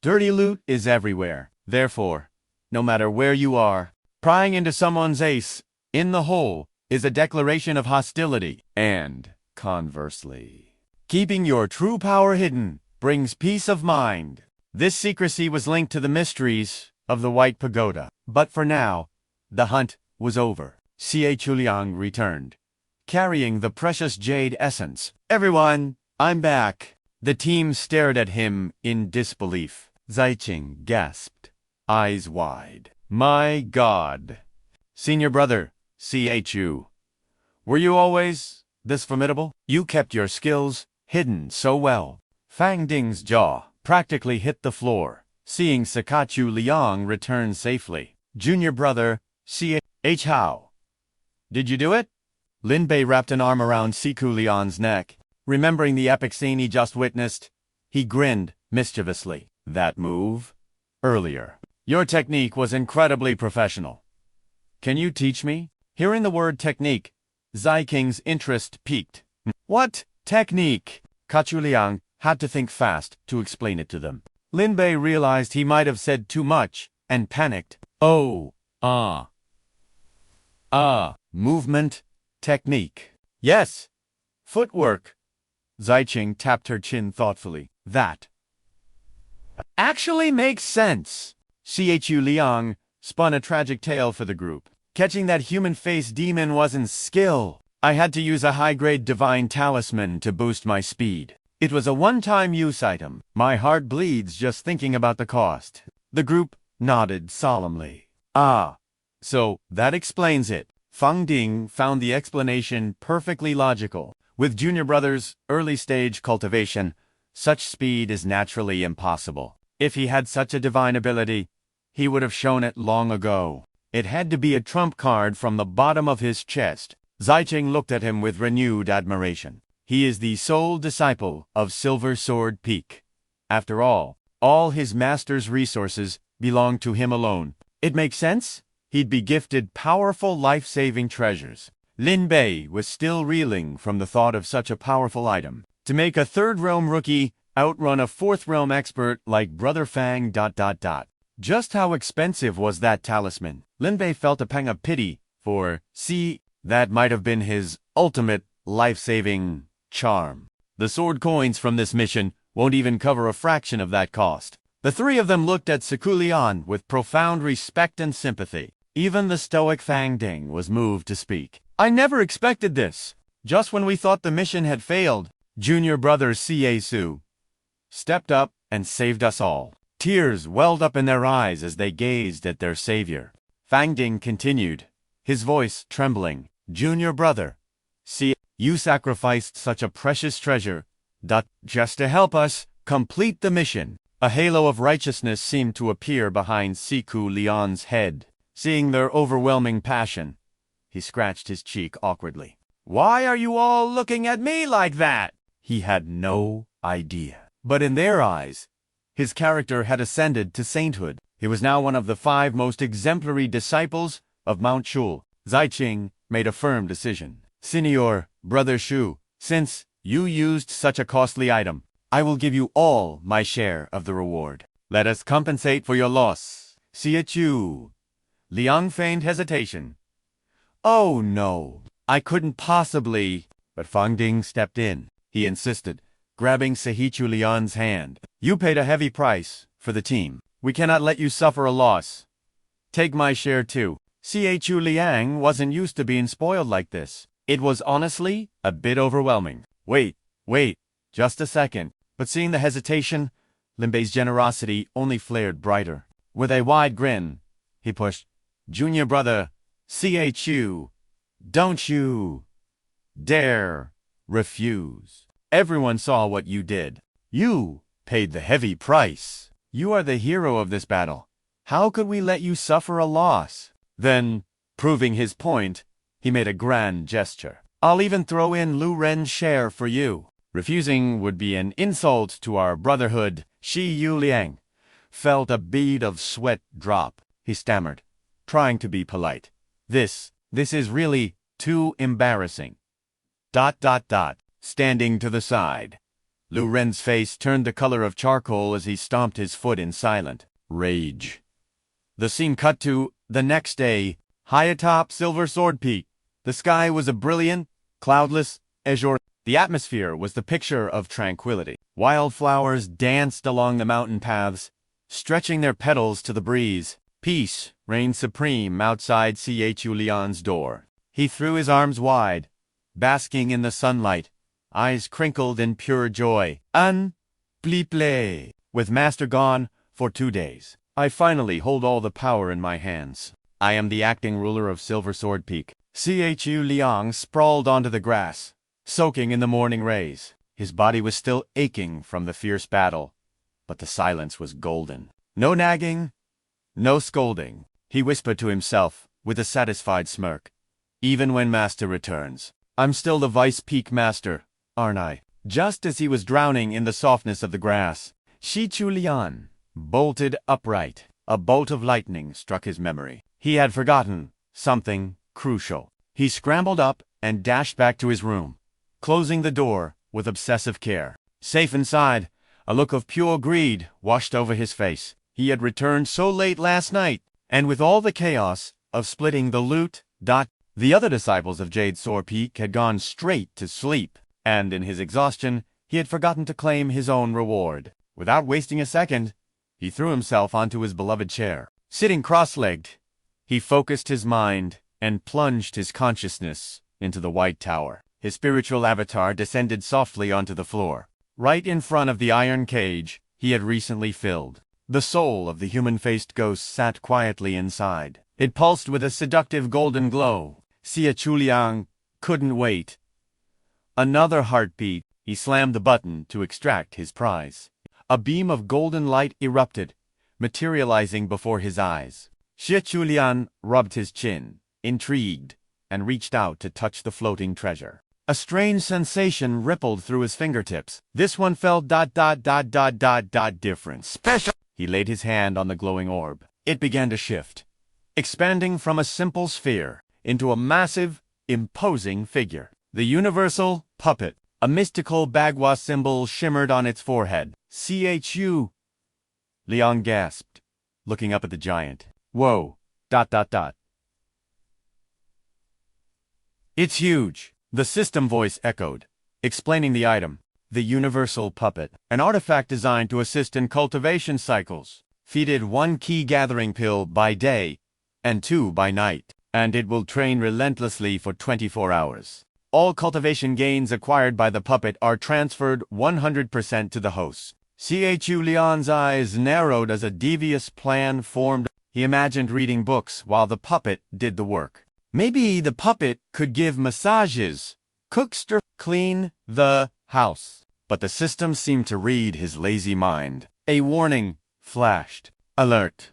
Dirty loot is everywhere. Therefore, no matter where you are, prying into someone's ace in the hole is a declaration of hostility. And, conversely, keeping your true power hidden brings peace of mind. This secrecy was linked to the mysteries of the White Pagoda. But for now, the hunt was over. Chu Liang returned, carrying the precious jade essence. Everyone, I'm back. The team stared at him in disbelief. Zaiqing gasped, eyes wide. My God. Senior brother, Chu. Were you always this formidable? You kept your skills hidden so well. Fang Ding's jaw practically hit the floor, seeing Chu Liang return safely. Junior brother, how? Did you do it? Lin Bei wrapped an arm around Chu Liang's neck. Remembering the epic scene he just witnessed, he grinned mischievously. That move? Earlier. Your technique was incredibly professional. Can you teach me? Hearing the word technique, Zaiqing's interest piqued. What technique? Chu Liang had to think fast to explain it to them. Lin Bei realized he might have said too much and panicked. Movement technique. Yes, footwork. Zaiqing tapped her chin thoughtfully. That actually makes sense. Chu Liang spun a tragic tale for the group. Catching that human-faced demon wasn't skill. I had to use a high-grade divine talisman to boost my speed. It was a one-time use item. My heart bleeds just thinking about the cost. The group nodded solemnly. Ah, so that explains it. Fang Ding found the explanation perfectly logical. With Junior Brother's early-stage cultivation, such speed is naturally impossible. If he had such a divine ability, he would have shown it long ago. It had to be a trump card from the bottom of his chest. Zaicheng looked at him with renewed admiration. He is the sole disciple of Silver Sword Peak. After all his master's resources belong to him alone. It makes sense. He'd be gifted powerful life-saving treasures. Lin Bei was still reeling from the thought of such a powerful item. To make a third realm rookie outrun a fourth realm expert like Brother Fang... Just how expensive was that talisman? Lin Bei felt a pang of pity for that might have been his ultimate life-saving charm. The sword coins from this mission won't even cover a fraction of that cost. The three of them looked at Chu Liang with profound respect and sympathy. Even the stoic Fang Ding was moved to speak. I never expected this. Just when we thought the mission had failed, Junior Brother Su stepped up and saved us all. Tears welled up in their eyes as they gazed at their savior. Fang Ding continued, his voice trembling. Junior Brother, you sacrificed such a precious treasure, just to help us complete the mission. A halo of righteousness seemed to appear behind Chu Liang's head. Seeing their overwhelming passion, he scratched his cheek awkwardly. Why are you all looking at me like that? He had no idea. But in their eyes, his character had ascended to sainthood. He was now one of the 5 most exemplary disciples of Mount Shu. Zaicheng made a firm decision. Senior, Brother Shu, since you used such a costly item, I will give you all my share of the reward. Let us compensate for your loss. Chu Liang feigned hesitation. Oh no, I couldn't possibly. But Fang Ding stepped in. He insisted, grabbing Chu Liang's hand. You paid a heavy price for the team. We cannot let you suffer a loss. Take my share too. Chu Liang wasn't used to being spoiled like this. It was honestly a bit overwhelming. Wait, just a second. But seeing the hesitation, Lin Bei's generosity only flared brighter. With a wide grin, he pushed, Junior Brother, Chu, don't you dare refuse. Everyone saw what you did. You paid the heavy price. You are the hero of this battle. How could we let you suffer a loss? Then, proving his point, he made a grand gesture. I'll even throw in Lu Ren's share for you. Refusing would be an insult to our brotherhood. Chu Liang felt a bead of sweat drop. He stammered, trying to be polite. This is really too embarrassing. Standing to the side. Lu Ren's face turned the color of charcoal as he stomped his foot in silent rage. The scene cut to the next day, high atop Silver Sword Peak. The sky was a brilliant, cloudless azure. The atmosphere was the picture of tranquility. Wildflowers danced along the mountain paths, stretching their petals to the breeze. Peace reigned supreme outside Chu Liang's door. He threw his arms wide, basking in the sunlight, eyes crinkled in pure joy. With Master gone for 2 days, I finally hold all the power in my hands. I am the acting ruler of Silver Sword Peak. Chu Liang sprawled onto the grass, soaking in the morning rays. His body was still aching from the fierce battle, but the silence was golden. No nagging, no scolding. He whispered to himself with a satisfied smirk. Even when Master returns, I'm still the Vice Peak Master, aren't I? Just as he was drowning in the softness of the grass, Chu Liang bolted upright. A bolt of lightning struck his memory. He had forgotten something crucial. He scrambled up and dashed back to his room, closing the door with obsessive care. Safe inside, a look of pure greed washed over his face. He had returned so late last night, and with all the chaos of splitting the loot, the other disciples of Jade Sword Peak had gone straight to sleep, and in his exhaustion, he had forgotten to claim his own reward. Without wasting a second, He threw himself onto his beloved chair. Sitting cross-legged, he focused his mind and plunged his consciousness into the white tower. His spiritual avatar descended softly onto the floor, right in front of the iron cage he had recently filled. The soul of the human-faced ghost sat quietly inside. It pulsed with a seductive golden glow. Chu Liang couldn't wait. Another heartbeat. He slammed the button to extract his prize. A beam of golden light erupted, materializing before his eyes. Chu Liang rubbed his chin, intrigued, and reached out to touch the floating treasure. A strange sensation rippled through his fingertips. This one felt ... different. Special! He laid his hand on the glowing orb. It began to shift, expanding from a simple sphere into a massive, imposing figure. The universal puppet. A mystical Bagua symbol shimmered on its forehead. Chu Liang gasped, looking up at the giant. Whoa! ... It's huge! The system voice echoed, explaining the item. The universal puppet, an artifact designed to assist in cultivation cycles. Feed it 1 key gathering pill by day and 2 by night, and it will train relentlessly for 24 hours. All cultivation gains acquired by the puppet are transferred 100% to the host. Chu Liang's eyes narrowed as a devious plan formed. He imagined reading books while the puppet did the work. Maybe the puppet could give massages, cook, stir, clean the house. But the system seemed to read his lazy mind. A warning flashed. Alert!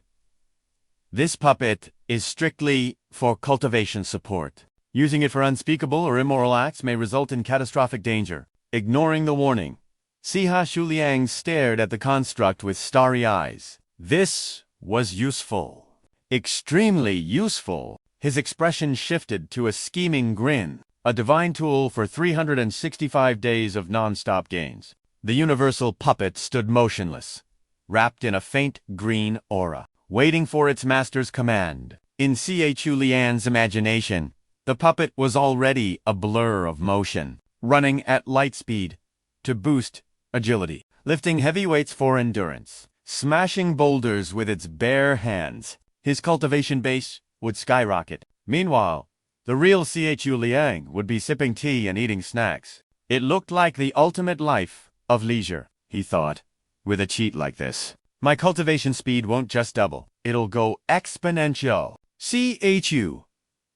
This puppet is strictly for cultivation support. Using it for unspeakable or immoral acts may result in catastrophic danger. Ignoring the warning, Chu Liang stared at the construct with starry eyes. This was useful. Extremely useful. His expression shifted to a scheming grin. A divine tool for 365 days of non-stop gains. The universal puppet stood motionless, wrapped in a faint green aura, waiting for its master's command. In Chu Liang's imagination, the puppet was already a blur of motion, running at light speed to boost agility, lifting heavy weights for endurance, smashing boulders with its bare hands. His cultivation base would skyrocket. Meanwhile, the real Chu Liang would be sipping tea and eating snacks. It looked like the ultimate life of leisure, he thought. With a cheat like this, my cultivation speed won't just double, it'll go exponential. Chu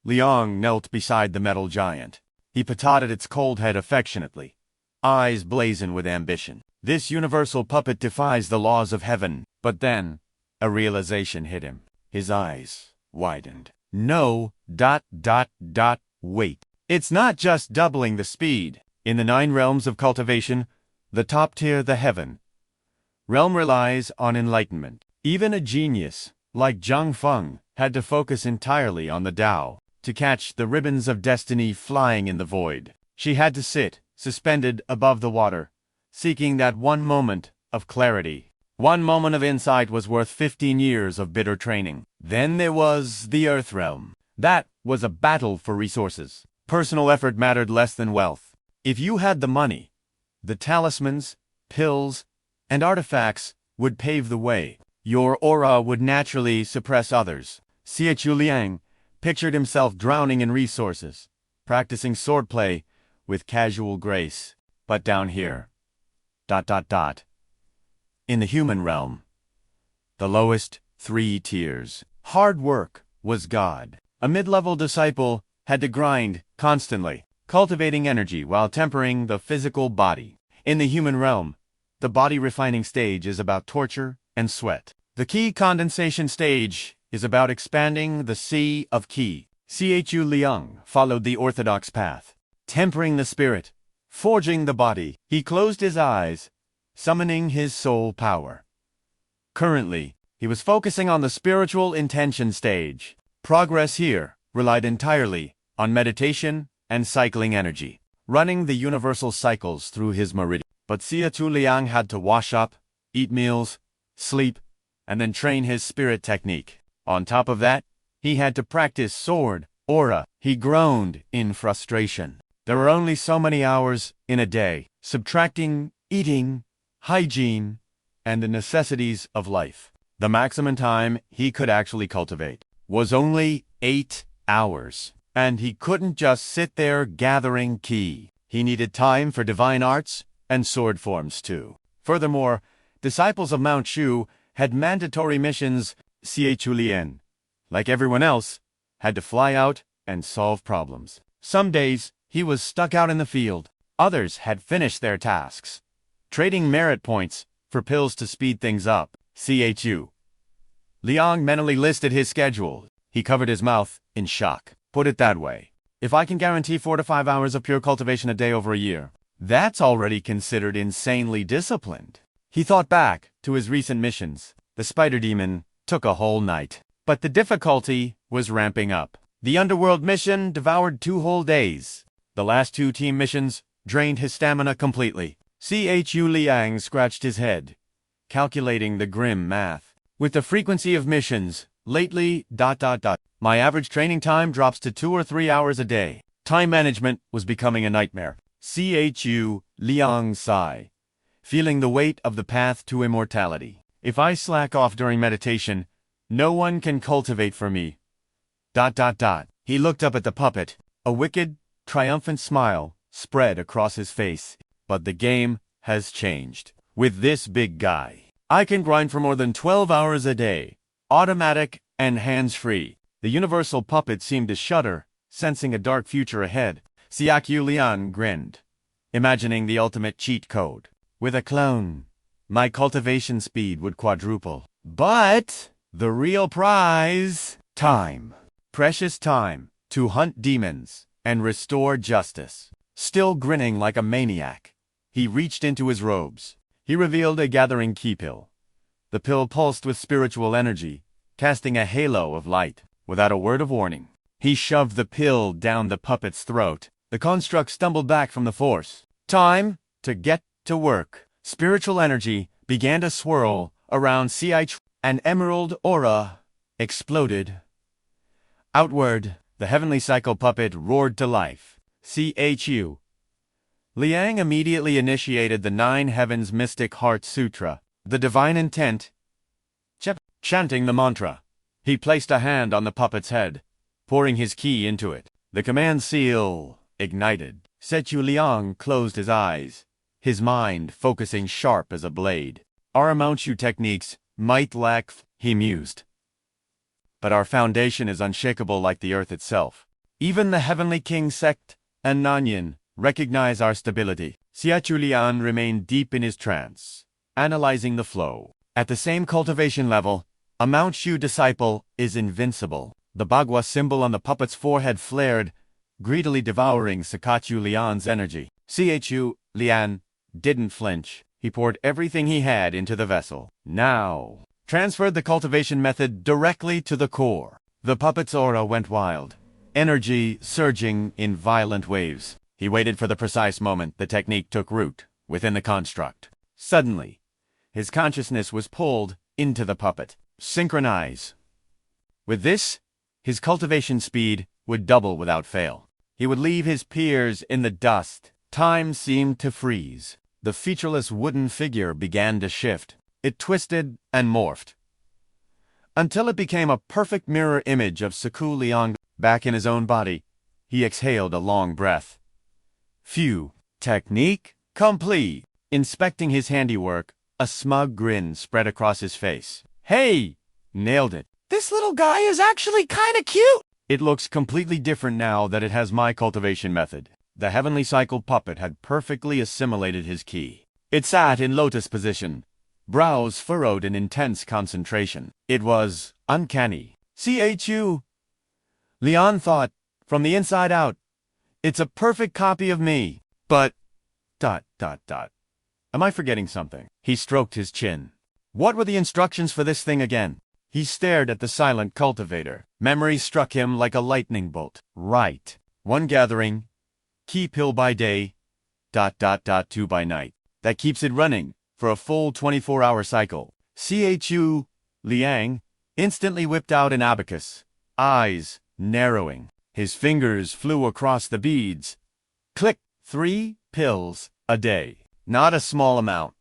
Liang knelt beside the metal giant. He patted its cold head affectionately, eyes blazing with ambition. This universal puppet defies the laws of heaven. But then, a realization hit him. His eyes widened. No, ... wait. It's not just doubling the speed. In the 9 realms of cultivation, the top tier, the heaven realm, relies on enlightenment. Even a genius, like Zhang Feng, had to focus entirely on the Tao to catch the ribbons of destiny flying in the void. She had to sit, suspended above the water, seeking that one moment of clarity. One moment of insight was worth 15 years of bitter training. Then there was the Earth realm. That was a battle for resources. Personal effort mattered less than wealth. If you had the money, the talismans, pills, and artifacts would pave the way. Your aura would naturally suppress others. Chu Liang pictured himself drowning in resources, practicing swordplay with casual grace. But down here, ... in the human realm, the lowest 3 tiers, hard work was God. A mid-level disciple had to grind constantly, cultivating energy while tempering the physical body. In the human realm, the body refining stage is about torture and sweat. The key condensation stage is about expanding the sea of ki. Chu Liang followed the orthodox path, tempering the spirit, forging the body. He closed his eyes, summoning his soul power. Currently, he was focusing on the spiritual intention stage. Progress here relied entirely on meditation and cycling energy, running the universal cycles through his meridian. But Chu Liang had to wash up, eat meals, sleep, and then train his spirit technique. On top of that, he had to practice sword, aura. He groaned in frustration. There were only so many hours in a day. Subtracting eating, hygiene, and the necessities of life. The maximum time he could actually cultivate was only 8 hours. And he couldn't just sit there gathering ki. He needed time for divine arts and sword forms too. Furthermore, disciples of Mount Shu had mandatory missions. Chu Liang, like everyone else, had to fly out and solve problems. Some days, he was stuck out in the field. Others had finished their tasks, trading merit points for pills to speed things up. Chu Liang mentally listed his schedule. He covered his mouth in shock. Put it that way. If I can guarantee 4 to 5 hours of pure cultivation a day over a year, that's already considered insanely disciplined. He thought back to his recent missions. The spider demon took a whole night. But the difficulty was ramping up. The underworld mission devoured 2 whole days. The last 2 team missions drained his stamina completely. Chu Liang scratched his head, calculating the grim math. With the frequency of missions, lately, my average training time drops to 2 or 3 hours a day. Time management was becoming a nightmare. Chu Liang sighed, feeling the weight of the path to immortality. If I slack off during meditation, no one can cultivate for me. He looked up at the puppet. A wicked, triumphant smile spread across his face. But the game has changed. With this big guy, I can grind for more than 12 hours a day, automatic and hands-free. The universal puppet seemed to shudder, sensing a dark future ahead. Chu Liang grinned, imagining the ultimate cheat code. With a clone, my cultivation speed would quadruple. But the real prize, time. Precious time to hunt demons and restore justice. Still grinning like a maniac, he reached into his robes. He revealed a gathering ki pill. The pill pulsed with spiritual energy, casting a halo of light. Without a word of warning, he shoved the pill down the puppet's throat. The construct stumbled back from the force. Time to get to work. Spiritual energy began to swirl around Chu. An emerald aura exploded. Outward, the heavenly cycle puppet roared to life. Chu Liang immediately initiated the 9 Heavens Mystic Heart Sutra, the divine intent. Chanting the mantra, he placed a hand on the puppet's head, pouring his ki into it. The command seal ignited. Chu Liang closed his eyes, his mind focusing sharp as a blade. Our Mount Shu techniques might lack, he mused, but our foundation is unshakable like the earth itself. Even the Heavenly King sect and Nanyan recognize our stability. Chu Liang remained deep in his trance, analyzing the flow. At the same cultivation level, a Mount Shu disciple is invincible. The Bagua symbol on the puppet's forehead flared, greedily devouring Chu Liang's energy. Chu Liang didn't flinch. He poured everything he had into the vessel. Now, transferred the cultivation method directly to the core. The puppet's aura went wild, energy surging in violent waves. He waited for the precise moment the technique took root within the construct. Suddenly, his consciousness was pulled into the puppet. Synchronize. With this, his cultivation speed would double without fail. He would leave his peers in the dust. Time seemed to freeze. The featureless wooden figure began to shift. It twisted and morphed, until it became a perfect mirror image of Chu Liang. Back in his own body, he exhaled a long breath. Phew. Technique complete. Inspecting his handiwork, a smug grin spread across his face. Hey! Nailed it. This little guy is actually kinda cute! It looks completely different now that it has my cultivation method. The heavenly cycle puppet had perfectly assimilated his ki. It sat in lotus position, brows furrowed in intense concentration. It was uncanny. Chu Liang thought, from the inside out, it's a perfect copy of me. But... Am I forgetting something? He stroked his chin. What were the instructions for this thing again? He stared at the silent cultivator. Memory struck him like a lightning bolt. Right. 1 gathering, ki pill by day, 2 by night. That keeps it running for a full 24-hour cycle. Chu Liang instantly whipped out an abacus, eyes narrowing. His fingers flew across the beads. Click. 3 pills a day. Not a small amount,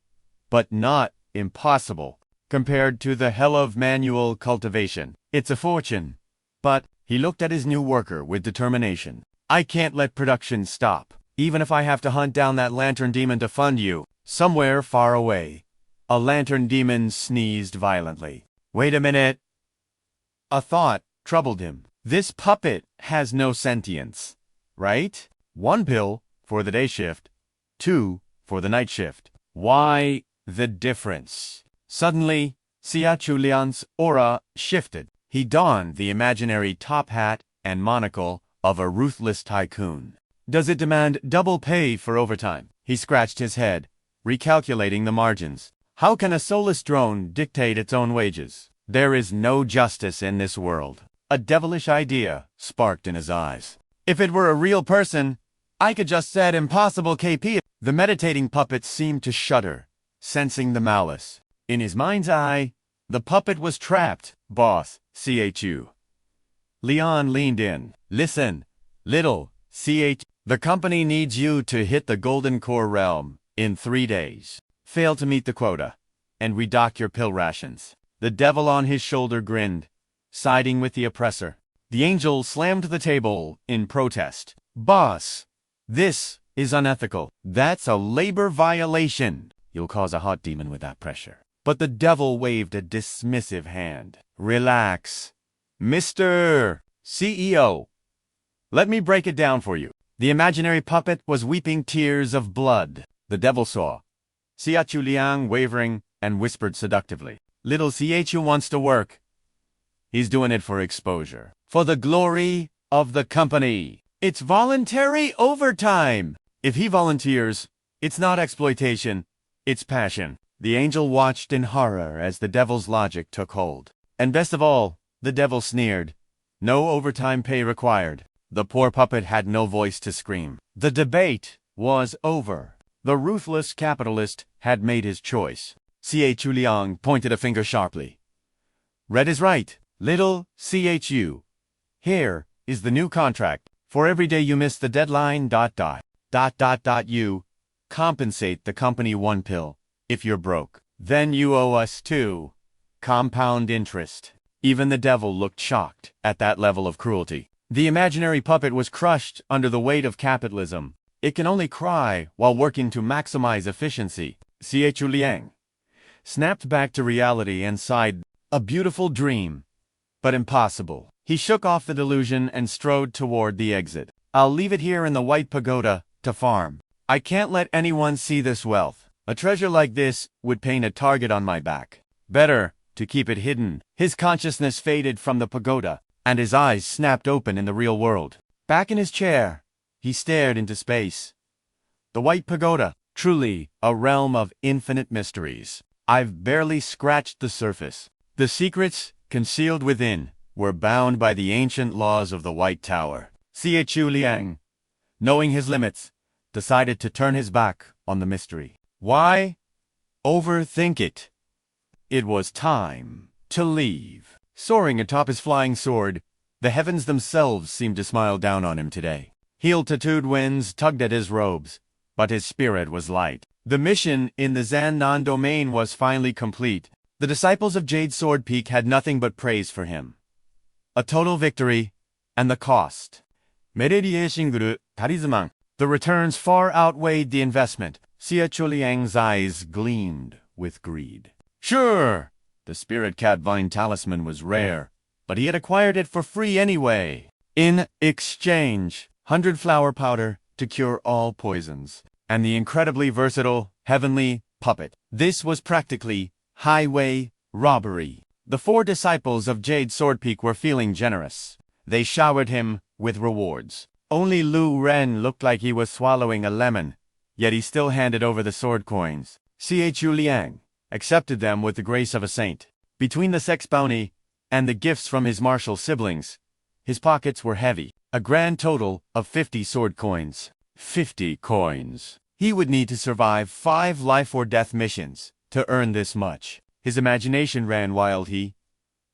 but not impossible. Compared to the hell of manual cultivation, it's a fortune. But he looked at his new worker with determination. I can't let production stop, even if I have to hunt down that lantern demon to fund you. Somewhere far away, a lantern demon sneezed violently. Wait a minute. A thought troubled him. This puppet has no sentience, right? 1 pill for the day shift, 2 for the night shift. Why the difference? Suddenly, Chu Liang's aura shifted. He donned the imaginary top hat and monocle of a ruthless tycoon. Does it demand double pay for overtime? He scratched his head, recalculating the margins. How can a soulless drone dictate its own wages? There is no justice in this world. A devilish idea sparked in his eyes. If it were a real person, I could just set impossible KP. The meditating puppet seemed to shudder, sensing the malice. In his mind's eye, the puppet was trapped. Boss, Chu Liang leaned in. Listen, little the company needs you to hit the Golden Core realm in 3 days. Fail to meet the quota, and we dock your pill rations. The devil on his shoulder grinned, siding with the oppressor. The angel slammed the table in protest. Boss, this is unethical. That's a labor violation. You'll cause a hot demon with that pressure. But the devil waved a dismissive hand. Relax, Mr. CEO. Let me break it down for you. The imaginary puppet was weeping tears of blood. The devil saw Chu Liang wavering and whispered seductively. Little Chu wants to work. He's doing it for exposure. For the glory of the company. It's voluntary overtime. If he volunteers, it's not exploitation, it's passion. The angel watched in horror as the devil's logic took hold. And best of all, the devil sneered. No overtime pay required. The poor puppet had no voice to scream. The debate was over. The ruthless capitalist had made his choice. Chu Liang pointed a finger sharply. Red is right, little Chu. Here is the new contract. For every day you miss the deadline, you compensate the company 1 pill. If you're broke, then you owe us 2. Compound interest. Even the devil looked shocked at that level of cruelty. The imaginary puppet was crushed under the weight of capitalism. It can only cry while working to maximize efficiency. Chu Liang snapped back to reality and sighed. A beautiful dream, but impossible. He shook off the delusion and strode toward the exit. I'll leave it here in the White Pagoda to farm. I can't let anyone see this wealth. A treasure like this would paint a target on my back. Better to keep it hidden. His consciousness faded from the pagoda, and his eyes snapped open in the real world. Back in his chair, he stared into space. The White Pagoda, truly a realm of infinite mysteries. I've barely scratched the surface. The secrets concealed within were bound by the ancient laws of the White Tower. Chu Liang, knowing his limits, decided to turn his back on the mystery. Why overthink it? It was time to leave. Soaring atop his flying sword, the heavens themselves seemed to smile down on him today. Heel-tattooed winds tugged at his robes, but his spirit was light. The mission in the Zannan domain was finally complete. The disciples of Jade Sword Peak had nothing but praise for him. A total victory, and the cost. The returns far outweighed the investment. Chu Liang's eyes gleamed with greed. Sure, the spirit cat vine talisman was rare, but he had acquired it for free anyway. In exchange, 100 flower powder to cure all poisons, and the incredibly versatile, heavenly puppet. This was practically highway robbery. The 4 disciples of Jade Sword Peak were feeling generous. They showered him with rewards. Only Lu Ren looked like he was swallowing a lemon, yet he still handed over the sword coins. Chu Liang accepted them with the grace of a saint. Between the sex bounty and the gifts from his martial siblings, his pockets were heavy. A grand total of 50 sword coins. 50 coins. He would need to survive 5 life-or-death missions to earn this much. His imagination ran wild. He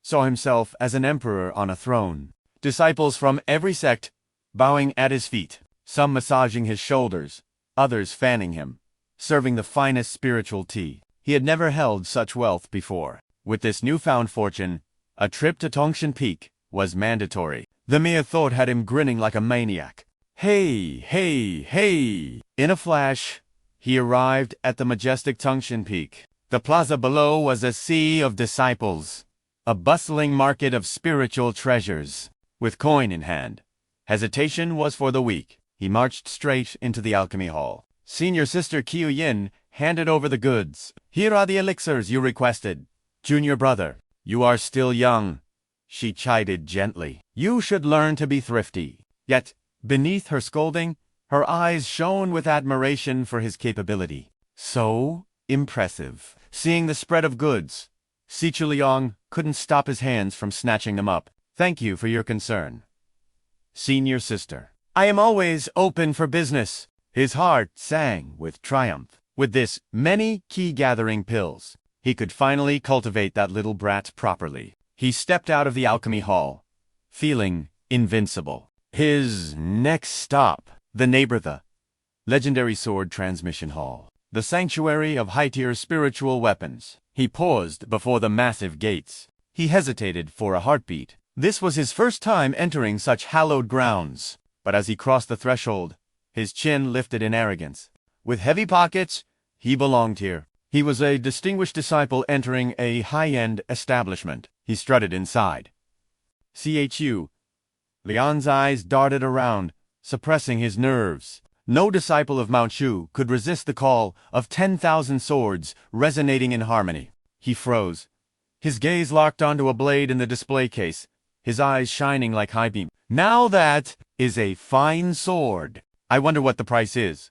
saw himself as an emperor on a throne. Disciples from every sect bowing at his feet, some massaging his shoulders, others fanning him, serving the finest spiritual tea. He had never held such wealth before. With this newfound fortune, a trip to Tongshan Peak was mandatory. The mere thought had him grinning like a maniac. Hey, hey, hey! In a flash, he arrived at the majestic Tongshan Peak. The plaza below was a sea of disciples, a bustling market of spiritual treasures. With coin in hand, hesitation was for the weak. He marched straight into the alchemy hall. Senior sister Qiu Yin handed over the goods. Here are the elixirs you requested. Junior brother, you are still young, she chided gently. You should learn to be thrifty. Yet, beneath her scolding, her eyes shone with admiration for his capability. So impressive. Seeing the spread of goods, Chu Liang couldn't stop his hands from snatching them up. Thank you for your concern, senior sister. I am always open for business. His heart sang with triumph. With this many key-gathering pills, he could finally cultivate that little brat properly. He stepped out of the alchemy hall, feeling invincible. His next stop, the legendary sword transmission hall, the sanctuary of high-tier spiritual weapons. He paused before the massive gates. He hesitated for a heartbeat. This was his first time entering such hallowed grounds. But as he crossed the threshold, his chin lifted in arrogance. With heavy pockets, he belonged here. He was a distinguished disciple entering a high-end establishment. He strutted inside. Chu Liang's eyes darted around, suppressing his nerves. No disciple of Mount Shu could resist the call of 10,000 swords resonating in harmony. He froze, his gaze locked onto a blade in the display case, his eyes shining like high beam. Now that is a fine sword. I wonder what the price is.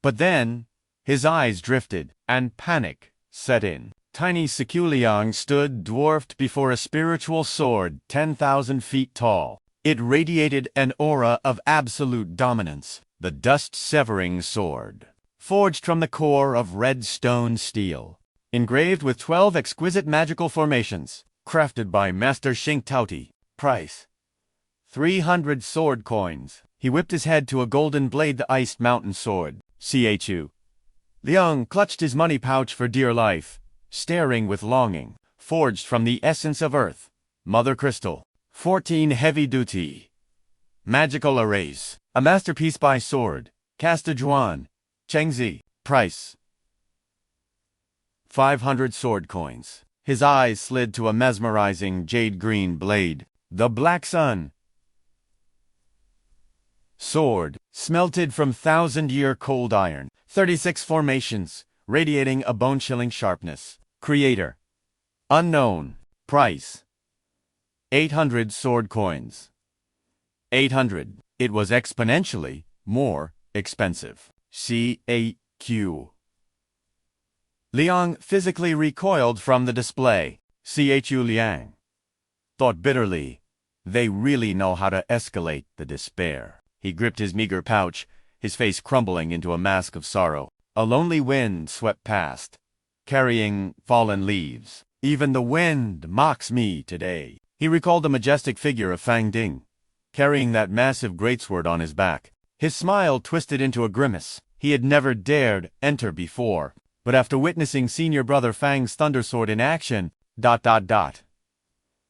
But then, his eyes drifted, and panic set in. Tiny Chu Liang stood dwarfed before a spiritual sword 10,000 feet tall. It radiated an aura of absolute dominance. The dust-severing sword, forged from the core of red stone steel, engraved with 12 exquisite magical formations, crafted by Master Xing Taoti. Price: 300 sword coins. He whipped his head to a golden blade, the iced mountain sword. Chu Liang clutched his money pouch for dear life, staring with longing. Forged from the essence of earth, Mother Crystal. 14 heavy-duty magical arrays. A masterpiece by Sword, Casta Juan, Chengzi. Price: 500 sword coins. His eyes slid to a mesmerizing jade-green blade, the Black Sun. Sword, smelted from 1,000-year cold iron. 36 formations, radiating a bone-chilling sharpness. Creator: unknown. Price: 800 sword coins. 800. It was exponentially more expensive. Chu Liang physically recoiled from the display. Chu Liang thought bitterly, they really know how to escalate the despair. He gripped his meager pouch, his face crumbling into a mask of sorrow. A lonely wind swept past, carrying fallen leaves. Even the wind mocks me today. He recalled the majestic figure of Fang Ding, carrying that massive greatsword on his back. His smile twisted into a grimace. He had never dared enter before, but after witnessing senior brother Fang's thundersword in action,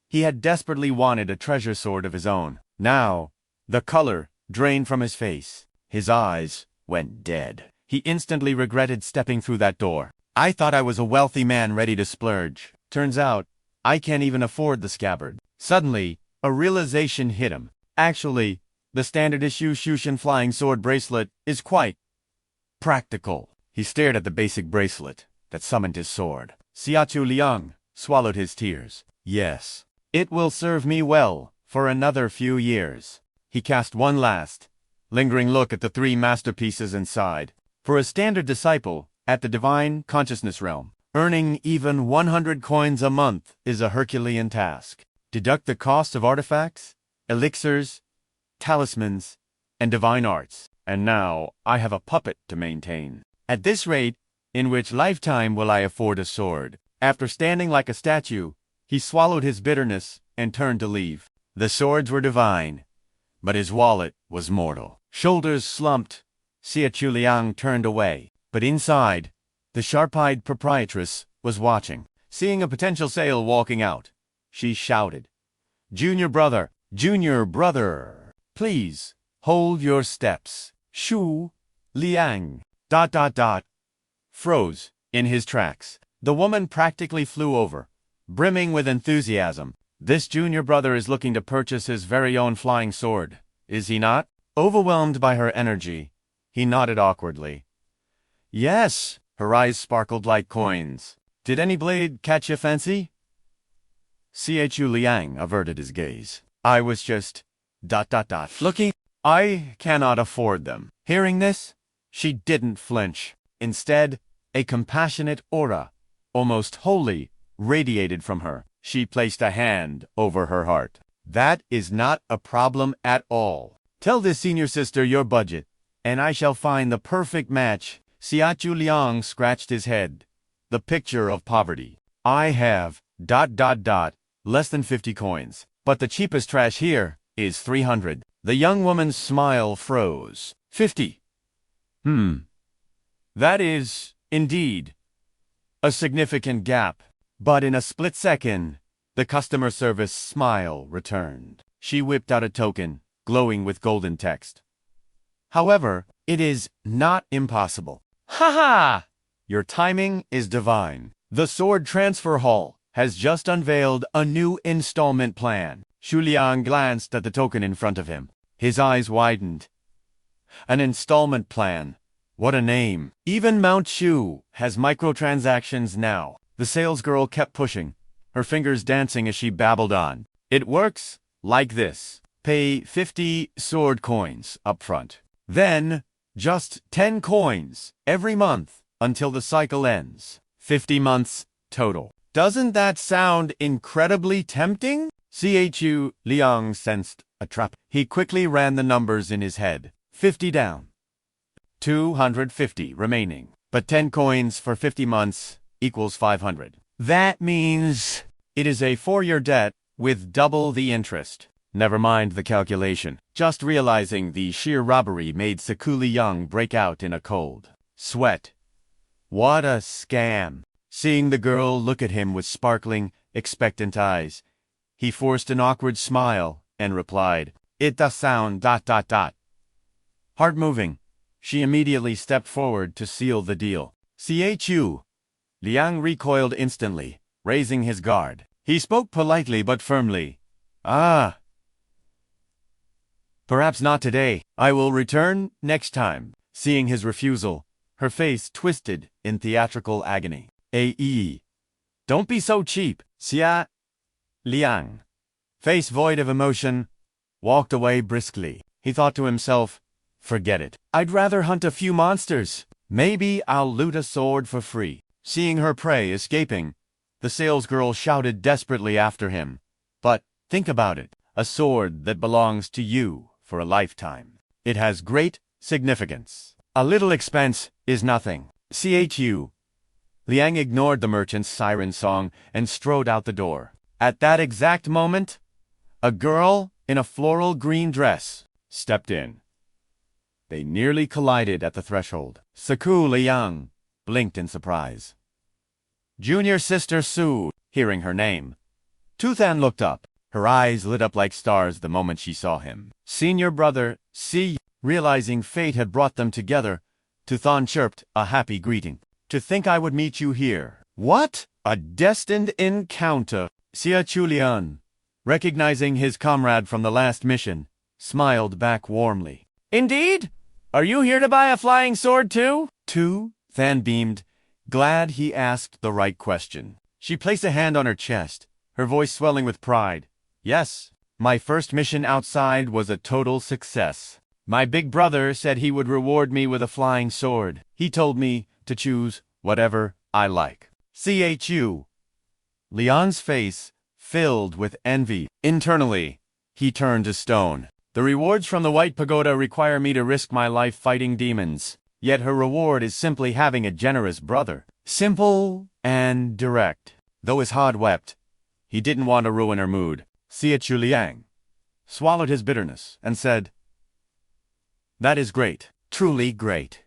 he had desperately wanted a treasure sword of his own. Now, the color drained from his face. His eyes went dead. He instantly regretted stepping through that door. I thought I was a wealthy man ready to splurge. Turns out, I can't even afford the scabbard. Suddenly, a realization hit him. Actually, the standard issue Shushan flying sword bracelet is quite practical. He stared at the basic bracelet that summoned his sword. Chu Liang swallowed his tears. Yes, it will serve me well for another few years. He cast one last, lingering look at the 3 masterpieces inside. For a standard disciple at the divine consciousness realm, earning even 100 coins a month is a Herculean task. Deduct the cost of artifacts, elixirs, talismans, and divine arts, and now I have a puppet to maintain. At this rate, in which lifetime will I afford a sword? After standing like a statue, he swallowed his bitterness and turned to leave. The swords were divine, but his wallet was mortal. Shoulders slumped, Chu Liang turned away, but inside, The sharp-eyed proprietress was watching. Seeing a potential sale walking out, she shouted, Junior brother, please, hold your steps. Chu Liang, froze in his tracks. The woman practically flew over, brimming with enthusiasm. This junior brother is looking to purchase his very own flying sword, is he not? Overwhelmed by her energy, he nodded awkwardly. Yes, her eyes sparkled like coins. Did any blade catch your fancy? Chu Liang averted his gaze. I was just... looking. I cannot afford them. Hearing this, she didn't flinch. Instead, a compassionate aura, almost holy, radiated from her. She placed a hand over her heart. That is not a problem at all. Tell this senior sister your budget, and I shall find the perfect match. Chu Liang scratched his head. The picture of poverty. I have... less than 50 coins. But the cheapest trash here is 300. The young woman's smile froze. 50. That is, indeed, a significant gap. But in a split second, the customer service smile returned. She whipped out a token, glowing with golden text. However, it is not impossible. Ha ha! Your timing is divine. The Sword Transfer Hall has just unveiled a new installment plan. Chu Liang glanced at the token in front of him. His eyes widened. An installment plan. What a name. Even Mount Shu has microtransactions now. The salesgirl kept pushing, her fingers dancing as she babbled on. It works like this. Pay 50 sword coins up front. Then, just 10 coins every month until the cycle ends. 50 months total. Doesn't that sound incredibly tempting? Chu Liang sensed a trap. He quickly ran the numbers in his head. 50 down. 250 remaining. But 10 coins for 50 months equals 500. That means it is a 4-year debt with double the interest. Never mind the calculation. Just realizing the sheer robbery made Chu Liang break out in a cold sweat. What a scam. Seeing the girl look at him with sparkling, expectant eyes, he forced an awkward smile and replied, It does sound ... Heart-moving, she immediately stepped forward to seal the deal. Chu Liang recoiled instantly, raising his guard. He spoke politely but firmly. Perhaps not today. I will return next time. Seeing his refusal, her face twisted in theatrical agony. Don't be so cheap. Chu Liang, face void of emotion, walked away briskly. He thought to himself, forget it. I'd rather hunt a few monsters. Maybe I'll loot a sword for free. Seeing her prey escaping, the salesgirl shouted desperately after him. But think about it. A sword that belongs to you for a lifetime. It has great significance. A little expense is nothing. Chu Liang ignored the merchant's siren song and strode out the door. At that exact moment, a girl in a floral green dress stepped in. They nearly collided at the threshold. Chu Liang blinked in surprise. Junior Sister Su, hearing her name. Tuthan looked up. Her eyes lit up like stars the moment she saw him. Senior brother, realizing fate had brought them together, Tuthan chirped a happy greeting. To think I would meet you here. What? A destined encounter. Chu Liang, recognizing his comrade from the last mission, smiled back warmly. Indeed? Are you here to buy a flying sword too? Than beamed, glad he asked the right question. She placed a hand on her chest, her voice swelling with pride. Yes, my first mission outside was a total success. My big brother said he would reward me with a flying sword. He told me to choose whatever I like. Chu Liang's face filled with envy. Internally, he turned to stone. The rewards from the White Pagoda require me to risk my life fighting demons. Yet her reward is simply having a generous brother. Simple and direct. Though his heart wept, he didn't want to ruin her mood. Chu Liang swallowed his bitterness and said, That is great. Truly great.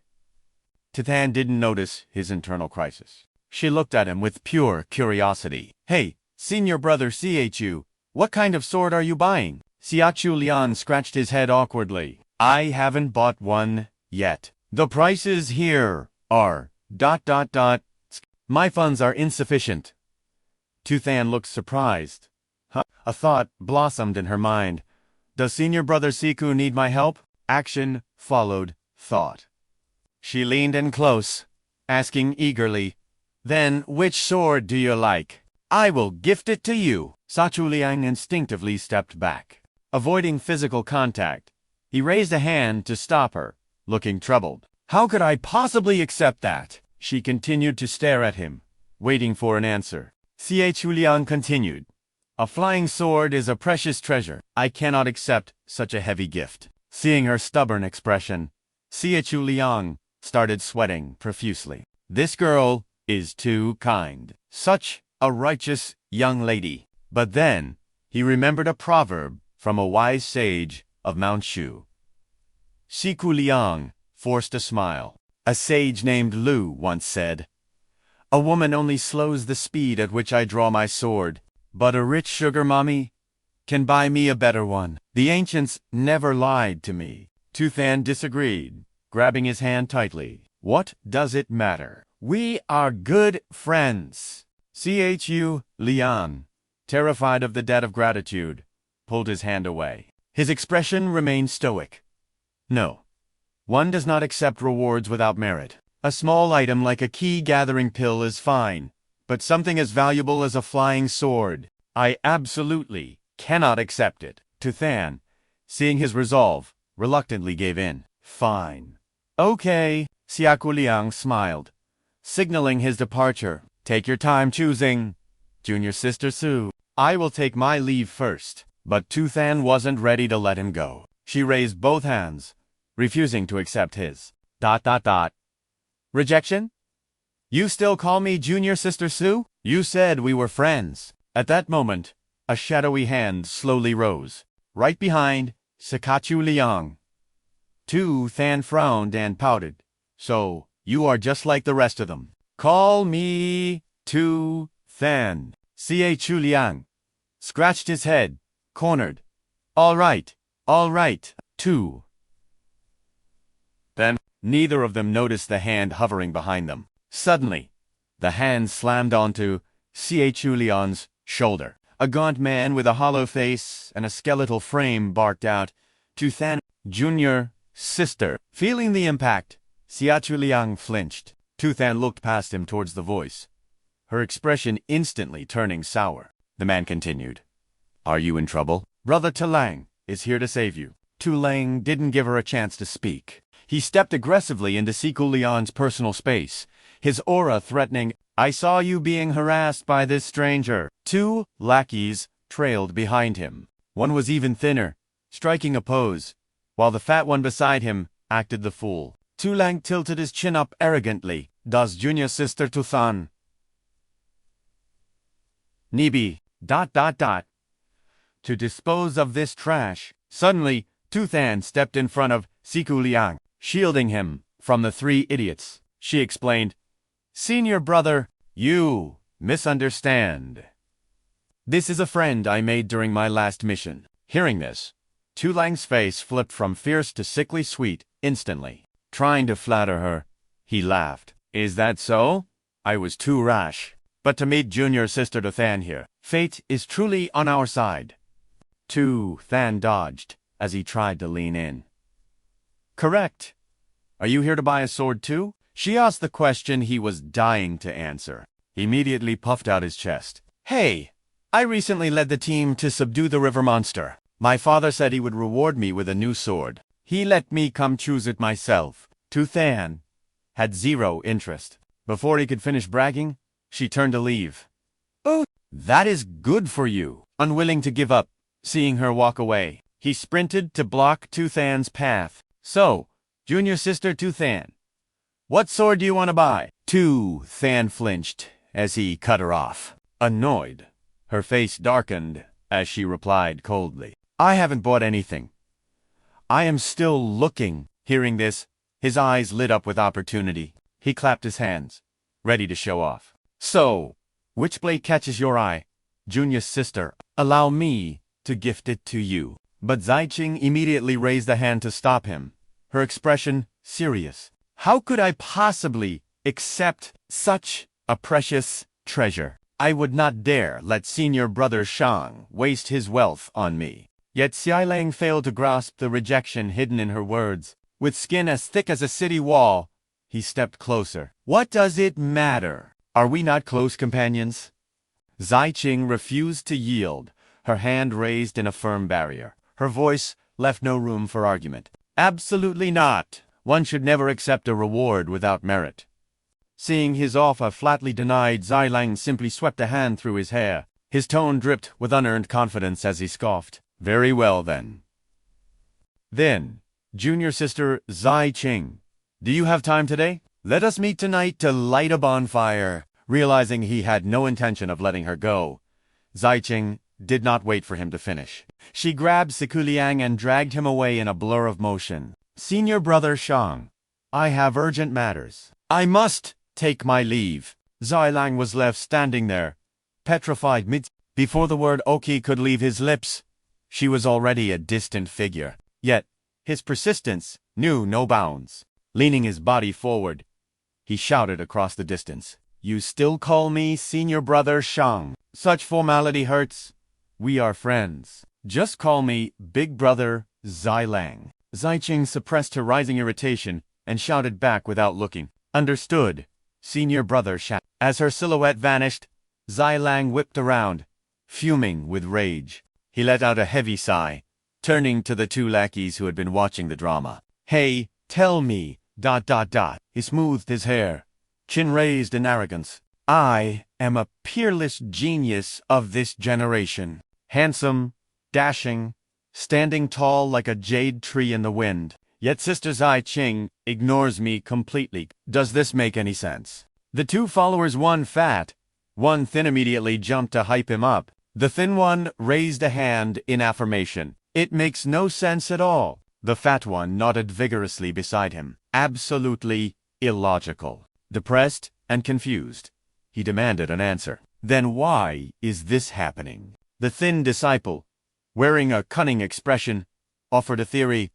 Tu Than didn't notice his internal crisis. She looked at him with pure curiosity. Hey, senior brother Chu, what kind of sword are you buying? Chu Liang scratched his head awkwardly. I haven't bought one yet. The prices here are ... My funds are insufficient. Tu Than looked surprised. Huh? A thought blossomed in her mind. Does senior brother Siku need my help? Action followed thought. She leaned in close, asking eagerly, Then which sword do you like? I will gift it to you. Chu Liang instinctively stepped back. Avoiding physical contact, he raised a hand to stop her, looking troubled. How could I possibly accept that? She continued to stare at him, waiting for an answer. Chu Liang continued. A flying sword is a precious treasure. I cannot accept such a heavy gift. Seeing her stubborn expression, Chu Liang started sweating profusely. This girl is too kind. Such a righteous young lady. But then, he remembered a proverb from a wise sage of Mount Shu. Chu Liang forced a smile. A sage named Lu once said, A woman only slows the speed at which I draw my sword, but a rich sugar mommy can buy me a better one. The ancients never lied to me. Tu Than disagreed, grabbing his hand tightly. What does it matter? We are good friends. Chu Liang, terrified of the debt of gratitude, pulled his hand away. His expression remained stoic. No, one does not accept rewards without merit. A small item like a key-gathering pill is fine, but something as valuable as a flying sword, I absolutely cannot accept it. Tu Than, seeing his resolve, reluctantly gave in. Fine. Okay, Chu Liang smiled, signaling his departure. Take your time choosing. Junior Sister Su, I will take my leave first. But Tu Than wasn't ready to let him go. She raised both hands, refusing to accept his. Rejection? You still call me Junior Sister Su? You said we were friends. At that moment, a shadowy hand slowly rose, right behind Chu Liang. Tu Than frowned and pouted. So, you are just like the rest of them. Call me Tu Than. Chu Liang scratched his head, cornered. All right, Tu. Then, neither of them noticed the hand hovering behind them. Suddenly, the hand slammed onto Chu Liang's shoulder. A gaunt man with a hollow face and a skeletal frame barked out, Tu Than, Junior Sister. Feeling the impact, Chu Liang flinched. Tu Than looked past him towards the voice, her expression instantly turning sour. The man continued, Are you in trouble? Brother Tu Liang is here to save you. Tu Liang didn't give her a chance to speak. He stepped aggressively into Chu Liang's personal space, his aura threatening. I saw you being harassed by this stranger. Two lackeys trailed behind him. One was even thinner, striking a pose, while the fat one beside him acted the fool. Tu Liang tilted his chin up arrogantly. Does Junior Sister Tu Than Nibi ... to dispose of this trash? Suddenly, Tu Than stepped in front of Chu Liang, shielding him from the three idiots. She explained, Senior brother, you misunderstand. This is a friend I made during my last mission. Hearing this, Tu Liang's face flipped from fierce to sickly sweet instantly. Trying to flatter her, he laughed. Is that so? I was too rash. But to meet Junior Sister Tu Than here, fate is truly on our side. Tu Than dodged as he tried to lean in. Correct. Are you here to buy a sword too? She asked the question he was dying to answer. He immediately puffed out his chest. Hey, I recently led the team to subdue the river monster. My father said he would reward me with a new sword. He let me come choose it myself. Tu Than had zero interest. Before he could finish bragging, she turned to leave. Oh, that is good for you. Unwilling to give up, seeing her walk away, he sprinted to block Tu Than's path. So, Junior Sister Tu Than, what sword do you want to buy? Tu Than flinched as he cut her off. Annoyed, her face darkened as she replied coldly, I haven't bought anything. I am still looking. Hearing this, his eyes lit up with opportunity. He clapped his hands, ready to show off. So, which blade catches your eye? Junior's sister, allow me to gift it to you. But Zaiqing immediately raised a hand to stop him, her expression serious. How could I possibly accept such a precious treasure? I would not dare let senior brother Shang waste his wealth on me. Yet Xi Liang failed to grasp the rejection hidden in her words. With skin as thick as a city wall, he stepped closer. What does it matter? Are we not close companions? Zaiqing refused to yield, her hand raised in a firm barrier. Her voice left no room for argument. Absolutely not. One should never accept a reward without merit. Seeing his offer flatly denied, Xi Liang simply swept a hand through his hair. His tone dripped with unearned confidence as he scoffed. Very well, then. Then, junior sister Zaiqing, do you have time today? Let us meet tonight to light a bonfire. Realizing he had no intention of letting her go, Zaiqing did not wait for him to finish. She grabbed Chu Liang and dragged him away in a blur of motion. Senior brother Shang, I have urgent matters. I must take my leave. Xi Liang was left standing there, petrified before the word Oki could leave his lips. She was already a distant figure. Yet, his persistence knew no bounds. Leaning his body forward, he shouted across the distance. You still call me senior brother Shang. Such formality hurts. We are friends. Just call me big brother Xi Liang. Zaiqing suppressed her rising irritation and shouted back without looking. Understood, senior brother Shang. As her silhouette vanished, Xi Liang whipped around, fuming with rage. He let out a heavy sigh, turning to the two lackeys who had been watching the drama. Hey, tell me, ... He smoothed his hair, chin raised in arrogance. I am a peerless genius of this generation. Handsome, dashing, standing tall like a jade tree in the wind. Yet Sister Zaiqing ignores me completely. Does this make any sense? The two followers, one fat, one thin, immediately jumped to hype him up. The thin one raised a hand in affirmation. It makes no sense at all. The fat one nodded vigorously beside him. Absolutely illogical. Depressed and confused, he demanded an answer. Then why is this happening? The thin disciple, wearing a cunning expression, offered a theory.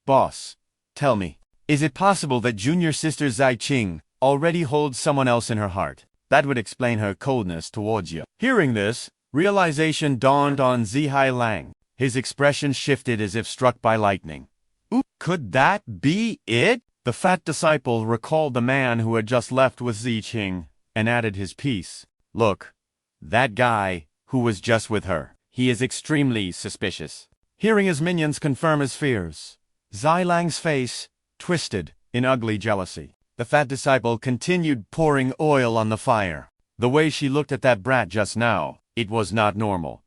Boss, tell me, is it possible that junior sister Zaiqing already holds someone else in her heart? That would explain her coldness towards you. Hearing this, realization dawned on Xi Liang. His expression shifted as if struck by lightning. Oop, could that be it? The fat disciple recalled the man who had just left with Zaiqing and added his piece. Look, that guy who was just with her. He is extremely suspicious. Hearing his minions confirm his fears, Xi Liang's face twisted in ugly jealousy. The fat disciple continued pouring oil on the fire. The way she looked at that brat just now, it was not normal.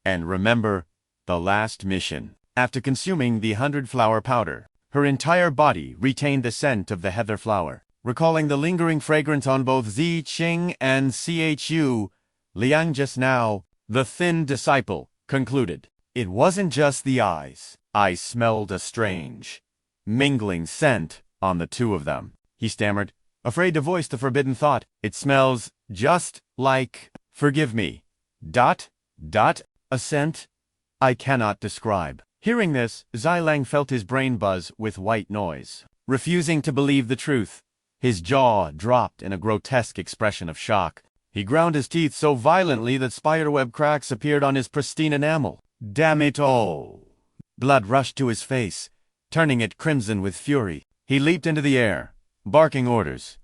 And remember the last mission. After consuming the 100-flower powder, her entire body retained the scent of the heather flower. Recalling the lingering fragrance on both Zaiqing and Chu Liang just now, the thin disciple concluded. It wasn't just the eyes. I smelled a strange, mingling scent on the two of them. He stammered, afraid to voice the forbidden thought. It smells just like, forgive me, ... a scent I cannot describe. Hearing this, Xi Liang felt his brain buzz with white noise. Refusing to believe the truth, his jaw dropped in a grotesque expression of shock. He ground his teeth so violently that spiderweb cracks appeared on his pristine enamel. Damn it all! Blood rushed to his face, turning it crimson with fury. He leaped into the air, barking orders.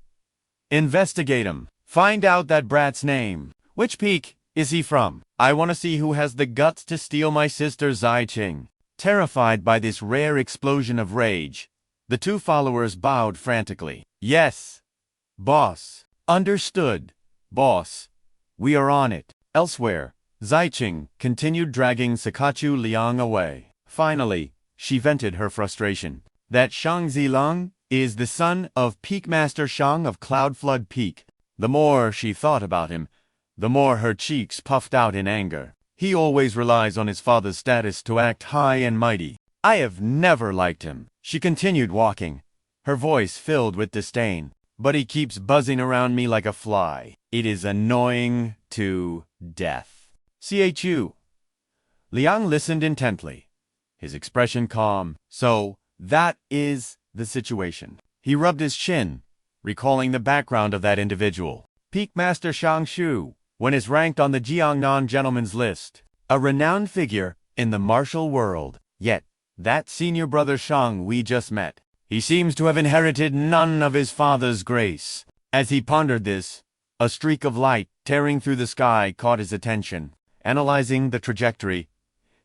Investigate him. Find out that brat's name. Which peak is he from? I want to see who has the guts to steal my sister Zaiqing. Terrified by this rare explosion of rage, the two followers bowed frantically. Yes, boss. Understood, boss. We are on it. Elsewhere, Zaiqing continued dragging Chu Liang away. Finally, she vented her frustration. That Shang Liang is the son of Peak Master Shang of Cloud Flood Peak. The more she thought about him, the more her cheeks puffed out in anger. He always relies on his father's status to act high and mighty. I have never liked him. She continued walking, her voice filled with disdain. But he keeps buzzing around me like a fly. It is annoying to death. Chu Liang listened intently, his expression calm. So, that is the situation. He rubbed his chin, recalling the background of that individual. Peak Master Shang Shu, when is ranked on the Jiangnan Gentlemen's List, a renowned figure in the martial world. Yet, that senior brother Shang we just met, he seems to have inherited none of his father's grace. As he pondered this, a streak of light tearing through the sky caught his attention. Analyzing the trajectory,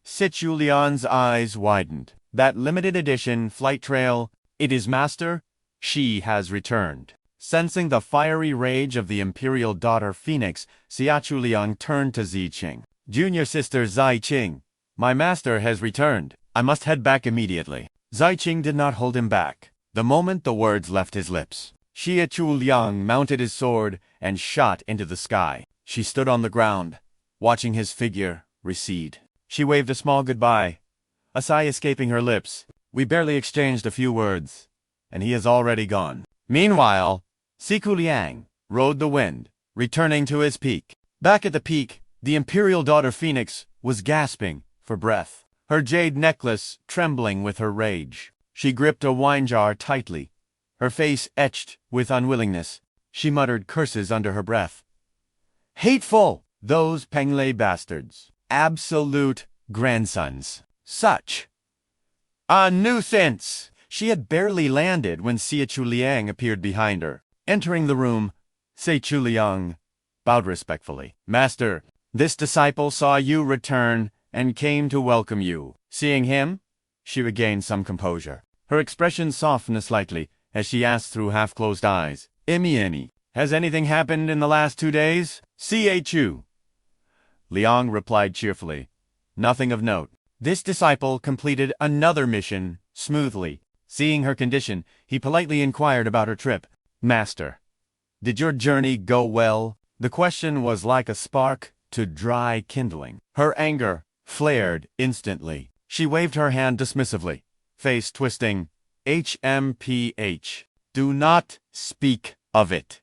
Chu Liang's eyes widened. That limited edition flight trail, it is Master, she has returned. Sensing the fiery rage of the imperial daughter Phoenix, Chu Liang turned to Ziqing. Junior sister Ziqing, my master has returned. I must head back immediately. Ziqing did not hold him back. The moment the words left his lips, Chu Liang mounted his sword and shot into the sky. She stood on the ground, watching his figure recede. She waved a small goodbye, a sigh escaping her lips. We barely exchanged a few words, and he is already gone. Meanwhile, Chu Liang rode the wind, returning to his peak. Back at the peak, the imperial daughter Phoenix was gasping for breath, her jade necklace trembling with her rage. She gripped a wine jar tightly, her face etched with unwillingness. She muttered curses under her breath. Hateful! Those Penglai bastards. Absolute grandsons. Such a nuisance! She had barely landed when Chu Liang appeared behind her. Entering the room, Chu Liang bowed respectfully. Master, this disciple saw you return and came to welcome you. Seeing him, she regained some composure. Her expression softened slightly as she asked through half-closed eyes, Emi, has anything happened in the last 2 days? Chu Liang replied cheerfully, nothing of note. This disciple completed another mission smoothly. Seeing her condition, he politely inquired about her trip. Master, did your journey go well? The question was like a spark to dry kindling. Her anger flared instantly. She waved her hand dismissively, face twisting. HMPH. Do not speak of it.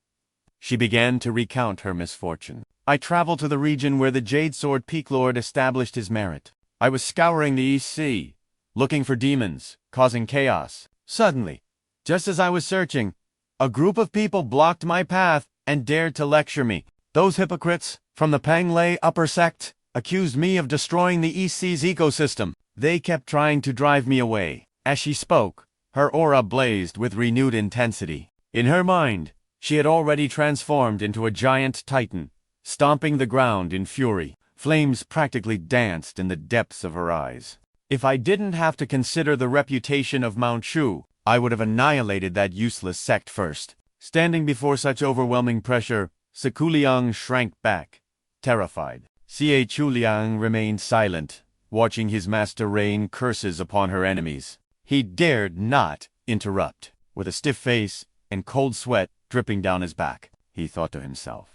She began to recount her misfortune. I traveled to the region where the Jade Sword Peak Lord established his merit. I was scouring the East Sea, looking for demons, causing chaos. Suddenly, just as I was searching, a group of people blocked my path and dared to lecture me. Those hypocrites from the Penglai Upper Sect accused me of destroying the East Sea's ecosystem. They kept trying to drive me away. As she spoke, her aura blazed with renewed intensity. In her mind, she had already transformed into a giant titan, stomping the ground in fury. Flames practically danced in the depths of her eyes. If I didn't have to consider the reputation of Mount Shu, I would have annihilated that useless sect first. Standing before such overwhelming pressure, Chu Liang shrank back, terrified. Chu Liang remained silent, watching his master rain curses upon her enemies. He dared not interrupt. With a stiff face and cold sweat dripping down his back, he thought to himself.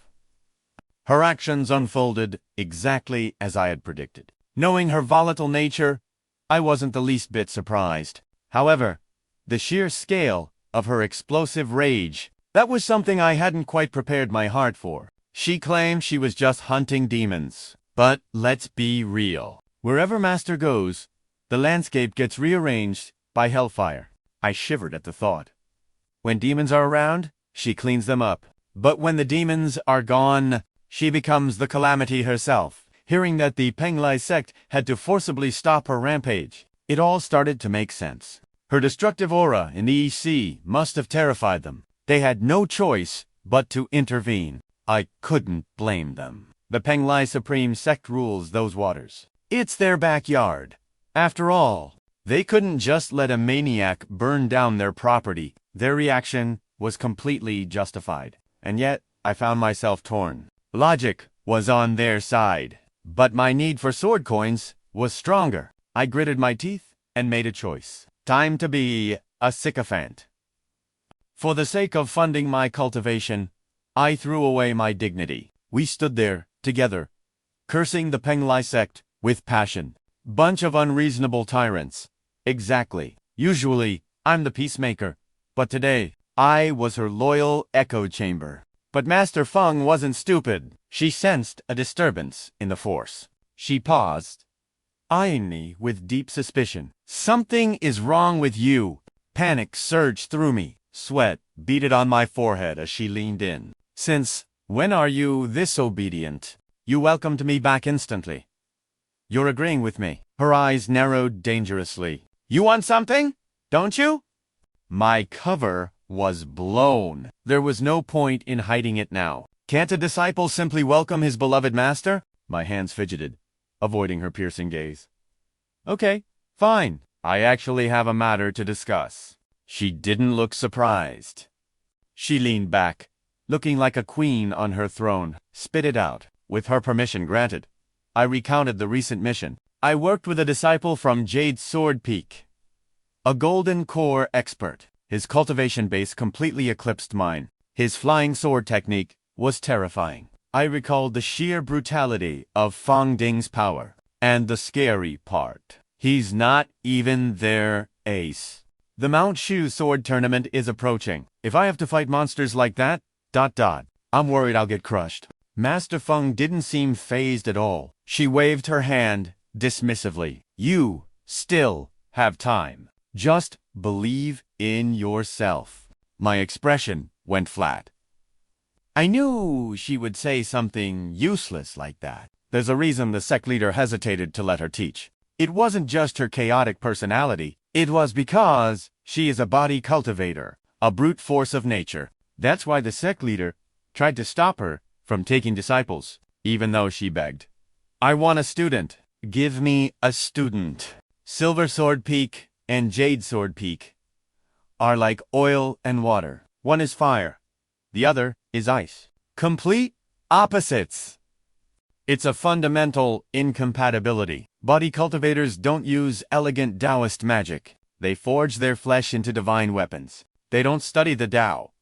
Her actions unfolded exactly as I had predicted. Knowing her volatile nature, I wasn't the least bit surprised. However, the sheer scale of her explosive rage, that was something I hadn't quite prepared my heart for. She claimed she was just hunting demons. But let's be real. Wherever Master goes, the landscape gets rearranged by hellfire. I shivered at the thought. When demons are around, she cleans them up. But when the demons are gone, she becomes the calamity herself. Hearing that the Penglai sect had to forcibly stop her rampage, it all started to make sense. Her destructive aura in the East Sea must have terrified them. They had no choice but to intervene. I couldn't blame them. The Penglai Supreme Sect rules those waters. It's their backyard. After all, they couldn't just let a maniac burn down their property. Their reaction was completely justified. And yet, I found myself torn. Logic was on their side, but my need for sword coins was stronger. I gritted my teeth and made a choice. Time to be a sycophant. For the sake of funding my cultivation, I threw away my dignity. We stood there, together, cursing the Penglai sect with passion. Bunch of unreasonable tyrants. Exactly. Usually, I'm the peacemaker, But today, I was her loyal echo chamber. But Master Feng wasn't stupid. She sensed a disturbance in the force. She paused, eyeing me with deep suspicion. Something is wrong with you. Panic surged through me. Sweat beaded on my forehead as she leaned in. Since when are you this obedient? You welcomed me back instantly. You're agreeing with me. Her eyes narrowed dangerously. You want something? Don't you? My cover was blown. There was no point in hiding it now. Can't a disciple simply welcome his beloved master? My hands fidgeted, avoiding her piercing gaze. Okay, fine. I actually have a matter to discuss. She didn't look surprised. She leaned back, looking like a queen on her throne. Spit it out. With her permission granted, I recounted the recent mission. I worked with a disciple from Jade Sword Peak, a golden core expert. His cultivation base completely eclipsed mine. His flying sword technique was terrifying. I recalled the sheer brutality of Fang Ding's power. And the scary part, he's not even their ace. The Mount Shu sword tournament is approaching. If I have to fight monsters like that, I'm worried I'll get crushed. Master Feng didn't seem fazed at all. She waved her hand dismissively. You still have time. Just believe in yourself. My expression went flat. I knew she would say something useless like that. There's a reason the sect leader hesitated to let her teach. It wasn't just her chaotic personality. It was because she is a body cultivator, a brute force of nature. That's why the sect leader tried to stop her from taking disciples, even though she begged. I want a student. Give me a student. Silver Sword Peak and Jade Sword Peak are like oil and water. One is fire. The other is ice. Complete opposites. It's a fundamental incompatibility. Body cultivators don't use elegant Taoist magic. They forge their flesh into divine weapons. They don't study the Tao.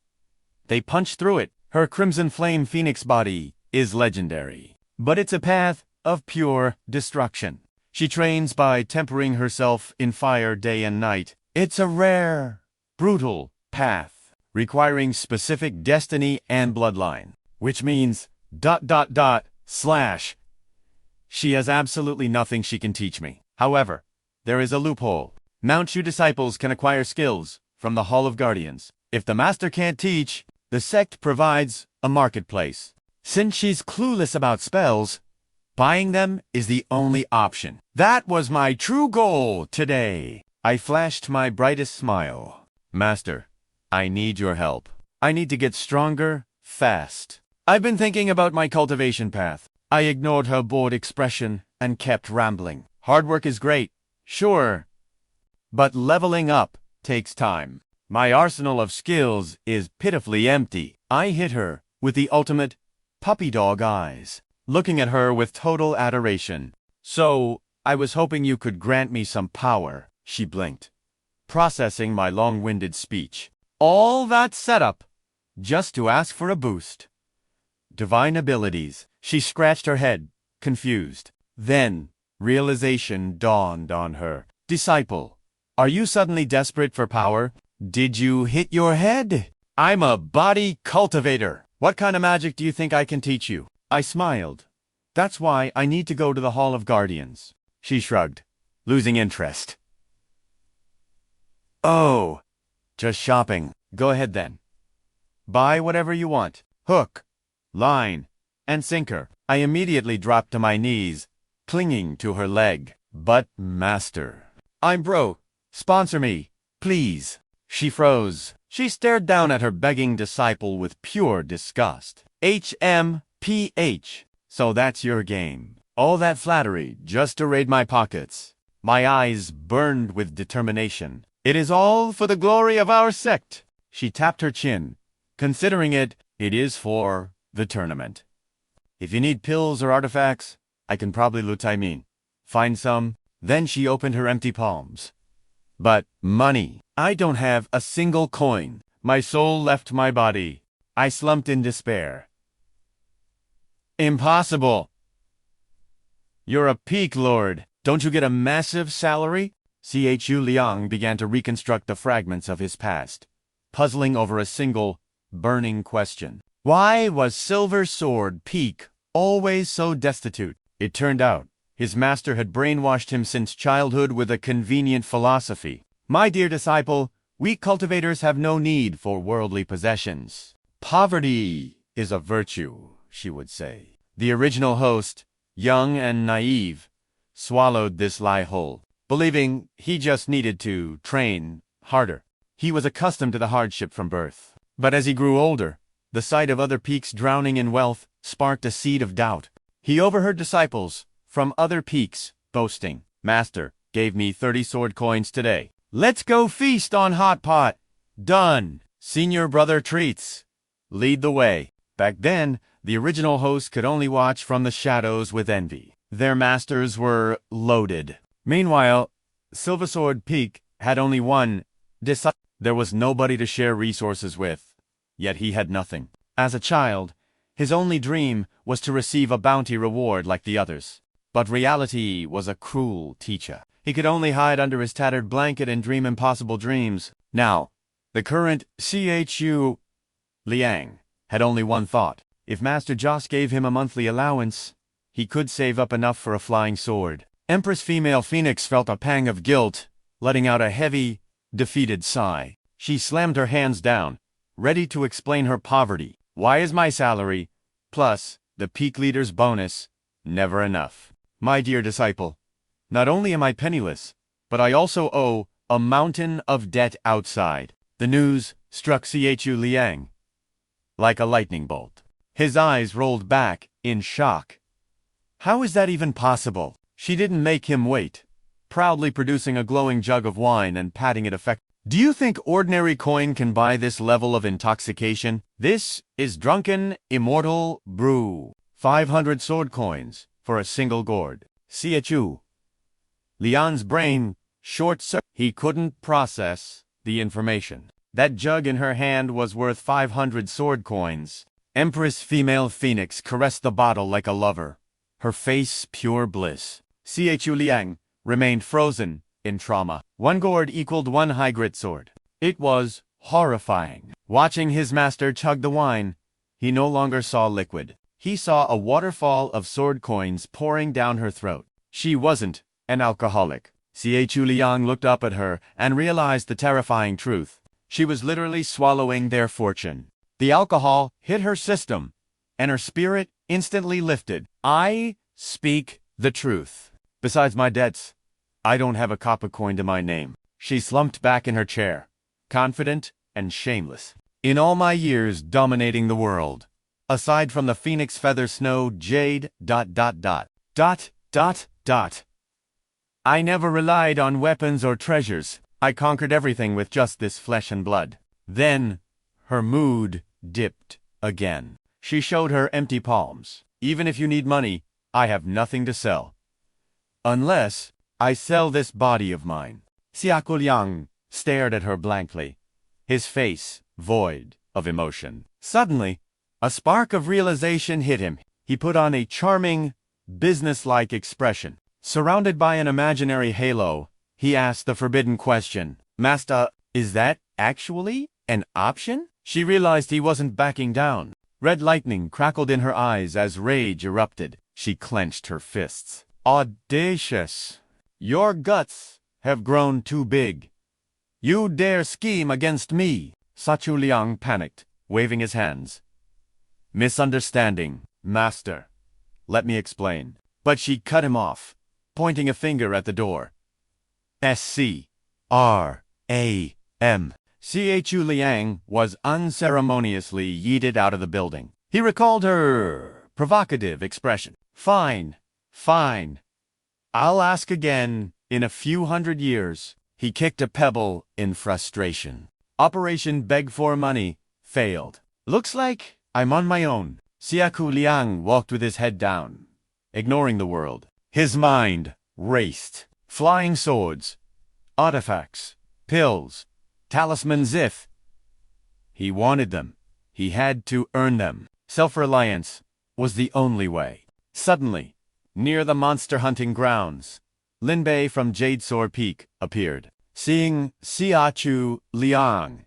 They punch through it. Her Crimson Flame Phoenix body is legendary. But it's a path of pure destruction. She trains by tempering herself in fire day and night. It's a rare, brutal path, requiring specific destiny and bloodline. Which means ... She has absolutely nothing she can teach me. However, there is a loophole. Mount Shu disciples can acquire skills from the Hall of Guardians. If the master can't teach, the sect provides a marketplace. Since she's clueless about spells, buying them is the only option. That was my true goal today. I flashed my brightest smile. Master, I need your help. I need to get stronger, fast. I've been thinking about my cultivation path. I ignored her bored expression and kept rambling. Hard work is great, sure, but leveling up takes time. My arsenal of skills is pitifully empty. I hit her with the ultimate puppy dog eyes, looking at her with total adoration. So, I was hoping you could grant me some power, she blinked, processing my long-winded speech. All that setup, just to ask for a boost. Divine abilities. She scratched her head, confused. Then, realization dawned on her. Disciple, are you suddenly desperate for power? Did you hit your head? I'm a body cultivator. What kind of magic do you think I can teach you? I smiled. That's why I need to go to the Hall of Guardians. She shrugged, losing interest. Oh, just shopping. Go ahead then. Buy whatever you want. Hook, line, and sinker. I immediately dropped to my knees, clinging to her leg. But, master, I'm broke. Sponsor me, please. She froze. She stared down at her begging disciple with pure disgust. HMPH. So that's your game. All that flattery just to raid my pockets. My eyes burned with determination. It is all for the glory of our sect. She tapped her chin, considering it is for the tournament. If you need pills or artifacts, I can probably find some. Then she opened her empty palms. But money. I don't have a single coin. My soul left my body. I slumped in despair. Impossible. You're a peak lord. Don't you get a massive salary? Chu Liang began to reconstruct the fragments of his past. puzzling over a single, burning question. Why was Silver Sword Peak always so destitute? It turned out, his master had brainwashed him since childhood with a convenient philosophy. My dear disciple, we cultivators have no need for worldly possessions. Poverty is a virtue, she would say. The original host, young and naive, swallowed this lie whole, believing he just needed to train harder. He was accustomed to the hardship from birth. But as he grew older, the sight of other peaks drowning in wealth sparked a seed of doubt. He overheard disciples from other peaks boasting, "Master gave me 30 sword coins today. Let's go feast on hot pot. Done. Senior brother treats. Lead the way." Back then, the original host could only watch from the shadows with envy. Their masters were loaded. Meanwhile, Silver Sword Peak had only one disciple. There was nobody to share resources with, yet he had nothing. As a child, his only dream was to receive a bounty reward like the others. But reality was a cruel teacher. He could only hide under his tattered blanket and dream impossible dreams. Now, the current Chu Liang had only one thought. If Master Joss gave him a monthly allowance, he could save up enough for a flying sword. Empress Female Phoenix felt a pang of guilt, letting out a heavy, defeated sigh. She slammed her hands down, ready to explain her poverty. Why is my salary, plus the peak leader's bonus, never enough? My dear disciple, not only am I penniless, but I also owe a mountain of debt outside. The news struck Chu Liang like a lightning bolt. His eyes rolled back in shock. How is that even possible? She didn't make him wait, proudly producing a glowing jug of wine and patting it affectionately. Do you think ordinary coin can buy this level of intoxication? This is drunken, immortal brew. 500 sword coins for a single gourd. Chu Liang's brain short-circuited. He couldn't process the information. That jug in her hand was worth 500 sword coins. Empress Female Phoenix caressed the bottle like a lover, her face pure bliss. Chu Liang remained frozen in trauma. One gourd equaled one high grit sword. It was horrifying. Watching his master chug the wine, he no longer saw liquid. He saw a waterfall of sword coins pouring down her throat. She wasn't an alcoholic. Chu Liang looked up at her and realized the terrifying truth. She was literally swallowing their fortune. The alcohol hit her system, and her spirit instantly lifted. I speak the truth. Besides my debts, I don't have a copper coin to my name. She slumped back in her chair, confident and shameless. In all my years dominating the world, aside from the phoenix feather snow jade ... I never relied on weapons or treasures. I conquered everything with just this flesh and blood. Then, her mood dipped again. She showed her empty palms. Even if you need money, I have nothing to sell. Unless I sell this body of mine. Chu Liang stared at her blankly, his face void of emotion. Suddenly, a spark of realization hit him. He put on a charming, businesslike expression. Surrounded by an imaginary halo, he asked the forbidden question, "Master, is that actually an option?" She realized he wasn't backing down. Red lightning crackled in her eyes as rage erupted. She clenched her fists. Audacious! Your guts have grown too big. You dare scheme against me? Chu Liang panicked, waving his hands. Misunderstanding, Master. Let me explain. But she cut him off, pointing a finger at the door. SCRAM. Chu Liang was unceremoniously yeeted out of the building. He recalled her provocative expression. Fine. I'll ask again in a few hundred years. He kicked a pebble in frustration. Operation Beg for Money failed. Looks like I'm on my own. Chu Liang walked with his head down, ignoring the world. His mind raced. Flying swords, artifacts, pills, talismans if he wanted them. He had to earn them. Self-reliance was the only way. Suddenly, near the monster hunting grounds, Linbei from Jade Sword Peak appeared. Seeing Chu Liang,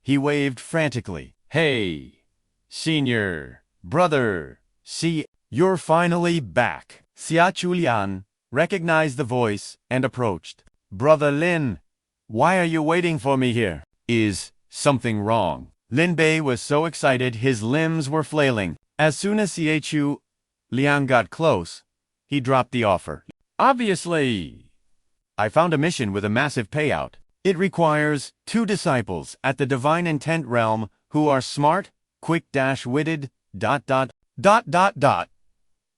He waved frantically. Hey, senior, brother, see, you're finally back. Chu Liang recognized the voice and approached. Brother Lin, why are you waiting for me here? Is something wrong? Lin Bei was so excited his limbs were flailing. As soon as Chu Liang got close, he dropped the offer. Obviously, I found a mission with a massive payout. It requires 2 disciples at the divine intent realm who are smart, quick-witted,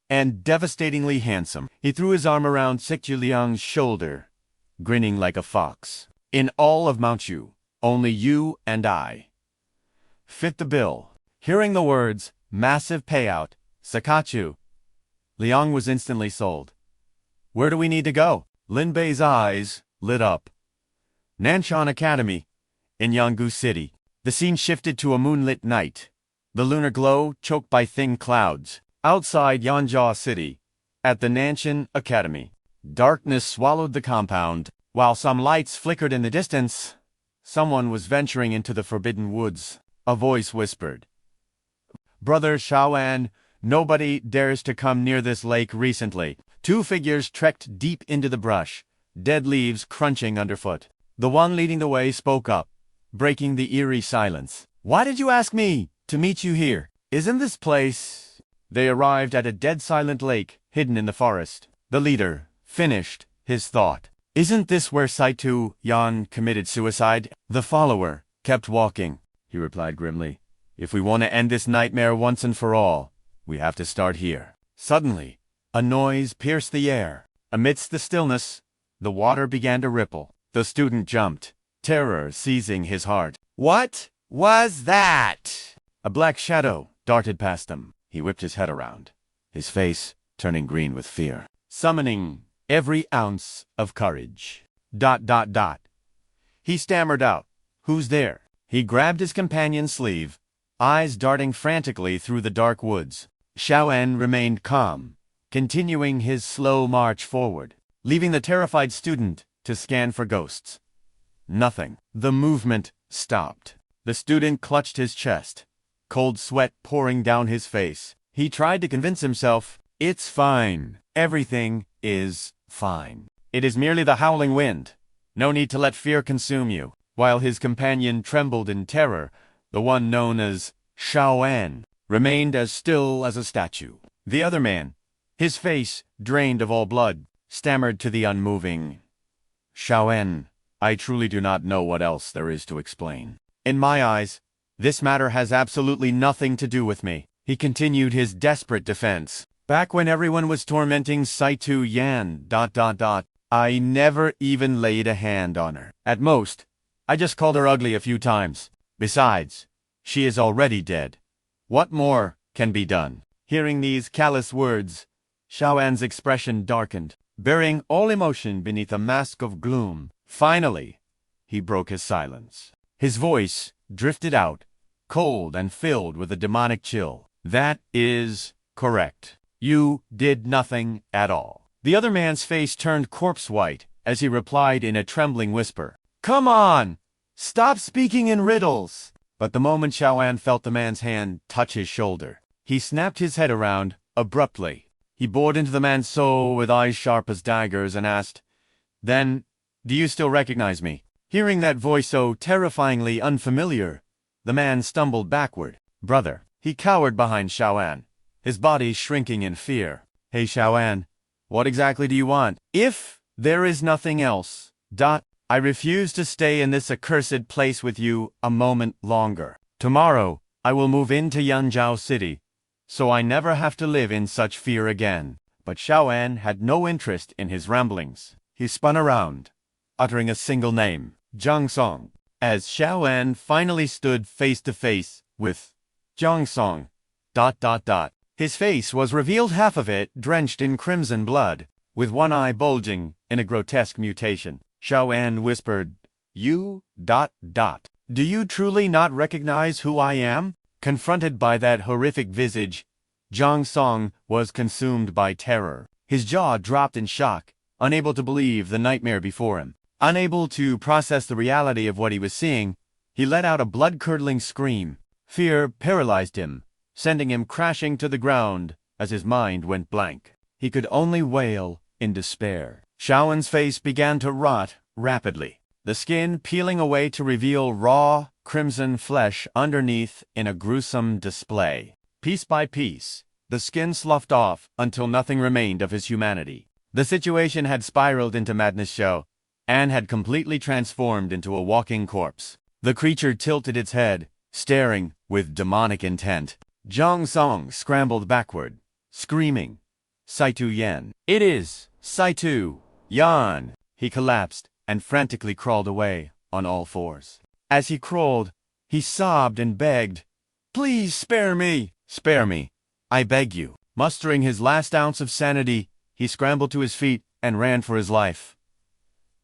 and devastatingly handsome. He threw his arm around Chu Liang's shoulder, grinning like a fox. In all of Mount Shu, only you and I fit the bill. Hearing the words, massive payout, Chu Liang was instantly sold. Where do we need to go? Lin Bei's eyes lit up. Nanshan Academy, in Yanggu City. The scene shifted to a moonlit night, the lunar glow choked by thin clouds. Outside Yanjia City, at the Nanshan Academy, darkness swallowed the compound. While some lights flickered in the distance, someone was venturing into the forbidden woods. A voice whispered, Brother Shaoan, nobody dares to come near this lake recently. 2 figures trekked deep into the brush, dead leaves crunching underfoot. The one leading the way spoke up, breaking the eerie silence. Why did you ask me to meet you here? Isn't this place... They arrived at a dead silent lake hidden in the forest. The leader finished his thought. Isn't this where Chu Liang committed suicide? The follower kept walking. He replied grimly, if we want to end this nightmare once and for all, we have to start here. Suddenly, a noise pierced the air. Amidst the stillness, the water began to ripple. The student jumped, terror seizing his heart. What was that? A black shadow darted past him. He whipped his head around, his face turning green with fear, summoning every ounce of courage. He stammered out, who's there? He grabbed his companion's sleeve, eyes darting frantically through the dark woods. Shaoan remained calm, continuing his slow march forward, leaving the terrified student to scan for ghosts. Nothing. The movement stopped. The student clutched his chest, cold sweat pouring down his face. He tried to convince himself, it's fine. Everything is fine. It is merely the howling wind. No need to let fear consume you. While his companion trembled in terror, the one known as Shaoan remained as still as a statue. The other man, his face drained of all blood, stammered to the unmoving, Shaoan, I truly do not know what else there is to explain. In my eyes, this matter has absolutely nothing to do with me. He continued his desperate defense. Back when everyone was tormenting Chu Liang, I never even laid a hand on her. At most, I just called her ugly a few times. Besides, she is already dead. What more can be done? Hearing these callous words, Shaoan's expression darkened, burying all emotion beneath a mask of gloom. Finally, he broke his silence. His voice drifted out, cold and filled with a demonic chill. That is correct. You did nothing at all. The other man's face turned corpse white as he replied in a trembling whisper. Come on! Stop speaking in riddles! But the moment Shaoan felt the man's hand touch his shoulder, he snapped his head around abruptly. He bored into the man's soul with eyes sharp as daggers and asked, Then, do you still recognize me? Hearing that voice so terrifyingly unfamiliar, the man stumbled backward. Brother. He cowered behind Shaoan, his body shrinking in fear. Hey Shaoan, what exactly do you want? If there is nothing else, I refuse to stay in this accursed place with you a moment longer. Tomorrow, I will move into Yanjiao City, so I never have to live in such fear again. But Shaoan had no interest in his ramblings. He spun around, uttering a single name, Zhang Song. As Shaoan finally stood face to face with Zhang Song, his face was revealed, half of it drenched in crimson blood, with one eye bulging in a grotesque mutation. Shaoan whispered, You, Do you truly not recognize who I am? Confronted by that horrific visage, Zhang Song was consumed by terror. His jaw dropped in shock, unable to believe the nightmare before him. Unable to process the reality of what he was seeing, He let out a blood-curdling scream. Fear paralyzed him, sending him crashing to the ground as his mind went blank. He could only wail in despair. Shaoan's face began to rot rapidly, the skin peeling away to reveal raw, crimson flesh underneath in a gruesome display. Piece by piece, the skin sloughed off until nothing remained of his humanity. The situation had spiraled into madness show and had completely transformed into a walking corpse. The creature tilted its head, staring with demonic intent. Zhang Song scrambled backward, screaming, "Saitu Yan! It is Saitu Yan!" He collapsed and frantically crawled away on all fours. As he crawled, he sobbed and begged, "Please spare me! Spare me! I beg you." Mustering his last ounce of sanity, he scrambled to his feet and ran for his life.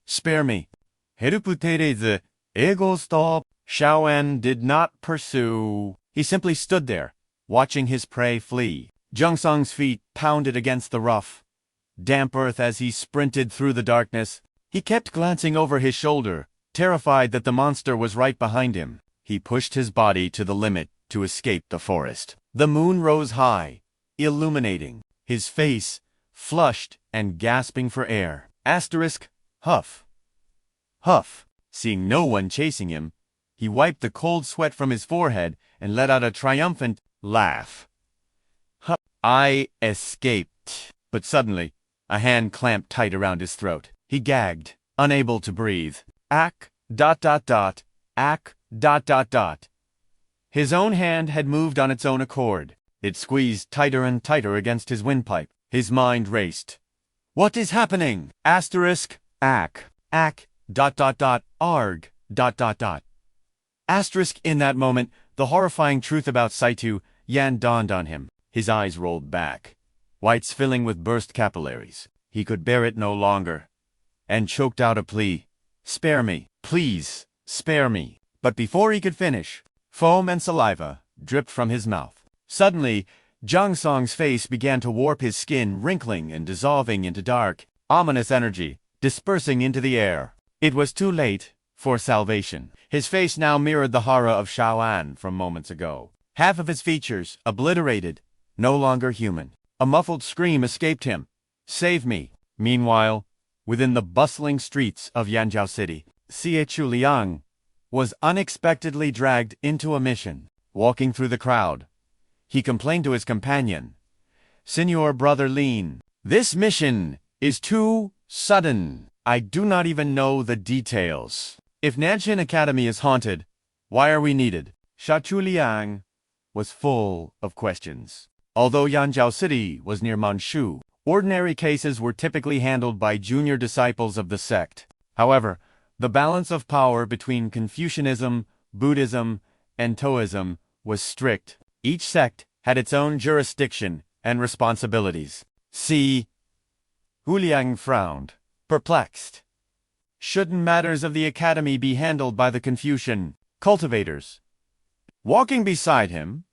"Spare me! Help Teresa! Ego stop!" Shaoan did not pursue. He simply stood there, watching his prey flee. Zhang Song's feet pounded against the rough, damp earth as he sprinted through the darkness. He kept glancing over his shoulder, terrified that the monster was right behind him. He pushed his body to the limit to escape the forest. The moon rose high, illuminating, his face flushed and gasping for air. Asterisk, huff. Huff. Seeing no one chasing him, he wiped the cold sweat from his forehead and let out a triumphant laugh. Huff. I escaped. But suddenly, a hand clamped tight around his throat. He gagged, unable to breathe. Ack, ... ack, ... His own hand had moved on its own accord. It squeezed tighter and tighter against his windpipe. His mind raced. What is happening? Asterisk, ack, ... arg, ... Asterisk. In that moment, the horrifying truth about Saitu Yan dawned on him. His eyes rolled back, whites filling with burst capillaries. He could bear it no longer, and choked out a plea. "Spare me, please, spare me." But before he could finish, foam and saliva dripped from his mouth. Suddenly, Zhang Song's face began to warp, his skin wrinkling and dissolving into dark, ominous energy, dispersing into the air. It was too late for salvation. His face now mirrored the horror of Shaoan from moments ago. Half of his features obliterated, no longer human. A muffled scream escaped him. "Save me!" Meanwhile, within the bustling streets of Yanjiao City, Chu Liang was unexpectedly dragged into a mission. Walking through the crowd, he complained to his companion, "Senor Brother Lin, this mission is too sudden. I do not even know the details. If Nanshan Academy is haunted, why are we needed?" Chu Liang was full of questions. Although Yanjiao City was near Mount Shu, ordinary cases were typically handled by junior disciples of the sect. However, the balance of power between Confucianism, Buddhism, and Taoism was strict. Each sect had its own jurisdiction and responsibilities. Chu Liang frowned, perplexed. Shouldn't matters of the academy be handled by the Confucian cultivators? Walking beside him,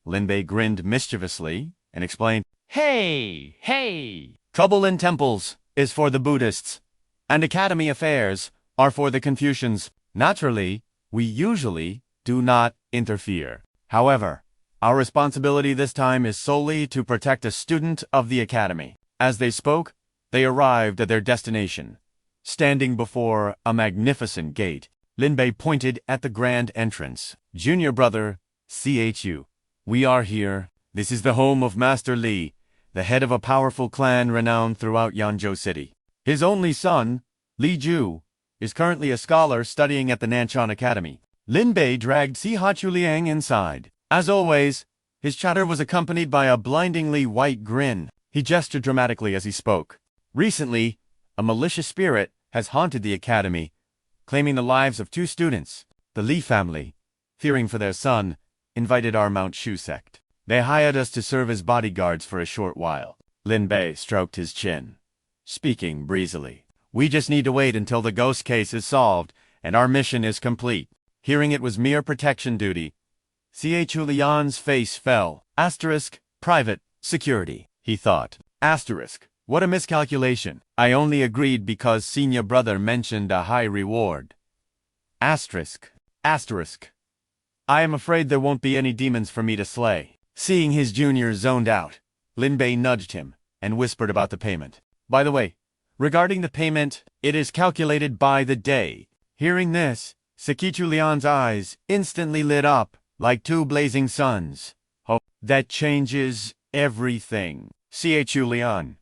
Linbei grinned mischievously and explained, Hey! Trouble in temples is for the Buddhists, and academy affairs are for the Confucians. Naturally, we usually do not interfere. However, our responsibility this time is solely to protect a student of the academy." As they spoke, they arrived at their destination. Standing before a magnificent gate, Linbei pointed at the grand entrance. "Junior brother, Chu, we are here. This is the home of Master Li, the head of a powerful clan renowned throughout Yanzhou City. His only son, Li Ju, is currently a scholar studying at the Nanshan Academy." Linbei dragged Chu Liang inside. As always, his chatter was accompanied by a blindingly white grin. He gestured dramatically as he spoke. "Recently, a malicious spirit has haunted the academy, claiming the lives of 2 students. The Li family, fearing for their son, invited our Mount Shu Sect. They hired us to serve as bodyguards for a short while." Linbei stroked his chin, speaking breezily. "We just need to wait until the ghost case is solved and our mission is complete." Hearing it was mere protection duty, Chu Liang's face fell. Asterisk, private security, he thought. Asterisk, what a miscalculation. I only agreed because senior brother mentioned a high reward. Asterisk, Asterisk. I am afraid there won't be any demons for me to slay. Seeing his junior zoned out, Lin Bei nudged him and whispered about the payment. By the way, regarding the payment, it is calculated by the day. Hearing this, Chu Liang's eyes instantly lit up like two blazing suns. Oh, that changes everything. Chu Liang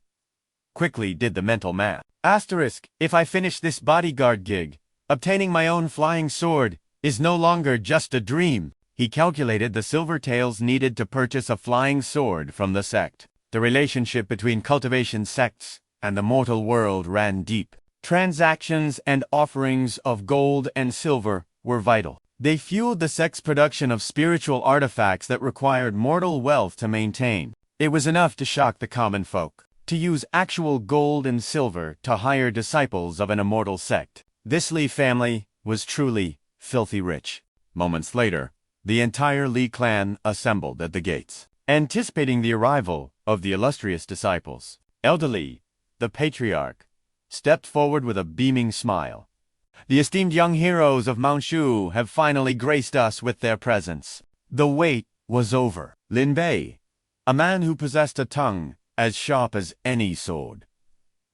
quickly did the mental math. Asterisk, if I finish this bodyguard gig, obtaining my own flying sword is no longer just a dream. He calculated the silver taels needed to purchase a flying sword from the sect. The relationship between cultivation sects and the mortal world ran deep. Transactions and offerings of gold and silver were vital. They fueled the sect's production of spiritual artifacts that required mortal wealth to maintain. It was enough to shock the common folk. To use actual gold and silver to hire disciples of an immortal sect. This Li family was truly filthy rich. Moments later, the entire Li clan assembled at the gates, anticipating the arrival of the illustrious disciples. Elder Li, the patriarch, stepped forward with a beaming smile. The esteemed young heroes of Mount Shu have finally graced us with their presence. The wait was over. Lin Bei, a man who possessed a tongue as sharp as any sword,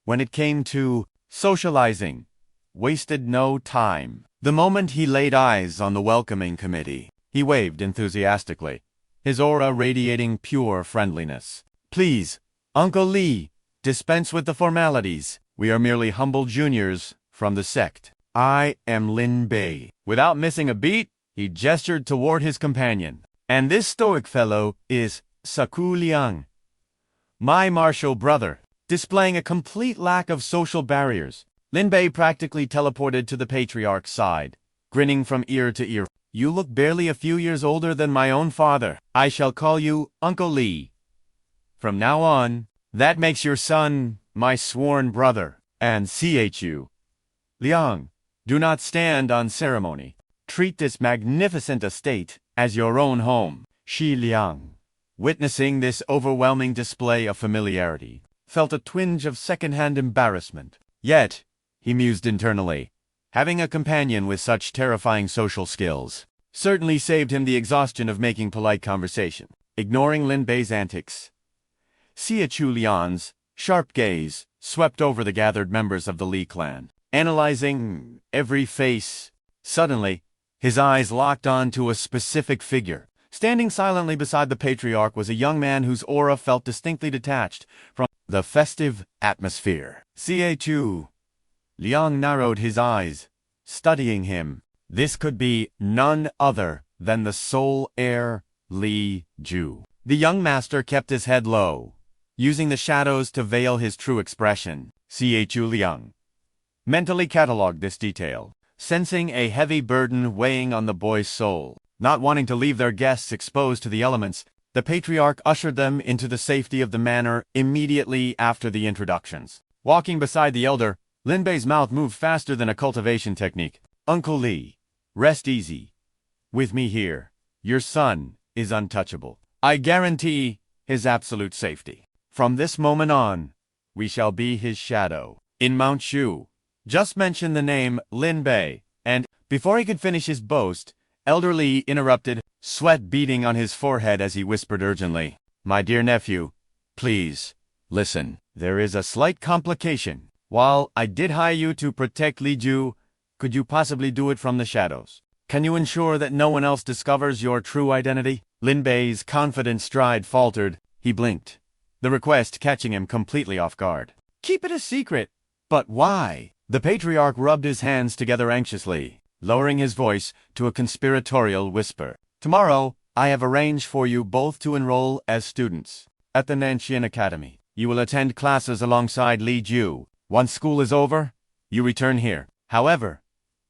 when it came to socializing, wasted no time. The moment he laid eyes on the welcoming committee, he waved enthusiastically, his aura radiating pure friendliness. Please, Uncle Li, dispense with the formalities. We are merely humble juniors from the sect. I am Lin Bei. Without missing a beat, he gestured toward his companion. And this stoic fellow is Chu Liang, my martial brother. Displaying a complete lack of social barriers, Lin Bei practically teleported to the patriarch's side, grinning from ear to ear. You look barely a few years older than my own father. I shall call you Uncle Li. From now on, that makes your son my sworn brother. And Chu Liang, do not stand on ceremony. Treat this magnificent estate as your own home. Chu Liang, witnessing this overwhelming display of familiarity, felt a twinge of second-hand embarrassment. Yet, he mused internally, having a companion with such terrifying social skills certainly saved him the exhaustion of making polite conversation. Ignoring Lin Bei's antics, Chu Liang's sharp gaze swept over the gathered members of the Li clan, analyzing every face. Suddenly, his eyes locked on to a specific figure. Standing silently beside the patriarch was a young man whose aura felt distinctly detached from the festive atmosphere. Chu Liang narrowed his eyes, studying him. This could be none other than the sole heir, Li Ju. The young master kept his head low, using the shadows to veil his true expression. Chu Liang mentally cataloged this detail, sensing a heavy burden weighing on the boy's soul. Not wanting to leave their guests exposed to the elements, the patriarch ushered them into the safety of the manor immediately after the introductions. Walking beside the elder, Lin Bei's mouth moved faster than a cultivation technique. Uncle Li, rest easy. With me here, your son is untouchable. I guarantee his absolute safety. From this moment on, we shall be his shadow. In Mount Shu, just mention the name Lin Bei, and before he could finish his boast, Elder Li interrupted, sweat beading on his forehead as he whispered urgently. My dear nephew, please, listen. There is a slight complication. While I did hire you to protect Li Ju, could you possibly do it from the shadows? Can you ensure that no one else discovers your true identity? Lin Bei's confident stride faltered. He blinked, the request catching him completely off guard. Keep it a secret. But why? The patriarch rubbed his hands together anxiously, lowering his voice to a conspiratorial whisper. Tomorrow, I have arranged for you both to enroll as students at the Nanxian Academy. You will attend classes alongside Li Ju. Once school is over, you return here. However,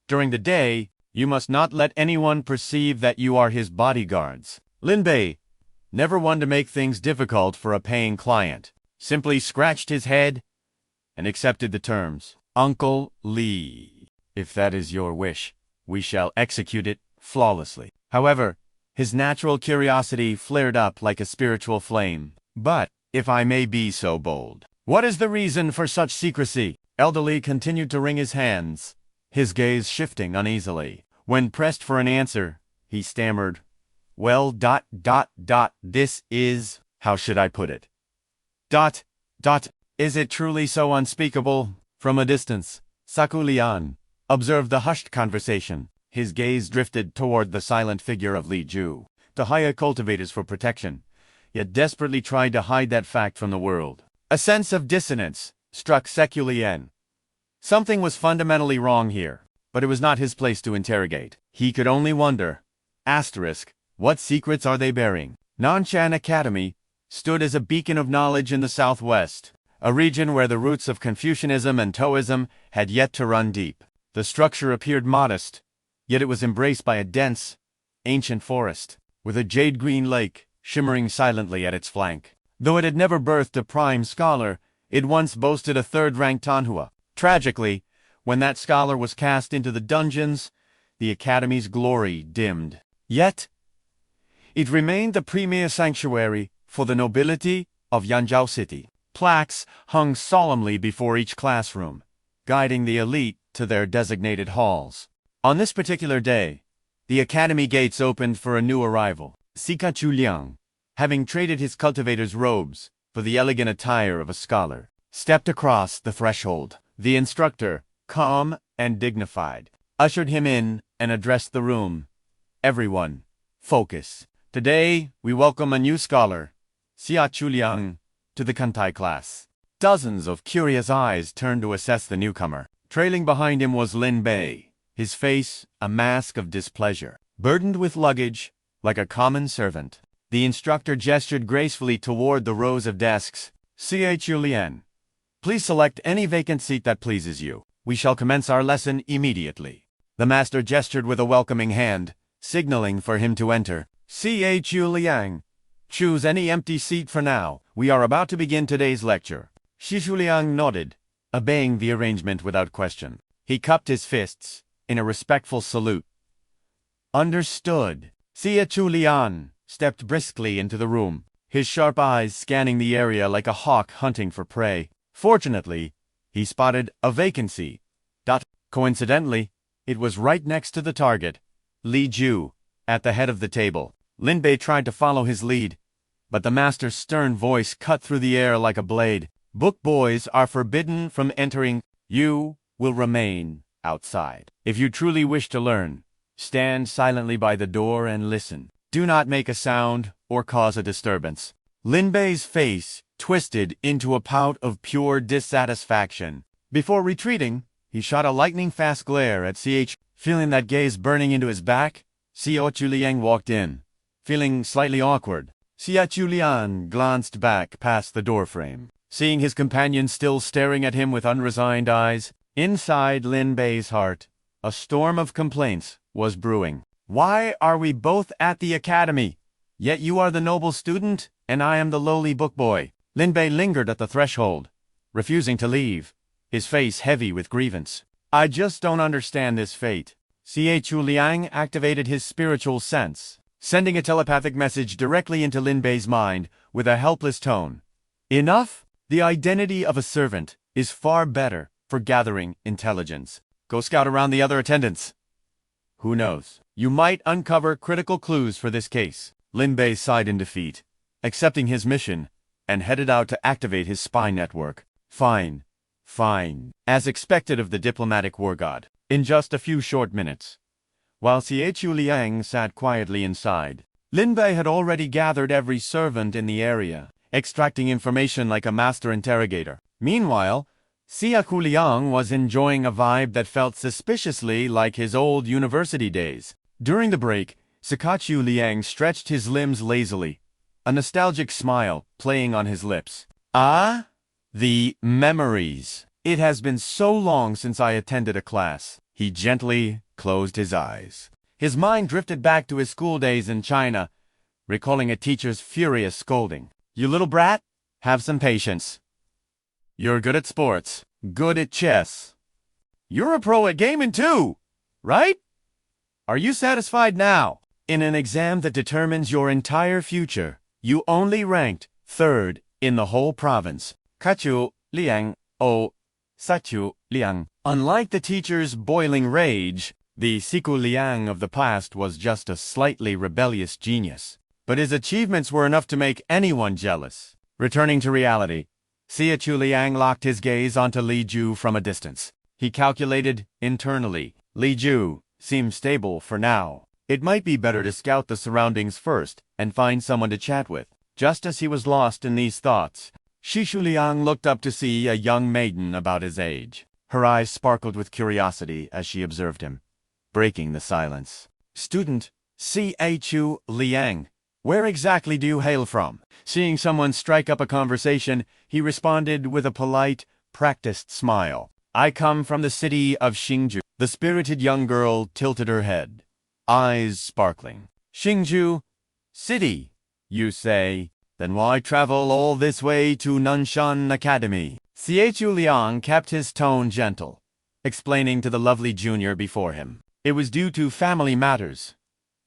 during the day, you must not let anyone perceive that you are his bodyguards. Lin Bei, never one to make things difficult for a paying client, simply scratched his head and accepted the terms. Uncle Li, if that is your wish, we shall execute it flawlessly. However, his natural curiosity flared up like a spiritual flame. But, if I may be so bold, what is the reason for such secrecy? Elder Li continued to wring his hands, his gaze shifting uneasily. When pressed for an answer, he stammered, "Well, this is, how should I put it? Is it truly so unspeakable?" From a distance, Chu Liang observed the hushed conversation. His gaze drifted toward the silent figure of Li Ju, to hire cultivators for protection, yet desperately tried to hide that fact from the world. A sense of dissonance struck Chu Liang. Something was fundamentally wrong here, but it was not his place to interrogate. He could only wonder, what secrets are they bearing? Nanshan Academy stood as a beacon of knowledge in the southwest, a region where the roots of Confucianism and Taoism had yet to run deep. The structure appeared modest, yet it was embraced by a dense, ancient forest, with a jade-green lake shimmering silently at its flank. Though it had never birthed a prime scholar, it once boasted a third-ranked Manhwa. Tragically, when that scholar was cast into the dungeons, the academy's glory dimmed. Yet, it remained the premier sanctuary for the nobility of Yanzhou City. Plaques hung solemnly before each classroom, guiding the elite to their designated halls. On this particular day, the academy gates opened for a new arrival. Chu Liang, having traded his cultivator's robes for the elegant attire of a scholar, stepped across the threshold. The instructor, calm and dignified, ushered him in and addressed the room. "Everyone, focus. Today, we welcome a new scholar, Chu Liang, to the Kantai class." Dozens of curious eyes turned to assess the newcomer. Trailing behind him was Lin Bei, his face a mask of displeasure. Burdened with luggage, like a common servant, the instructor gestured gracefully toward the rows of desks. "Chu Liang, please select any vacant seat that pleases you. We shall commence our lesson immediately." The master gestured with a welcoming hand, signaling for him to enter. "Chu Liang, choose any empty seat for now. We are about to begin today's lecture." Chu Liang nodded, obeying the arrangement without question. He cupped his fists in a respectful salute. "Understood." Chu Liang stepped briskly into the room, his sharp eyes scanning the area like a hawk hunting for prey. Fortunately, he spotted a vacancy. Coincidentally, it was right next to the target, Li Ju, at the head of the table. Lin Bei tried to follow his lead, but the master's stern voice cut through the air like a blade. "Book boys are forbidden from entering. You will remain outside. If you truly wish to learn, stand silently by the door and listen. Do not make a sound or cause a disturbance." Lin Bei's face twisted into a pout of pure dissatisfaction. Before retreating, he shot a lightning-fast glare at Feeling that gaze burning into his back, Chu Liang walked in. Feeling slightly awkward, Chu Liang glanced back past the doorframe. Seeing his companion still staring at him with unresigned eyes, inside Lin Bei's heart, a storm of complaints was brewing. "Why are we both at the academy? Yet you are the noble student, and I am the lowly book boy." Lin Bei lingered at the threshold, refusing to leave, his face heavy with grievance. "I just don't understand this fate." Chu Liang activated his spiritual sense, sending a telepathic message directly into Lin Bei's mind with a helpless tone. "Enough! The identity of a servant is far better for gathering intelligence. Go scout around the other attendants. Who knows? You might uncover critical clues for this case." Lin Bei sighed in defeat, accepting his mission, and headed out to activate his spy network. Fine. As expected of the diplomatic war god. In just a few short minutes, while Chu Liang sat quietly inside, Lin Bei had already gathered every servant in the area, extracting information like a master interrogator. Meanwhile, Chu Liang was enjoying a vibe that felt suspiciously like his old university days. During the break, Chu Liang stretched his limbs lazily, a nostalgic smile playing on his lips. "Ah, the memories. It has been so long since I attended a class." He gently closed his eyes. His mind drifted back to his school days in China, recalling a teacher's furious scolding. "You little brat, have some patience. You're good at sports, good at chess. You're a pro at gaming too, right? Are you satisfied now? In an exam that determines your entire future, you only ranked third in the whole province." Chu Liang, Chu Liang. Unlike the teacher's boiling rage, The Chu Liang of the past was just a slightly rebellious genius, but his achievements were enough to make anyone jealous. Returning to reality, Chu Liang locked his gaze onto Li Ju from a distance. He calculated internally. Li Ju seems stable for now. It might be better to scout the surroundings first and find someone to chat with. Just as he was lost in these thoughts, Chu Liang looked up to see a young maiden about his age. Her eyes sparkled with curiosity as she observed him, breaking the silence. "Student, Chu Liang, where exactly do you hail from?" Seeing someone strike up a conversation, he responded with a polite, practiced smile. "I come from the city of Hsinchu." The spirited young girl tilted her head, eyes sparkling. "Hsinchu City, you say? Then why travel all this way to Nanshan Academy?" Chu Liang kept his tone gentle, explaining to the lovely junior before him. "It was due to family matters,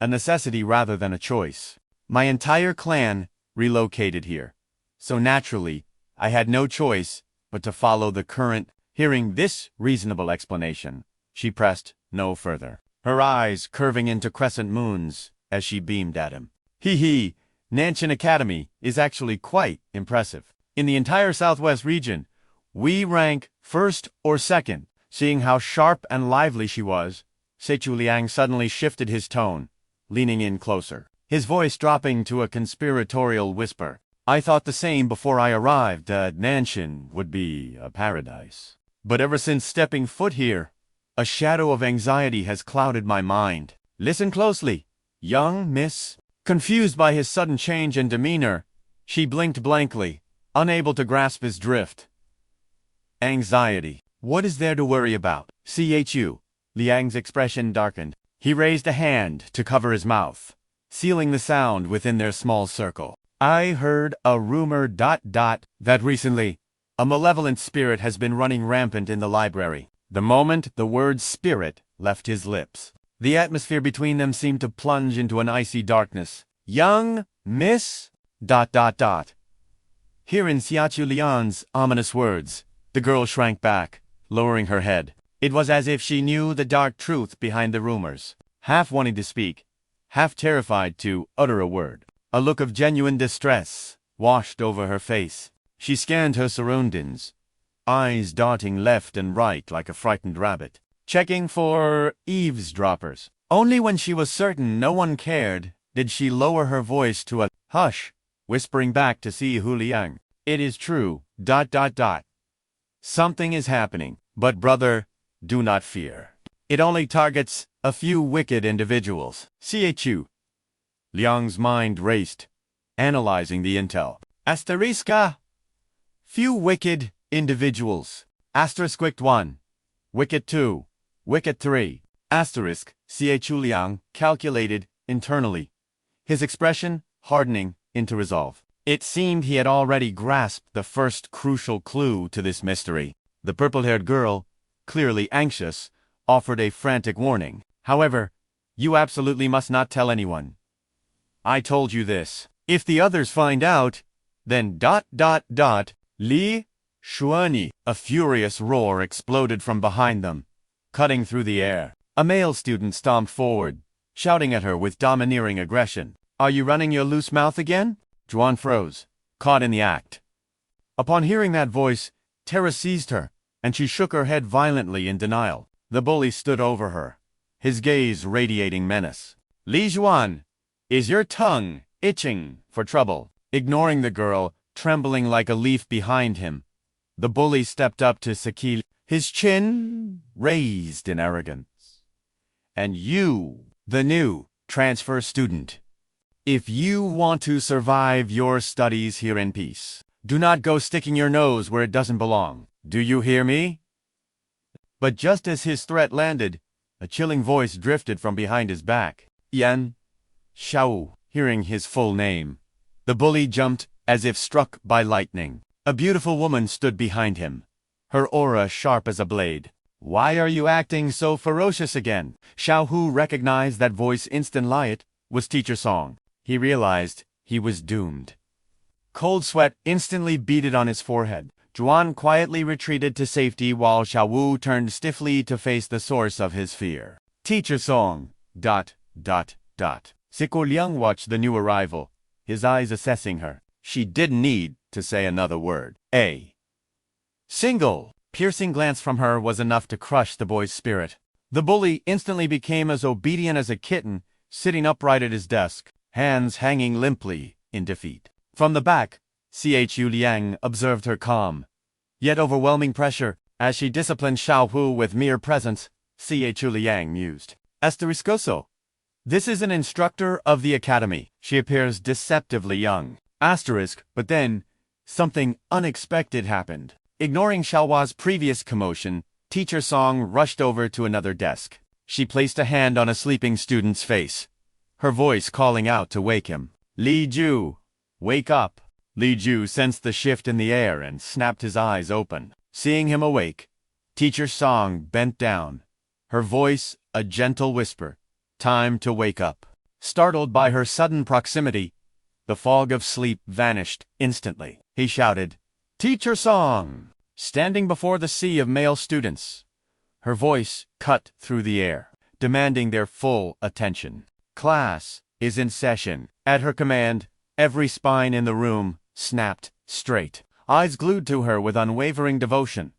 a necessity rather than a choice. My entire clan relocated here, so naturally, I had no choice but to follow the current." Hearing this reasonable explanation, she pressed no further, her eyes curving into crescent moons as she beamed at him. "Hee, Nanshan Academy is actually quite impressive. In the entire Southwest region, we rank first or second." Seeing how sharp and lively she was, Chu Liang suddenly shifted his tone, leaning in closer, his voice dropping to a conspiratorial whisper. "I thought the same before I arrived, that Nanshan would be a paradise. But ever since stepping foot here, a shadow of anxiety has clouded my mind. Listen closely, young miss." Confused by his sudden change in demeanor, she blinked blankly, unable to grasp his drift. "Anxiety. What is there to worry about?" Chu Liang's expression darkened. He raised a hand to cover his mouth, sealing the sound within their small circle. "I heard a rumor that recently a malevolent spirit has been running rampant in the library." The moment the word spirit left his lips, the atmosphere between them seemed to plunge into an icy darkness. "Young miss... Hearing Chu Liang's ominous words, the girl shrank back, lowering her head. It was as if she knew the dark truth behind the rumors, half wanting to speak, half terrified to utter a word. A look of genuine distress washed over her face. She scanned her surroundings, eyes darting left and right like a frightened rabbit, checking for eavesdroppers. Only when she was certain no one cared did she lower her voice to a hush, whispering back to Chu Liang. "It is true... Something is happening, but brother, do not fear. It only targets a few wicked individuals." Chu Liang's mind raced, analyzing the intel. Asteriska. Few wicked individuals. Asterisk wicked 1. Wicked 2. Wicked 3. Asterisk. Chu Liang calculated internally, his expression hardening into resolve. It seemed he had already grasped the first crucial clue to this mystery. The purple-haired girl, clearly anxious, offered a frantic warning. "However, you absolutely must not tell anyone. I told you this. If the others find out, then ... Li Shuani." A furious roar exploded from behind them, cutting through the air. A male student stomped forward, shouting at her with domineering aggression. "Are you running your loose mouth again?" Juan froze, caught in the act. Upon hearing that voice, terror seized her, and she shook her head violently in denial. The bully stood over her, his gaze radiating menace. "Li Juan, is your tongue itching for trouble?" Ignoring the girl, trembling like a leaf behind him, the bully stepped up to Sakil, his chin raised in arrogance. "And you, the new transfer student, if you want to survive your studies here in peace, do not go sticking your nose where it doesn't belong. Do you hear me?" But just as his threat landed, a chilling voice drifted from behind his back. "Yan Xiao." Hearing his full name, the bully jumped as if struck by lightning. A beautiful woman stood behind him, her aura sharp as a blade. "Why are you acting so ferocious again?" Xiao Hu recognized that voice instantly. It was Teacher Song. He realized he was doomed. Cold sweat instantly beaded on his forehead. Juan quietly retreated to safety while Xiao Wu turned stiffly to face the source of his fear. Teacher Song. ... Chu Liang watched the new arrival, his eyes assessing her. She didn't need to say another word. A single, piercing glance from her was enough to crush the boy's spirit. The bully instantly became as obedient as a kitten, sitting upright at his desk, hands hanging limply in defeat. From the back, Chu Liang observed her calm, yet overwhelming pressure. As she disciplined Xiao Hu with mere presence, Chu Liang mused. Asteriscoso. This is an instructor of the academy. She appears deceptively young. Asterisk, but then, something unexpected happened. Ignoring Xiaohua's previous commotion, Teacher Song rushed over to another desk. She placed a hand on a sleeping student's face, her voice calling out to wake him. Li Ju, wake up. Li Ju sensed the shift in the air and snapped his eyes open. Seeing him awake, Teacher Song bent down, her voice a gentle whisper. Time to wake up. Startled by her sudden proximity, the fog of sleep vanished instantly. He shouted, Teacher Song! Standing before the sea of male students, her voice cut through the air, demanding their full attention. Class is in session. At her command, every spine in the room snapped straight, eyes glued to her with unwavering devotion.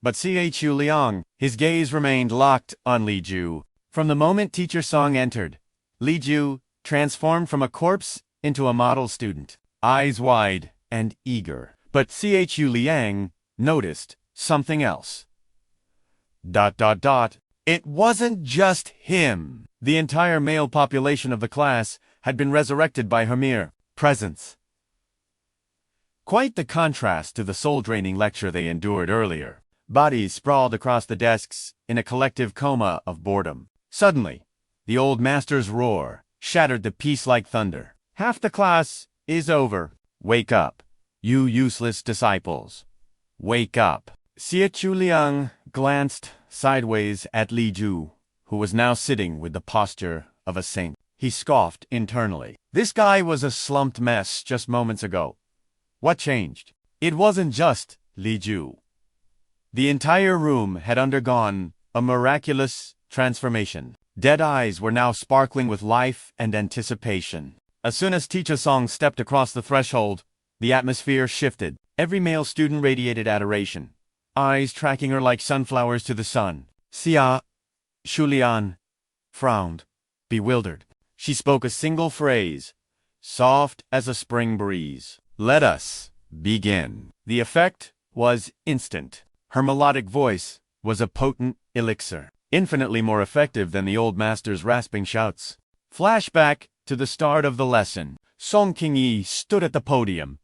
But Chu Liang, his gaze remained locked on Li Ju. From the moment Teacher Song entered, Li Ju transformed from a corpse into a model student, eyes wide and eager. But Chu Liang noticed something else. ... It wasn't just him. The entire male population of the class had been resurrected by her mere presence. Quite the contrast to the soul-draining lecture they endured earlier. Bodies sprawled across the desks in a collective coma of boredom. Suddenly, the old master's roar shattered the peace like thunder. Half the class is over. Wake up, you useless disciples. Wake up. Chu Liang glanced sideways at Li Ju, who was now sitting with the posture of a saint. He scoffed internally. This guy was a slumped mess just moments ago. What changed? It wasn't just Li Ju. The entire room had undergone a miraculous transformation. Dead eyes were now sparkling with life and anticipation. As soon as Teacher Song stepped across the threshold, the atmosphere shifted. Every male student radiated adoration, eyes tracking her like sunflowers to the sun. Chu Liang frowned, bewildered. She spoke a single phrase, soft as a spring breeze. Let us begin. The effect was instant. Her melodic voice was a potent elixir, infinitely more effective than the old master's rasping shouts. Flashback to the start of the lesson. Song Qingyi stood at the podium,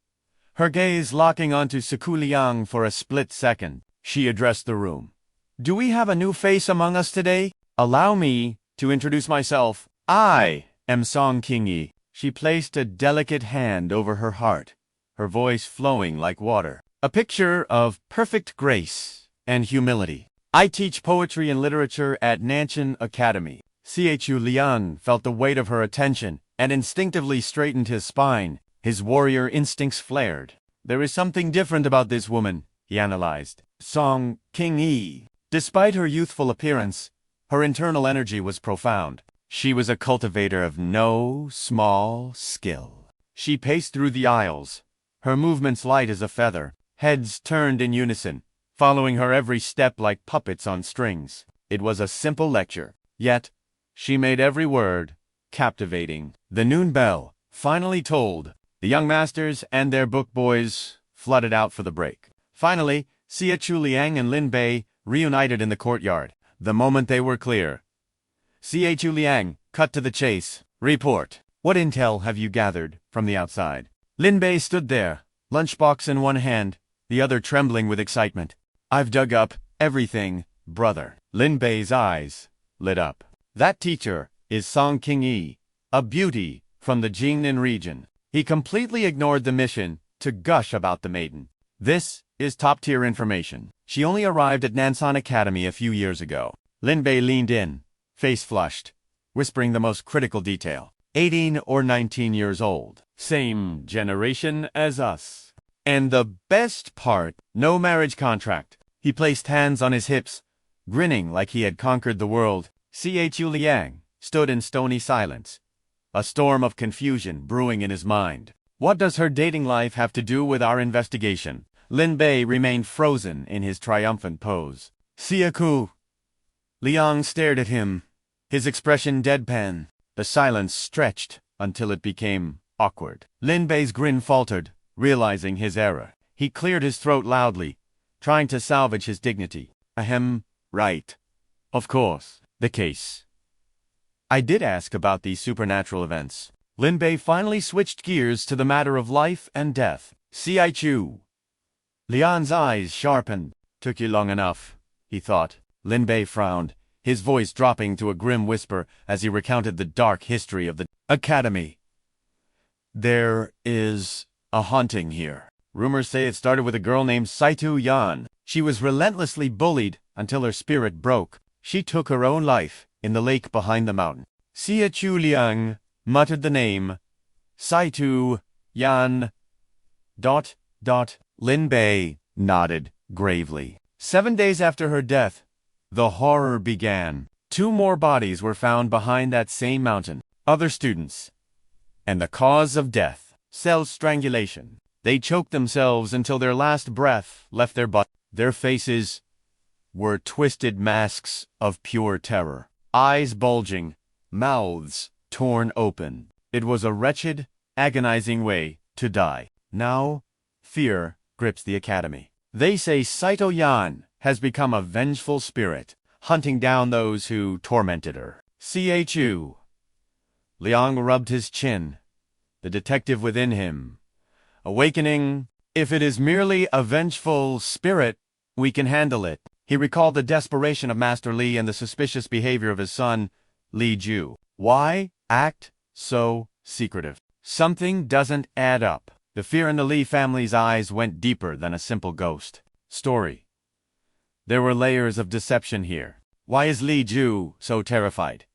her gaze locking onto Chu Liang for a split second. She addressed the room. Do we have a new face among us today? Allow me to introduce myself. I am Song Qingyi. She placed a delicate hand over her heart, her voice flowing like water. A picture of perfect grace and humility. I teach poetry and literature at Nanshan Academy. Chu Liang felt the weight of her attention and instinctively straightened his spine. His warrior instincts flared. There is something different about this woman, he analyzed. Song Qingyi. Despite her youthful appearance, her internal energy was profound. She was a cultivator of no small skill. She paced through the aisles, her movements light as a feather. Heads turned in unison, following her every step like puppets on strings. It was a simple lecture, yet she made every word captivating. The noon bell finally tolled. The young masters and their book boys flooded out for the break. Finally, Chu Liang and Lin Bei reunited in the courtyard. The moment they were clear, Chu Liang cut to the chase. Report. What intel have you gathered from the outside? Lin Bei stood there, lunchbox in one hand, the other trembling with excitement. I've dug up everything, brother. Lin Bei's eyes lit up. That teacher is Song Qingyi, a beauty from the Jingnan region. He completely ignored the mission to gush about the maiden. This is top-tier information. She only arrived at Nanshan Academy a few years ago. Lin Bei leaned in, face flushed, whispering the most critical detail. 18 or 19 years old. Same generation as us. And the best part, no marriage contract. He placed hands on his hips, grinning like he had conquered the world. Chu Liang stood in stony silence, a storm of confusion brewing in his mind. What does her dating life have to do with our investigation? Lin Bei remained frozen in his triumphant pose. Siaku. Liang stared at him, his expression deadpan. The silence stretched until it became awkward. Lin Bei's grin faltered, realizing his error. He cleared his throat loudly, trying to salvage his dignity. Ahem, right. Of course, the case. I did ask about these supernatural events. Lin Bei finally switched gears to the matter of life and death. Chu. Lian's eyes sharpened. Took you long enough, he thought. Lin Bei frowned, his voice dropping to a grim whisper as he recounted the dark history of the academy. There is a haunting here. Rumors say it started with a girl named Saitu Yan. She was relentlessly bullied until her spirit broke. She took her own life in the lake behind the mountain. Chu Liang muttered the name. Saitu Yan. ... Lin Bei nodded gravely. 7 days after her death, the horror began. 2 more bodies were found behind that same mountain. Other students. And the cause of death, self-strangulation. They choked themselves until their last breath left their body. Their faces were twisted masks of pure terror. Eyes bulging, mouths torn open. It was a wretched, agonizing way to die. Now, fear grips the academy. They say Saito Yan has become a vengeful spirit, hunting down those who tormented her. Chu. Liang rubbed his chin, the detective within him awakening. If it is merely a vengeful spirit, we can handle it. He recalled the desperation of Master Li and the suspicious behavior of his son, Li Ju. Why act so secretive? Something doesn't add up. The fear in the Li family's eyes went deeper than a simple ghost story. There were layers of deception here. Why is Li Ju so terrified?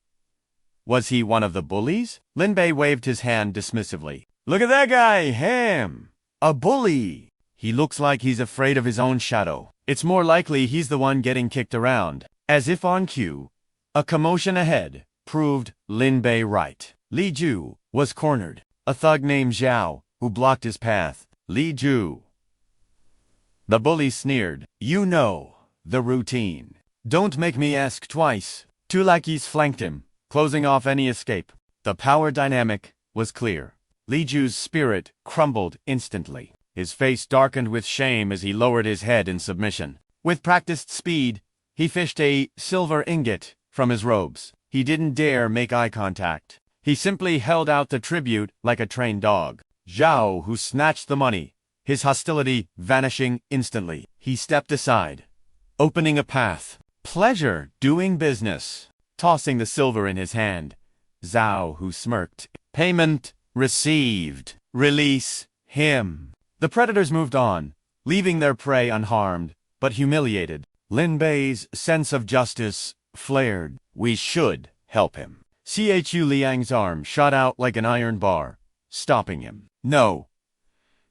Was he one of the bullies? Lin Bei waved his hand dismissively. Look at that guy, him! A bully! He looks like he's afraid of his own shadow. It's more likely he's the one getting kicked around. As if on cue, a commotion ahead proved Lin Bei right. Li Ju was cornered. A thug named Zhao, who blocked his path. Li Ju. The bully sneered. You know the routine. Don't make me ask twice. 2 lackeys flanked him, closing off any escape. The power dynamic was clear. Li Ju's spirit crumbled instantly. His face darkened with shame as he lowered his head in submission. With practiced speed, he fished a silver ingot from his robes. He didn't dare make eye contact. He simply held out the tribute like a trained dog. Zhao, who snatched the money, his hostility vanishing instantly. He stepped aside, opening a path. Pleasure doing business. Tossing the silver in his hand, Zhao, who smirked. Payment received. Release him. The predators moved on, leaving their prey unharmed, but humiliated. Lin Bei's sense of justice flared. We should help him. Chu Liang's arm shot out like an iron bar, stopping him. No.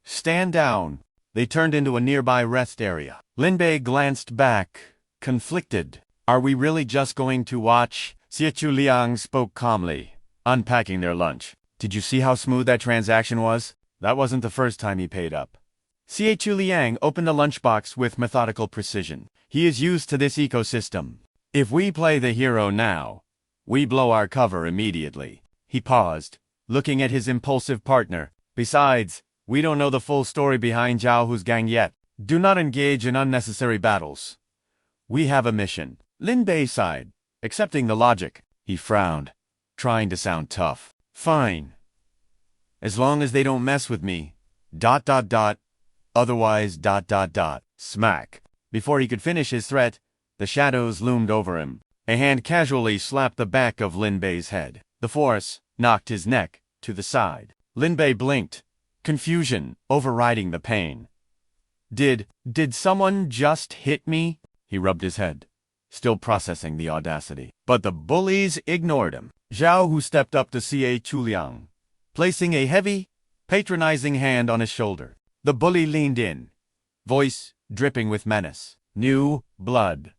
Stand down. They turned into a nearby rest area. Lin Bei glanced back, conflicted. Are we really just going to watch? Chu Liang spoke calmly, unpacking their lunch. Did you see how smooth that transaction was? That wasn't the first time he paid up. Chu Liang opened the lunchbox with methodical precision. He is used to this ecosystem. If we play the hero now, we blow our cover immediately. He paused, looking at his impulsive partner. Besides, we don't know the full story behind Zhao Hu's gang yet. Do not engage in unnecessary battles. We have a mission. Lin Bei sighed, accepting the logic. He frowned, trying to sound tough. Fine. As long as they don't mess with me. ... Otherwise ... Smack. Before he could finish his threat, the shadows loomed over him. A hand casually slapped the back of Lin Bei's head. The force knocked his neck to the side. Lin Bei blinked, confusion overriding the pain. Did someone just hit me? He rubbed his head, still processing the audacity. But the bullies ignored him. Zhao, who stepped up to Chu Liang, placing a heavy, patronizing hand on his shoulder. The bully leaned in, voice dripping with menace. New blood.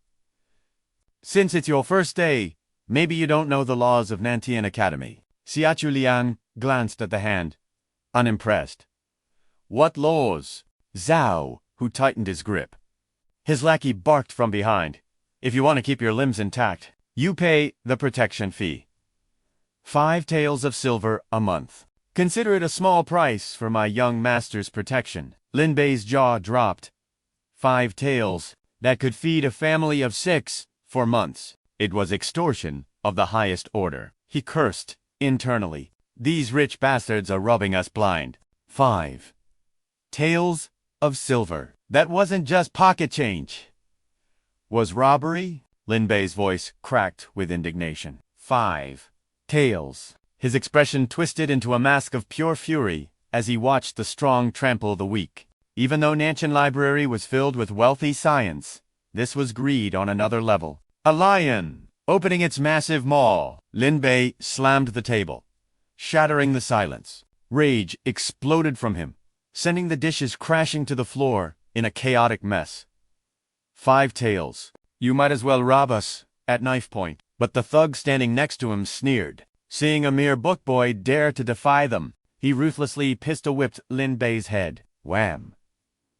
Since it's your first day, Maybe you don't know the laws of Nantian Academy. Chu Liang glanced at the hand, unimpressed. What laws? Zhao, who tightened his grip. His lackey barked from behind. If you want to keep your limbs intact, you pay the protection fee. 5 taels of silver a month. Consider it a small price for my young master's protection. Lin Bei's jaw dropped. 5 taels. That could feed a family of 6 for months. It was extortion of the highest order. He cursed internally. These rich bastards are robbing us blind. 5 taels of silver. That wasn't just pocket change. Was robbery? Lin Bei's voice cracked with indignation. 5 taels. His expression twisted into a mask of pure fury as he watched the strong trample the weak. Even though Nantian Library was filled with wealthy science, this was greed on another level. A lion, opening its massive maw. Lin Bei slammed the table, shattering the silence. Rage exploded from him, sending the dishes crashing to the floor in a chaotic mess. 5 taels. You might as well rob us at knife point. But the thug standing next to him sneered. Seeing a mere book boy dare to defy them, he ruthlessly pistol-whipped Lin Bei's head. Wham!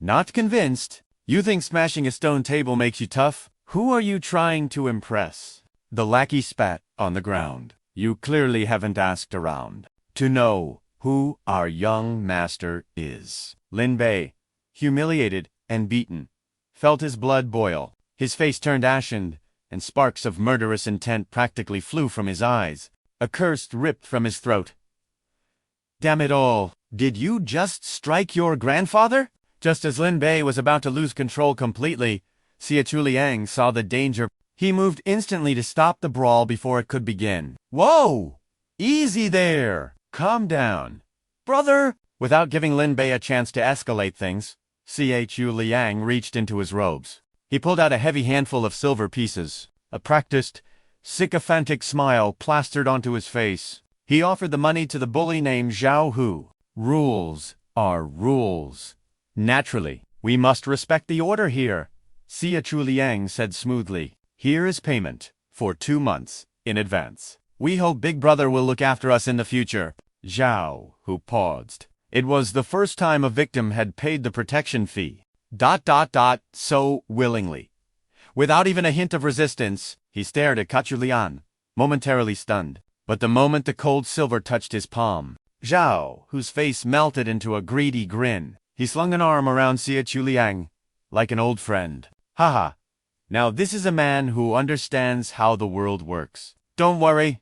Not convinced? You think smashing a stone table makes you tough? Who are you trying to impress? The lackey spat on the ground. You clearly haven't asked around to know who our young master is. Lin Bei, humiliated and beaten, felt his blood boil. His face turned ashen, and sparks of murderous intent practically flew from his eyes. A curse ripped from his throat. Damn it all, did you just strike your grandfather? Just as Lin Bei was about to lose control completely, Chu Liang saw the danger. He moved instantly to stop the brawl before it could begin. Whoa! Easy there! Calm down. Brother! Without giving Lin Bei a chance to escalate things, Chu Liang reached into his robes. He pulled out a heavy handful of silver pieces. A practiced, sycophantic smile plastered onto his face. He offered the money to the bully named Zhao Hu. Rules are rules. Naturally, we must respect the order here, Chu Liang said smoothly. Here is payment for 2 months in advance. We hope Big Brother will look after us in the future. Zhao Hu paused. It was the first time a victim had paid the protection fee. So willingly. Without even a hint of resistance, he stared at Chu Liang, momentarily stunned. But the moment the cold silver touched his palm, Zhao, whose face melted into a greedy grin, he slung an arm around Chu Liang, like an old friend. Haha. Now this is a man who understands how the world works. Don't worry.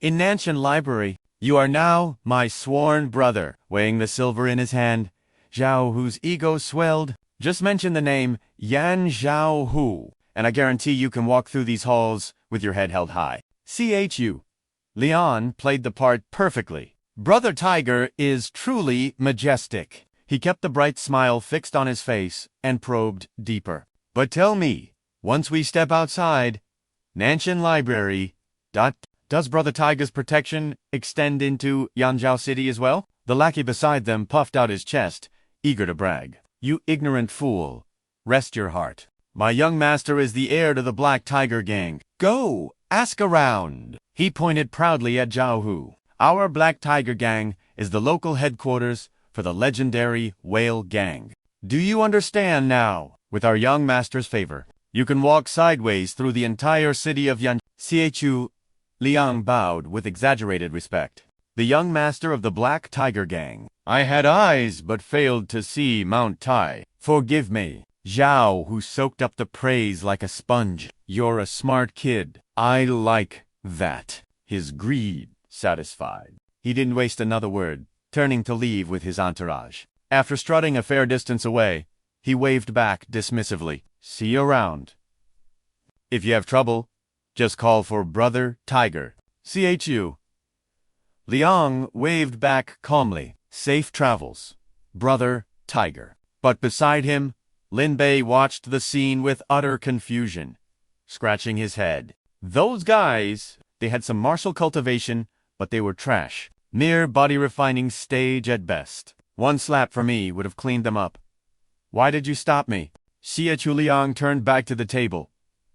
In Nantian Library, you are now my sworn brother. Weighing the silver in his hand, Zhao Hu's ego swelled. Just mention the name Yan Zhao Hu, and I guarantee you can walk through these halls with your head held high. Chu Liang played the part perfectly. Brother Tiger is truly majestic. He kept the bright smile fixed on his face and probed deeper. But tell me, once we step outside Nantian Library, does Brother Tiger's protection extend into Yanzhou City as well? The lackey beside them puffed out his chest, eager to brag. You ignorant fool. Rest your heart. My young master is the heir to the Black Tiger Gang. Go, ask around. He pointed proudly at Zhao Hu. Our Black Tiger Gang is the local headquarters for the legendary Whale Gang. Do you understand now? With our young master's favor, you can walk sideways through the entire city of Yanzhou. Chu Liang bowed with exaggerated respect. The young master of the Black Tiger Gang. I had eyes but failed to see Mount Tai. Forgive me. Zhao, who soaked up the praise like a sponge. You're a smart kid. I like that. His greed satisfied. He didn't waste another word, turning to leave with his entourage. After strutting a fair distance away, he waved back dismissively. See you around. If you have trouble, just call for Brother Tiger. Chu Liang waved back calmly. Safe travels, Brother Tiger. But beside him, Lin Bei watched the scene with utter confusion, scratching his head. Those guys, they had some martial cultivation, but they were trash. Mere body-refining stage at best. One slap from me would have cleaned them up. Why did you stop me? Chu Liang turned back to the table,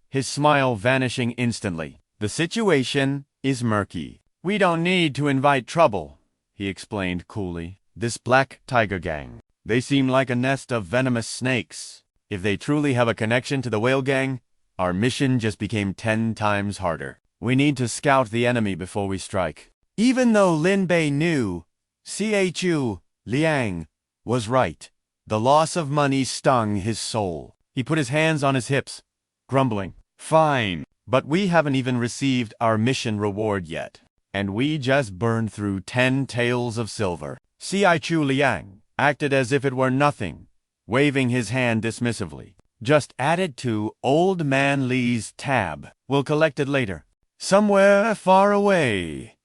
his smile vanishing instantly. The situation is murky. We don't need to invite trouble, he explained coolly. This black tiger gang, they seem like a nest of venomous snakes. If they truly have a connection to the whale gang, our mission just became 10 times harder. We need to scout the enemy before we strike. Even though Lin Bei knew Chu Liang was right, the loss of money stung his soul. He put his hands on his hips, grumbling, "Fine, but we haven't even received our mission reward yet. And we just burned through 10 taels of silver." Chu Liang acted as if it were nothing, waving his hand dismissively. "Just add it to Old Man Li's tab. We'll collect it later." Somewhere far away,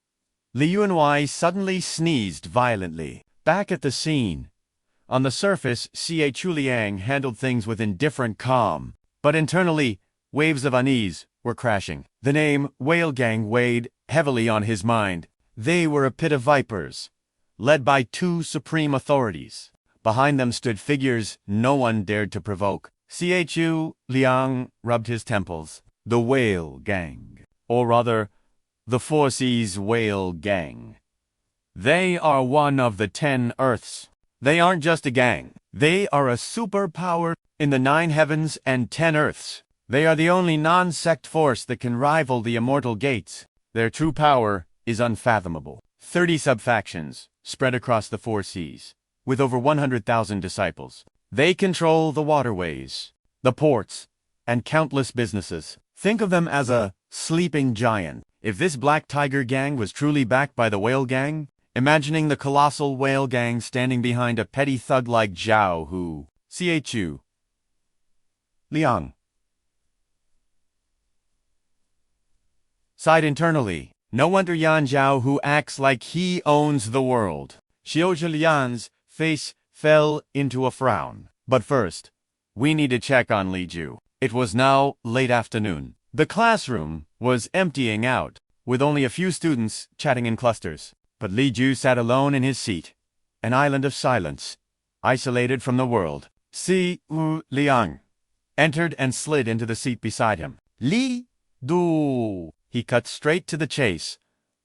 Li Yunwei suddenly sneezed violently. Back at the scene, on the surface, Chu Liang handled things with indifferent calm, but internally, waves of unease were crashing. The name Whale Gang weighed heavily on his mind. They were a pit of vipers, led by 2 supreme authorities. Behind them stood figures no one dared to provoke. Chu Liang rubbed his temples. The Whale Gang, or rather, the Four Seas Whale Gang. They are one of the 10 Earths. They aren't just a gang. They are a superpower in the 9 heavens and 10 Earths. They are the only non-sect force that can rival the immortal gates. Their true power is unfathomable. 30 sub-factions spread across the 4 seas, with over 100,000 disciples. They control the waterways, the ports, and countless businesses. Think of them as a sleeping giant. If this Black Tiger Gang was truly backed by the Whale Gang, imagining the colossal Whale Gang standing behind a petty thug like Zhao who, Chu Liang sighed internally. No wonder Yan Zhao who acts like he owns the world. Xiu Lian's face fell into a frown. But first, we need to check on Li Ju. It was now late afternoon. The classroom was emptying out, with only a few students chatting in clusters. But Li Ju sat alone in his seat, an island of silence, isolated from the world. Chu Liang entered and slid into the seat beside him. "Li Du," he cut straight to the chase,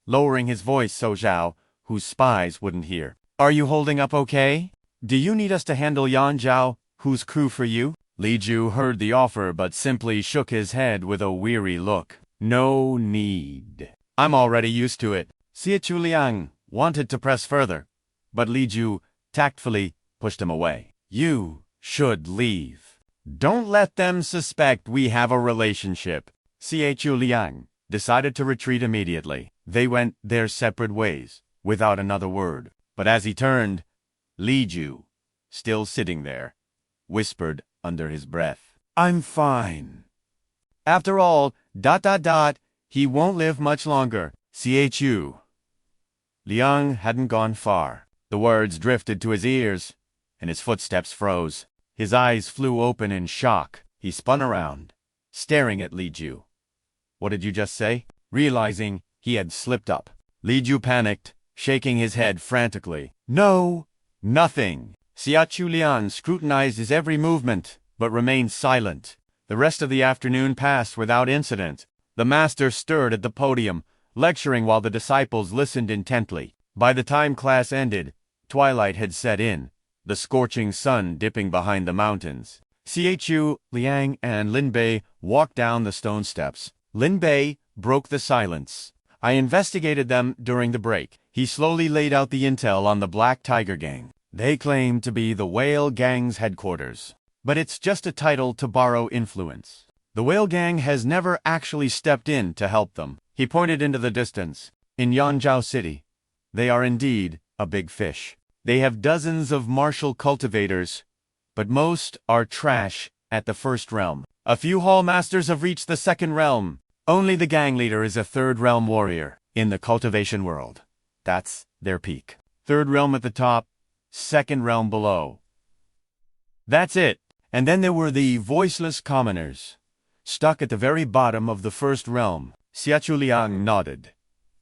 lowering his voice so Zhao, whose spies, wouldn't hear. "Are you holding up okay? Do you need us to handle Yan Zhao, who's crew for you?" Li Ju heard the offer but simply shook his head with a weary look. "No need. I'm already used to it." Chu Liang wanted to press further, but Li Ju tactfully pushed him away. "You should leave. Don't let them suspect we have a relationship." Chu Liang decided to retreat immediately. They went their separate ways, without another word. But as he turned, Li Ju, still sitting there, whispered under his breath, "I'm fine. After all, he won't live much longer." Chu Liang hadn't gone far. The words drifted to his ears, and his footsteps froze. His eyes flew open in shock. He spun around, staring at Li Ju. "What did you just say?" Realizing he had slipped up, Li Ju panicked, shaking his head frantically. "No, nothing." Chu Liang scrutinized his every movement, but remained silent. The rest of the afternoon passed without incident. The master stirred at the podium, lecturing while the disciples listened intently. By the time class ended, twilight had set in, the scorching sun dipping behind the mountains. Chu Liang and Lin Bei walked down the stone steps. Lin Bei broke the silence. "I investigated them during the break." He slowly laid out the intel on the Black Tiger Gang. "They claim to be the Whale Gang's headquarters, but it's just a title to borrow influence. The Whale Gang has never actually stepped in to help them." He pointed into the distance. "In Yanzhou City, they are indeed a big fish. They have dozens of martial cultivators, but most are trash at the first realm. A few hall masters have reached the second realm. Only the gang leader is a third realm warrior in the cultivation world. That's their peak. Third realm at the top, second realm below. That's it. And then there were the voiceless commoners, stuck at the very bottom of the first realm." Chu Liang nodded,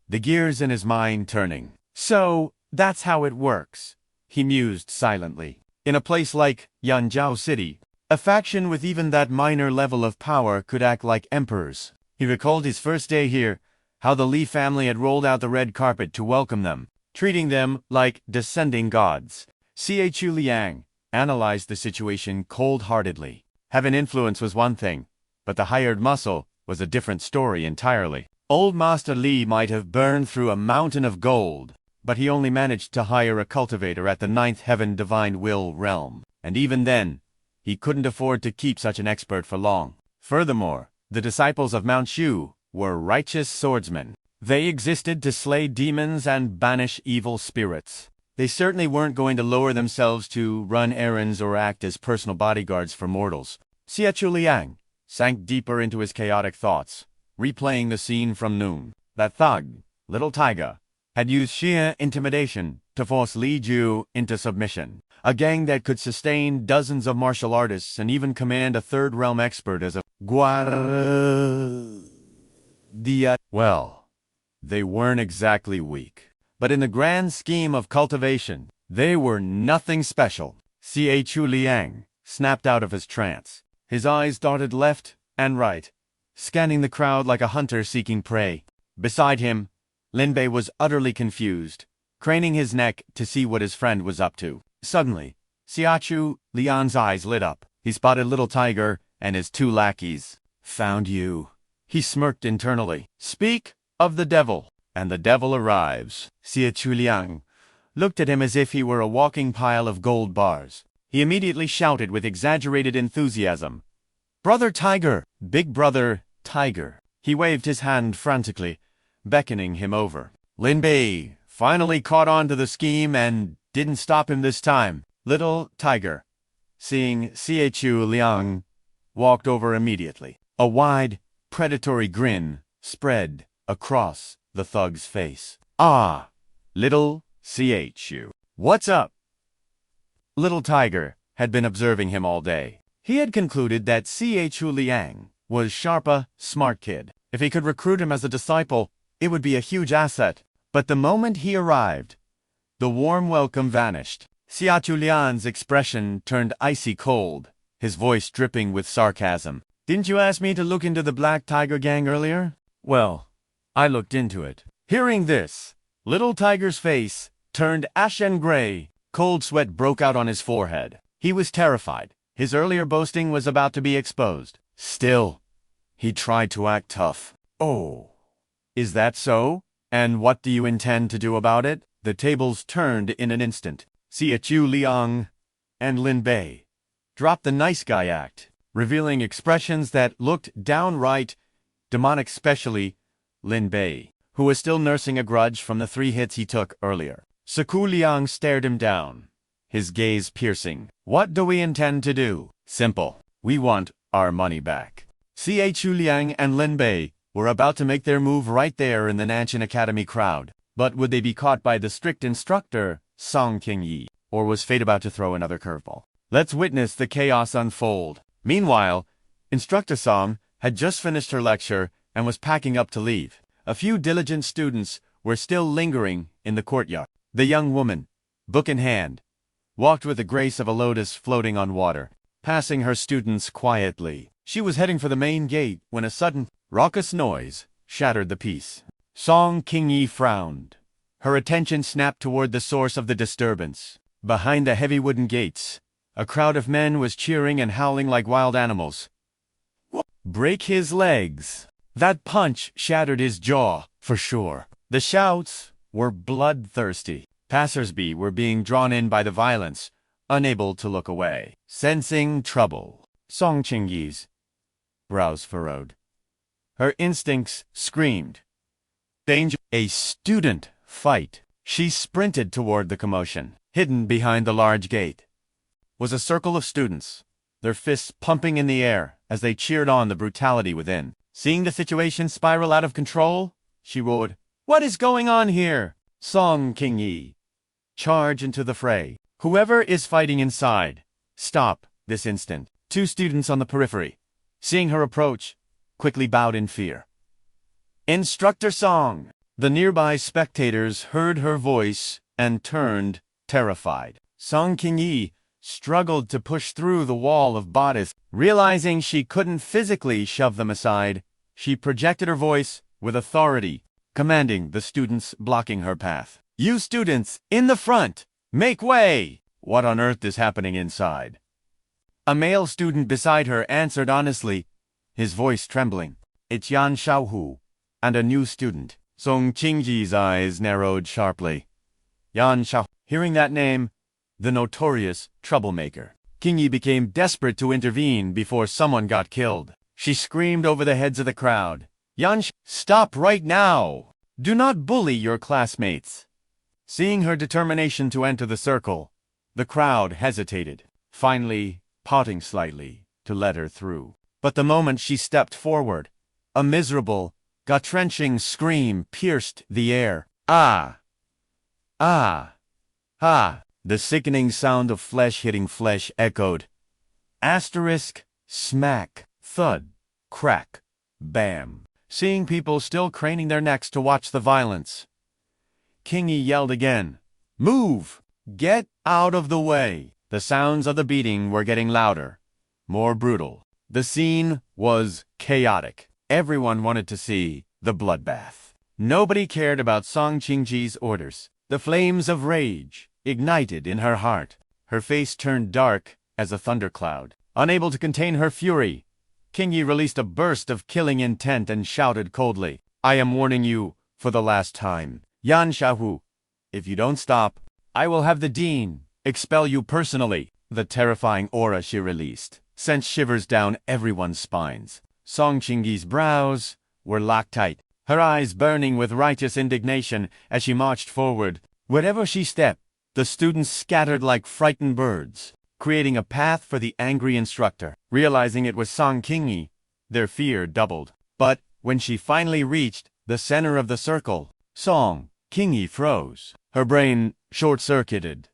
the gears in his mind turning. "So, that's how it works," he mused silently. "In a place like Yanzhou City, a faction with even that minor level of power could act like emperors. He recalled his first day here, how the Li family had rolled out the red carpet to welcome them, treating them like descending gods. Chu Liang analyzed the situation cold-heartedly. Having influence was one thing, but the hired muscle was a different story entirely. Old Master Li might have burned through a mountain of gold, but he only managed to hire a cultivator at the ninth heaven divine will realm, and even then, he couldn't afford to keep such an expert for long. Furthermore, the disciples of Mount Shu were righteous swordsmen. They existed to slay demons and banish evil spirits. They certainly weren't going to lower themselves to run errands or act as personal bodyguards for mortals. Chu Liang sank deeper into his chaotic thoughts, replaying the scene from noon. That thug, Little Tiger, had used sheer intimidation to force Li Ju into submission. A gang that could sustain dozens of martial artists and even command a third realm expert as a guardia. Well, they weren't exactly weak. But in the grand scheme of cultivation, they were nothing special. Chu Liang snapped out of his trance. His eyes darted left and right, scanning the crowd like a hunter seeking prey. Beside him, Lin Bei was utterly confused, craning his neck to see what his friend was up to. Suddenly, Chu Liang's eyes lit up. He spotted Little Tiger and his two lackeys. "Found you," he smirked internally. "Speak of the devil, and the devil arrives." Chu Liang looked at him as if he were a walking pile of gold bars. He immediately shouted with exaggerated enthusiasm, "Brother Tiger! Big Brother Tiger!" He waved his hand frantically, beckoning him over. Lin Bei finally caught on to the scheme and didn't stop him this time. Little Tiger, seeing Chu Liang, walked over immediately. A wide, predatory grin spread across the thug's face. "Ah, little Chu. What's up?" Little Tiger had been observing him all day. He had concluded that Chu Liang was sharp, smart kid. If he could recruit him as a disciple, it would be a huge asset. But the moment he arrived, the warm welcome vanished. Chu Liang's expression turned icy cold, his voice dripping with sarcasm. "Didn't you ask me to look into the Black Tiger gang earlier? Well, I looked into it." Hearing this, Little Tiger's face turned ashen gray. Cold sweat broke out on his forehead. He was terrified. His earlier boasting was about to be exposed. Still, he tried to act tough. "Oh, is that so? And what do you intend to do about it?" The tables turned in an instant. Chu Liang and Lin Bei dropped the nice guy act, revealing expressions that looked downright demonic, especially Lin Bei, who was still nursing a grudge from the 3 hits he took earlier. Chu Liang stared him down, his gaze piercing. "What do we intend to do? Simple. We want our money back." Chu Liang and Lin Bei were about to make their move right there in the Nanshan Academy crowd. But would they be caught by the strict instructor, Song Qingyi, or was fate about to throw another curveball? Let's witness the chaos unfold. Meanwhile, Instructor Song had just finished her lecture and was packing up to leave. A few diligent students were still lingering in the courtyard. The young woman, book in hand, walked with the grace of a lotus floating on water, passing her students quietly. She was heading for the main gate when a sudden, raucous noise shattered the peace. Song Qingyi frowned. Her attention snapped toward the source of the disturbance. Behind the heavy wooden gates, a crowd of men was cheering and howling like wild animals. "Break his legs!" That punch shattered his jaw, for sure. The shouts were bloodthirsty. Passersby were being drawn in by the violence, unable to look away. Sensing trouble, Song Qingyi's brows furrowed. Her instincts screamed, "Danger!" A student fight. She sprinted toward the commotion. Hidden behind the large gate was a circle of students, their fists pumping in the air as they cheered on the brutality within. Seeing the situation spiral out of control, she roared, "What is going on here?" Song Qingyi, charge into the fray. "Whoever is fighting inside, stop this instant." 2 students on the periphery, seeing her approach, quickly bowed in fear. "Instructor Song!" The nearby spectators heard her voice and turned, terrified. Song Qingyi struggled to push through the wall of bodies. Realizing she couldn't physically shove them aside, She projected her voice with authority, commanding the students blocking her path. "You students, in the front! Make way! What on earth is happening inside?" A male student beside her answered honestly, his voice trembling. "It's Yan Xiaohu, and a new student." Song Qingji's eyes narrowed sharply. Yan Xiao. Hearing that name, the notorious troublemaker. Qingyi became desperate to intervene before someone got killed. She screamed over the heads of the crowd. "Yan Xiao, stop right now! Do not bully your classmates!" Seeing her determination to enter the circle, the crowd hesitated, finally pouting slightly to let her through. But the moment she stepped forward, a miserable, gut-wrenching scream pierced the air. "Ah! Ah! Ah!" The sickening sound of flesh hitting flesh echoed. Asterisk, smack, thud, crack, bam. Seeing people still craning their necks to watch the violence, Qingyi yelled again, "Move! Get out of the way!" The sounds of the beating were getting louder, more brutal. The scene was chaotic. Everyone wanted to see the bloodbath. Nobody cared about Song Qingji's orders. The flames of rage ignited in her heart. Her face turned dark as a thundercloud. Unable to contain her fury, Qingyi released a burst of killing intent and shouted coldly, "I am warning you for the last time. Yan Xiaohu, if you don't stop, I will have the dean expel you personally." The terrifying aura she released sent shivers down everyone's spines. Song Qingyi's brows were locked tight, her eyes burning with righteous indignation as she marched forward. Wherever she stepped, the students scattered like frightened birds, creating a path for the angry instructor. Realizing it was Song Qingyi, their fear doubled. But when she finally reached the center of the circle, Song Qingyi froze. Her brain short-circuited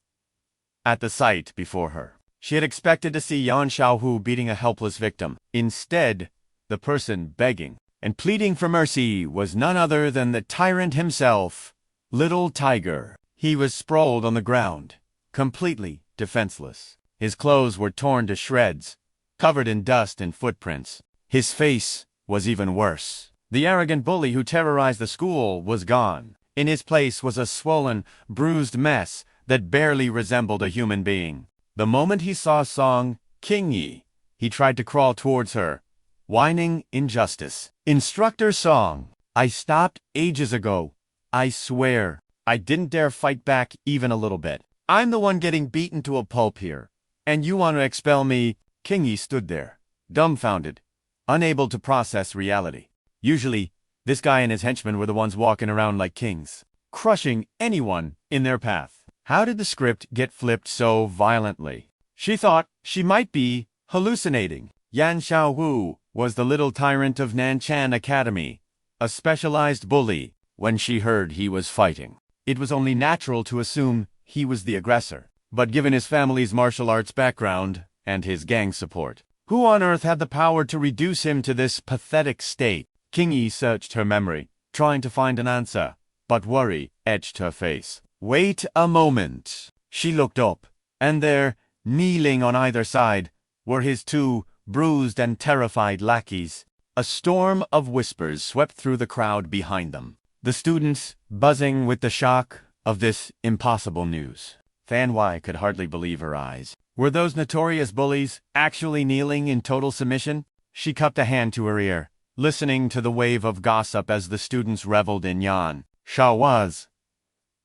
at the sight before her. She had expected to see Yan Xiaohu beating a helpless victim. Instead, the person begging and pleading for mercy was none other than the tyrant himself, Little Tiger. He was sprawled on the ground, completely defenseless. His clothes were torn to shreds, covered in dust and footprints. His face was even worse. The arrogant bully who terrorized the school was gone. In his place was a swollen, bruised mess that barely resembled a human being. The moment he saw Song Qingyi, he tried to crawl towards her, whining injustice. "Instructor Song, I stopped ages ago. I swear, I didn't dare fight back even a little bit. I'm the one getting beaten to a pulp here, and you want to expel me?" Qingyi stood there, dumbfounded, unable to process reality. Usually, this guy and his henchmen were the ones walking around like kings, crushing anyone in their path. How did the script get flipped so violently? She thought she might be hallucinating. Yan Xiaohu was the little tyrant of Nanchan Academy, a specialized bully. When she heard he was fighting, it was only natural to assume he was the aggressor. But given his family's martial arts background and his gang support, who on earth had the power to reduce him to this pathetic state? Qingyi searched her memory, trying to find an answer, but worry etched her face. Wait a moment. She looked up, and there, kneeling on either side, were his two bruised and terrified lackeys. A storm of whispers swept through the crowd behind them, the students buzzing with the shock of this impossible news. Fanwai could hardly believe her eyes. Were those notorious bullies actually kneeling in total submission? She cupped a hand to her ear, listening to the wave of gossip as the students reveled in Yan Xiaohu's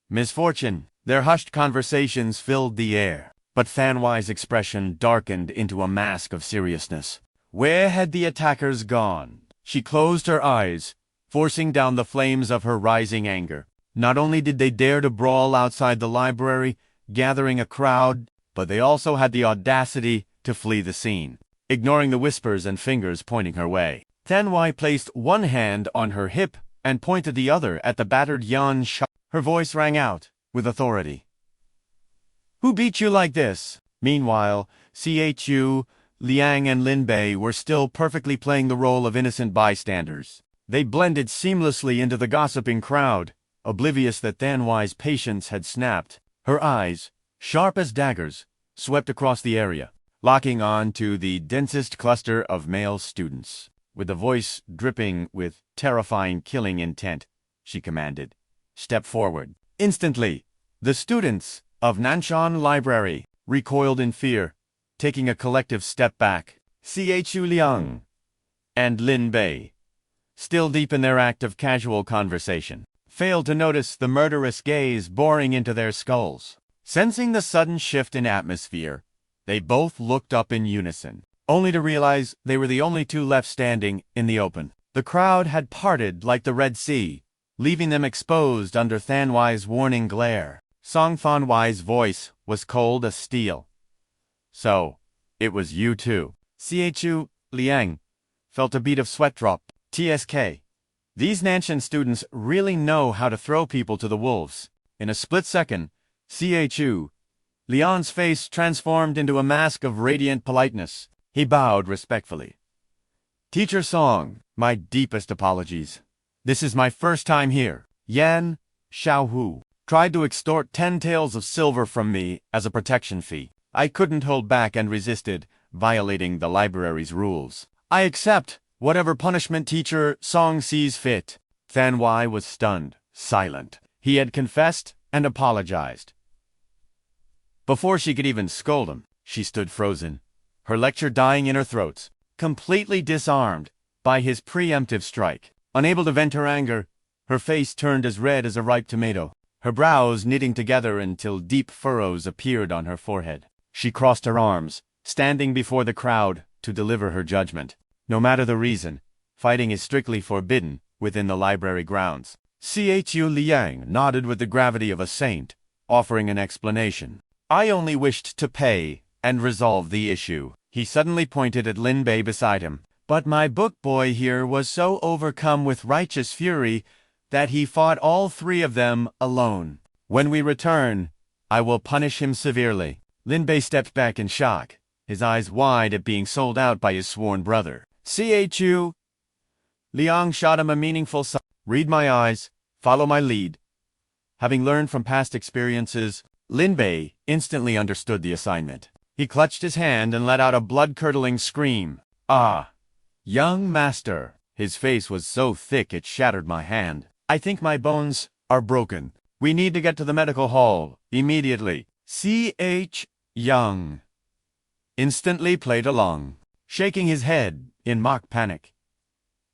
misfortune. Their hushed conversations filled the air, but Fanwai's expression darkened into a mask of seriousness. Where had the attackers gone? She closed her eyes, forcing down the flames of her rising anger. Not only did they dare to brawl outside the library, gathering a crowd, but they also had the audacity to flee the scene, ignoring the whispers and fingers pointing her way. Fanwai placed one hand on her hip and pointed the other at the battered Yan Xiaohu. Her voice rang out with authority. "Who beat you like this?" Meanwhile, Chu Liang and Linbei were still perfectly playing the role of innocent bystanders. They blended seamlessly into the gossiping crowd, oblivious that Fanwai's patience had snapped. Her eyes, sharp as daggers, swept across the area, locking on to the densest cluster of male students. With a voice dripping with terrifying killing intent, she commanded, "Step forward." Instantly, the students of Nanshan Library recoiled in fear, taking a collective step back. Chu Liang and Lin Bei, still deep in their act of casual conversation, failed to notice the murderous gaze boring into their skulls. Sensing the sudden shift in atmosphere, they both looked up in unison, only to realize they were the only two left standing in the open. The crowd had parted like the Red Sea, leaving them exposed under Thanwai's warning glare. Song Thanwai's voice was cold as steel. "So, it was you too." Chu Liang felt a bead of sweat drop. TSK. These Nanshan students really know how to throw people to the wolves. In a split second, Chu Liang's face transformed into a mask of radiant politeness. He bowed respectfully. "Teacher Song, my deepest apologies. This is my first time here." Yan Xiaohu tried to extort 10 taels of silver from me as a protection fee. I couldn't hold back and resisted, violating the library's rules. "I accept whatever punishment Teacher Song sees fit." Thanwai was stunned, silent. He had confessed and apologized. Before she could even scold him, she stood frozen, her lecture dying in her throat, completely disarmed by his preemptive strike. Unable to vent her anger, her face turned as red as a ripe tomato, her brows knitting together until deep furrows appeared on her forehead. She crossed her arms, standing before the crowd to deliver her judgment. No matter the reason, fighting is strictly forbidden within the library grounds. Chu Liang nodded with the gravity of a saint, offering an explanation. "I only wished to pay and resolve the issue." He suddenly pointed at Lin Bei beside him. "But my book boy here was so overcome with righteous fury that he fought all 3 of them alone. When we return, I will punish him severely." Lin Bei stepped back in shock, his eyes wide at being sold out by his sworn brother. Chu Liang shot him a meaningful sign. "Read my eyes, follow my lead." Having learned from past experiences, Lin Bei instantly understood the assignment. He clutched his hand and let out a blood-curdling scream. "Ah, young master." His face was so thick it shattered my hand. "I think my bones are broken. We need to get to the medical hall immediately." Young instantly played along, shaking his head in mock panic.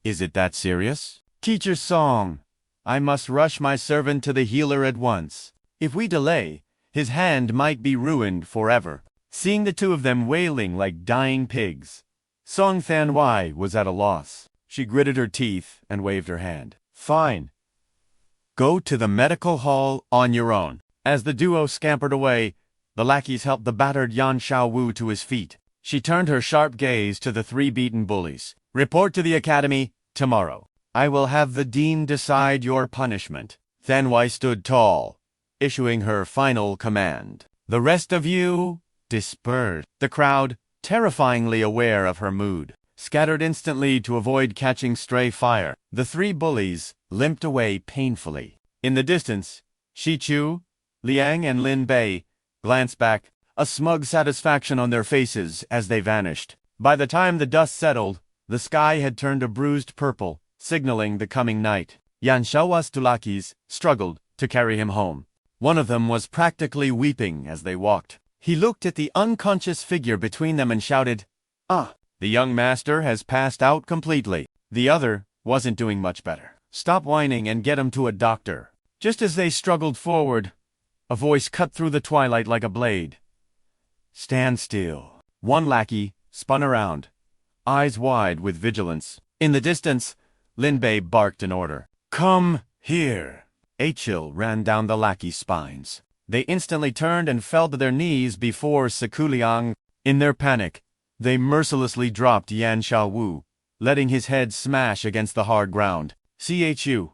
"Is it that serious? Teacher Song, I must rush my servant to the healer at once. If we delay, his hand might be ruined forever." Seeing the two of them wailing like dying pigs, Song Thanwai was at a loss. She gritted her teeth and waved her hand. "Fine. Go to the medical hall on your own." As the duo scampered away, the lackeys helped the battered Yan Xiaowu to his feet. She turned her sharp gaze to the 3 beaten bullies. "Report to the academy tomorrow. I will have the dean decide your punishment." Thanwai stood tall, issuing her final command. "The rest of you, disperse." The crowd, terrifyingly aware of her mood, scattered instantly to avoid catching stray fire. The 3 bullies limped away painfully. In the distance, Chu Liang and Lin Bei glanced back, a smug satisfaction on their faces as they vanished. By the time the dust settled, the sky had turned a bruised purple, signaling the coming night. Yan Xiaowa's 2 lackeys struggled to carry him home. One of them was practically weeping as they walked. He looked at the unconscious figure between them and shouted, "Ah, the young master has passed out completely." The other wasn't doing much better. "Stop whining and get him to a doctor." Just as they struggled forward, a voice cut through the twilight like a blade. "Stand still." One lackey spun around, eyes wide with vigilance. In the distance, Lin Bei barked an order. "Come here." A chill ran down the lackey's spines. They instantly turned and fell to their knees before Chu Liang. In their panic, they mercilessly dropped Yan Xiaowu, letting his head smash against the hard ground. Chu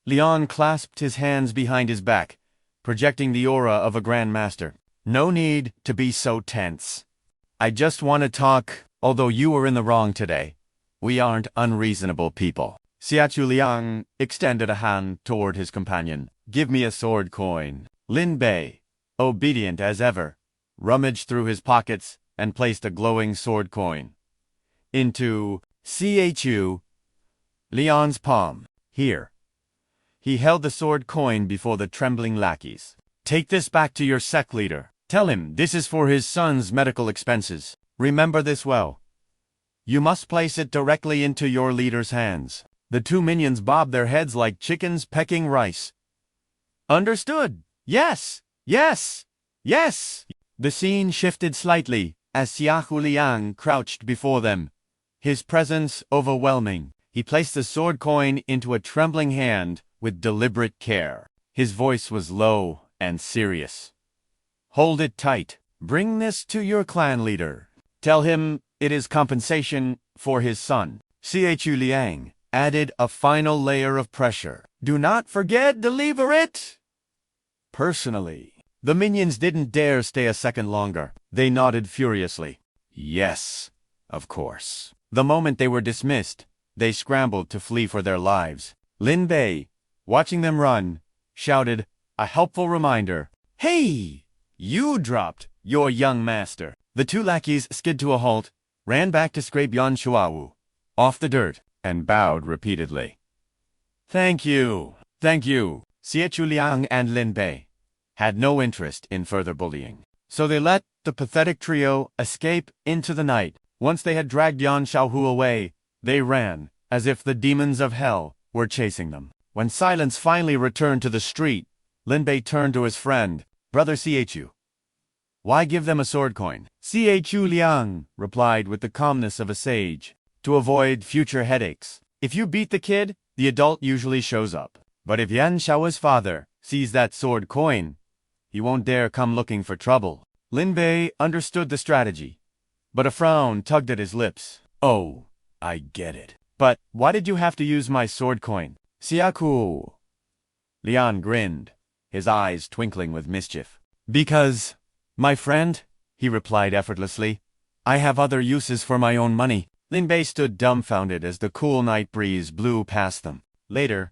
Liang clasped his hands behind his back, projecting the aura of a grandmaster. "No need to be so tense. I just want to talk, although you were in the wrong today. We aren't unreasonable people." Chu Liang extended a hand toward his companion. "Give me a sword coin." Lin Bei, obedient as ever, rummaged through his pockets and placed a glowing sword coin into Chu Liang's palm. Here. He held the sword coin before the trembling lackeys. Take this back to your sect leader. Tell him this is for his son's medical expenses. Remember this well. You must place it directly into your leader's hands. The two minions bobbed their heads like chickens pecking rice. Understood. Yes. Yes. Yes. The scene shifted slightly as Chu Liang crouched before them, his presence overwhelming. He placed the sword coin into a trembling hand with deliberate care. His voice was low and serious. Hold it tight. Bring this to your clan leader. Tell him it is compensation for his son. Chu Liang added a final layer of pressure. Do not forget, deliver it! Personally. The minions didn't dare stay a second longer. They nodded furiously. Yes, of course. The moment they were dismissed, they scrambled to flee for their lives. Lin Bei, watching them run, shouted, a helpful reminder. Hey! You dropped your young master. The two lackeys skid to a halt, ran back to scrape Yan Shuawu off the dirt, and bowed repeatedly. Thank you. Thank you. Chu Liang and Lin Bei had no interest in further bullying. So they let the pathetic trio escape into the night. Once they had dragged Yan Xiaohu away, they ran, as if the demons of hell were chasing them. When silence finally returned to the street, Lin Bei turned to his friend, Brother Chu. Why give them a sword coin? Chu Liang replied with the calmness of a sage. To avoid future headaches. If you beat the kid, the adult usually shows up. But if Yan Xiao's father sees that sword coin, he won't dare come looking for trouble. Lin Bei understood the strategy, but a frown tugged at his lips. Oh, I get it. But why did you have to use my sword coin? Chu Liang grinned, his eyes twinkling with mischief. Because, my friend, he replied effortlessly, I have other uses for my own money. Lin Bei stood dumbfounded as the cool night breeze blew past them. Later,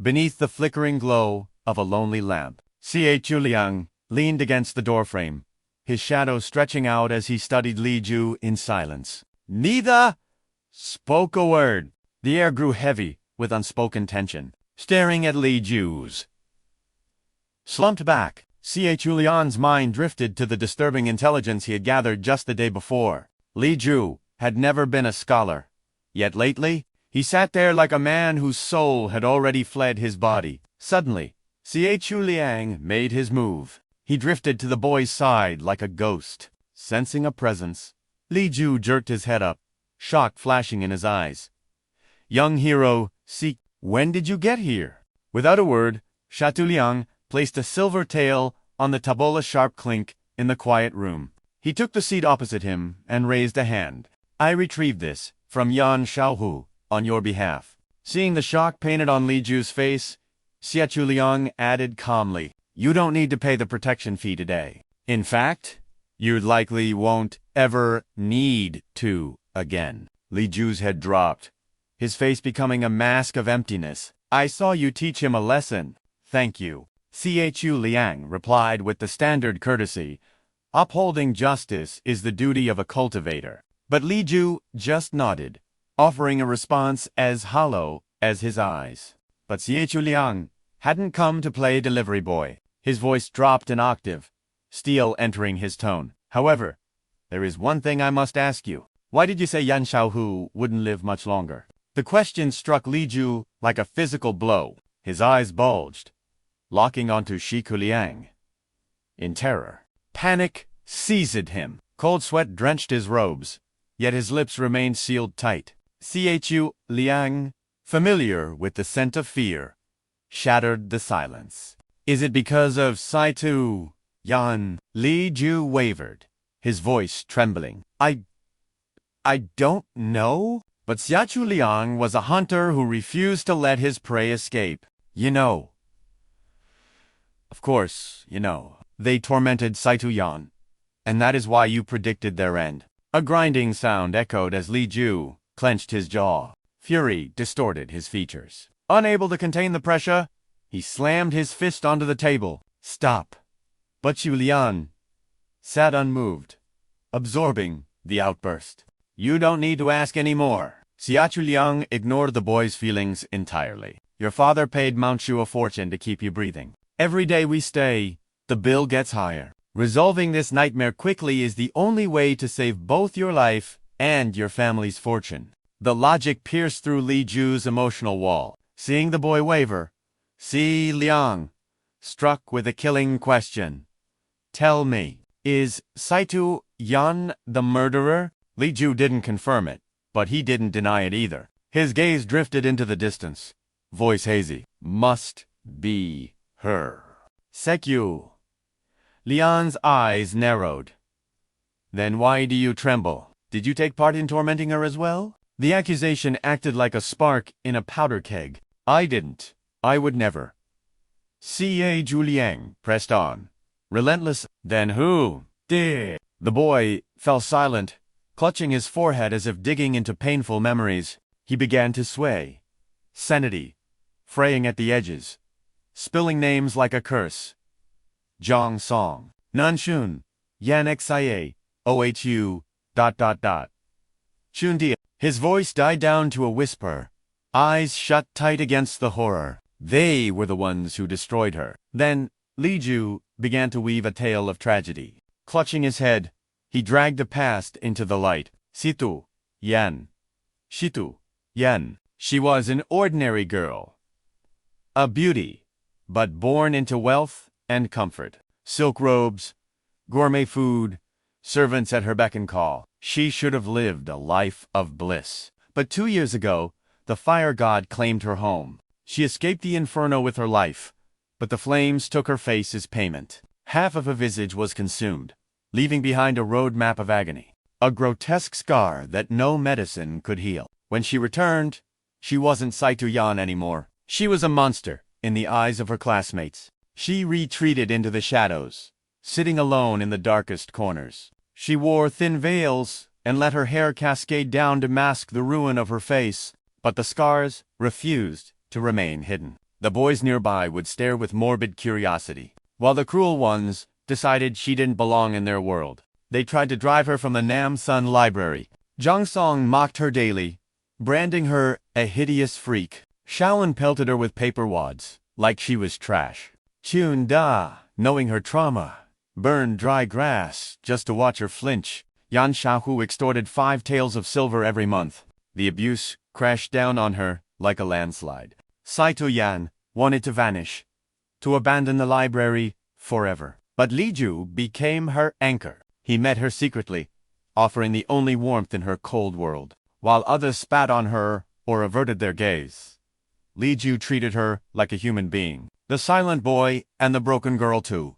beneath the flickering glow of a lonely lamp, Chu Liang leaned against the doorframe, his shadow stretching out as he studied Li Ju in silence. Neither spoke a word. The air grew heavy with unspoken tension. Staring at Li Ju's slumped back, Chu Liang's mind drifted to the disturbing intelligence he had gathered just the day before. Li Ju had never been a scholar, yet lately he sat there like a man whose soul had already fled his body. Suddenly, Chu Liang made his move. He drifted to the boy's side like a ghost. Sensing a presence, Li Ju jerked his head up, shock flashing in his eyes. Young hero, when did you get here? Without a word, Chu Liang placed a silver tail on the tabola's sharp clink in the quiet room. He took the seat opposite him and raised a hand. I retrieved this from Yan Xiaohu on your behalf. Seeing the shock painted on Li Ju's face, Chu Liang added calmly, you don't need to pay the protection fee today. In fact, you likely won't ever need to again. Li Ju's head dropped, his face becoming a mask of emptiness. I saw you teach him a lesson. Thank you. Chu Liang replied with the standard courtesy. Upholding justice is the duty of a cultivator. But Li Ju just nodded, offering a response as hollow as his eyes. But Chu Liang hadn't come to play delivery boy. His voice dropped an octave, steel entering his tone. However, there is one thing I must ask you. Why did you say Yan Xiaohu wouldn't live much longer? The question struck Li Ju like a physical blow. His eyes bulged, locking onto Chu Liang. In terror, panic seized him. Cold sweat drenched his robes, yet his lips remained sealed tight. Chu Liang, familiar with the scent of fear, shattered the silence. Is it because of Saitu Yan? Li Ju wavered, his voice trembling. I don't know? But Chu Liang was a hunter who refused to let his prey escape. You know. Of course, you know. They tormented Saitu Yan, and that is why you predicted their end. A grinding sound echoed as Li Ju clenched his jaw. Fury distorted his features. Unable to contain the pressure, he slammed his fist onto the table. Stop. But Chu Liang sat unmoved, absorbing the outburst. You don't need to ask any more. Chu Liang ignored the boy's feelings entirely. Your father paid Mount Shu a fortune to keep you breathing. Every day we stay, the bill gets higher. Resolving this nightmare quickly is the only way to save both your life and your family's fortune. The logic pierced through Li Ju's emotional wall. Seeing the boy waver, Chu Liang struck with a killing question. Tell me, is Chu Yan the murderer? Li Ju didn't confirm it, but he didn't deny it either. His gaze drifted into the distance. Voice hazy. Must be her. Sekyu. Lian's eyes narrowed. Then why do you tremble? Did you take part in tormenting her as well? The accusation acted like a spark in a powder keg. I didn't. I would never. Chu Liang pressed on. Relentless. Then who did? The boy fell silent, clutching his forehead as if digging into painful memories. He began to sway. Sanity, fraying at the edges, spilling names like a curse. Zhang Song, Nanshun, Yan Xia, OHU, ... Chundia. His voice died down to a whisper, eyes shut tight against the horror. They were the ones who destroyed her. Then, Li Ju began to weave a tale of tragedy. Clutching his head, he dragged the past into the light. Situ Yan. Shitu Yan. She was an ordinary girl. A beauty, but born into wealth and comfort. Silk robes, gourmet food, servants at her beck and call. She should have lived a life of bliss. But 2 years ago, the fire god claimed her home. She escaped the inferno with her life, but the flames took her face as payment. Half of her visage was consumed, leaving behind a road map of agony, a grotesque scar that no medicine could heal. When she returned, she wasn't Chu Yan anymore. She was a monster in the eyes of her classmates. She retreated into the shadows, sitting alone in the darkest corners. She wore thin veils and let her hair cascade down to mask the ruin of her face, but the scars refused to remain hidden. The boys nearby would stare with morbid curiosity, while the cruel ones decided she didn't belong in their world. They tried to drive her from the Nam Sun Library. Zhang Song mocked her daily, branding her a hideous freak. Shaolin pelted her with paper wads, like she was trash. Chun Da, knowing her trauma, burned dry grass just to watch her flinch. Yan Xiaohu extorted 5 taels of silver every month. The abuse crashed down on her like a landslide. Chu Yan wanted to vanish, to abandon the library forever. But Li Ju became her anchor. He met her secretly, offering the only warmth in her cold world. While others spat on her or averted their gaze, Li Ju treated her like a human being. The silent boy and the broken girl too.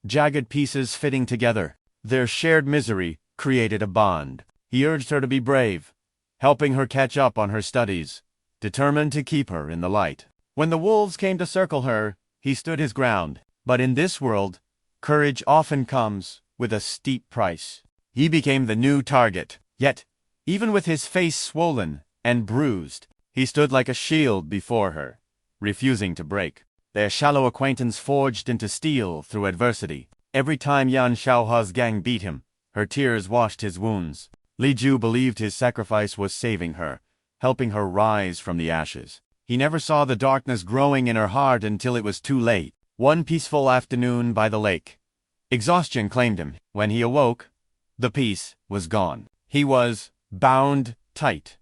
Jagged pieces fitting together, their shared misery created a bond. He urged her to be brave, helping her catch up on her studies, determined to keep her in the light. When the wolves came to circle her, he stood his ground. But in this world, courage often comes with a steep price. He became the new target. Yet, even with his face swollen and bruised, he stood like a shield before her, refusing to break. Their shallow acquaintance forged into steel through adversity. Every time Yan Xiaohua's gang beat him, her tears washed his wounds. Li Ju believed his sacrifice was saving her, helping her rise from the ashes. He never saw the darkness growing in her heart until it was too late. One peaceful afternoon by the lake, exhaustion claimed him. When he awoke, the peace was gone. He was bound tight.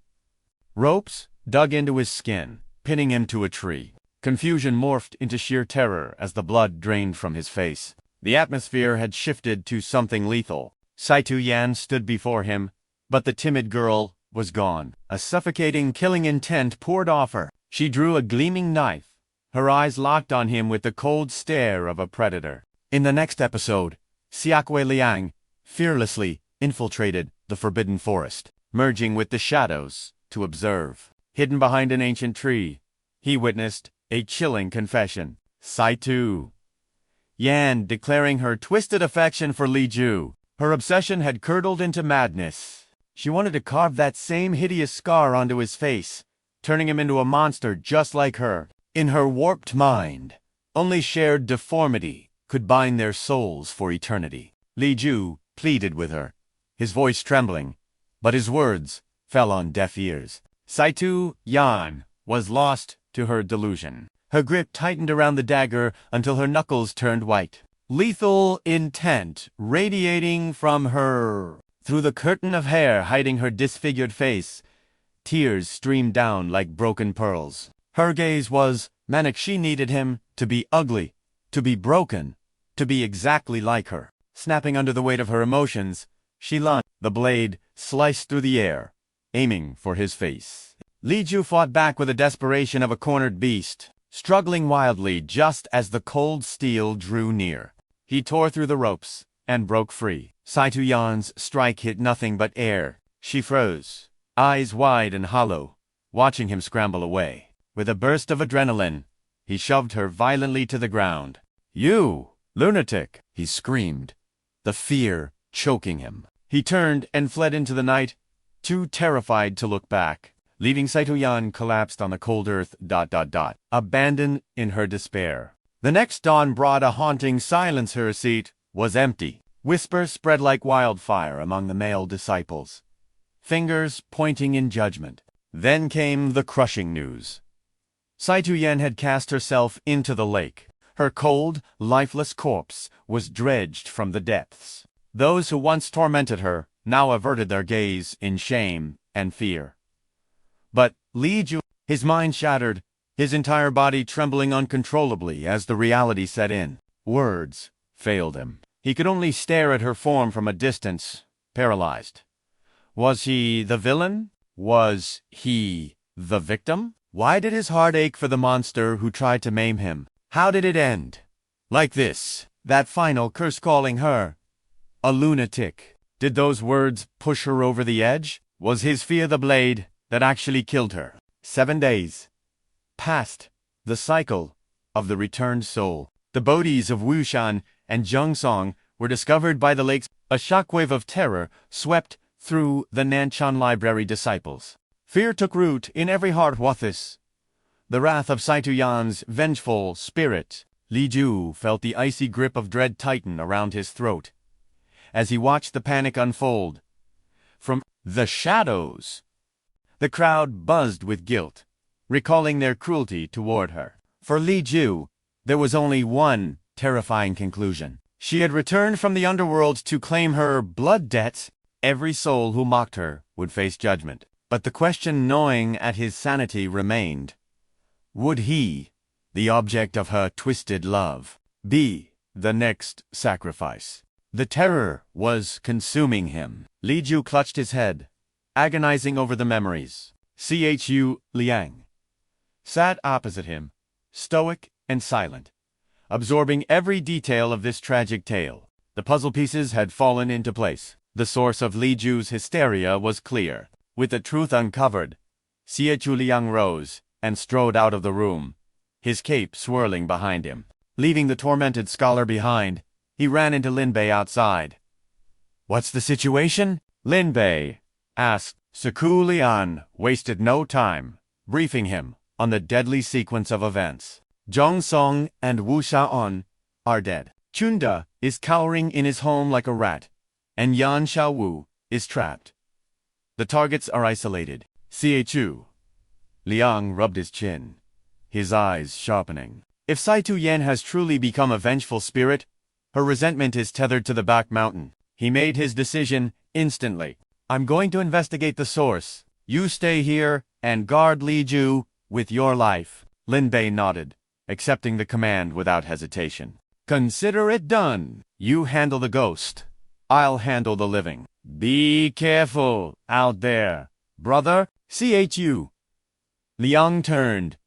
Ropes dug into his skin, pinning him to a tree. Confusion morphed into sheer terror as the blood drained from his face. The atmosphere had shifted to something lethal. Chu Yan stood before him, but the timid girl was gone. A suffocating, killing intent poured off her. She drew a gleaming knife, her eyes locked on him with the cold stare of a predator. In the next episode, Chu Liang fearlessly infiltrated the forbidden forest, merging with the shadows to observe. Hidden behind an ancient tree, he witnessed a chilling confession. Chu Yan declaring her twisted affection for Li Ju. Her obsession had curdled into madness. She wanted to carve that same hideous scar onto his face, turning him into a monster just like her. In her warped mind, only shared deformity could bind their souls for eternity. Li Ju pleaded with her, his voice trembling, but his words fell on deaf ears. Chu Liang was lost to her delusion. Her grip tightened around the dagger until her knuckles turned white. Lethal intent radiating from her. Through the curtain of hair hiding her disfigured face, tears streamed down like broken pearls. Her gaze was manic. She needed him to be ugly, to be broken, to be exactly like her. Snapping under the weight of her emotions, she lunged. The blade sliced through the air, aiming for his face. Li Ju fought back with the desperation of a cornered beast, struggling wildly just as the cold steel drew near. He tore through the ropes and broke free. Chu Liang's strike hit nothing but air. She froze, eyes wide and hollow, watching him scramble away. With a burst of adrenaline, he shoved her violently to the ground. "You, lunatic!" he screamed, the fear choking him. He turned and fled into the night, too terrified to look back, leaving Chu Liang collapsed on the cold earth, abandoned in her despair. The next dawn brought a haunting silence. Her seat was empty. Whispers spread like wildfire among the male disciples, fingers pointing in judgment. Then came the crushing news. Chu Liang had cast herself into the lake. Her cold, lifeless corpse was dredged from the depths. Those who once tormented her now averted their gaze in shame and fear. But Li Ju, his mind shattered, his entire body trembling uncontrollably as the reality set in. Words failed him. He could only stare at her form from a distance, paralyzed. Was he the villain? Was he the victim? Why did his heart ache for the monster who tried to maim him? How did it end? Like this, that final curse calling her a lunatic. Did those words push her over the edge? Was his fear the blade that actually killed her? 7 days passed, the cycle of the returned soul. The bodies of Wu Shan and Zheng Song were discovered by the lakes. A shockwave of terror swept through the Nanshan Library disciples. Fear took root in every heart. What this? The wrath of Chu Liang's vengeful spirit. Li Ju felt the icy grip of dread tighten around his throat as he watched the panic unfold. From the shadows, the crowd buzzed with guilt, recalling their cruelty toward her. For Li Ju, there was only one terrifying conclusion. She had returned from the underworld to claim her blood debts. Every soul who mocked her would face judgment. But the question gnawing at his sanity remained. Would he, the object of her twisted love, be the next sacrifice? The terror was consuming him. Li Ju clutched his head, agonizing over the memories. Chu Liang sat opposite him, stoic and silent, absorbing every detail of this tragic tale. The puzzle pieces had fallen into place. The source of Li Ju's hysteria was clear. With the truth uncovered, Chu Liang rose and strode out of the room, his cape swirling behind him. Leaving the tormented scholar behind, he ran into Lin Bei outside. "What's the situation?" Lin Bei asked. Chu Liang wasted no time, briefing him on the deadly sequence of events. Zheng Song and Wu Shaon are dead. Chunda is cowering in his home like a rat, and Yan Xiaowu is trapped. The targets are isolated. Chu Liang rubbed his chin, his eyes sharpening. If Chu Liang has truly become a vengeful spirit, her resentment is tethered to the back mountain. He made his decision instantly. "I'm going to investigate the source. You stay here and guard Li Ju with your life." Lin Bei nodded, accepting the command without hesitation. "Consider it done. You handle the ghost. I'll handle the living. Be careful out there, brother." Chu Liang turned,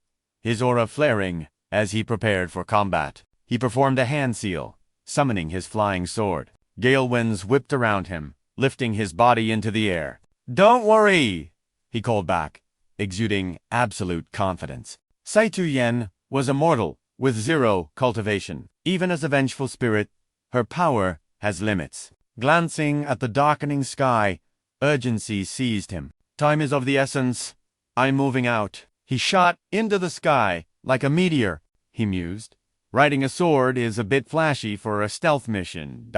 his aura flaring as he prepared for combat. He performed a hand seal, summoning his flying sword. Gale winds whipped around him, lifting his body into the air. "Don't worry," he called back, exuding absolute confidence. Chu Liang was immortal, with 0 cultivation. Even as a vengeful spirit, her power has limits. Glancing at the darkening sky, urgency seized him. "Time is of the essence. I'm moving out." He shot into the sky like a meteor, he mused. Riding a sword is a bit flashy for a stealth mission. ...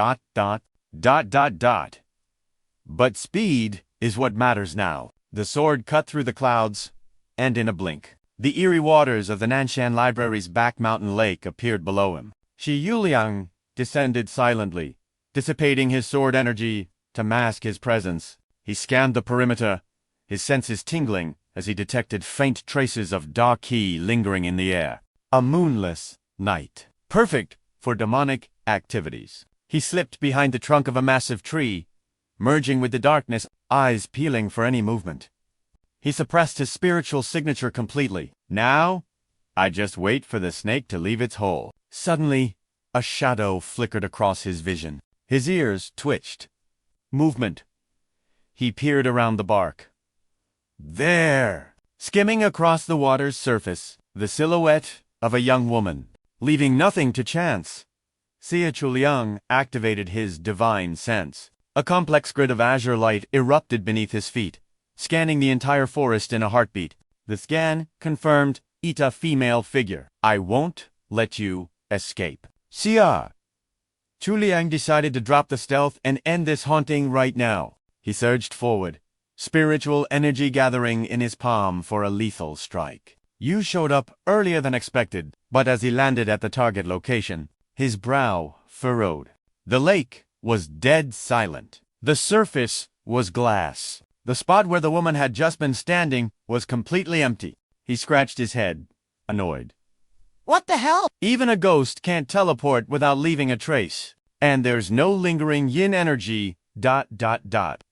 But speed is what matters now. The sword cut through the clouds, and in a blink, the eerie waters of the Nanshan Library's back mountain lake appeared below him. Chu Liang descended silently, dissipating his sword energy to mask his presence. He scanned the perimeter, his senses tingling as he detected faint traces of dark qi lingering in the air. A moonless night, perfect for demonic activities. He slipped behind the trunk of a massive tree, merging with the darkness, eyes peeling for any movement. He suppressed his spiritual signature completely. Now, I just wait for the snake to leave its hole. Suddenly, a shadow flickered across his vision. His ears twitched. Movement. He peered around the bark. There! Skimming across the water's surface, the silhouette of a young woman. Leaving nothing to chance, Chu Liang activated his divine sense. A complex grid of azure light erupted beneath his feet, scanning the entire forest in a heartbeat. The scan confirmed Ita female figure. I won't let you escape. Xia! Chu Liang decided to drop the stealth and end this haunting right now. He surged forward, spiritual energy gathering in his palm for a lethal strike. You showed up earlier than expected, but as he landed at the target location, his brow furrowed. The lake was dead silent. The surface was glass. The spot where the woman had just been standing was completely empty. He scratched his head, annoyed. What the hell? Even a ghost can't teleport without leaving a trace. And there's no lingering yin energy, ...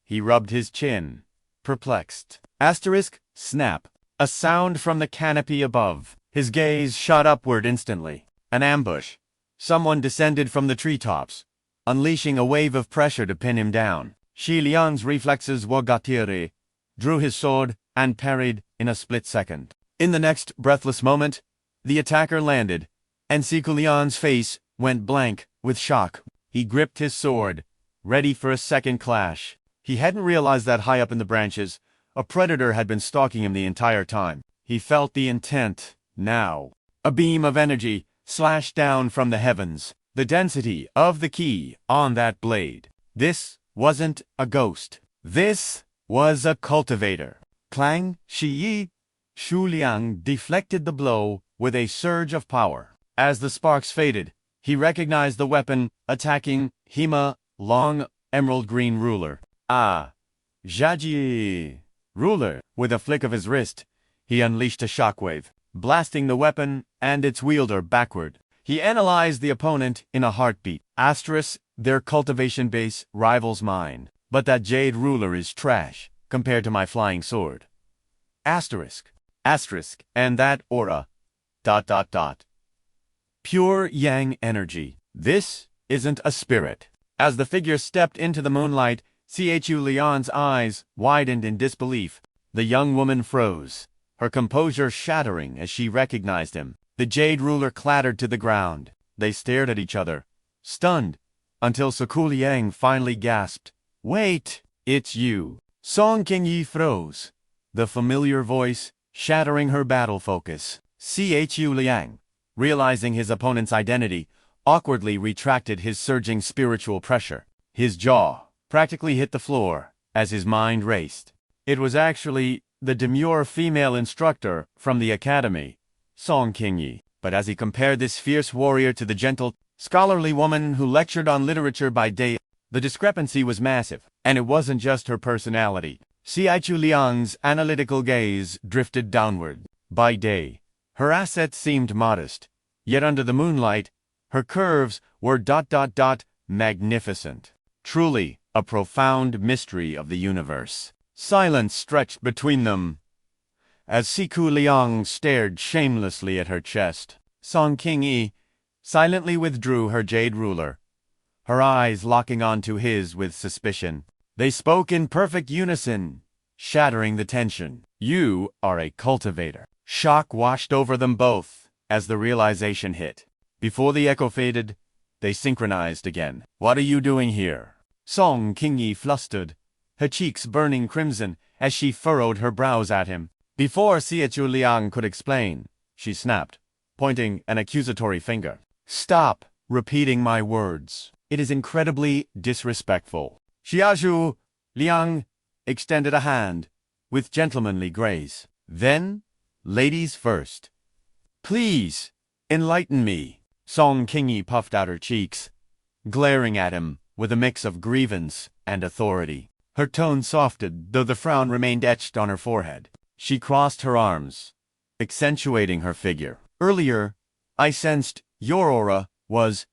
He rubbed his chin, perplexed. Asterisk, snap. A sound from the canopy above. His gaze shot upward instantly. An ambush. Someone descended from the treetops, unleashing a wave of pressure to pin him down. Chu Liang's reflexes were gatire, drew his sword, and parried in a split second. In the next breathless moment, the attacker landed, and Chu Liang's face went blank with shock. He gripped his sword, ready for a second clash. He hadn't realized that high up in the branches, a predator had been stalking him the entire time. He felt the intent, now. A beam of energy slashed down from the heavens, the density of the qi on that blade. This wasn't a ghost. This was a cultivator. Clang, Shi, Chu Liang deflected the blow with a surge of power. As the sparks faded, he recognized the weapon attacking Hima, long emerald green ruler. Ah, Jaji. Ruler. With a flick of his wrist, he unleashed a shockwave, blasting the weapon and its wielder backward. He analyzed the opponent in a heartbeat. Asterisk, their cultivation base rivals mine, but that jade ruler is trash compared to my flying sword. Asterisk, and that aura, ... Pure yang energy. This isn't a spirit. As the figure stepped into the moonlight, Chu Liang's eyes widened in disbelief. The young woman froze, her composure shattering as she recognized him. The jade ruler clattered to the ground. They stared at each other, stunned, until Chu Liang finally gasped, Wait, it's you. Song Qingyi froze, the familiar voice shattering her battle focus. Chu Liang, realizing his opponent's identity, awkwardly retracted his surging spiritual pressure. His jaw practically hit the floor as his mind raced. It was actually the demure female instructor from the academy, Song Qingyi. But as he compared this fierce warrior to the gentle, scholarly woman who lectured on literature by day, the discrepancy was massive. And it wasn't just her personality. Chu Liang's analytical gaze drifted downward. By day, her assets seemed modest, yet under the moonlight, her curves were ... magnificent. Truly, a profound mystery of the universe. Silence stretched between them, as Chu Liang stared shamelessly at her chest. Song Qingyi silently withdrew her jade ruler, her eyes locking onto his with suspicion. They spoke in perfect unison, shattering the tension. You are a cultivator. Shock washed over them both as the realization hit. Before the echo faded, they synchronized again. What are you doing here? Song Qingyi flustered, her cheeks burning crimson as she furrowed her brows at him. Before Chu Liang could explain, she snapped, pointing an accusatory finger. Stop repeating my words. It is incredibly disrespectful. Chu Liang extended a hand, with gentlemanly grace. Then, ladies first. Please, enlighten me. Song Qingyi puffed out her cheeks, glaring at him with a mix of grievance and authority. Her tone softened, though the frown remained etched on her forehead. She crossed her arms, accentuating her figure. Earlier, I sensed your aura was ...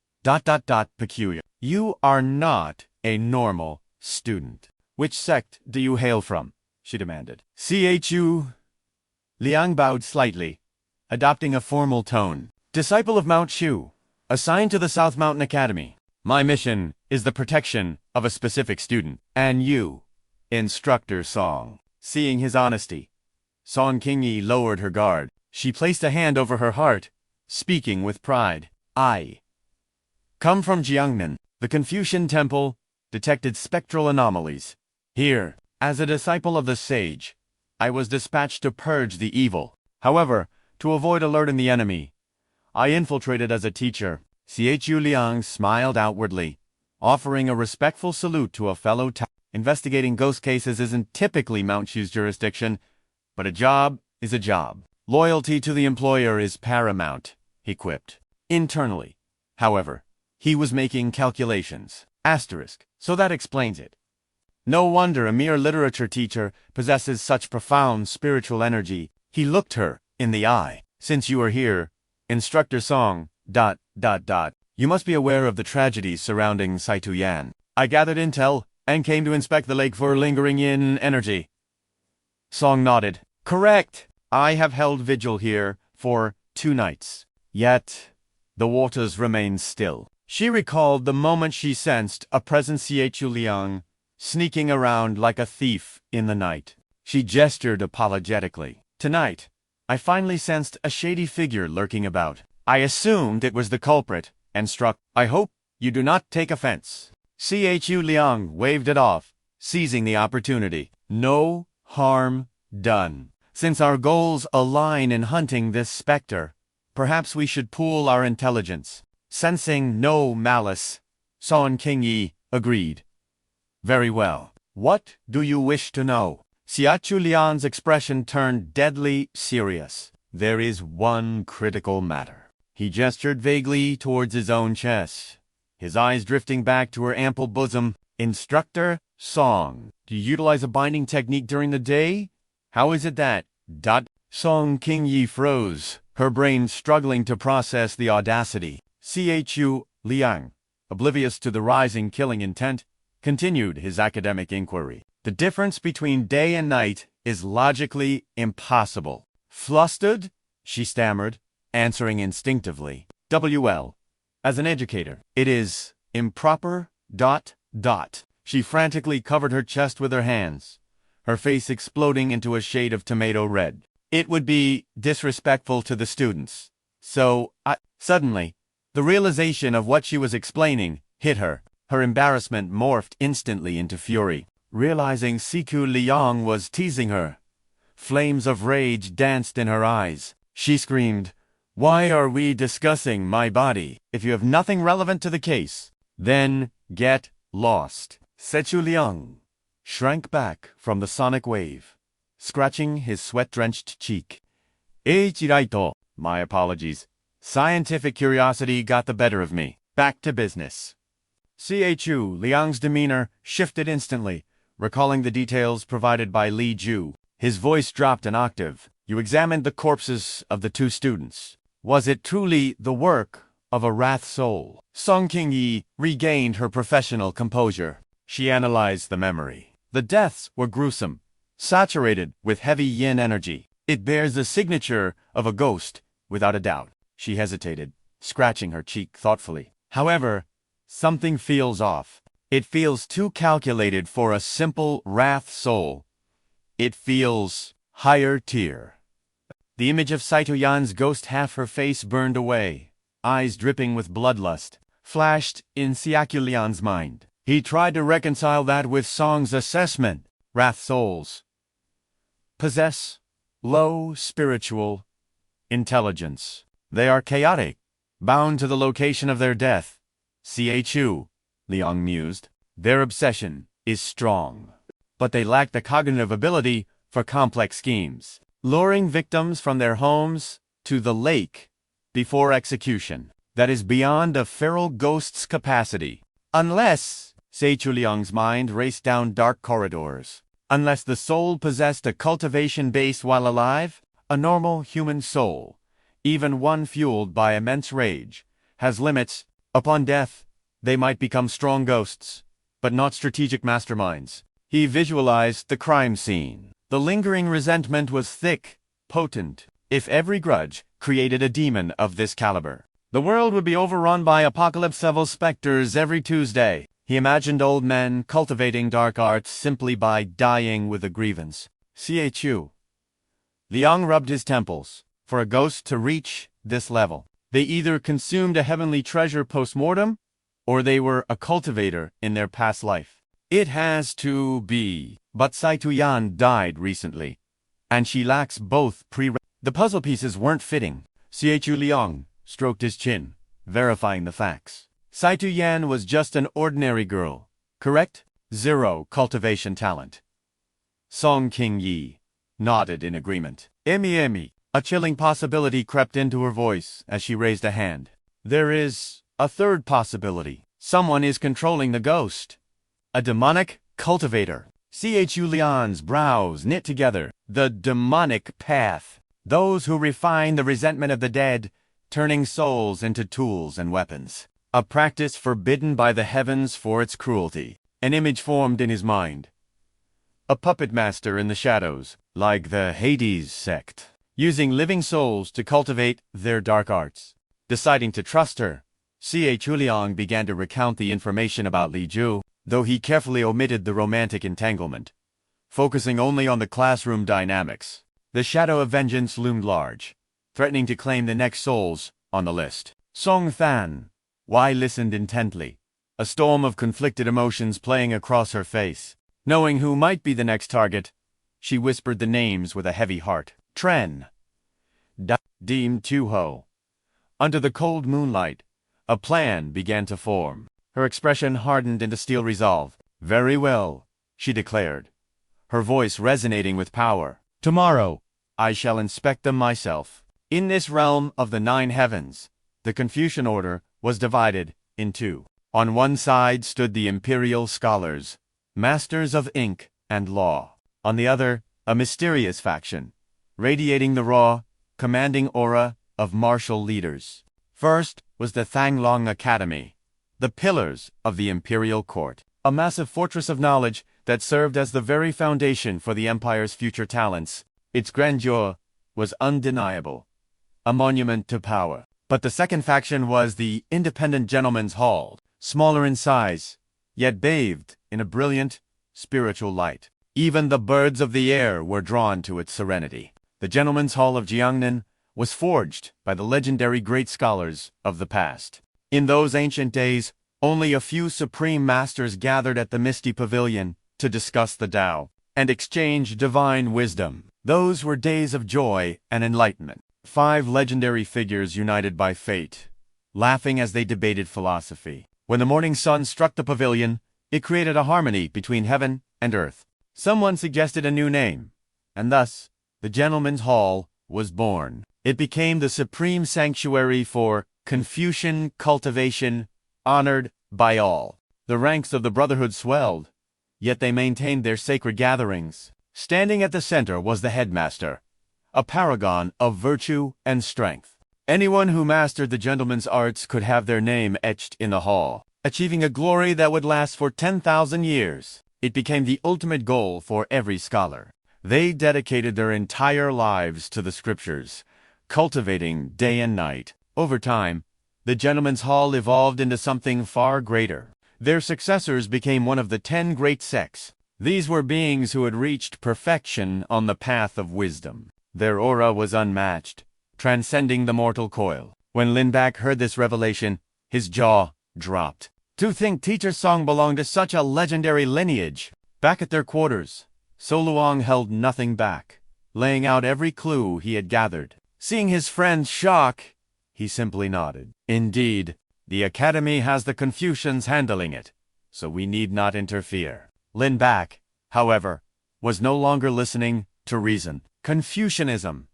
peculiar. You are not a normal student. Which sect do you hail from? She demanded. Chu Liang bowed slightly, adopting a formal tone. Disciple of Mount Shu, assigned to the South Mountain Academy. My mission is the protection of a specific student. And you, Instructor Song. Seeing his honesty, Song Qingyi lowered her guard. She placed a hand over her heart, speaking with pride. I come from Jiangnan. The Confucian temple detected spectral anomalies. Here, as a disciple of the sage, I was dispatched to purge the evil. However, to avoid alerting the enemy, I infiltrated as a teacher. Chu Liang smiled outwardly, offering a respectful salute to a fellow Investigating ghost cases isn't typically Mount Shu's jurisdiction, but a job is a job. Loyalty to the employer is paramount, he quipped. Internally, however, he was making calculations. So that explains it. No wonder a mere literature teacher possesses such profound spiritual energy. He looked her in the eye. Since you are here, Instructor Song, ... You must be aware of the tragedies surrounding Saituyan. I gathered intel and came to inspect the lake for lingering yin energy. Song nodded. Correct. I have held vigil here for 2 nights. Yet, the waters remain still. She recalled the moment she sensed a present Chu Liang sneaking around like a thief in the night. She gestured apologetically. Tonight, I finally sensed a shady figure lurking about. I assumed it was the culprit and struck. I hope you do not take offense. Chu Liang waved it off, seizing the opportunity. No harm done. Since our goals align in hunting this specter, perhaps we should pool our intelligence. Sensing no malice, Song Qingyi agreed. Very well. What do you wish to know? Chu Liang's expression turned deadly serious. There is one critical matter. He gestured vaguely towards his own chest, his eyes drifting back to her ample bosom. Instructor Song, do you utilize a binding technique during the day? How is it that... Song Qingyi froze, her brain struggling to process the audacity. Chu Liang, oblivious to the rising killing intent, continued his academic inquiry. The difference between day and night is logically impossible. Flustered? She stammered, answering instinctively. As an educator, it is improper... She frantically covered her chest with her hands, her face exploding into a shade of tomato red. It would be disrespectful to the students. Suddenly, the realization of what she was explaining hit her. Her embarrassment morphed instantly into fury. Realizing Chu Liang was teasing her, flames of rage danced in her eyes. She screamed, "Why are we discussing my body? If you have nothing relevant to the case, then get lost." Chu Liang shrank back from the sonic wave, scratching his sweat-drenched cheek. My apologies. Scientific curiosity got the better of me. Back to business. Chu Liang's demeanor shifted instantly, recalling the details provided by Li Ju. His voice dropped an octave. You examined the corpses of the 2 students. Was it truly the work of a wrath soul? Song Qingyi regained her professional composure. She analyzed the memory. The deaths were gruesome, saturated with heavy yin energy. It bears the signature of a ghost, without a doubt. She hesitated, scratching her cheek thoughtfully. However, something feels off. It feels too calculated for a simple wrath soul. It feels higher tier. The image of Saituyan's ghost, half her face burned away, eyes dripping with bloodlust, flashed in Chu Liang's mind. He tried to reconcile that with Song's assessment. Wrath souls possess low spiritual intelligence. They are chaotic, bound to the location of their death. Chu Liang mused. Their obsession is strong, but they lack the cognitive ability for complex schemes, luring victims from their homes to the lake before execution. That is beyond a feral ghost's capacity. Unless, Chu Liang's mind raced down dark corridors. Unless the soul possessed a cultivation base while alive, a normal human soul, even one fueled by immense rage, has limits. Upon death, they might become strong ghosts, but not strategic masterminds. He visualized the crime scene. The lingering resentment was thick, potent. If every grudge created a demon of this caliber, the world would be overrun by apocalypse-level specters every Tuesday. He imagined old men cultivating dark arts simply by dying with a grievance. Chu Liang rubbed his temples. For a ghost to reach this level, they either consumed a heavenly treasure post-mortem, or they were a cultivator in their past life. It has to be. But Saitu Yan died recently, and she lacks both The puzzle pieces weren't fitting. Chu Liang stroked his chin, verifying the facts. Saitu Yan was just an ordinary girl, correct? Zero cultivation talent. Song King Yi nodded in agreement. Emi. A chilling possibility crept into her voice as she raised a hand. There is a third possibility. Someone is controlling the ghost. A demonic cultivator. Chu Liang's brows knit together. The demonic path. Those who refine the resentment of the dead, turning souls into tools and weapons. A practice forbidden by the heavens for its cruelty. An image formed in his mind. A puppet master in the shadows, like the Hades sect, using living souls to cultivate their dark arts. Deciding to trust her, Chu Liang began to recount the information about Li Ju, though he carefully omitted the romantic entanglement, focusing only on the classroom dynamics. The shadow of vengeance loomed large, threatening to claim the next souls on the list. Song Than Wai listened intently, a storm of conflicted emotions playing across her face. Knowing who might be the next target, she whispered the names with a heavy heart. Tren, Deem Tuho. Under the cold moonlight, a plan began to form. Her expression hardened into steel resolve. Very well, she declared, her voice resonating with power. Tomorrow, I shall inspect them myself. In this realm of the 9 heavens, the Confucian order was divided in two. On one side stood the imperial scholars, masters of ink and law. On the other, a mysterious faction, radiating the raw, commanding aura of martial leaders. First was the Thanglong Academy, the pillars of the imperial court, a massive fortress of knowledge that served as the very foundation for the empire's future talents. Its grandeur was undeniable, a monument to power. But the second faction was the Independent Gentleman's Hall, smaller in size, yet bathed in a brilliant, spiritual light. Even the birds of the air were drawn to its serenity. The Gentleman's Hall of Jiangnan was forged by the legendary great scholars of the past. In those ancient days, only a few supreme masters gathered at the misty pavilion to discuss the Tao and exchange divine wisdom. Those were days of joy and enlightenment. 5 legendary figures united by fate, laughing as they debated philosophy. When the morning sun struck the pavilion, it created a harmony between heaven and earth. Someone suggested a new name, and thus, the Gentleman's Hall was born. It became the supreme sanctuary for Confucian cultivation, honored by all. The ranks of the Brotherhood swelled, yet they maintained their sacred gatherings. Standing at the center was the headmaster, a paragon of virtue and strength. Anyone who mastered the gentleman's arts could have their name etched in the hall, achieving a glory that would last for 10,000 years. It became the ultimate goal for every scholar. They dedicated their entire lives to the scriptures, cultivating day and night. Over time, the Gentleman's Hall evolved into something far greater. Their successors became one of the 10 great sects. These were beings who had reached perfection on the path of wisdom. Their aura was unmatched, transcending the mortal coil. When Lin Bak heard this revelation, his jaw dropped. To think Teacher Song belonged to such a legendary lineage. Back at their quarters, So Luang held nothing back, laying out every clue he had gathered. Seeing his friend's shock, he simply nodded. Indeed, the academy has the Confucians handling it, so we need not interfere. Lin Bak, however, was no longer listening to reason. Confucianism.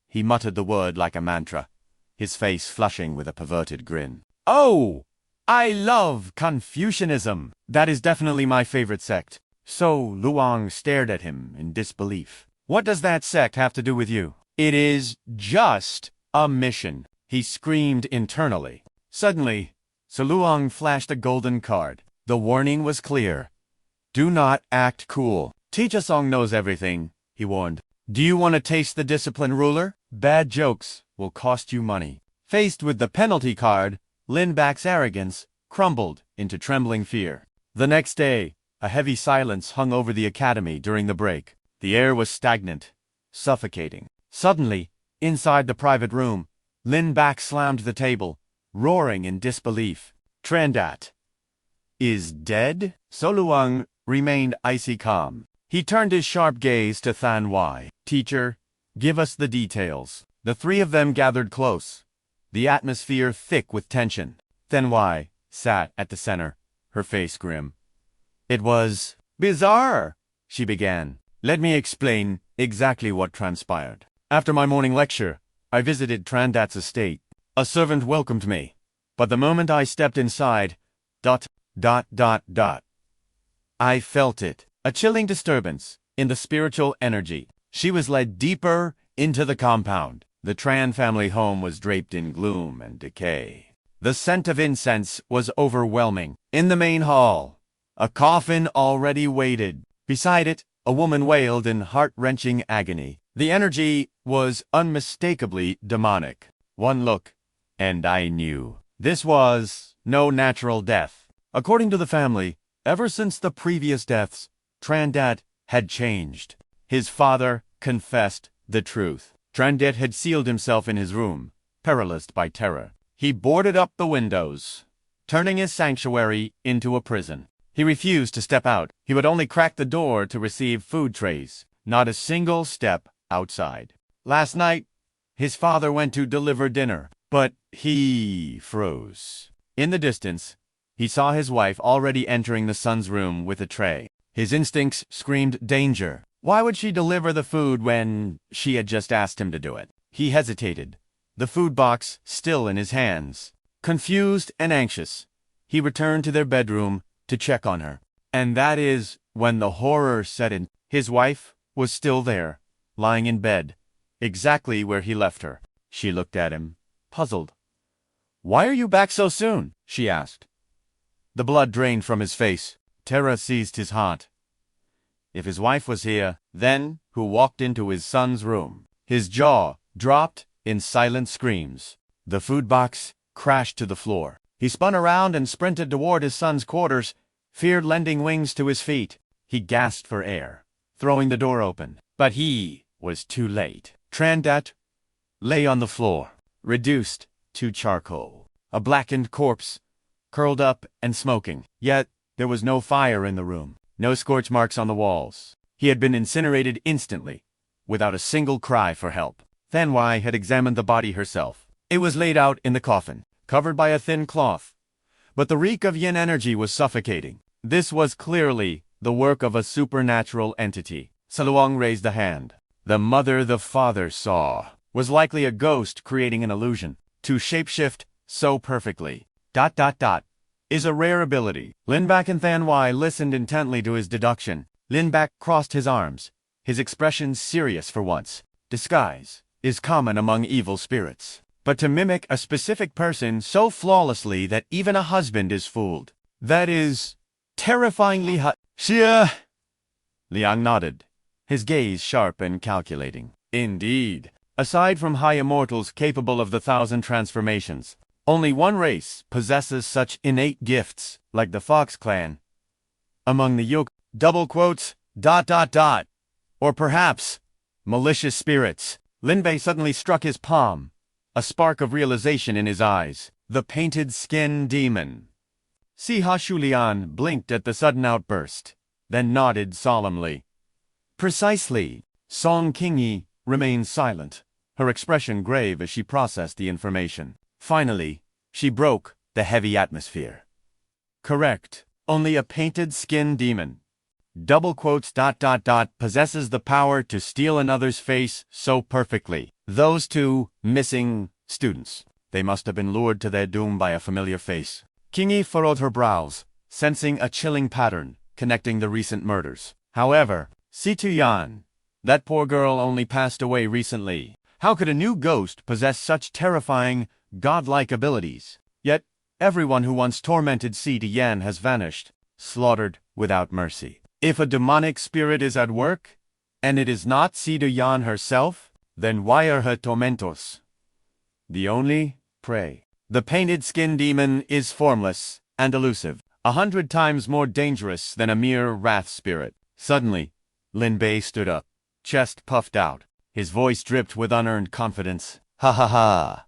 He muttered the word like a mantra, his face flushing with a perverted grin. Oh, I love Confucianism. That is definitely my favorite sect. So Luang stared at him in disbelief. What does that sect have to do with you? It is just a mission, he screamed internally. Suddenly, Luang flashed a golden card. The warning was clear. Do not act cool. Teacher Song knows everything, he warned. Do you want to taste the discipline ruler? Bad jokes will cost you money. Faced with the penalty card, Lin Bak's arrogance crumbled into trembling fear. The next day, a heavy silence hung over the academy during the break. The air was stagnant, suffocating. Suddenly, inside the private room, Lin Bak slammed the table, roaring in disbelief. Trendat is dead? So Luang remained icy calm. He turned his sharp gaze to Than Wai. Teacher, give us the details. The three of them gathered close, the atmosphere thick with tension. Than Wai sat at the center, her face grim. It was bizarre, she began. Let me explain exactly what transpired. After my morning lecture, I visited Trendat's estate. A servant welcomed me, but the moment I stepped inside, I felt it. A chilling disturbance in the spiritual energy. She was led deeper into the compound. The Tran family home was draped in gloom and decay. The scent of incense was overwhelming. In the main hall, a coffin already waited. Beside it, a woman wailed in heart-wrenching agony. The energy was unmistakably demonic. One look, and I knew. This was no natural death. According to the family, ever since the previous deaths, Trendat had changed. His father confessed the truth. Trendat had sealed himself in his room, paralyzed by terror. He boarded up the windows, turning his sanctuary into a prison. He refused to step out. He would only crack the door to receive food trays, not a single step outside. Last night, his father went to deliver dinner, but he froze. In the distance, he saw his wife already entering the son's room with a tray. His instincts screamed danger. Why would she deliver the food when she had just asked him to do it? He hesitated, the food box still in his hands. Confused and anxious, he returned to their bedroom to check on her. And that is when the horror set in. His wife was still there, lying in bed, exactly where he left her. She looked at him, puzzled. Why are you back so soon? She asked. The blood drained from his face. Terror seized his heart. If his wife was here, then who walked into his son's room? His jaw dropped in silent screams. The food box crashed to the floor. He spun around and sprinted toward his son's quarters, fear lending wings to his feet. He gasped for air, throwing the door open. But he was too late. Trendat lay on the floor, reduced to charcoal. A blackened corpse, curled up and smoking. Yet there was no fire in the room, no scorch marks on the walls. He had been incinerated instantly, without a single cry for help. Than Wai had examined the body herself. It was laid out in the coffin, covered by a thin cloth. But the reek of yin energy was suffocating. This was clearly the work of a supernatural entity. Luang raised a hand. The mother the father saw was likely a ghost creating an illusion. To shapeshift so perfectly. Is a rare ability. Lin Bak and Than Wai listened intently to his deduction. Lin Bak crossed his arms, his expression serious for once. Disguise is common among evil spirits. But to mimic a specific person so flawlessly that even a husband is fooled, that is terrifyingly Xia! Liang nodded, his gaze sharp and calculating. Indeed. Aside from high immortals capable of the 1,000 transformations, only one race possesses such innate gifts, like the Fox clan. Among the yoke, or perhaps, malicious spirits. Lin Bei suddenly struck his palm, a spark of realization in his eyes. The painted skin demon. Chu Liang blinked at the sudden outburst, then nodded solemnly. Precisely. Song Qingyi remained silent, her expression grave as she processed the information. Finally, she broke the heavy atmosphere. Correct. Only a painted skin demon. double quotes, possesses the power to steal another's face so perfectly. Those two missing students. They must have been lured to their doom by a familiar face. Qingyi furrowed her brows, sensing a chilling pattern connecting the recent murders. However, Si Tuyan, that poor girl only passed away recently. How could a new ghost possess such terrifying, godlike abilities? Yet, everyone who once tormented Si Tuyan has vanished, slaughtered without mercy. If a demonic spirit is at work, and it is not Si Tuyan herself, then why are her tormentos the only prey? The painted skin demon is formless and elusive, 100 times more dangerous than a mere wrath spirit. Suddenly, Lin Bei stood up, chest puffed out. His voice dripped with unearned confidence. Ha ha ha!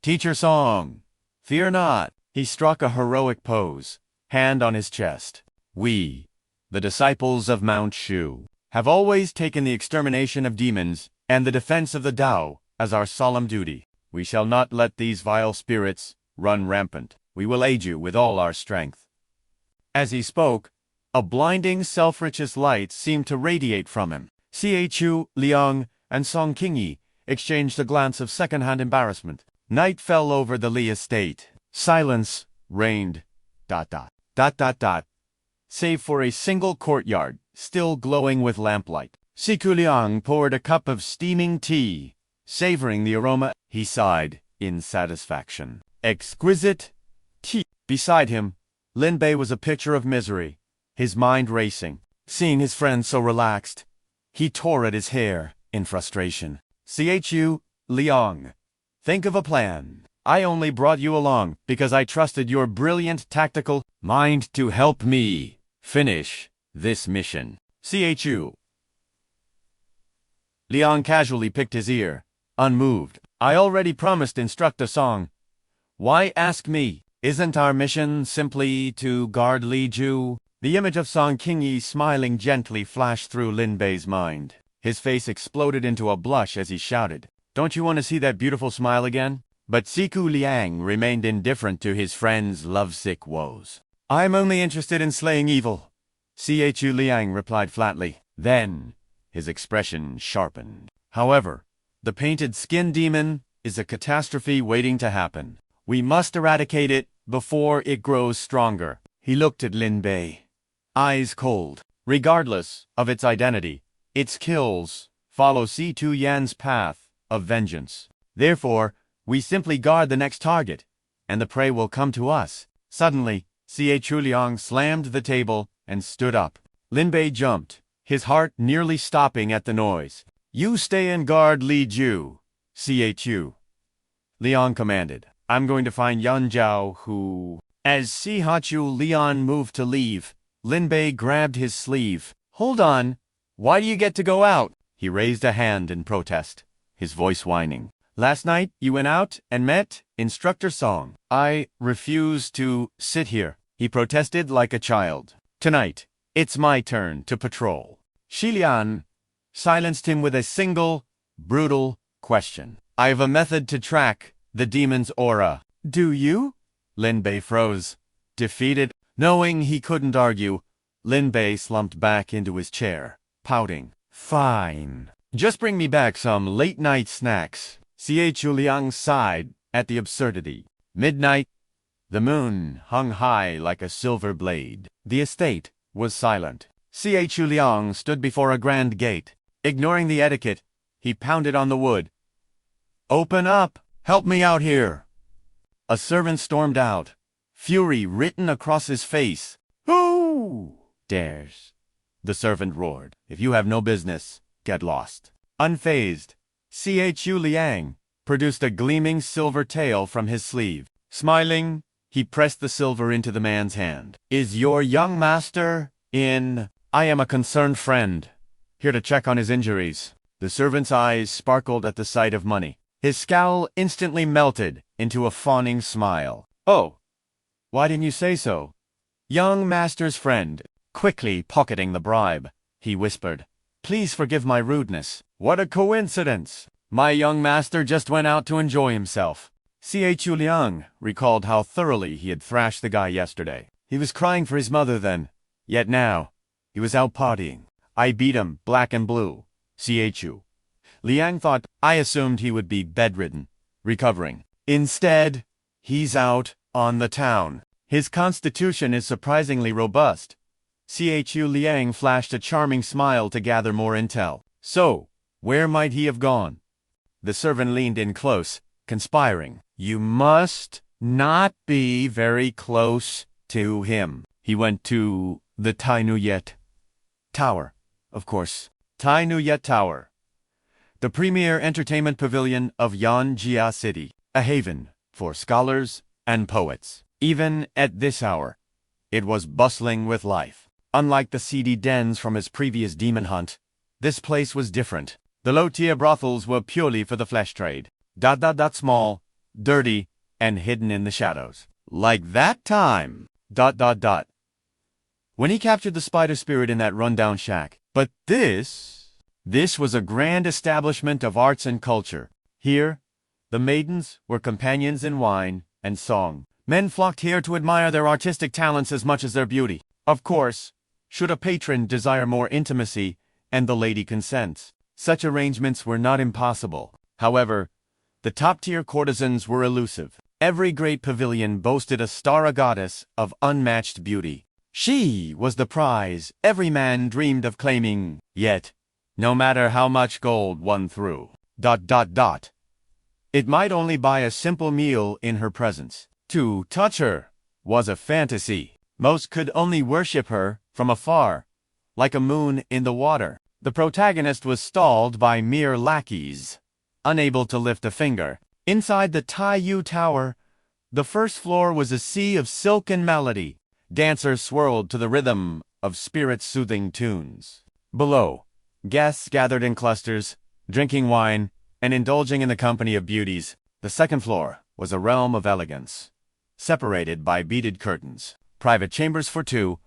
Teacher Song! Fear not! He struck a heroic pose, hand on his chest. We, the disciples of Mount Shu, have always taken the extermination of demons and the defense of the Tao as our solemn duty. We shall not let these vile spirits run rampant. We will aid you with all our strength. As he spoke, a blinding, self-righteous light seemed to radiate from him. Chu Liang and Song Qingyi exchanged a glance of second-hand embarrassment. Night fell over the Li estate. Silence reigned. Save for a single courtyard, still glowing with lamplight. Chu Liang poured a cup of steaming tea. Savoring the aroma, he sighed in satisfaction. Exquisite tea. Beside him, Lin Bei was a picture of misery, his mind racing. Seeing his friend so relaxed, he tore at his hair in frustration. Chu Liang, think of a plan. I only brought you along because I trusted your brilliant tactical mind to help me finish this mission. Chu Liang casually picked his ear, unmoved. I already promised instructor Song. Why ask me? Isn't our mission simply to guard Li Ju? The image of Song Qingyi smiling gently flashed through Lin Bei's mind. His face exploded into a blush as he shouted, Don't you want to see that beautiful smile again? But Chu Liang remained indifferent to his friend's lovesick woes. I'm only interested in slaying evil, Chu Liang replied flatly. Then, his expression sharpened. However, the painted skin demon is a catastrophe waiting to happen. We must eradicate it before it grows stronger. He looked at Lin Bei, eyes cold. Regardless of its identity, its kills follow Si Tuyan's path of vengeance. Therefore, we simply guard the next target, and the prey will come to us. Suddenly, Chu Liang slammed the table and stood up. Lin Bei jumped, his heart nearly stopping at the noise. You stay and guard Li Ju, Chu Liang commanded. I'm going to find Yan Zhao who... As Chu Liang moved to leave, Lin Bei grabbed his sleeve. Hold on. Why do you get to go out? He raised a hand in protest, his voice whining. Last night, you went out and met Instructor Song. I refuse to sit here, he protested like a child. Tonight, it's my turn to patrol. Xilian silenced him with a single, brutal question. I have a method to track the demon's aura. Do you? Lin Bei froze, defeated. Knowing he couldn't argue, Lin Bei slumped back into his chair, pouting. Fine. Just bring me back some late-night snacks. Chu Liang sighed at the absurdity. Midnight. The moon hung high like a silver blade. The estate was silent. Chu Liang stood before a grand gate. Ignoring the etiquette, he pounded on the wood. Open up! Help me out here! A servant stormed out, fury written across his face. Who dares? The servant roared. If you have no business, get lost. Unfazed, Chu Liang produced a gleaming silver tael from his sleeve. Smiling, he pressed the silver into the man's hand. Is your young master in? I am a concerned friend, here to check on his injuries. The servant's eyes sparkled at the sight of money. His scowl instantly melted into a fawning smile. Oh, why didn't you say so? Young master's friend, quickly pocketing the bribe, he whispered. Please forgive my rudeness. What a coincidence! My young master just went out to enjoy himself. Chu Liang recalled how thoroughly he had thrashed the guy yesterday. He was crying for his mother then. Yet now, He was out partying. I beat him, black and blue. Chu Liang thought I assumed he would be bedridden, recovering. Instead, he's out on the town. His constitution is surprisingly robust. Chu Liang flashed a charming smile to gather more intel. So, where might he have gone? The servant leaned in close, conspiring. You must not be very close to him. He went to the Tai Nuyet Tower, of course. Tai Nuyet Tower, the premier entertainment pavilion of Yanjia City, a haven for scholars and poets. Even at this hour, it was bustling with life. Unlike the seedy dens from his previous demon hunt, this place was different. The low-tier brothels were purely for the flesh trade. Small, dirty, and hidden in the shadows. Like that time. When he captured the spider spirit in that rundown shack. But this was a grand establishment of arts and culture. Here, the maidens were companions in wine and song. Men flocked here to admire their artistic talents as much as their beauty. Of course, should a patron desire more intimacy and the lady consents, such arrangements were not impossible. However, the top-tier courtesans were elusive. Every great pavilion boasted a star goddess of unmatched beauty. She was the prize every man dreamed of claiming. Yet, no matter how much gold one threw, it might only buy a simple meal in her presence. To touch her was a fantasy. Most could only worship her from afar, like a moon in the water. The protagonist was stalled by mere lackeys, unable to lift a finger. Inside the Tai Yu Tower, the first floor was a sea of silk and melody. Dancers swirled to the rhythm of spirit-soothing tunes. Below, guests gathered in clusters, drinking wine and indulging in the company of beauties. The second floor was a realm of elegance, separated by beaded curtains. Private chambers for two,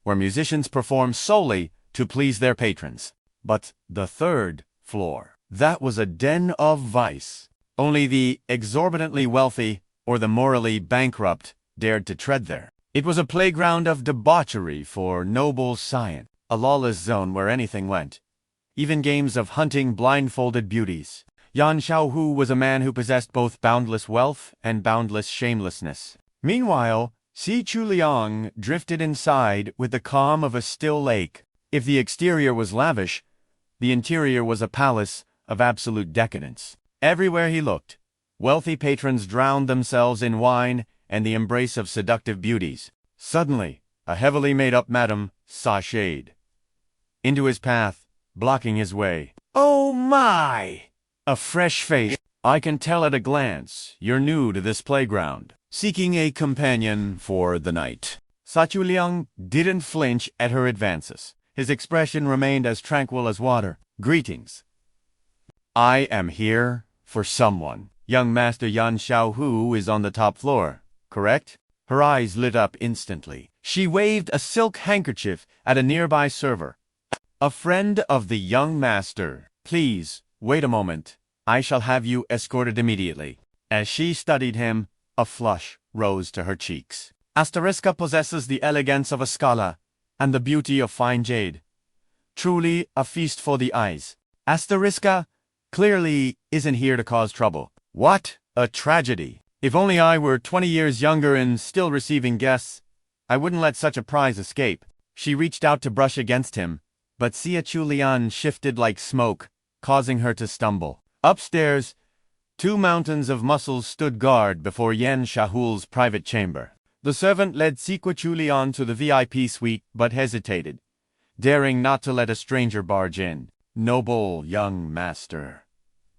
where musicians performed solely to please their patrons. But the third floor, that was a den of vice. Only the exorbitantly wealthy or the morally bankrupt dared to tread there. It was a playground of debauchery for noble science, a lawless zone where anything went, even games of hunting blindfolded beauties. Yan Xiaohu was a man who possessed both boundless wealth and boundless shamelessness. Meanwhile, Chu Liang drifted inside with the calm of a still lake. If the exterior was lavish, the interior was a palace of absolute decadence. Everywhere he looked, wealthy patrons drowned themselves in wine and the embrace of seductive beauties. Suddenly, a heavily made-up madam sashayed into his path, blocking his way. Oh my! A fresh face. I can tell at a glance you're new to this playground, seeking a companion for the night. Chu Liang didn't flinch at her advances. His expression remained as tranquil as water. Greetings. I am here for someone. Young Master Yan Xiaohu is on the top floor, correct? Her eyes lit up instantly. She waved a silk handkerchief at a nearby server. A friend of the young master. Please, wait a moment. I shall have you escorted immediately. As she studied him, a flush rose to her cheeks. Asteriska possesses the elegance of a scholar and the beauty of fine jade. Truly a feast for the eyes. Asteriska clearly isn't here to cause trouble. What a tragedy. If only I were 20 years younger and still receiving guests, I wouldn't let such a prize escape. She reached out to brush against him, but Chu Liang shifted like smoke, causing her to stumble. Upstairs, two mountains of muscles stood guard before Yan Xiaohu's private chamber. The servant led Chu Liang to the VIP suite but hesitated, daring not to let a stranger barge in. Noble young master,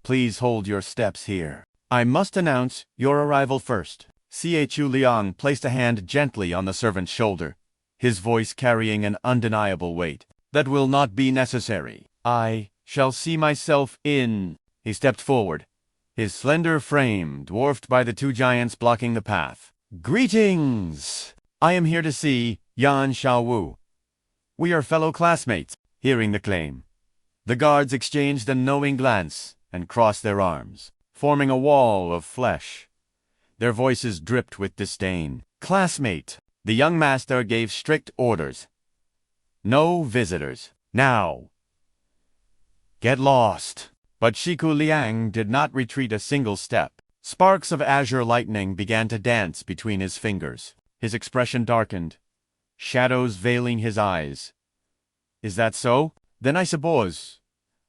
please hold your steps here. I must announce your arrival first. Chu Liang placed a hand gently on the servant's shoulder, his voice carrying an undeniable weight. That will not be necessary. I shall see myself in. He stepped forward, his slender frame dwarfed by the two giants blocking the path. Greetings! I am here to see Yan Xiaohu. We are fellow classmates. Hearing the claim, the guards exchanged a knowing glance and crossed their arms, forming a wall of flesh. Their voices dripped with disdain. Classmate! The young master gave strict orders. No visitors. Now. Get lost. But Chu Liang did not retreat a single step. Sparks of azure lightning began to dance between his fingers. His expression darkened, shadows veiling his eyes. Is that so? Then I suppose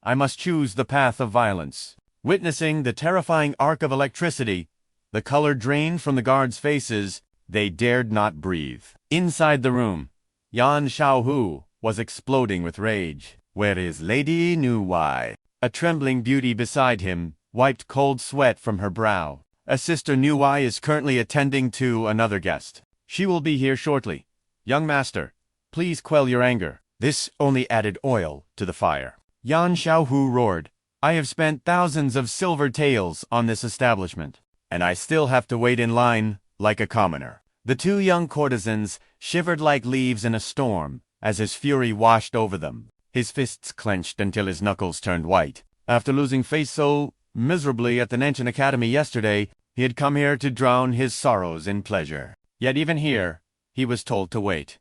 I must choose the path of violence. Witnessing the terrifying arc of electricity, the color drained from the guards' faces, they dared not breathe. Inside the room, Yan Xiaohu was exploding with rage. Where is Lady Nu Wai? A trembling beauty beside him wiped cold sweat from her brow. A sister Nu Wai is currently attending to another guest. She will be here shortly. Young master, please quell your anger. This only added oil to the fire. Yan Xiaohu roared. I have spent thousands of silver taels on this establishment, and I still have to wait in line like a commoner. The two young courtesans shivered like leaves in a storm as his fury washed over them. His fists clenched until his knuckles turned white. After losing face so miserably at the Nanshan Academy yesterday, he had come here to drown his sorrows in pleasure. Yet even here, he was told to wait.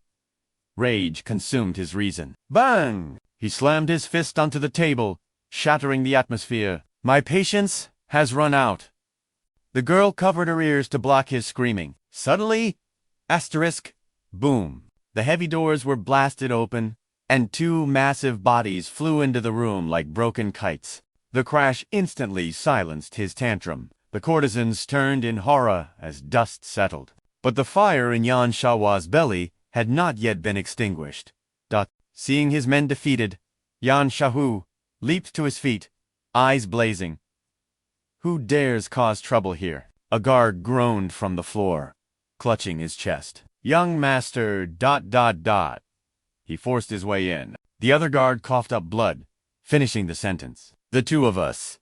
Rage consumed his reason. Bang! He slammed his fist onto the table, shattering the atmosphere. My patience has run out. The girl covered her ears to block his screaming. Suddenly, boom. The heavy doors were blasted open, and two massive bodies flew into the room like broken kites. The crash instantly silenced his tantrum. The courtesans turned in horror as dust settled. But the fire in Yan Xiaohua's belly had not yet been extinguished. Seeing his men defeated, Yan Xiaohu leaped to his feet, eyes blazing. Who dares cause trouble here? A guard groaned from the floor, clutching his chest. Young master, He forced his way in. The other guard coughed up blood, finishing the sentence. The two of us,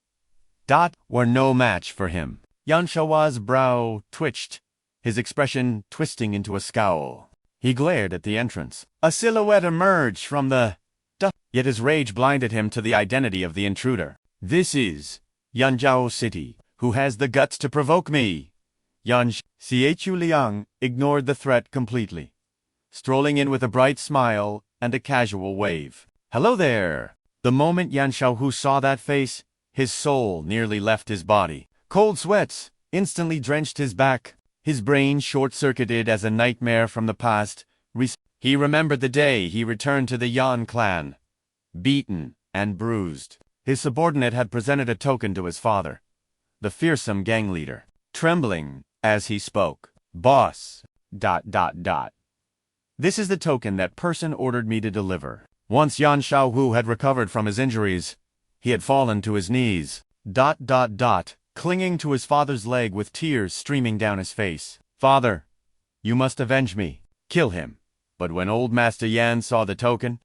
were no match for him. Yan Xiaohua's brow twitched, his expression twisting into a scowl. He glared at the entrance. A silhouette emerged from the yet his rage blinded him to the identity of the intruder. This is Yanzhou City, who has the guts to provoke me. Chu Liang ignored the threat completely, strolling in with a bright smile and a casual wave. Hello there! The moment Yan Xiaohu saw that face, his soul nearly left his body. Cold sweats instantly drenched his back. His brain short-circuited as a nightmare from the past. He remembered the day he returned to the Yan clan, beaten and bruised. His subordinate had presented a token to his father, the fearsome gang leader, trembling as he spoke. Boss, This is the token that person ordered me to deliver. Once Yan Xiaohu had recovered from his injuries, he had fallen to his knees, clinging to his father's leg with tears streaming down his face. Father, you must avenge me. Kill him. But when old Master Yan saw the token,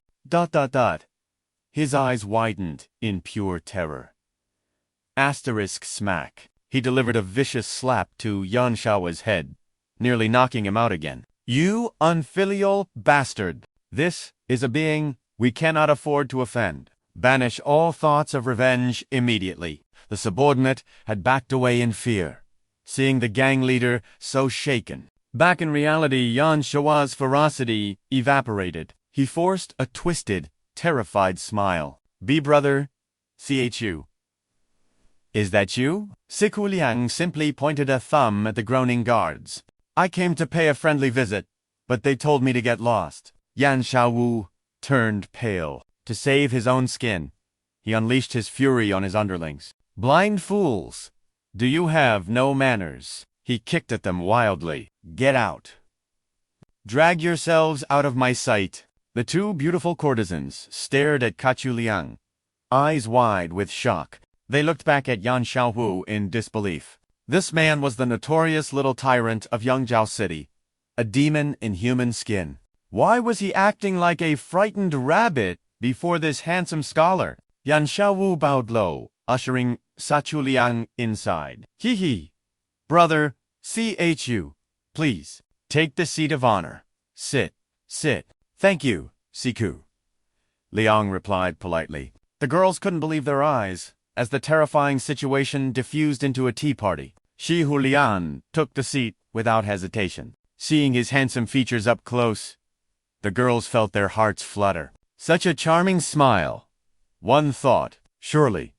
his eyes widened in pure terror. Smack. He delivered a vicious slap to Yan Xiaohua's head, nearly knocking him out again. You unfilial bastard! This is a being we cannot afford to offend. Banish all thoughts of revenge immediately. The subordinate had backed away in fear, seeing the gang leader so shaken. Back in reality, Yan Xiaohua's ferocity evaporated. He forced a twisted, terrified smile. Brother, Chu. Is that you? Chu Liang simply pointed a thumb at the groaning guards. I came to pay a friendly visit, but they told me to get lost. Yan Xiaohu turned pale. To save his own skin, he unleashed his fury on his underlings. Blind fools! Do you have no manners? He kicked at them wildly. Get out! Drag yourselves out of my sight! The two beautiful courtesans stared at Chu Liang, eyes wide with shock. They looked back at Yan Xiaohu in disbelief. This man was the notorious little tyrant of Yangzhou City, a demon in human skin. Why was he acting like a frightened rabbit before this handsome scholar? Yan Xiaohu bowed low, ushering Chu Liang inside. Brother, Chu, please, take the seat of honor. Sit. Thank you, Siku. Liang replied politely. The girls couldn't believe their eyes, as the terrifying situation diffused into a tea party. Chu Liang took the seat without hesitation. Seeing his handsome features up close, The girls felt their hearts flutter. Such a charming smile. One thought, surely,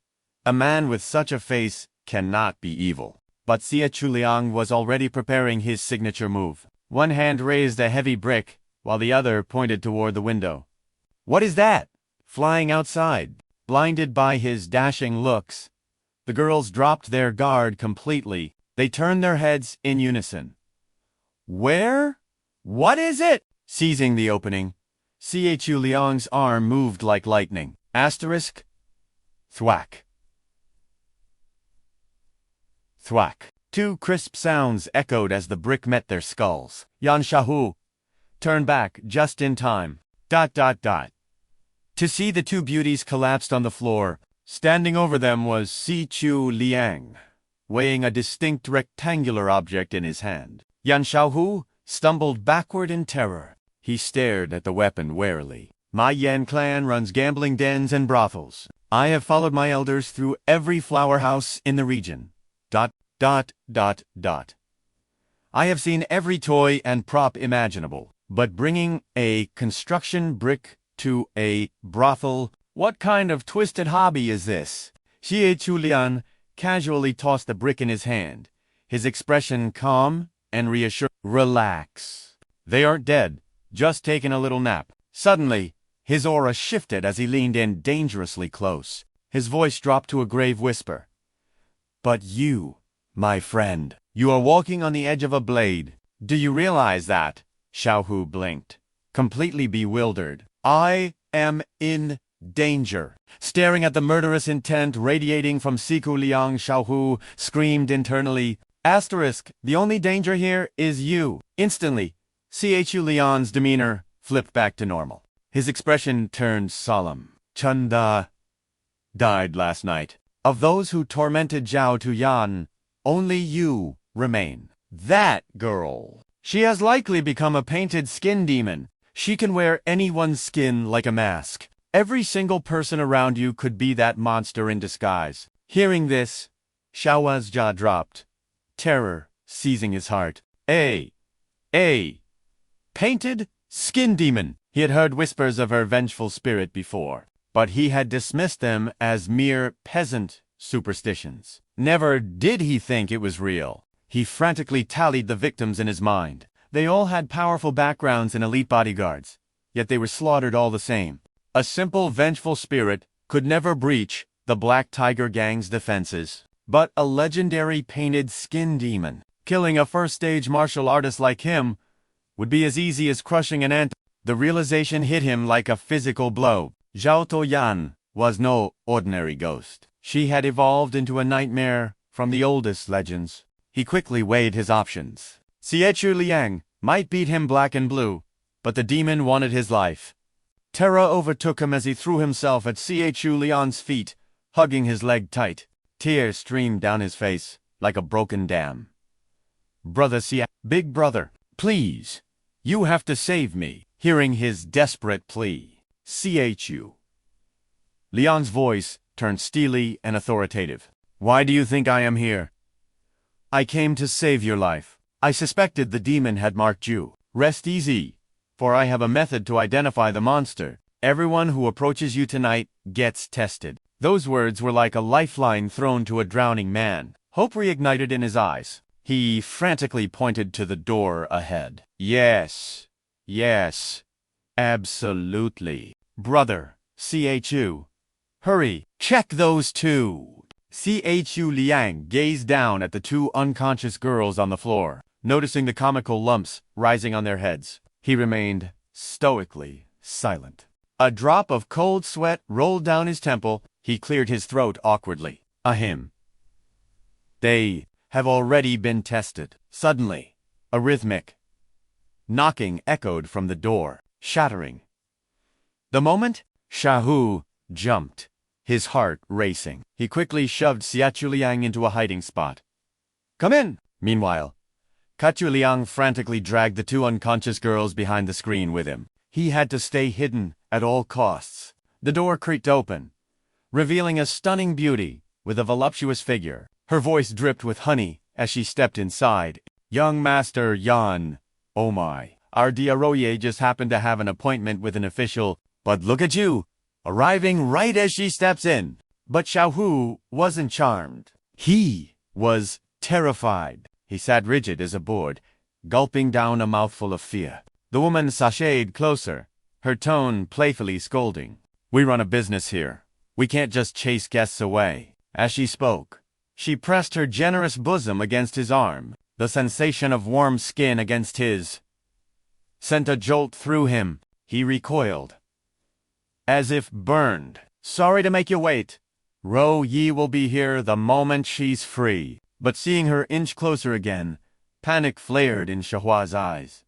a man with such a face cannot be evil. But Chu Liang was already preparing his signature move. One hand raised a heavy brick, while the other pointed toward the window. What is that? Flying outside. Blinded by his dashing looks, the girls dropped their guard completely. They turned their heads in unison. Where? What is it? Seizing the opening, Chu Liang's arm moved like lightning. Asterisk. Thwack. Thwack. Two crisp sounds echoed as the brick met their skulls. Yan Xiaohu turned back just in time. ... To see the two beauties collapsed on the floor. Standing over them was Chu Liang, weighing a distinct rectangular object in his hand. Yan Xiaohu stumbled backward in terror. He stared at the weapon warily. My Yan clan runs gambling dens and brothels. I have followed my elders through every flower house in the region. ... I have seen every toy and prop imaginable. But bringing a construction brick to a brothel, what kind of twisted hobby is this? Chu Liang casually tossed the brick in his hand, his expression calm and reassuring. Relax. They aren't dead, just taking a little nap. Suddenly, his aura shifted as he leaned in dangerously close. His voice dropped to a grave whisper. But you, my friend, you are walking on the edge of a blade. Do you realize that? Xiaohu blinked, completely bewildered. I am in danger. Staring at the murderous intent radiating from Chu Liang, Xiaohu screamed internally. Asterisk, the only danger here is you. Instantly, Chu Liang's demeanor flipped back to normal. His expression turned solemn. Chunda died last night. Of those who tormented Zhao Tuyan, only you remain. That girl. She has likely become a painted skin demon. She can wear anyone's skin like a mask. Every single person around you could be that monster in disguise. Hearing this, Xiaohu's jaw dropped, terror seizing his heart. A painted skin demon. He had heard whispers of her vengeful spirit before, but he had dismissed them as mere peasant superstitions. Never did he think it was real. He frantically tallied the victims in his mind. They all had powerful backgrounds and elite bodyguards, yet they were slaughtered all the same. A simple, vengeful spirit could never breach the Black Tiger Gang's defenses. But a legendary painted skin demon, killing a first-stage martial artist like him, would be as easy as crushing an ant. The realization hit him like a physical blow. Zhao Tuyan was no ordinary ghost. She had evolved into a nightmare from the oldest legends. He quickly weighed his options. Chu Liang might beat him black and blue, but the demon wanted his life. Terror overtook him as he threw himself at Chu Liang's feet, hugging his leg tight. Tears streamed down his face like a broken dam. Brother Big brother, please, you have to save me. Hearing his desperate plea, Chu Liang's voice turned steely and authoritative. Why do you think I am here? I came to save your life. I suspected the demon had marked you. Rest easy, for I have a method to identify the monster. Everyone who approaches you tonight gets tested. Those words were like a lifeline thrown to a drowning man. Hope reignited in his eyes. He frantically pointed to the door ahead. Yes, absolutely. Brother, Chu. Hurry, check those two. Chu Liang gazed down at the two unconscious girls on the floor, noticing the comical lumps rising on their heads. He remained stoically silent. A drop of cold sweat rolled down his temple. He cleared his throat awkwardly. Ahem. They have already been tested. Suddenly, a rhythmic knocking echoed from the door, shattering. The moment, Xiaohu jumped, his heart racing. He quickly shoved Chu Liang into a hiding spot. Come in! Meanwhile, Chu Liang frantically dragged the two unconscious girls behind the screen with him. He had to stay hidden at all costs. The door creaked open, revealing a stunning beauty with a voluptuous figure. Her voice dripped with honey as she stepped inside. Young Master Yan, oh my, Our Diaroye just happened to have an appointment with an official, but look at you, arriving right as she steps in. But Xiaohu wasn't charmed. He was terrified. He sat rigid as a board, gulping down a mouthful of fear. The woman sashayed closer, her tone playfully scolding. We run a business here. We can't just chase guests away. As she spoke, she pressed her generous bosom against his arm. The sensation of warm skin against his sent a jolt through him. He recoiled, as if burned. Sorry to make you wait. Ro Yi will be here the moment she's free. But seeing her inch closer again, panic flared in Shahua's eyes.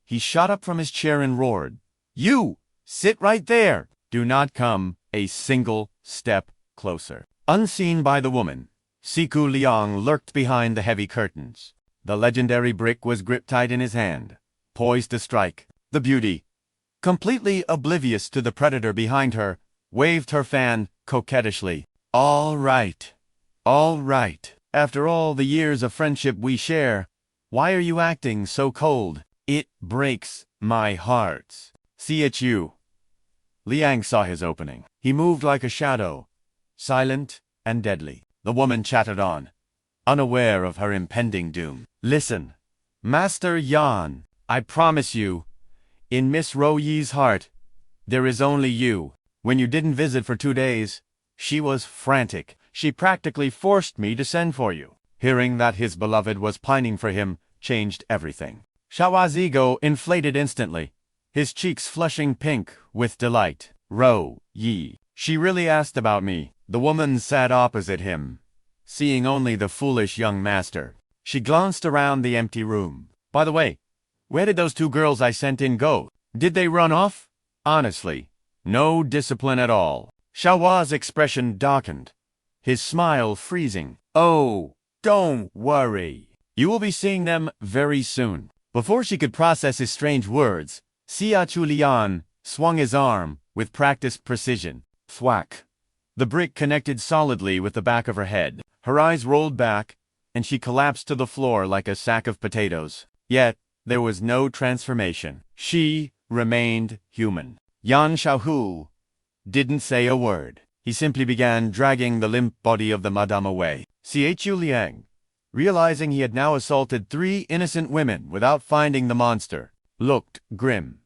He shot up from his chair and roared, "You! Sit right there! Do not come a single step closer." Unseen by the woman, Chu Liang lurked behind the heavy curtains. The legendary brick was gripped tight in his hand, poised to strike. The beauty, completely oblivious to the predator behind her, waved her fan coquettishly. All right. After all the years of friendship we share, why are you acting so cold? It breaks my heart. Chu Liang saw his opening. He moved like a shadow, silent and deadly. The woman chattered on, unaware of her impending doom. Listen, Master Yan, I promise you, in Miss Ro Yi's heart, there is only you. When you didn't visit for 2 days, she was frantic. She practically forced me to send for you. Hearing that his beloved was pining for him changed everything. Shahua's ego inflated instantly, his cheeks flushing pink with delight. Ro Yi. She really asked about me. The woman sat opposite him, seeing only the foolish young master. She glanced around the empty room. By the way, where did those 2 girls I sent in go? Did they run off? Honestly, no discipline at all. Shahua's expression darkened, his smile freezing. Oh, don't worry. You will be seeing them very soon. Before she could process his strange words, Chu Liang swung his arm with practiced precision. Thwack. The brick connected solidly with the back of her head. Her eyes rolled back, and she collapsed to the floor like a sack of potatoes. Yet, there was no transformation. She remained human. Yan Xiaohu didn't say a word. He simply began dragging the limp body of the madame away. Chu Liang, realizing he had now assaulted 3 innocent women without finding the monster, looked grim.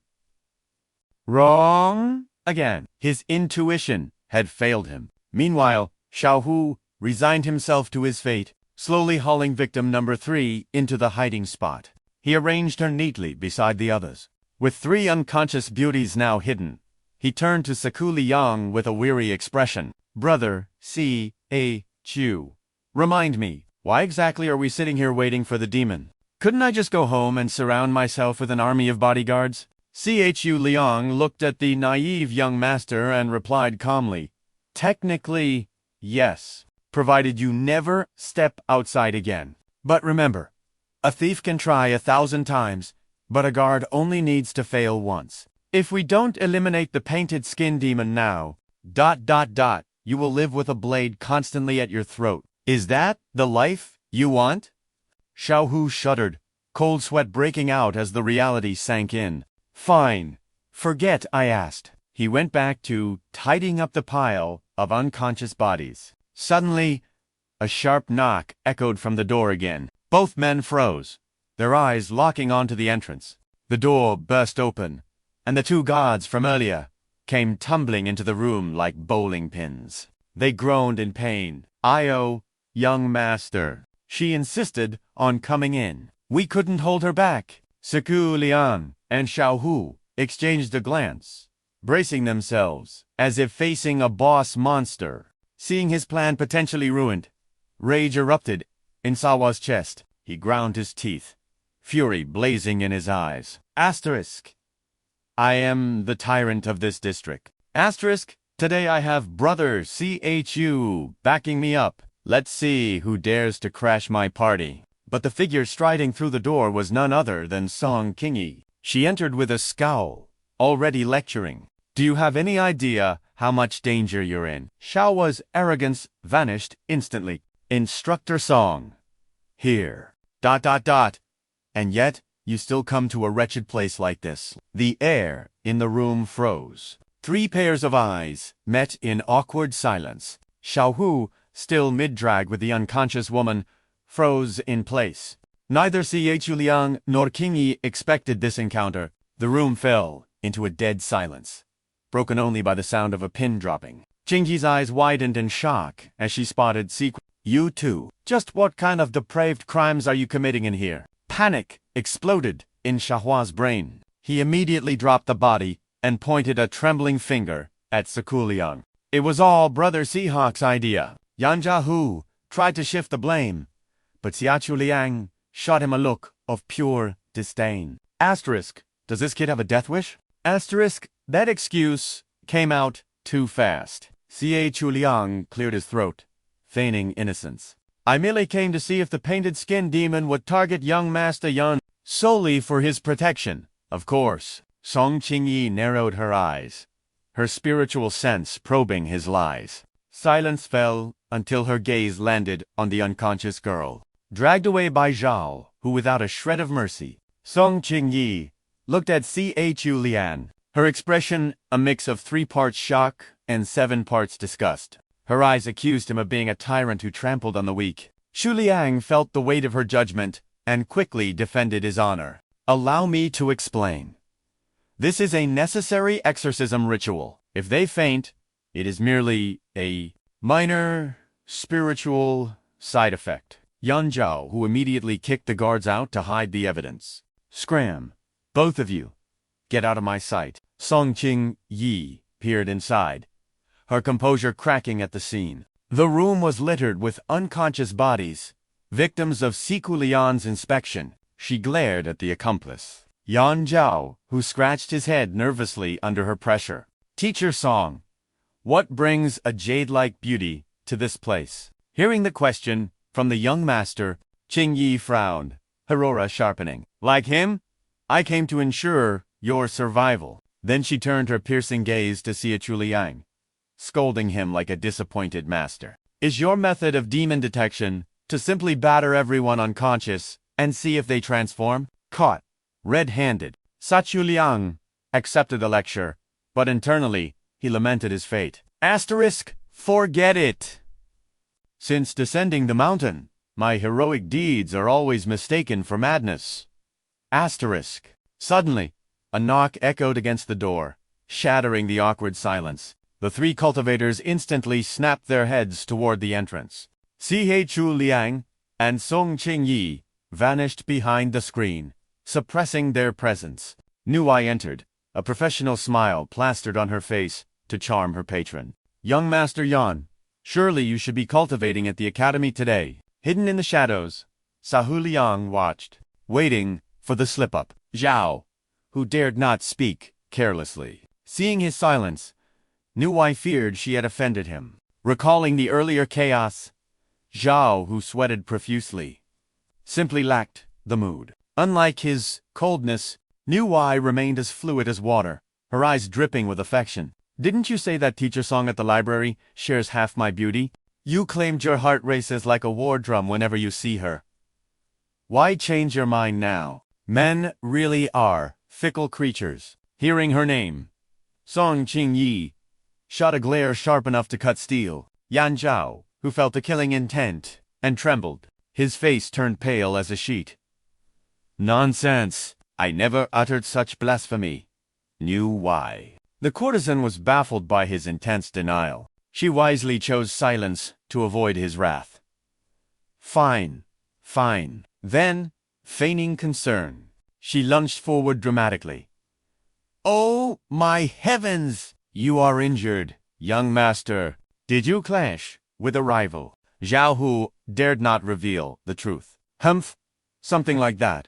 Wrong again. His intuition had failed him. Meanwhile, Xiaohu resigned himself to his fate, slowly hauling victim number 3 into the hiding spot. He arranged her neatly beside the others. With 3 unconscious beauties now hidden, he turned to Chu Liang with a weary expression. Brother, Chu, remind me, why exactly are we sitting here waiting for the demon? Couldn't I just go home and surround myself with an army of bodyguards? Chu Liang looked at the naive young master and replied calmly, Technically, yes, provided you never step outside again. But remember, a thief can try 1,000 times, but a guard only needs to fail once. If we don't eliminate the painted skin demon now, ... you will live with a blade constantly at your throat. Is that the life you want? Xiaohu shuddered, cold sweat breaking out as the reality sank in. Fine. Forget I asked. He went back to tidying up the pile of unconscious bodies. Suddenly, a sharp knock echoed from the door again. Both men froze, their eyes locking onto the entrance. The door burst open, and the 2 gods from earlier came tumbling into the room like bowling pins. They groaned in pain. Io, young master. She insisted on coming in. We couldn't hold her back. Chu Liang and Xiaohu exchanged a glance, bracing themselves as if facing a boss monster. Seeing his plan potentially ruined, rage erupted in Sawa's chest. He ground his teeth, fury blazing in his eyes. Asterisk. I am the tyrant of this district. Asterisk. Today I have brother Chu backing me up. Let's see who dares to crash my party. But the figure striding through the door was none other than Song Qingyi. She entered with a scowl, already lecturing. Do you have any idea how much danger you're in? Xiaowa's arrogance vanished instantly. Instructor Song. Here. ... And yet, you still come to a wretched place like this. The air in the room froze. 3 pairs of eyes met in awkward silence. Xiao Hu, still mid-drag with the unconscious woman, froze in place. Neither Chu Liang nor King Yi expected this encounter. The room fell into a dead silence, broken only by the sound of a pin dropping. Qing Yi's eyes widened in shock as she spotted You too. Just what kind of depraved crimes are you committing in here? Panic exploded in Shahua's brain. He immediately dropped the body and pointed a trembling finger at Chu Liang. It was all Brother Seahawk's idea. Yan Jiahu tried to shift the blame, but Chu Liang shot him a look of pure disdain. Asterisk, does this kid have a death wish? Asterisk, that excuse came out too fast. Chu Liang cleared his throat, feigning innocence. I merely came to see if the painted skin demon would target young Master Yan solely for his protection. Of course. Song Qingyi narrowed her eyes, her spiritual sense probing his lies. Silence fell until her gaze landed on the unconscious girl, dragged away by Zhao, who without a shred of mercy. Song Qingyi looked at Chu Liang, her expression a mix of 3 parts shock and 7 parts disgust. Her eyes accused him of being a tyrant who trampled on the weak. Chu Liang felt the weight of her judgment and quickly defended his honor. Allow me to explain. This is a necessary exorcism ritual. If they faint, it is merely a minor spiritual side effect. Yan Zhao, who immediately kicked the guards out to hide the evidence. Scram. Both of you. Get out of my sight. Song Qingyi peered inside, her composure cracking at the scene. The room was littered with unconscious bodies, victims of Chu Liang's inspection. She glared at the accomplice, Yan Zhao, who scratched his head nervously under her pressure. Teacher Song, what brings a jade-like beauty to this place? Hearing the question from the young master, Qingyi frowned, her aura sharpening. Like him, I came to ensure your survival. Then she turned her piercing gaze to Chu Liang, scolding him like a disappointed master. Is your method of demon detection to simply batter everyone unconscious and see if they transform? Caught red-handed, Chu Liang accepted the lecture, but internally he lamented his fate. Asterisk, forget it. Since descending the mountain, my heroic deeds are always mistaken for madness. Asterisk. Suddenly, a knock echoed against the door, shattering the awkward silence. The 3 cultivators instantly snapped their heads toward the entrance. Chu Liang and Song Qingyi vanished behind the screen, suppressing their presence. Nuai entered, a professional smile plastered on her face to charm her patron. Young Master Yan, surely you should be cultivating at the academy today. Hidden in the shadows, Chu Liang watched, waiting for the slip-up. Zhao, who dared not speak, carelessly. Seeing his silence, Nuai feared she had offended him. Recalling the earlier chaos, Zhao, who sweated profusely, simply lacked the mood. Unlike his coldness, Nuai remained as fluid as water, her eyes dripping with affection. Didn't you say that teacher Song at the library shares half my beauty? You claimed your heart races like a war drum whenever you see her. Why change your mind now? Men really are fickle creatures. Hearing her name, Song Qingyi shot a glare sharp enough to cut steel. Yan Zhao, who felt the killing intent, and trembled. His face turned pale as a sheet. Nonsense! I never uttered such blasphemy. Knew why. The courtesan was baffled by his intense denial. She wisely chose silence to avoid his wrath. Fine, fine. Then, feigning concern, she lunged forward dramatically. Oh, my heavens! You are injured, young master. Did you clash with a rival? Zhao Hu dared not reveal the truth. Humph, something like that.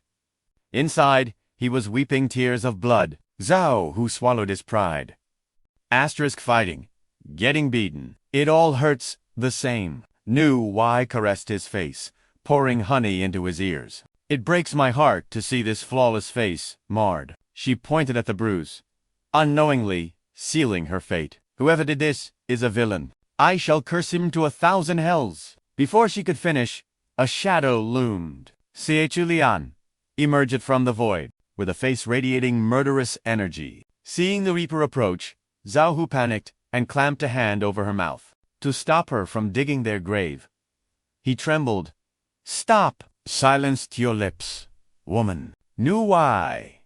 Inside, he was weeping tears of blood. Zhao Hu swallowed his pride. Asterisk fighting. Getting beaten. It all hurts the same. Knew why caressed his face, pouring honey into his ears. It breaks my heart to see this flawless face marred. She pointed at the bruise, unknowingly sealing her fate. Whoever did this is a villain. I shall curse him to 1,000 hells. Before she could finish, a shadow loomed. Chu Liang, emerged from the void, with a face radiating murderous energy. Seeing the Reaper approach, Zhao Hu panicked and clamped a hand over her mouth to stop her from digging their grave. He trembled. "Stop! Silence your lips, woman." "Knew why?"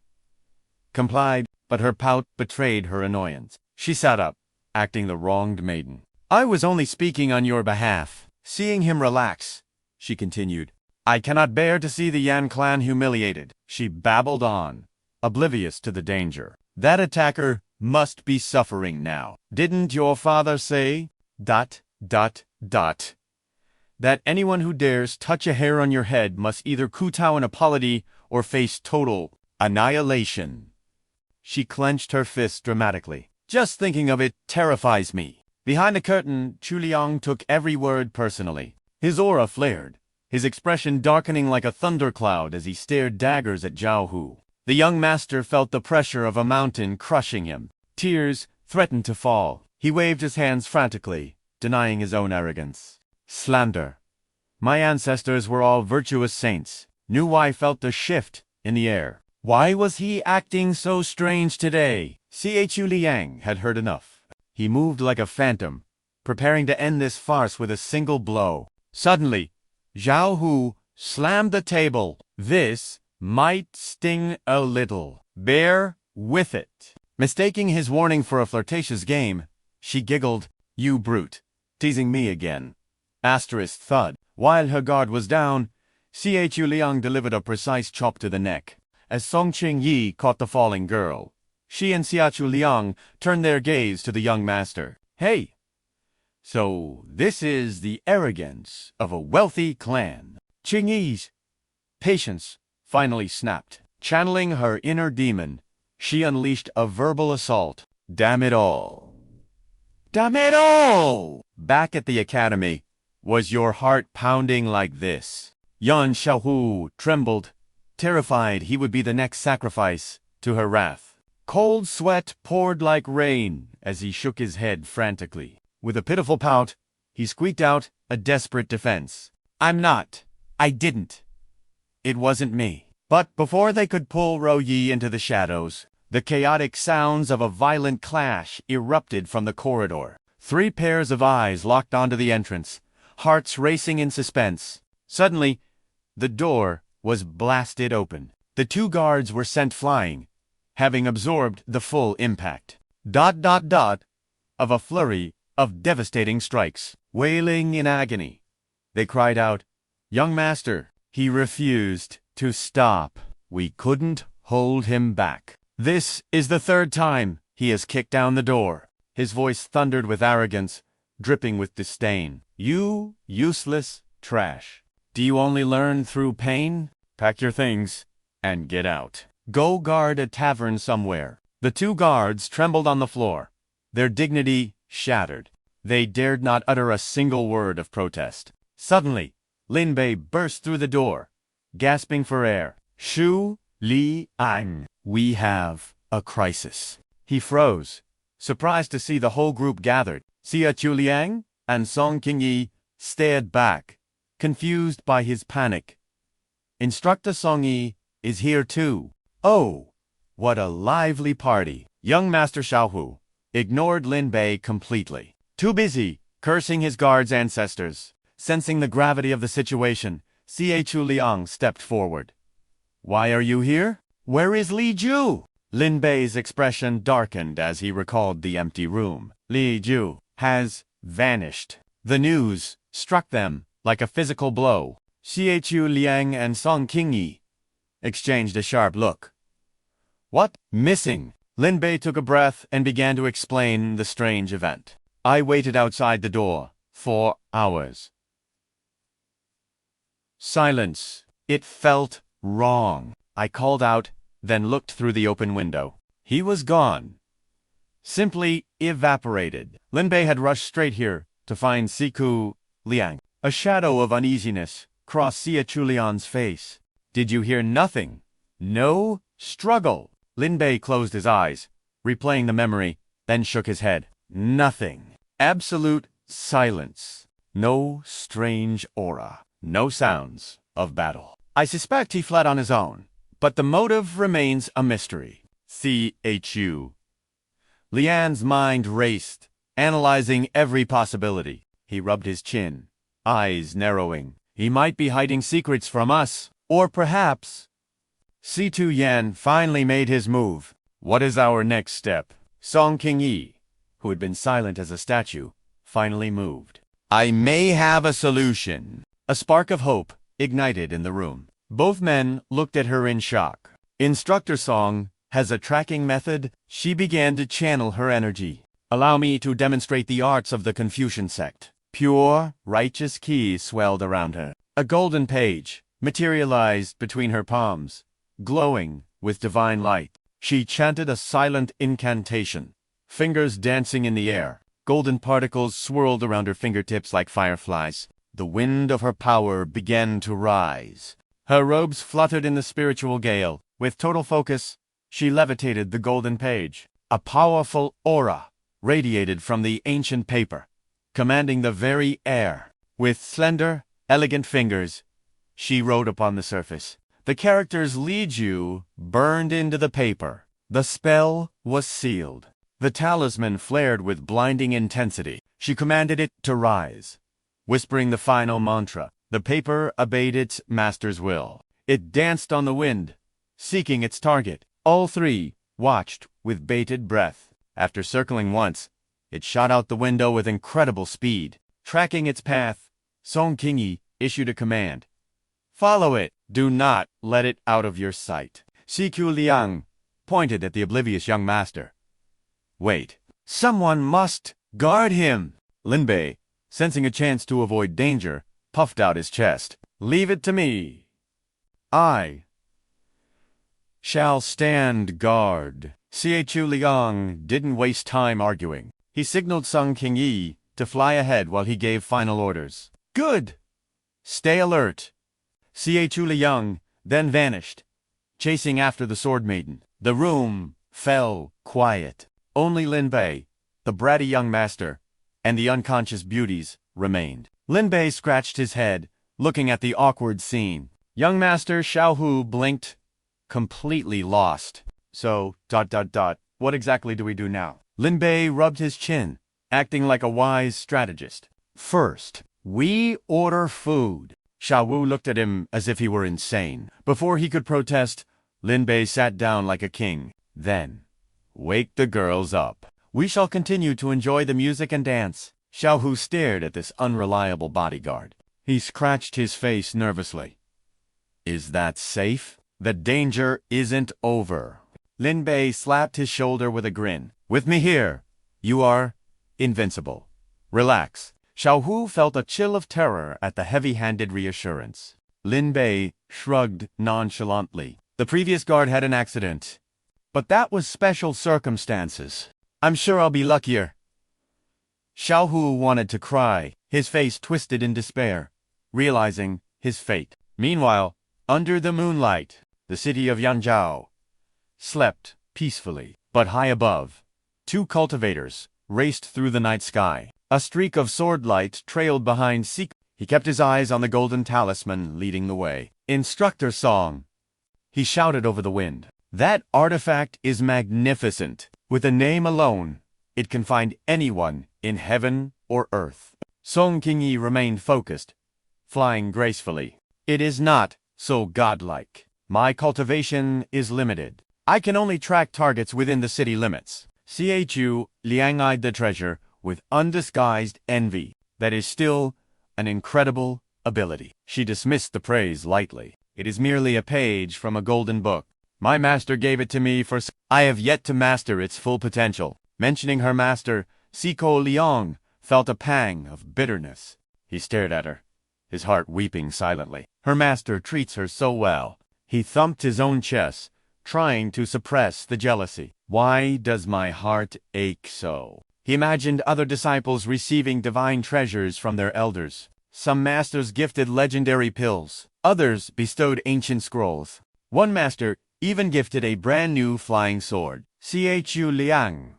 Complied, but her pout betrayed her annoyance. She sat up, acting the wronged maiden. "I was only speaking on your behalf." Seeing him relax, she continued, "I cannot bear to see the Yan clan humiliated." She babbled on, oblivious to the danger. "That attacker must be suffering now. Didn't your father say, ... that anyone who dares touch a hair on your head must either kowtow an apology or face total annihilation?" She clenched her fists dramatically. "Just thinking of it terrifies me." Behind the curtain, Chu Liang took every word personally. His aura flared, his expression darkening like a thundercloud as he stared daggers at Zhao Hu. The young master felt the pressure of a mountain crushing him. Tears threatened to fall. He waved his hands frantically, denying his own arrogance. "Slander. My ancestors were all virtuous saints." Knew why felt the shift in the air. Why was he acting so strange today? Chu Liang had heard enough. He moved like a phantom, preparing to end this farce with a single blow. Suddenly, Zhao Hu slammed the table. "This might sting a little. Bear with it." Mistaking his warning for a flirtatious game, she giggled, "You brute, teasing me again." Asterisk thud. While her guard was down, Chu Liang delivered a precise chop to the neck. As Song Qingyi caught the falling girl, she and Chu Liang turned their gaze to the young master. "Hey, so this is the arrogance of a wealthy clan." Qingyi's patience finally snapped. Channeling her inner demon, she unleashed a verbal assault. "Damn it all. Damn it all!" Back at the academy, was your heart pounding like this? Yan Xiaohu trembled, terrified he would be the next sacrifice to her wrath. Cold sweat poured like rain as he shook his head frantically. With a pitiful pout, he squeaked out a desperate defense. "I'm not. I didn't. It wasn't me." But before they could pull Ro Yi into the shadows, the chaotic sounds of a violent clash erupted from the corridor. 3 pairs of eyes locked onto the entrance, hearts racing in suspense. Suddenly, the door was blasted open. The 2 guards were sent flying, having absorbed the full impact. Of a flurry of devastating strikes. Wailing in agony, they cried out, "Young master!" He refused to stop. We couldn't hold him back. "This is the 3rd time he has kicked down the door." His voice thundered with arrogance, dripping with disdain. "You useless trash. Do you only learn through pain? Pack your things and get out. Go guard a tavern somewhere." The 2 guards trembled on the floor, their dignity shattered. They dared not utter a single word of protest. Suddenly, Lin Bei burst through the door, gasping for air. "Chu Liang, we have a crisis." He froze, surprised to see the whole group gathered. Chu Liang and Song Qingyi stared back, confused by his panic. "Instructor Song Yi is here too." "Oh, what a lively party." Young Master Xiaohu ignored Lin Bei completely. Too busy cursing his guards' ancestors. Sensing the gravity of the situation, Chu Liang stepped forward. "Why are you here? Where is Li Ju?" Lin Bei's expression darkened as he recalled the empty room. "Li Ju has vanished." The news struck them like a physical blow. Chu Liang and Song Qingyi exchanged a sharp look. "What? Missing?" Lin Bei took a breath and began to explain the strange event. "I waited outside the door for hours. Silence. It felt wrong. I called out, then looked through the open window. He was gone. Simply evaporated." Lin Bei had rushed straight here to find Chu Liang. A shadow of uneasiness crossed Chu Liang's face. "Did you hear nothing? No struggle?" Lin Bei closed his eyes, replaying the memory, then shook his head. "Nothing. Absolute silence. No strange aura. No sounds of battle. I suspect he fled on his own." but the motive remains a mystery. Chu Liang's mind raced, analyzing every possibility. He rubbed his chin, eyes narrowing. He might be hiding secrets from us, or perhaps... Tu Yan finally made his move. What is our next step? Song Qingyi, who had been silent as a statue, finally moved. I may have a solution. A spark of hope ignited in the room. Both men looked at her in shock. Instructor Song has a tracking method. She began to channel her energy. Allow me to demonstrate the arts of the Confucian sect. Pure, righteous ki swelled around her. A golden page materialized between her palms, glowing with divine light. She chanted a silent incantation, fingers dancing in the air. Golden particles swirled around her fingertips like fireflies. The wind of her power began to rise. Her robes fluttered in the spiritual gale. With total focus, she levitated the golden page. A powerful aura radiated from the ancient paper, commanding the very air. With slender, elegant fingers, she wrote upon the surface. The characters Li Ju burned into the paper. The spell was sealed. The talisman flared with blinding intensity. She commanded it to rise. Whispering the final mantra, the paper obeyed its master's will. It danced on the wind, seeking its target. All three watched with bated breath. After circling once, it shot out the window with incredible speed. Tracking its path, Song Qingyi issued a command. Follow it. Do not let it out of your sight. Chu Liang pointed at the oblivious young master. Wait. Someone must guard him. Lin Bei, sensing a chance to avoid danger, puffed out his chest. Leave it to me. I shall stand guard. Chu Liang didn't waste time arguing. He signaled Song Qingyi to fly ahead while he gave final orders. Good. Stay alert. Chu Liang then vanished, chasing after the sword maiden. The room fell quiet. Only Lin Bei, the bratty young master, and the unconscious beauties remained. Lin Bei scratched his head, looking at the awkward scene. Young master Xiao Hu blinked, completely lost. So, what exactly do we do now? Lin Bei rubbed his chin, acting like a wise strategist. First, we order food. Xiao Wu looked at him as if he were insane. Before he could protest, Lin Bei sat down like a king. Then, wake the girls up. We shall continue to enjoy the music and dance. Xiao Hu stared at this unreliable bodyguard. He scratched his face nervously. Is that safe? The danger isn't over. Lin Bei slapped his shoulder with a grin. With me here, you are invincible. Relax. Xiao Hu felt a chill of terror at the heavy-handed reassurance. Lin Bei shrugged nonchalantly. The previous guard had an accident, but that was special circumstances. I'm sure I'll be luckier. Xiao Hu wanted to cry, his face twisted in despair, realizing his fate. Meanwhile, under the moonlight, the city of Yanzhou slept peacefully. But high above, two cultivators raced through the night sky. A streak of sword light trailed behind Sik. He kept his eyes on the golden talisman leading the way. Instructor Song, he shouted over the wind. That artifact is magnificent. With a name alone, it can find anyone in heaven or earth. Song Qingyi remained focused, flying gracefully. It is not so godlike. My cultivation is limited. I can only track targets within the city limits. Chu Liang eyed the treasure with undisguised envy. That is still an incredible ability. She dismissed the praise lightly. It is merely a page from a golden book. My master gave it to me for... I have yet to master its full potential. Mentioning her master, Chu Liang felt a pang of bitterness. He stared at her, his heart weeping silently. Her master treats her so well. He thumped his own chest, trying to suppress the jealousy. Why does my heart ache so? He imagined other disciples receiving divine treasures from their elders. Some masters gifted legendary pills. Others bestowed ancient scrolls. One master even gifted a brand new flying sword. Chu Liang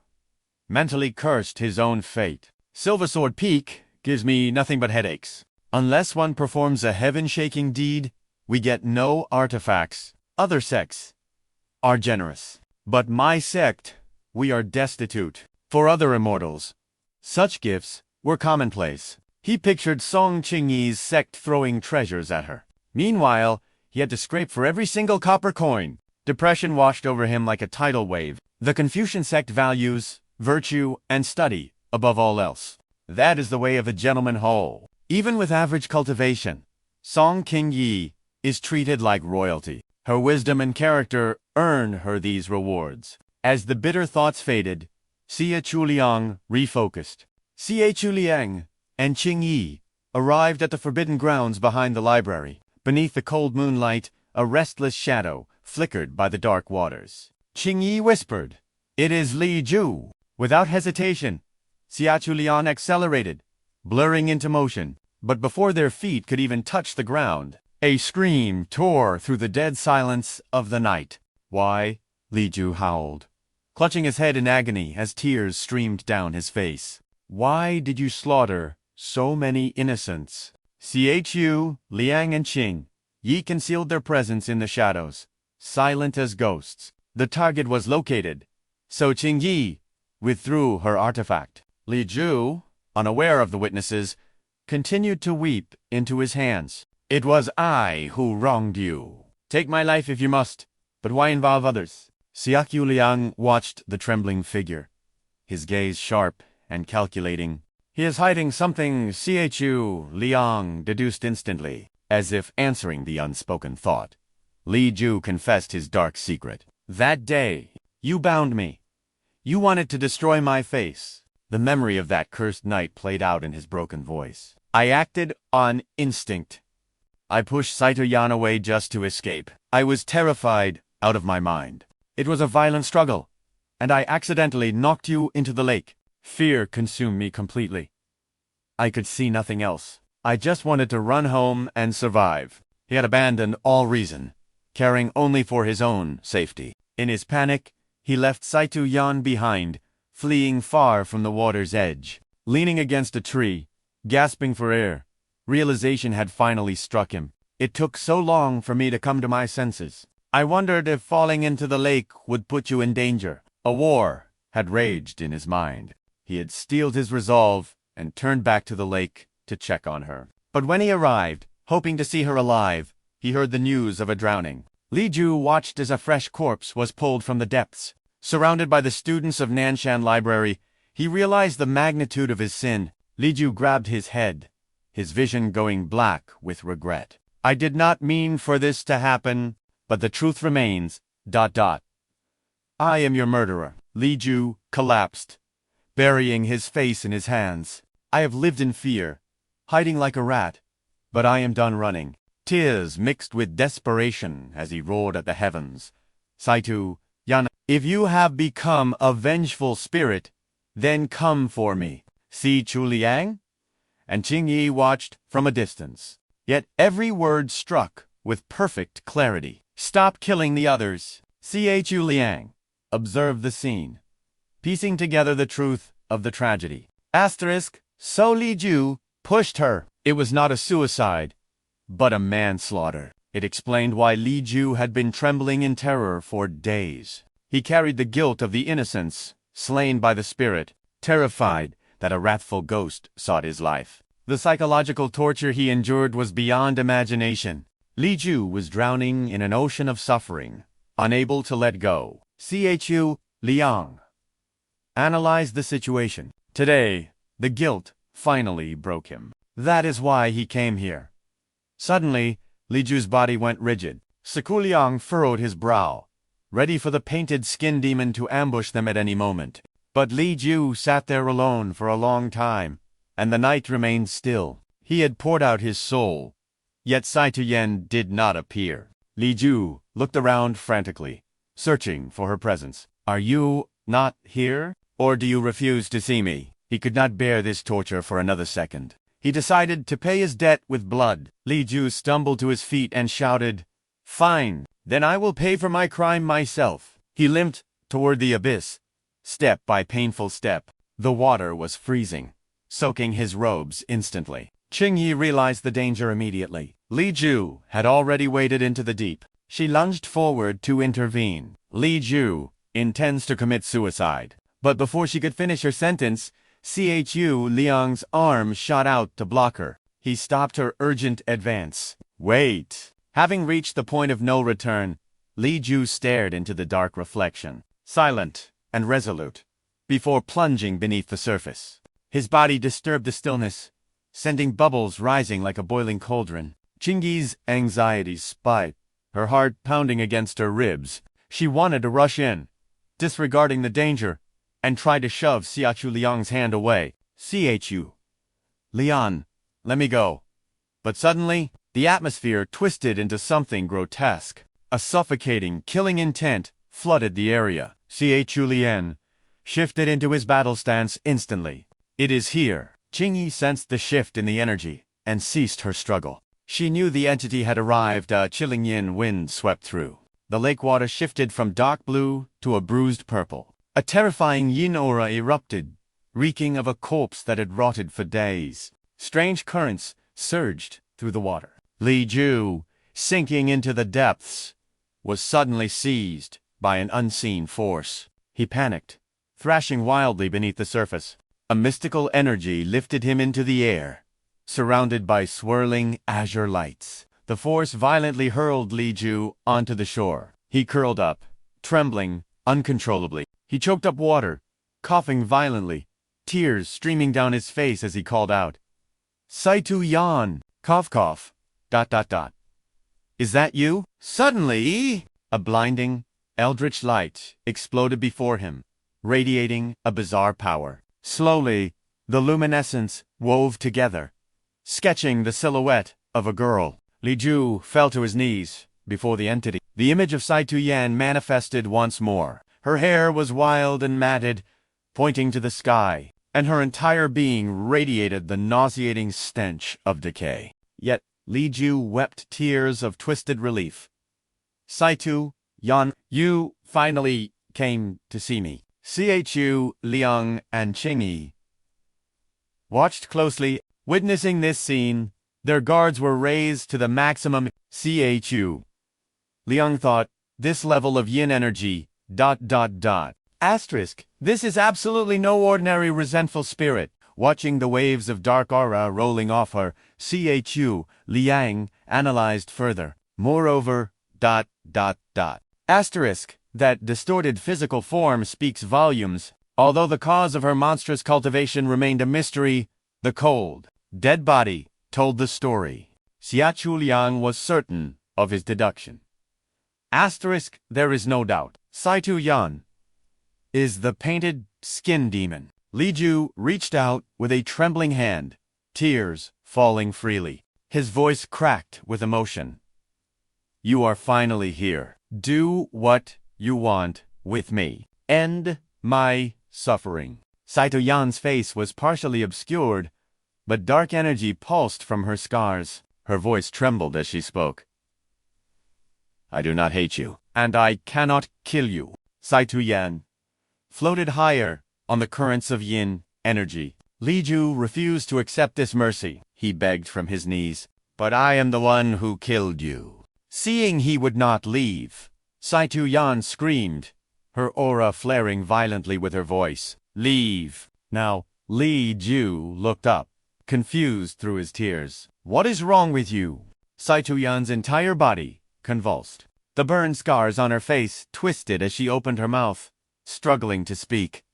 mentally cursed his own fate. Silver Sword Peak gives me nothing but headaches. Unless one performs a heaven-shaking deed, we get no artifacts. Other sects are generous. But my sect, we are destitute. For other immortals, such gifts were commonplace. He pictured Song Qingyi's sect throwing treasures at her. Meanwhile, he had to scrape for every single copper coin. Depression washed over him like a tidal wave. The Confucian sect values virtue and study above all else. That is the way of a gentleman whole. Even with average cultivation, Song Qingyi is treated like royalty. Her wisdom and character earn her these rewards. As the bitter thoughts faded, Chu Liang refocused. Chu Liang and Qingyi arrived at the forbidden grounds behind the library. Beneath the cold moonlight, a restless shadow flickered by the dark waters. Qingyi whispered, "It is Li Ju." Without hesitation, Chu Liang accelerated, blurring into motion. But before their feet could even touch the ground, a scream tore through the dead silence of the night. "Why?" Li Ju howled, clutching his head in agony as tears streamed down his face. "Why did you slaughter so many innocents?" Chu Liang and Qingyi concealed their presence in the shadows, silent as ghosts. The target was located, so Qingyi withdrew her artifact. Li Ju, unaware of the witnesses, continued to weep into his hands. "It was I who wronged you. Take my life if you must, but why involve others?" Chu Liang watched the trembling figure, his gaze sharp and calculating. "He is hiding something," Chu Liang deduced instantly, as if answering the unspoken thought. Li Ju confessed his dark secret. "That day, you bound me. You wanted to destroy my face." The memory of that cursed night played out in his broken voice. "I acted on instinct. I pushed Saito Yan away just to escape. I was terrified out of my mind. It was a violent struggle, and I accidentally knocked you into the lake. Fear consumed me completely. I could see nothing else. I just wanted to run home and survive." He had abandoned all reason, caring only for his own safety. In his panic, he left Saito Yan behind, fleeing far from the water's edge. Leaning against a tree, gasping for air, realization had finally struck him. "It took so long for me to come to my senses. I wondered if falling into the lake would put you in danger." A war had raged in his mind. He had steeled his resolve and turned back to the lake to check on her. But when he arrived, hoping to see her alive, he heard the news of a drowning. Li Ju watched as a fresh corpse was pulled from the depths. Surrounded by the students of Nanshan Library, he realized the magnitude of his sin. Li Ju grabbed his head, his vision going black with regret. "I did not mean for this to happen, but the truth remains, ... I am your murderer." Li Ju collapsed, burying his face in his hands. "I have lived in fear, hiding like a rat, but I am done running." Tears mixed with desperation as he roared at the heavens. "Saito Yan, if you have become a vengeful spirit, then come for me." Chu Liang and Qingyi watched from a distance. Yet every word struck with perfect clarity. "Stop killing the others." Chu Liang observed the scene, piecing together the truth of the tragedy. So Li Ju pushed her. It was not a suicide, but a manslaughter. It explained why Li Ju had been trembling in terror for days. He carried the guilt of the innocents, slain by the spirit, terrified that a wrathful ghost sought his life. The psychological torture he endured was beyond imagination. Li Ju was drowning in an ocean of suffering, unable to let go. Chu Liang analyzed the situation. Today, the guilt finally broke him. That is why he came here. Suddenly, Li Ju's body went rigid. Chu Liang furrowed his brow, ready for the painted skin demon to ambush them at any moment. But Li Ju sat there alone for a long time, and the night remained still. He had poured out his soul, yet Saito Yan did not appear. Li Ju looked around frantically, searching for her presence. "Are you not here? Or do you refuse to see me?" He could not bear this torture for another second. He decided to pay his debt with blood. Li Ju stumbled to his feet and shouted, "Fine, then I will pay for my crime myself." He limped toward the abyss, step by painful step. The water was freezing, soaking his robes instantly. Qingyi realized the danger immediately. Li Ju had already waded into the deep. She lunged forward to intervene. Li Ju intends to commit suicide. But before she could finish her sentence, Chu Liang's arm shot out to block her. He stopped her urgent advance. Wait! Having reached the point of no return, Li Ju stared into the dark reflection, silent and resolute, before plunging beneath the surface. His body disturbed the stillness, sending bubbles rising like a boiling cauldron. Qingyi's anxiety spiked, her heart pounding against her ribs. She wanted to rush in, disregarding the danger, and tried to shove Chu Liang's hand away. Chu Liang, let me go. But suddenly, the atmosphere twisted into something grotesque. A suffocating, killing intent flooded the area. Chu Liang shifted into his battle stance instantly. It is here. Qingyi sensed the shift in the energy and ceased her struggle. She knew the entity had arrived. A chilling yin wind swept through. The lake water shifted from dark blue to a bruised purple. A terrifying yin aura erupted, reeking of a corpse that had rotted for days. Strange currents surged through the water. Li Ju, sinking into the depths, was suddenly seized by an unseen force. He panicked, thrashing wildly beneath the surface. A mystical energy lifted him into the air, surrounded by swirling azure lights. The force violently hurled Li Ju onto the shore. He curled up, trembling uncontrollably. He choked up water, coughing violently, tears streaming down his face as he called out, "Saitu Yan! Cough cough! ... Is that you?" Suddenly, a blinding, eldritch light exploded before him, radiating a bizarre power. Slowly, the luminescence wove together, sketching the silhouette of a girl. Li Ju fell to his knees before the entity. The image of Saitu Yan manifested once more. Her hair was wild and matted, pointing to the sky, and her entire being radiated the nauseating stench of decay. Yet Li Ju wept tears of twisted relief. "Saitu Yan, you finally came to see me." Chu Liang and Qingyi watched closely. Witnessing this scene, their guards were raised to the maximum. Chu Liang thought, "This level of yin energy... ... This is absolutely no ordinary resentful spirit." Watching the waves of dark aura rolling off her, Chu Liang analyzed further. Moreover... ... That distorted physical form speaks volumes. Although the cause of her monstrous cultivation remained a mystery, the cold, dead body told the story. Chu Liang was certain of his deduction. There is no doubt. Saitu Yan is the painted skin demon. Li Ju reached out with a trembling hand, tears falling freely. His voice cracked with emotion. "You are finally here. Do what you want with me. End my suffering." Saitu Yan's face was partially obscured, but dark energy pulsed from her scars. Her voice trembled as she spoke. "I do not hate you, and I cannot kill you." Saitu Yan floated higher on the currents of yin energy. Li Ju refused to accept this mercy. He begged from his knees, "But I am the one who killed you." Seeing he would not leave, Saitu Yan screamed, her aura flaring violently with her voice. "Leave!" Now, Li Ju looked up, confused through his tears. "What is wrong with you?" Saitu Yan's entire body convulsed. The burn scars on her face twisted as she opened her mouth, struggling to speak.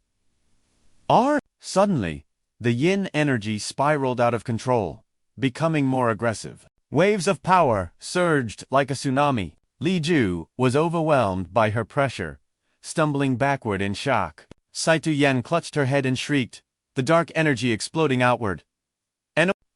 Suddenly, the yin energy spiraled out of control, becoming more aggressive. Waves of power surged like a tsunami. Li Ju was overwhelmed by her pressure, stumbling backward in shock. Saitu Yan clutched her head and shrieked, the dark energy exploding outward.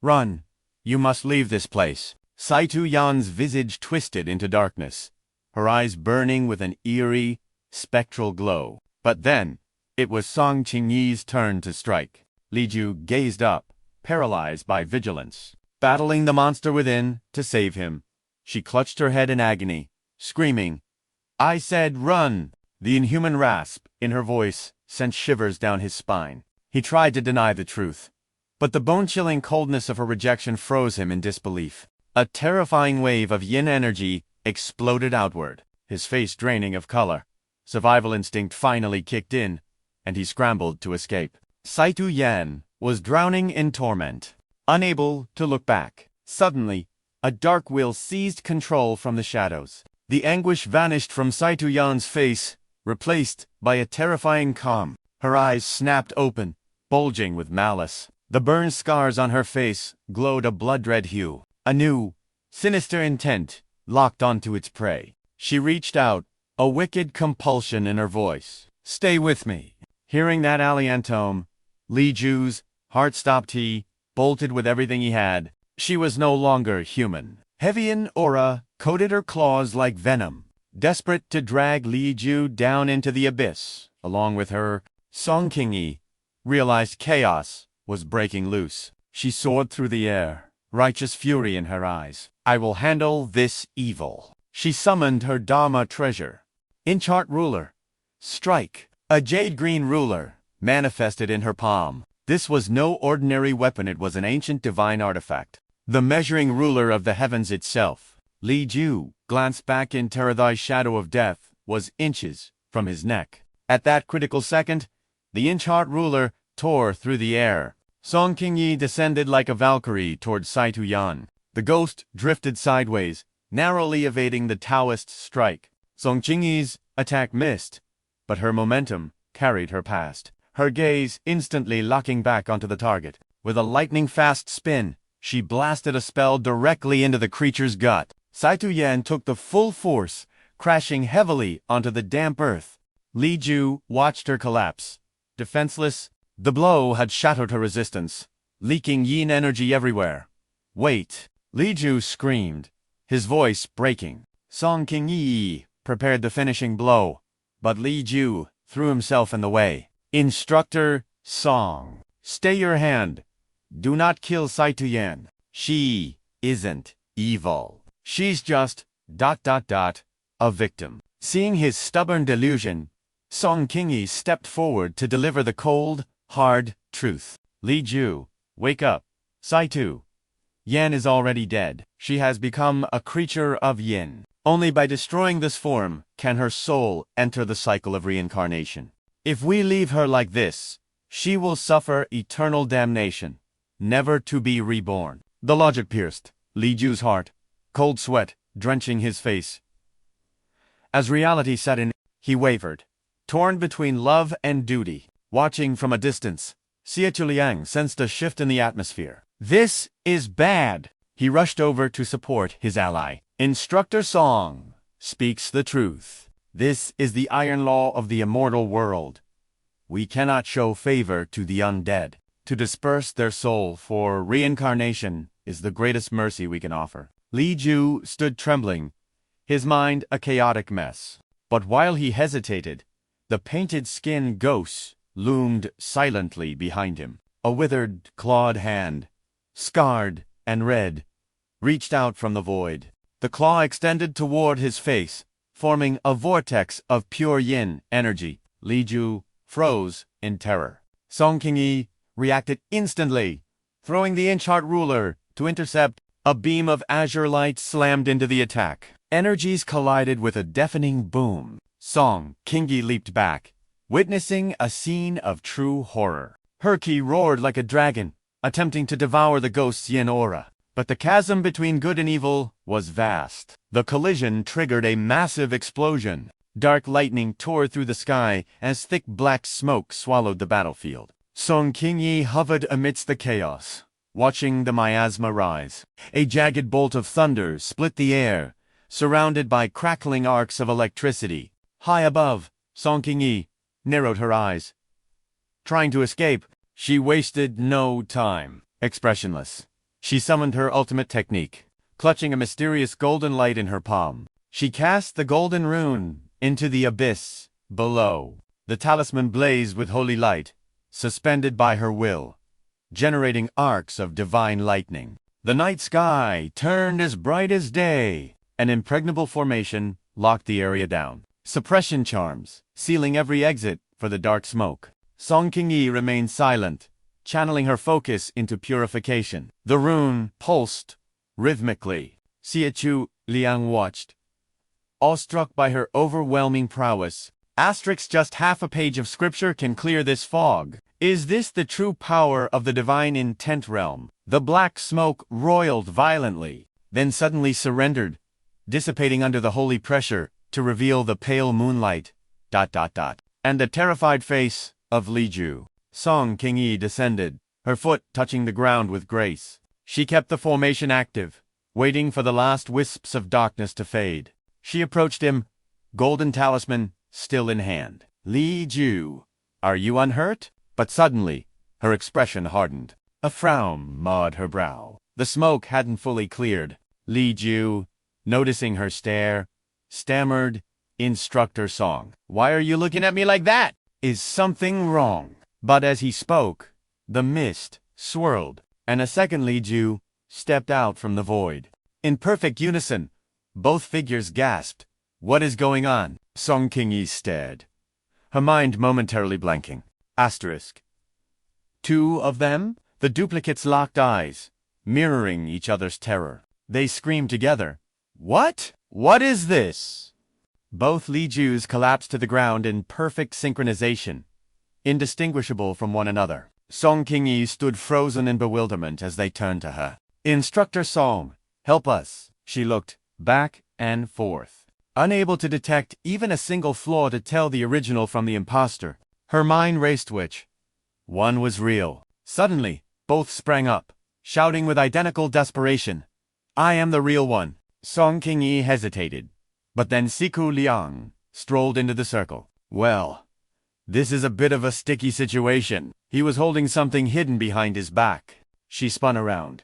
"Run! You must leave this place." Saitu Yan's visage twisted into darkness, her eyes burning with an eerie, spectral glow. But then, it was Song Qingyi's turn to strike. Li Ju gazed up, paralyzed by vigilance. Battling the monster within to save him, she clutched her head in agony, screaming, "I said run!" The inhuman rasp in her voice sent shivers down his spine. He tried to deny the truth, but the bone-chilling coldness of her rejection froze him in disbelief. A terrifying wave of yin energy exploded outward, his face draining of color. Survival instinct finally kicked in, and he scrambled to escape. Saitu Yan was drowning in torment, unable to look back. Suddenly, a dark will seized control from the shadows. The anguish vanished from Saitu Yan's face, replaced by a terrifying calm. Her eyes snapped open, bulging with malice. The burned scars on her face glowed a blood-red hue. A new, sinister intent locked onto its prey. She reached out, a wicked compulsion in her voice. "Stay with me." Hearing that aliantome, Li Ju's heart stopped. He bolted with everything he had. She was no longer human. Heavy in aura, coated her claws like venom. Desperate to drag Li Ju down into the abyss, along with her, Song Qingyi realized chaos was breaking loose. She soared through the air, righteous fury in her eyes. "I will handle this evil." She summoned her Dharma treasure. Inchart ruler. Strike. A jade-green ruler manifested in her palm. This was no ordinary weapon. It was an ancient divine artifact. The measuring ruler of the heavens itself. Li Ju glanced back in terror. The shadow of death was inches from his neck. At that critical second, the Inchart ruler tore through the air. Song Qingyi descended like a Valkyrie toward Saitu Yan. The ghost drifted sideways, narrowly evading the Taoist's strike. Song Qingyi's attack missed, but her momentum carried her past. Her gaze instantly locking back onto the target. With a lightning-fast spin, she blasted a spell directly into the creature's gut. Saitu Yan took the full force, crashing heavily onto the damp earth. Li Ju watched her collapse. Defenseless, the blow had shattered her resistance, leaking yin energy everywhere. "Wait!" Li Ju screamed, his voice breaking. Song Qingyi prepared the finishing blow, but Li Ju threw himself in the way. "Instructor Song, stay your hand. Do not kill Saitu Yan. She isn't evil. She's just ... a victim." Seeing his stubborn delusion, Song Qingyi stepped forward to deliver the cold, hard truth. "Li Ju, wake up. Saitu Yan is already dead. She has become a creature of yin. Only by destroying this form can her soul enter the cycle of reincarnation. If we leave her like this, she will suffer eternal damnation, never to be reborn." The logic pierced Li Ju's heart, cold sweat drenching his face. As reality set in, he wavered, torn between love and duty. Watching from a distance, Chu Liang sensed a shift in the atmosphere. "This is bad." He rushed over to support his ally. "Instructor Song speaks the truth. This is the iron law of the immortal world. We cannot show favor to the undead. To disperse their soul for reincarnation is the greatest mercy we can offer." Li Ju stood trembling, his mind a chaotic mess. But while he hesitated, the painted skin ghost loomed silently behind him. A withered, clawed hand, scarred and red, reached out from the void. The claw extended toward his face, forming a vortex of pure yin energy. Li Ju froze in terror. Song Qingyi reacted instantly, throwing the Inchart ruler to intercept. A beam of azure light slammed into the attack. Energies collided with a deafening boom. Song Qingyi leaped back, witnessing a scene of true horror. Herky roared like a dragon, attempting to devour the ghost's yin aura. But the chasm between good and evil was vast. The collision triggered a massive explosion. Dark lightning tore through the sky as thick black smoke swallowed the battlefield. Song Qingyi hovered amidst the chaos, watching the miasma rise. A jagged bolt of thunder split the air, surrounded by crackling arcs of electricity. High above, Song Qingyi narrowed her eyes. Trying to escape, she wasted no time. Expressionless, she summoned her ultimate technique, clutching a mysterious golden light in her palm. She cast the golden rune into the abyss below. The talisman blazed with holy light, suspended by her will, generating arcs of divine lightning. The night sky turned as bright as day. An impregnable formation locked the area down. Suppression charms, sealing every exit for the dark smoke. Song Qingyi remained silent, channeling her focus into purification. The rune pulsed rhythmically. Chu Liang watched, awestruck by her overwhelming prowess. Asterisk, just half a page of scripture can clear this fog. Is this the true power of the divine intent realm? The black smoke roiled violently, then suddenly surrendered, dissipating under the holy pressure to reveal the pale moonlight, ... and the terrified face of Li Ju. Song Qingyi descended, her foot touching the ground with grace. She kept the formation active, waiting for the last wisps of darkness to fade. She approached him, golden talisman still in hand. Li Ju, are you unhurt? But suddenly, her expression hardened. A frown marred her brow. The smoke hadn't fully cleared. Li Ju, noticing her stare, stammered, "Instructor Song, why are you looking at me like that? Is something wrong?" But as he spoke, the mist swirled, and a second Li Ju stepped out from the void. In perfect unison, both figures gasped. "What is going on?" Song Qingyi stared, her mind momentarily blanking. Asterisk. Two of them? The duplicates locked eyes, mirroring each other's terror. They screamed together. "What? What is this?" Both Li Jus collapsed to the ground in perfect synchronization, indistinguishable from one another. Song Qingyi stood frozen in bewilderment as they turned to her. "Instructor Song, help us." She looked back and forth, unable to detect even a single flaw to tell the original from the imposter. Her mind raced which one was real. Suddenly, both sprang up, shouting with identical desperation, "I am the real one." Song Qingyi hesitated, but then Chu Liang strolled into the circle. "Well, this is a bit of a sticky situation." He was holding something hidden behind his back. She spun around.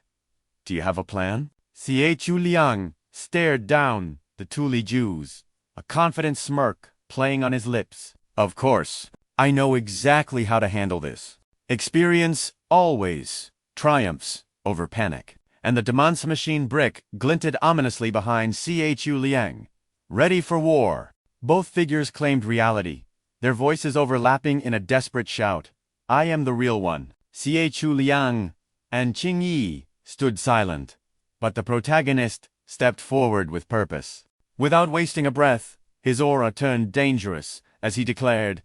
"Do you have a plan?" Chu Liang stared down the two Li Jus, a confident smirk playing on his lips. "Of course, I know exactly how to handle this. Experience always triumphs over panic." And the Demons machine brick glinted ominously behind Chu Liang, ready for war. Both figures claimed reality, their voices overlapping in a desperate shout. "I am the real one." Chu Liang and Qingyi stood silent, but the protagonist stepped forward with purpose. Without wasting a breath, his aura turned dangerous as he declared,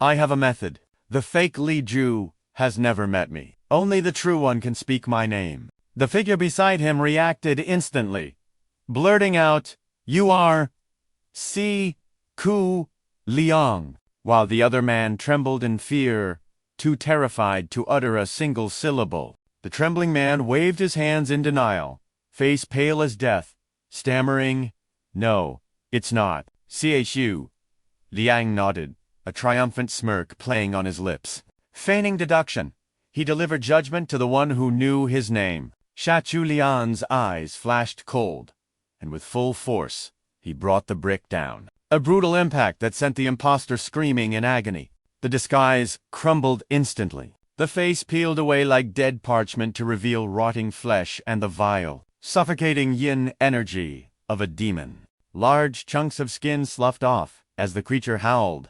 "I have a method. The fake Li Ju has never met me. Only the true one can speak my name." The figure beside him reacted instantly, blurting out, "You are Chu Liang," while the other man trembled in fear, too terrified to utter a single syllable. The trembling man waved his hands in denial, face pale as death, stammering, "No, it's not." Chu Liang nodded, a triumphant smirk playing on his lips. Feigning deduction, he delivered judgment to the one who knew his name. Chu Liang's eyes flashed cold, and with full force, he brought the brick down. A brutal impact that sent the imposter screaming in agony. The disguise crumbled instantly. The face peeled away like dead parchment to reveal rotting flesh and the vile, suffocating yin energy of a demon. Large chunks of skin sloughed off as the creature howled.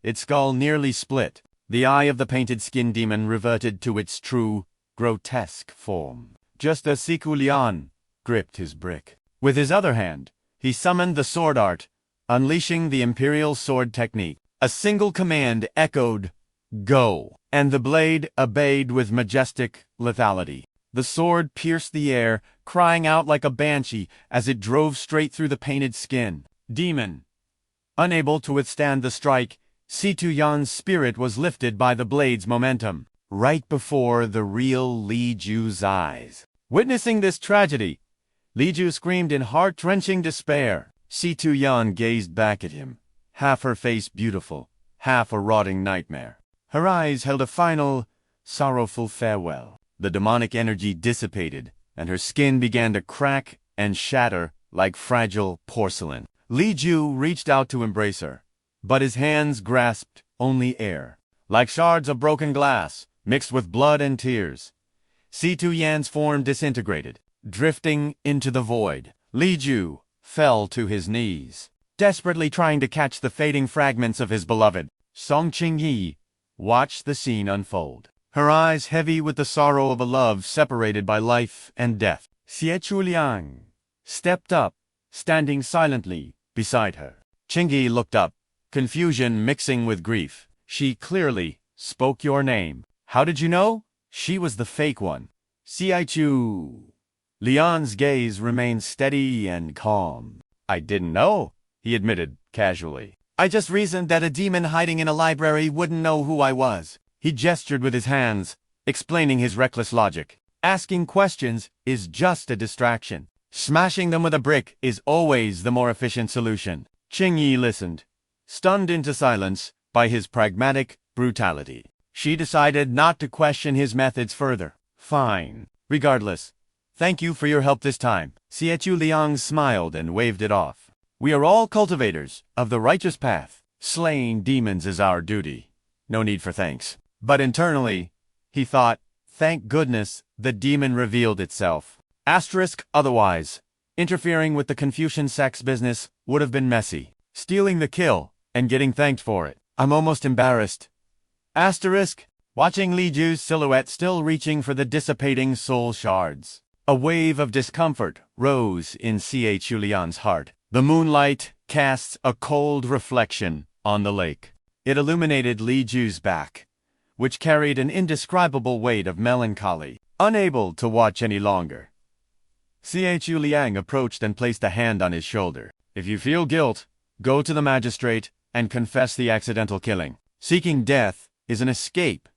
Its skull nearly split. The eye of the painted skin demon reverted to its true, grotesque form, just as Chu Liang gripped his brick. With his other hand, he summoned the sword art, unleashing the imperial sword technique. A single command echoed, "Go," and the blade obeyed with majestic lethality. The sword pierced the air, crying out like a banshee as it drove straight through the painted skin. Demon. Unable to withstand the strike, Chu Liang's spirit was lifted by the blade's momentum, right before the real Li Ju's eyes. Witnessing this tragedy, Li Ju screamed in heart-wrenching despair. Chu Liang gazed back at him, half her face beautiful, half a rotting nightmare. Her eyes held a final, sorrowful farewell. The demonic energy dissipated, and her skin began to crack and shatter like fragile porcelain. Li Ju reached out to embrace her, but his hands grasped only air. Like shards of broken glass, mixed with blood and tears, Chu Liang's form disintegrated, drifting into the void. Li Ju fell to his knees, desperately trying to catch the fading fragments of his beloved. Song Qingyi watched the scene unfold, her eyes heavy with the sorrow of a love separated by life and death. Chu Liang stepped up, standing silently, beside her. Qingyi looked up, confusion mixing with grief. She clearly spoke your name. How did you know? She was the fake one. Chu Liang's gaze remained steady and calm. I didn't know, he admitted casually. I just reasoned that a demon hiding in a library wouldn't know who I was. He gestured with his hands, explaining his reckless logic. Asking questions is just a distraction. Smashing them with a brick is always the more efficient solution. Qingyi listened, stunned into silence by his pragmatic brutality. She decided not to question his methods further. Fine. Regardless, thank you for your help this time. Chu Liang smiled and waved it off. We are all cultivators of the righteous path. Slaying demons is our duty. No need for thanks. But internally, he thought, thank goodness the demon revealed itself. Otherwise, interfering with the Confucian sect's business would have been messy. Stealing the kill and getting thanked for it. I'm almost embarrassed. Watching Li Ju's silhouette still reaching for the dissipating soul shards. A wave of discomfort rose in Chu Liang's heart. The moonlight casts a cold reflection on the lake. It illuminated Li Ju's back, which carried an indescribable weight of melancholy. Unable to watch any longer, Chu Liang approached and placed a hand on his shoulder. If you feel guilt, go to the magistrate and confess the accidental killing. Seeking death is an escape,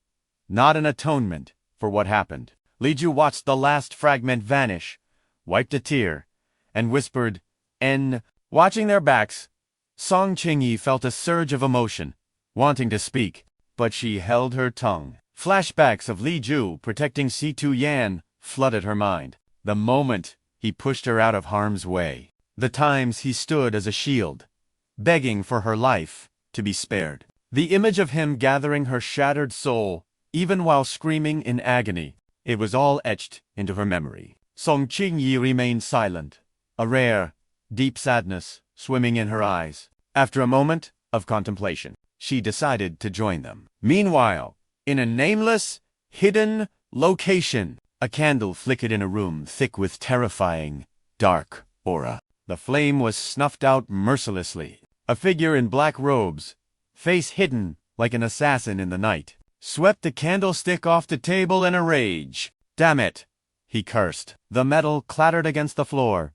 not an atonement for what happened. Li Ju watched the last fragment vanish, wiped a tear, and whispered, N. Watching their backs, Song Qingyi felt a surge of emotion, wanting to speak, but she held her tongue. Flashbacks of Li Ju protecting Si Tu Yan flooded her mind. The moment he pushed her out of harm's way. The times he stood as a shield, begging for her life to be spared. The image of him gathering her shattered soul, even while screaming in agony, it was all etched into her memory. Song Qingyi remained silent, a rare, deep sadness swimming in her eyes. After a moment of contemplation, she decided to join them. Meanwhile, in a nameless, hidden location, a candle flickered in a room thick with terrifying, dark aura. The flame was snuffed out mercilessly. A figure in black robes, face hidden like an assassin in the night, swept the candlestick off the table in a rage. Damn it, he cursed. The metal clattered against the floor.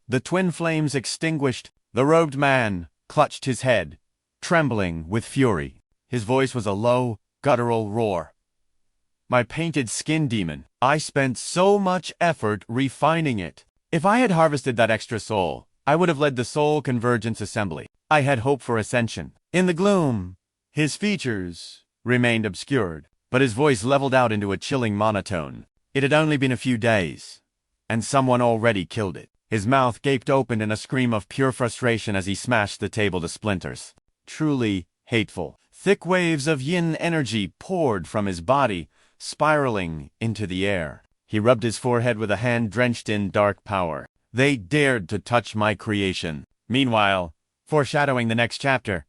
The twin flames extinguished. The robed man clutched his head, trembling with fury. His voice was a low, guttural roar. My painted skin demon. I spent so much effort refining it. If I had harvested that extra soul, I would have led the Soul Convergence Assembly. I had hope for ascension. In the gloom, his features remained obscured, but his voice leveled out into a chilling monotone. It had only been a few days, and someone already killed it. His mouth gaped open in a scream of pure frustration as he smashed the table to splinters. Truly hateful. Thick waves of yin energy poured from his body, spiraling into the air. He rubbed his forehead with a hand drenched in dark power. They dared to touch my creation. Meanwhile, foreshadowing the next chapter,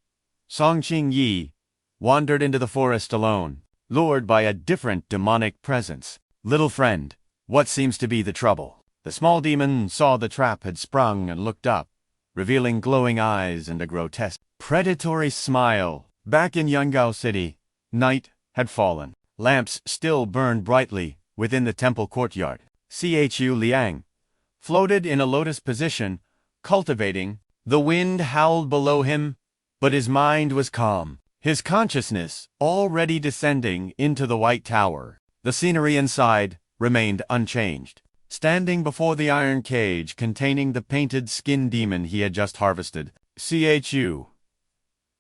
Song Qingyi wandered into the forest alone, lured by a different demonic presence. Little friend, what seems to be the trouble? The small demon saw the trap had sprung and looked up, revealing glowing eyes and a grotesque, predatory smile. Back in Yangao City, night had fallen. Lamps still burned brightly within the temple courtyard. Chu Liang floated in a lotus position, cultivating. The wind howled below him, but his mind was calm, his consciousness already descending into the White Tower. The scenery inside remained unchanged. Standing before the iron cage containing the painted skin demon he had just harvested, Chu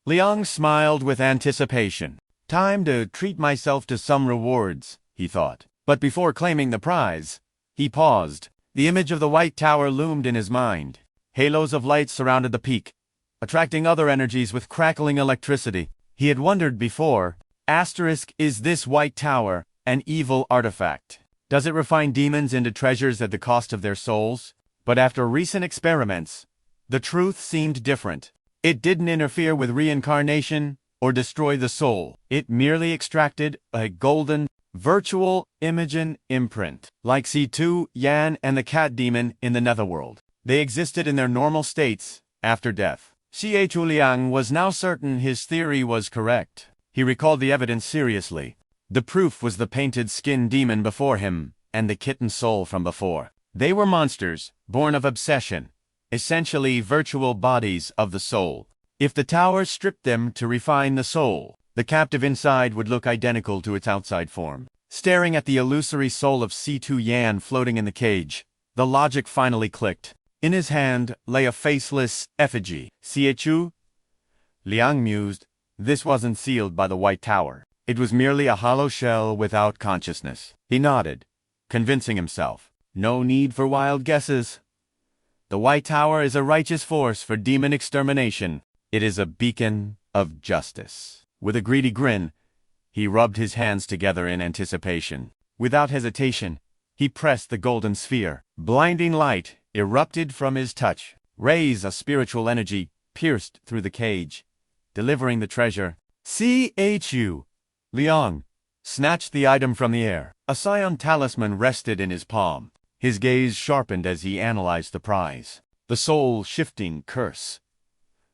Liang smiled with anticipation. Time to treat myself to some rewards, he thought. But before claiming the prize, he paused. The image of the White Tower loomed in his mind. Halos of light surrounded the peak, attracting other energies with crackling electricity. He had wondered before, is this White Tower an evil artifact? Does it refine demons into treasures at the cost of their souls? But after recent experiments, the truth seemed different. It didn't interfere with reincarnation or destroy the soul. It merely extracted a golden, virtual Imogen imprint. Like Si Tu Yan and the cat demon in the netherworld. They existed in their normal states after death. Chu Liang was now certain his theory was correct. He recalled the evidence seriously. The proof was the painted skin demon before him, and the kitten soul from before. They were monsters, born of obsession, essentially virtual bodies of the soul. If the tower stripped them to refine the soul, the captive inside would look identical to its outside form. Staring at the illusory soul of Chu Liang floating in the cage, the logic finally clicked. In his hand lay a faceless effigy. Chu Liang mused. This wasn't sealed by the White Tower. It was merely a hollow shell without consciousness. He nodded, convincing himself. No need for wild guesses. The White Tower is a righteous force for demon extermination. It is a beacon of justice. With a greedy grin, he rubbed his hands together in anticipation. Without hesitation, he pressed the golden sphere. Blinding light erupted from his touch. Rays of spiritual energy pierced through the cage, delivering the treasure. Chu Liang snatched the item from the air. A scion talisman rested in his palm. His gaze sharpened as he analyzed the prize. The soul-shifting curse.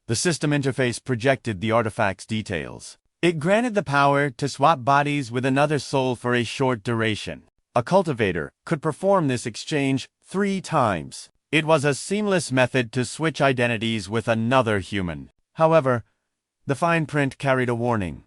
The system interface projected the artifact's details. It granted the power to swap bodies with another soul for a short duration. A cultivator could perform this exchange 3 times. It was a seamless method to switch identities with another human. However, the fine print carried a warning.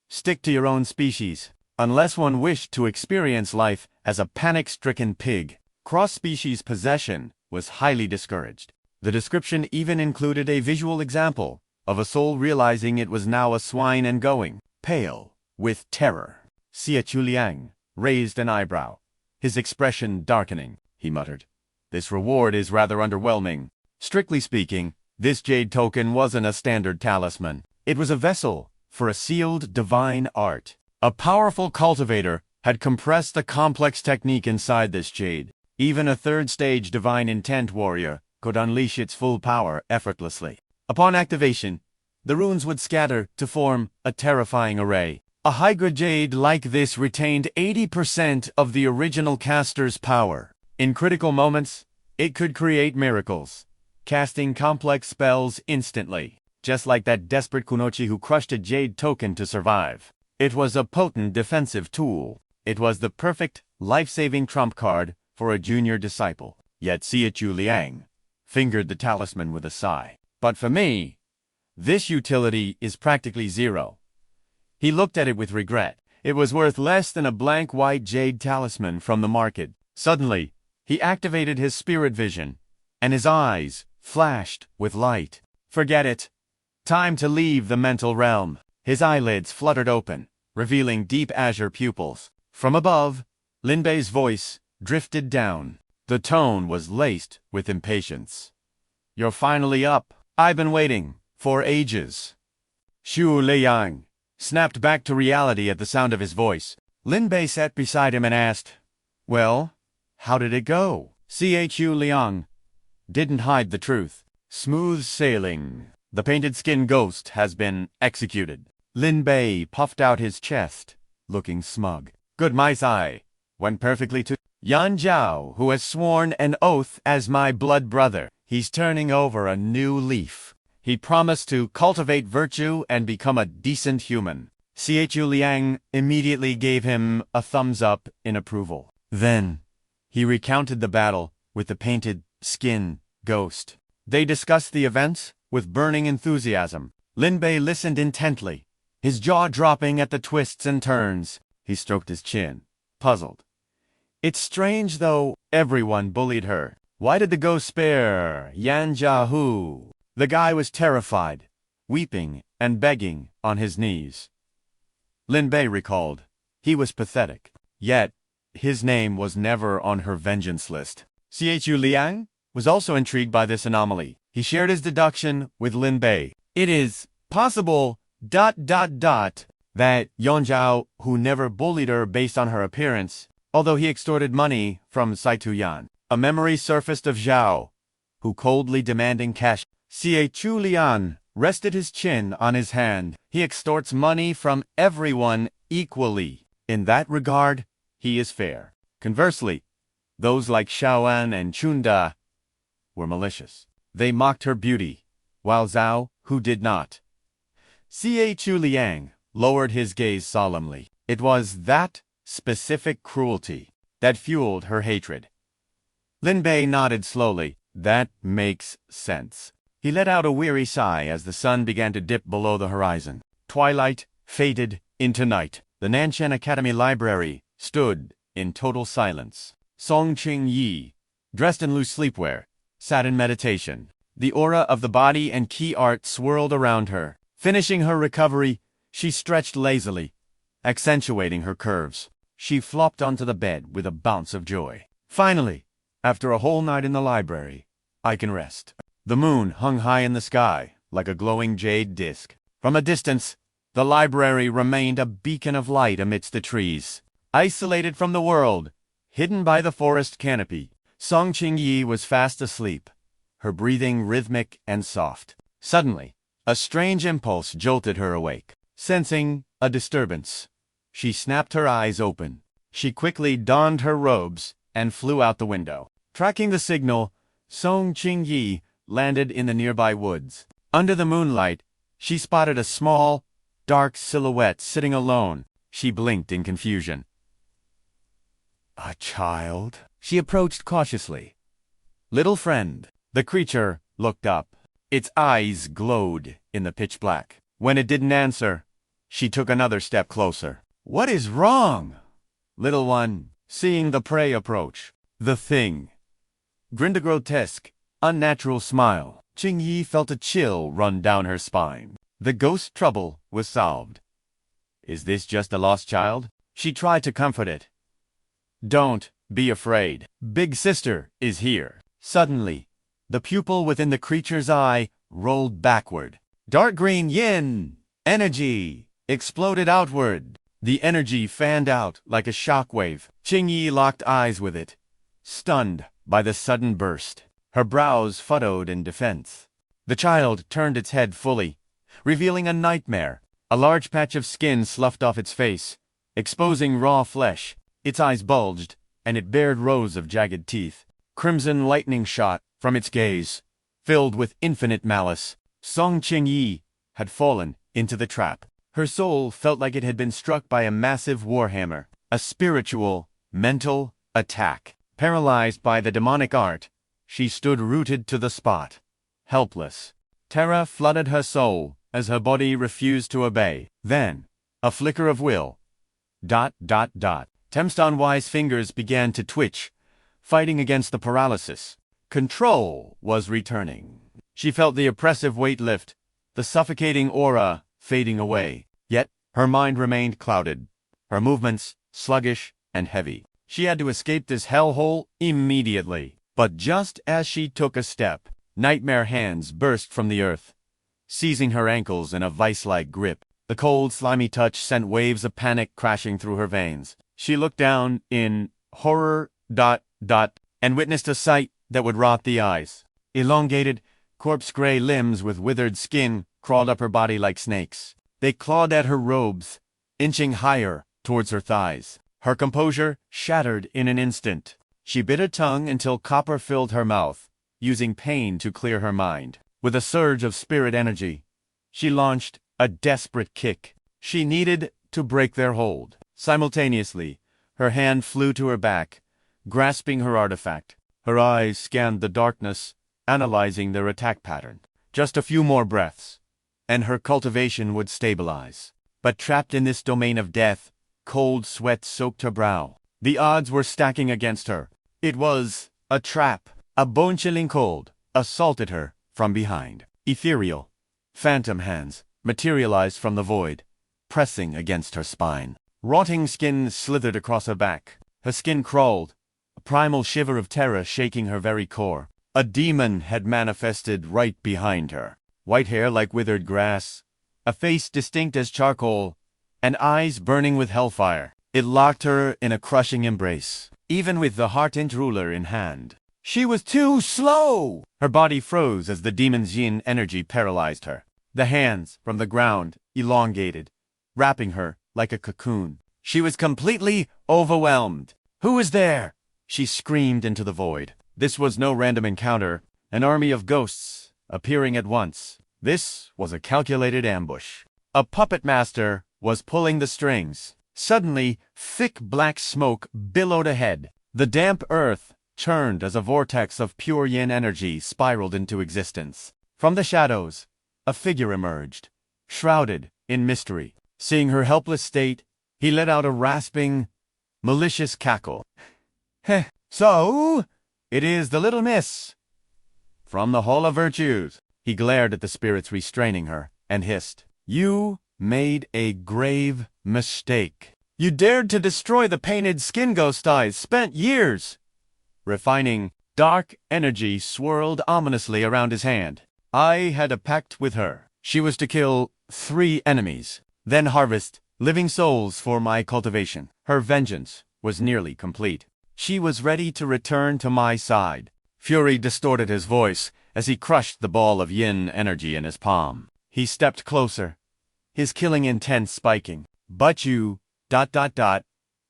Stick to your own species, unless one wished to experience life as a panic-stricken pig. Cross-species possession was highly discouraged. The description even included a visual example of a soul realizing it was now a swine and going pale with terror. Chu Liang raised an eyebrow, his expression darkening. He muttered, "This reward is rather underwhelming." Strictly speaking, this jade token wasn't a standard talisman. It was a vessel for a sealed divine art. A powerful cultivator had compressed the complex technique inside this jade. Even a third-stage divine intent warrior could unleash its full power effortlessly. Upon activation, the runes would scatter to form a terrifying array. A high-grade jade like this retained 80% of the original caster's power. In critical moments, it could create miracles, casting complex spells instantly, just like that desperate kunoichi who crushed a jade token to survive. It was a potent defensive tool. It was the perfect, life-saving trump card for a junior disciple. Yet Chu Liang fingered the talisman with a sigh. But for me, this utility is practically zero. He looked at it with regret. It was worth less than a blank white jade talisman from the market. Suddenly, he activated his spirit vision, and his eyes flashed with light. Forget it. Time to leave the mental realm. His eyelids fluttered open, revealing deep azure pupils. From above, Linbei's voice drifted down. The tone was laced with impatience. "You're finally up. I've been waiting for ages." Chu Liang snapped back to reality at the sound of his voice. Linbei sat beside him and asked, "Well, how did it go?" Chu Liang didn't hide the truth. "Smooth sailing. The painted skin ghost has been executed." Linbei puffed out his chest, looking smug. "Good mice eye. Went perfectly to Yan Zhao, who has sworn an oath as my blood brother. He's turning over a new leaf. He promised to cultivate virtue and become a decent human." Chu Liang immediately gave him a thumbs up in approval. Then, he recounted the battle with the painted skin ghost. They discussed the events with burning enthusiasm. Linbei listened intently, his jaw dropping at the twists and turns. He stroked his chin, puzzled. "It's strange, though. Everyone bullied her. Why did the ghost spare Yan Zhao?" The guy was terrified, weeping and begging on his knees. Linbei recalled. He was pathetic. Yet, his name was never on her vengeance list. Chu Liang was also intrigued by this anomaly. He shared his deduction with Linbei. "It is possible, that Yan Zhao, who never bullied her based on her appearance, although he extorted money from Chu Liang. A memory surfaced of Zhao, who coldly demanding cash. Chu Liang rested his chin on his hand. He extorts money from everyone equally. In that regard, he is fair. Conversely, those like Shaoan and Chunda were malicious. They mocked her beauty, while Zhao, who did not, see Chu Liang, lowered his gaze solemnly. It was that specific cruelty that fueled her hatred. Lin Bei nodded slowly. That makes sense. He let out a weary sigh as the sun began to dip below the horizon. Twilight faded into night. The Nanshan Academy Library stood in total silence. Song Qing-yi, dressed in loose sleepwear, sat in meditation. The aura of the body and key art swirled around her. Finishing her recovery, she stretched lazily, accentuating her curves. She flopped onto the bed with a bounce of joy. Finally, after a whole night in the library, I can rest. The moon hung high in the sky, like a glowing jade disk. From a distance, the library remained a beacon of light amidst the trees. Isolated from the world, hidden by the forest canopy, Song Qing-yi was fast asleep, her breathing rhythmic and soft. Suddenly, a strange impulse jolted her awake. Sensing a disturbance, she snapped her eyes open. She quickly donned her robes and flew out the window. Tracking the signal, Song Qing-yi landed in the nearby woods. Under the moonlight, she spotted a small, dark silhouette sitting alone. She blinked in confusion. A child? She approached cautiously. Little friend. The creature looked up. Its eyes glowed in the pitch black. When it didn't answer, she took another step closer. What is wrong? Little one, seeing the prey approach. The thing grinned a grotesque, unnatural smile. Qing-yi felt a chill run down her spine. The ghost trouble was solved. Is this just a lost child? She tried to comfort it. Don't be afraid. Big sister is here. Suddenly, the pupil within the creature's eye rolled backward. Dark green yin energy exploded outward. The energy fanned out like a shockwave. Qing-yi locked eyes with it, stunned by the sudden burst. Her brows furrowed in defense. The child turned its head fully, revealing a nightmare. A large patch of skin sloughed off its face, exposing raw flesh. Its eyes bulged, and it bared rows of jagged teeth. Crimson lightning shot from its gaze, filled with infinite malice. Song Qing-yi had fallen into the trap. Her soul felt like it had been struck by a massive warhammer, a spiritual, mental attack. Paralyzed by the demonic art, she stood rooted to the spot, helpless. Terror flooded her soul as her body refused to obey. Then, a flicker of will. Temstan-Y's fingers began to twitch, fighting against the paralysis. Control was returning. She felt the oppressive weight lift, the suffocating aura fading away. Yet, her mind remained clouded, her movements sluggish and heavy. She had to escape this hellhole immediately. But just as she took a step, nightmare hands burst from the earth, seizing her ankles in a vice-like grip. The cold, slimy touch sent waves of panic crashing through her veins. She looked down in horror, and witnessed a sight that would rot the eyes. Elongated, corpse-gray limbs with withered skin crawled up her body like snakes. They clawed at her robes, inching higher towards her thighs. Her composure shattered in an instant. She bit her tongue until copper filled her mouth, using pain to clear her mind. With a surge of spirit energy, she launched a desperate kick. She needed to break their hold. Simultaneously, her hand flew to her back, grasping her artifact. Her eyes scanned the darkness, analyzing their attack pattern. Just a few more breaths, and her cultivation would stabilize. But trapped in this domain of death, cold sweat soaked her brow. The odds were stacking against her. It was a trap. A bone-chilling cold assaulted her from behind. Ethereal, phantom hands materialized from the void, pressing against her spine. Rotting skin slithered across her back. Her skin crawled, a primal shiver of terror shaking her very core. A demon had manifested right behind her. White hair like withered grass, a face distinct as charcoal, and eyes burning with hellfire. It locked her in a crushing embrace, even with the heart-inch ruler in hand. She was too slow! Her body froze as the demon's yin energy paralyzed her. The hands, from the ground, elongated, wrapping her like a cocoon. She was completely overwhelmed. Who is there? She screamed into the void. This was no random encounter, an army of ghosts appearing at once. This was a calculated ambush. A puppet master was pulling the strings. Suddenly, thick black smoke billowed ahead. The damp earth churned as a vortex of pure yin energy spiraled into existence. From the shadows, a figure emerged, shrouded in mystery. Seeing her helpless state, he let out a rasping, malicious cackle. Heh, so, it is the little miss. From the Hall of Virtues. He glared at the spirits restraining her, and hissed, "You made a grave mistake. You dared to destroy the painted skin ghost eyes spent years refining." Dark energy swirled ominously around his hand. I had a pact with her. She was to kill 3 enemies, then harvest living souls for my cultivation. Her vengeance was nearly complete. She was ready to return to my side. Fury distorted his voice as he crushed the ball of yin energy in his palm. He stepped closer, his killing intent spiking. But you, ...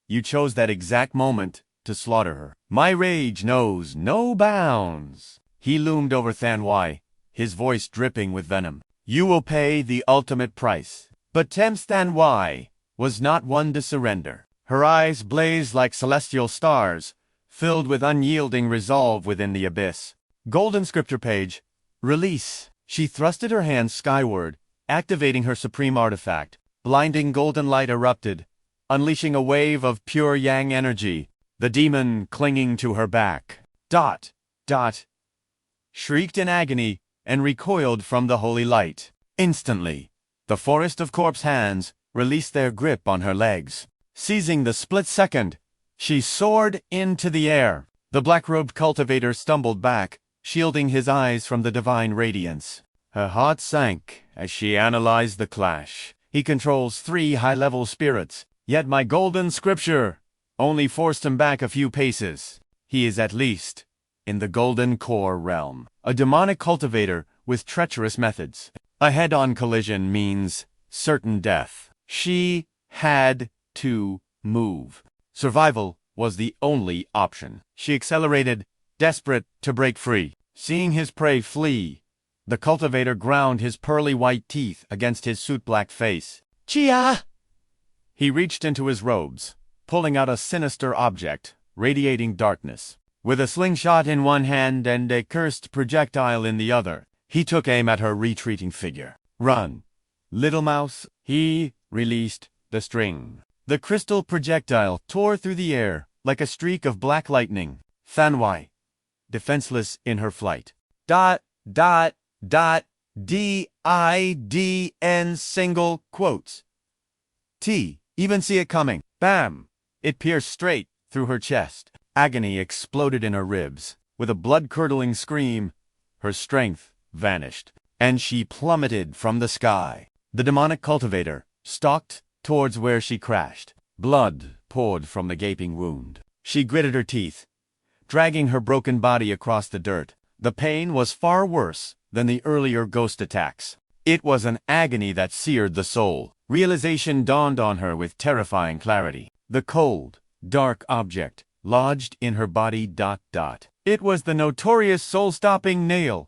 you chose that exact moment to slaughter her. My rage knows no bounds. He loomed over Thanwai, his voice dripping with venom. You will pay the ultimate price. But Thames Thanwai was not one to surrender. Her eyes blazed like celestial stars, filled with unyielding resolve within the abyss. Golden scripture page. Release. She thrusted her hand skyward, activating her supreme artifact. Blinding golden light erupted, unleashing a wave of pure yang energy, the demon clinging to her back. Dot, shrieked in agony and recoiled from the holy light. Instantly, the forest of corpse hands released their grip on her legs. Seizing the split second, she soared into the air. The black-robed cultivator stumbled back, shielding his eyes from the divine radiance. Her heart sank as she analyzed the clash. He controls 3 high-level spirits, yet my golden scripture only forced him back a few paces. He is at least in the golden core realm, a demonic cultivator with treacherous methods. A head-on collision means certain death. She had to move. Survival was the only option. She accelerated, desperate to break free. Seeing his prey flee, the cultivator ground his pearly white teeth against his soot-black face. Chia! He reached into his robes, pulling out a sinister object, radiating darkness. With a slingshot in one hand and a cursed projectile in the other, he took aim at her retreating figure. Run, little mouse. He released the string. The crystal projectile tore through the air like a streak of black lightning. Thanwai, defenseless in her flight. D-I-D-N single quotes. T. Even see it coming. Bam! It pierced straight through her chest. Agony exploded in her ribs. With a blood-curdling scream, her strength vanished, and she plummeted from the sky. The demonic cultivator stalked towards where she crashed. Blood poured from the gaping wound. She gritted her teeth, dragging her broken body across the dirt. The pain was far worse than the earlier ghost attacks. It was an agony that seared the soul. Realization dawned on her with terrifying clarity. The cold, dark object lodged in her body. It was the notorious soul-stopping nail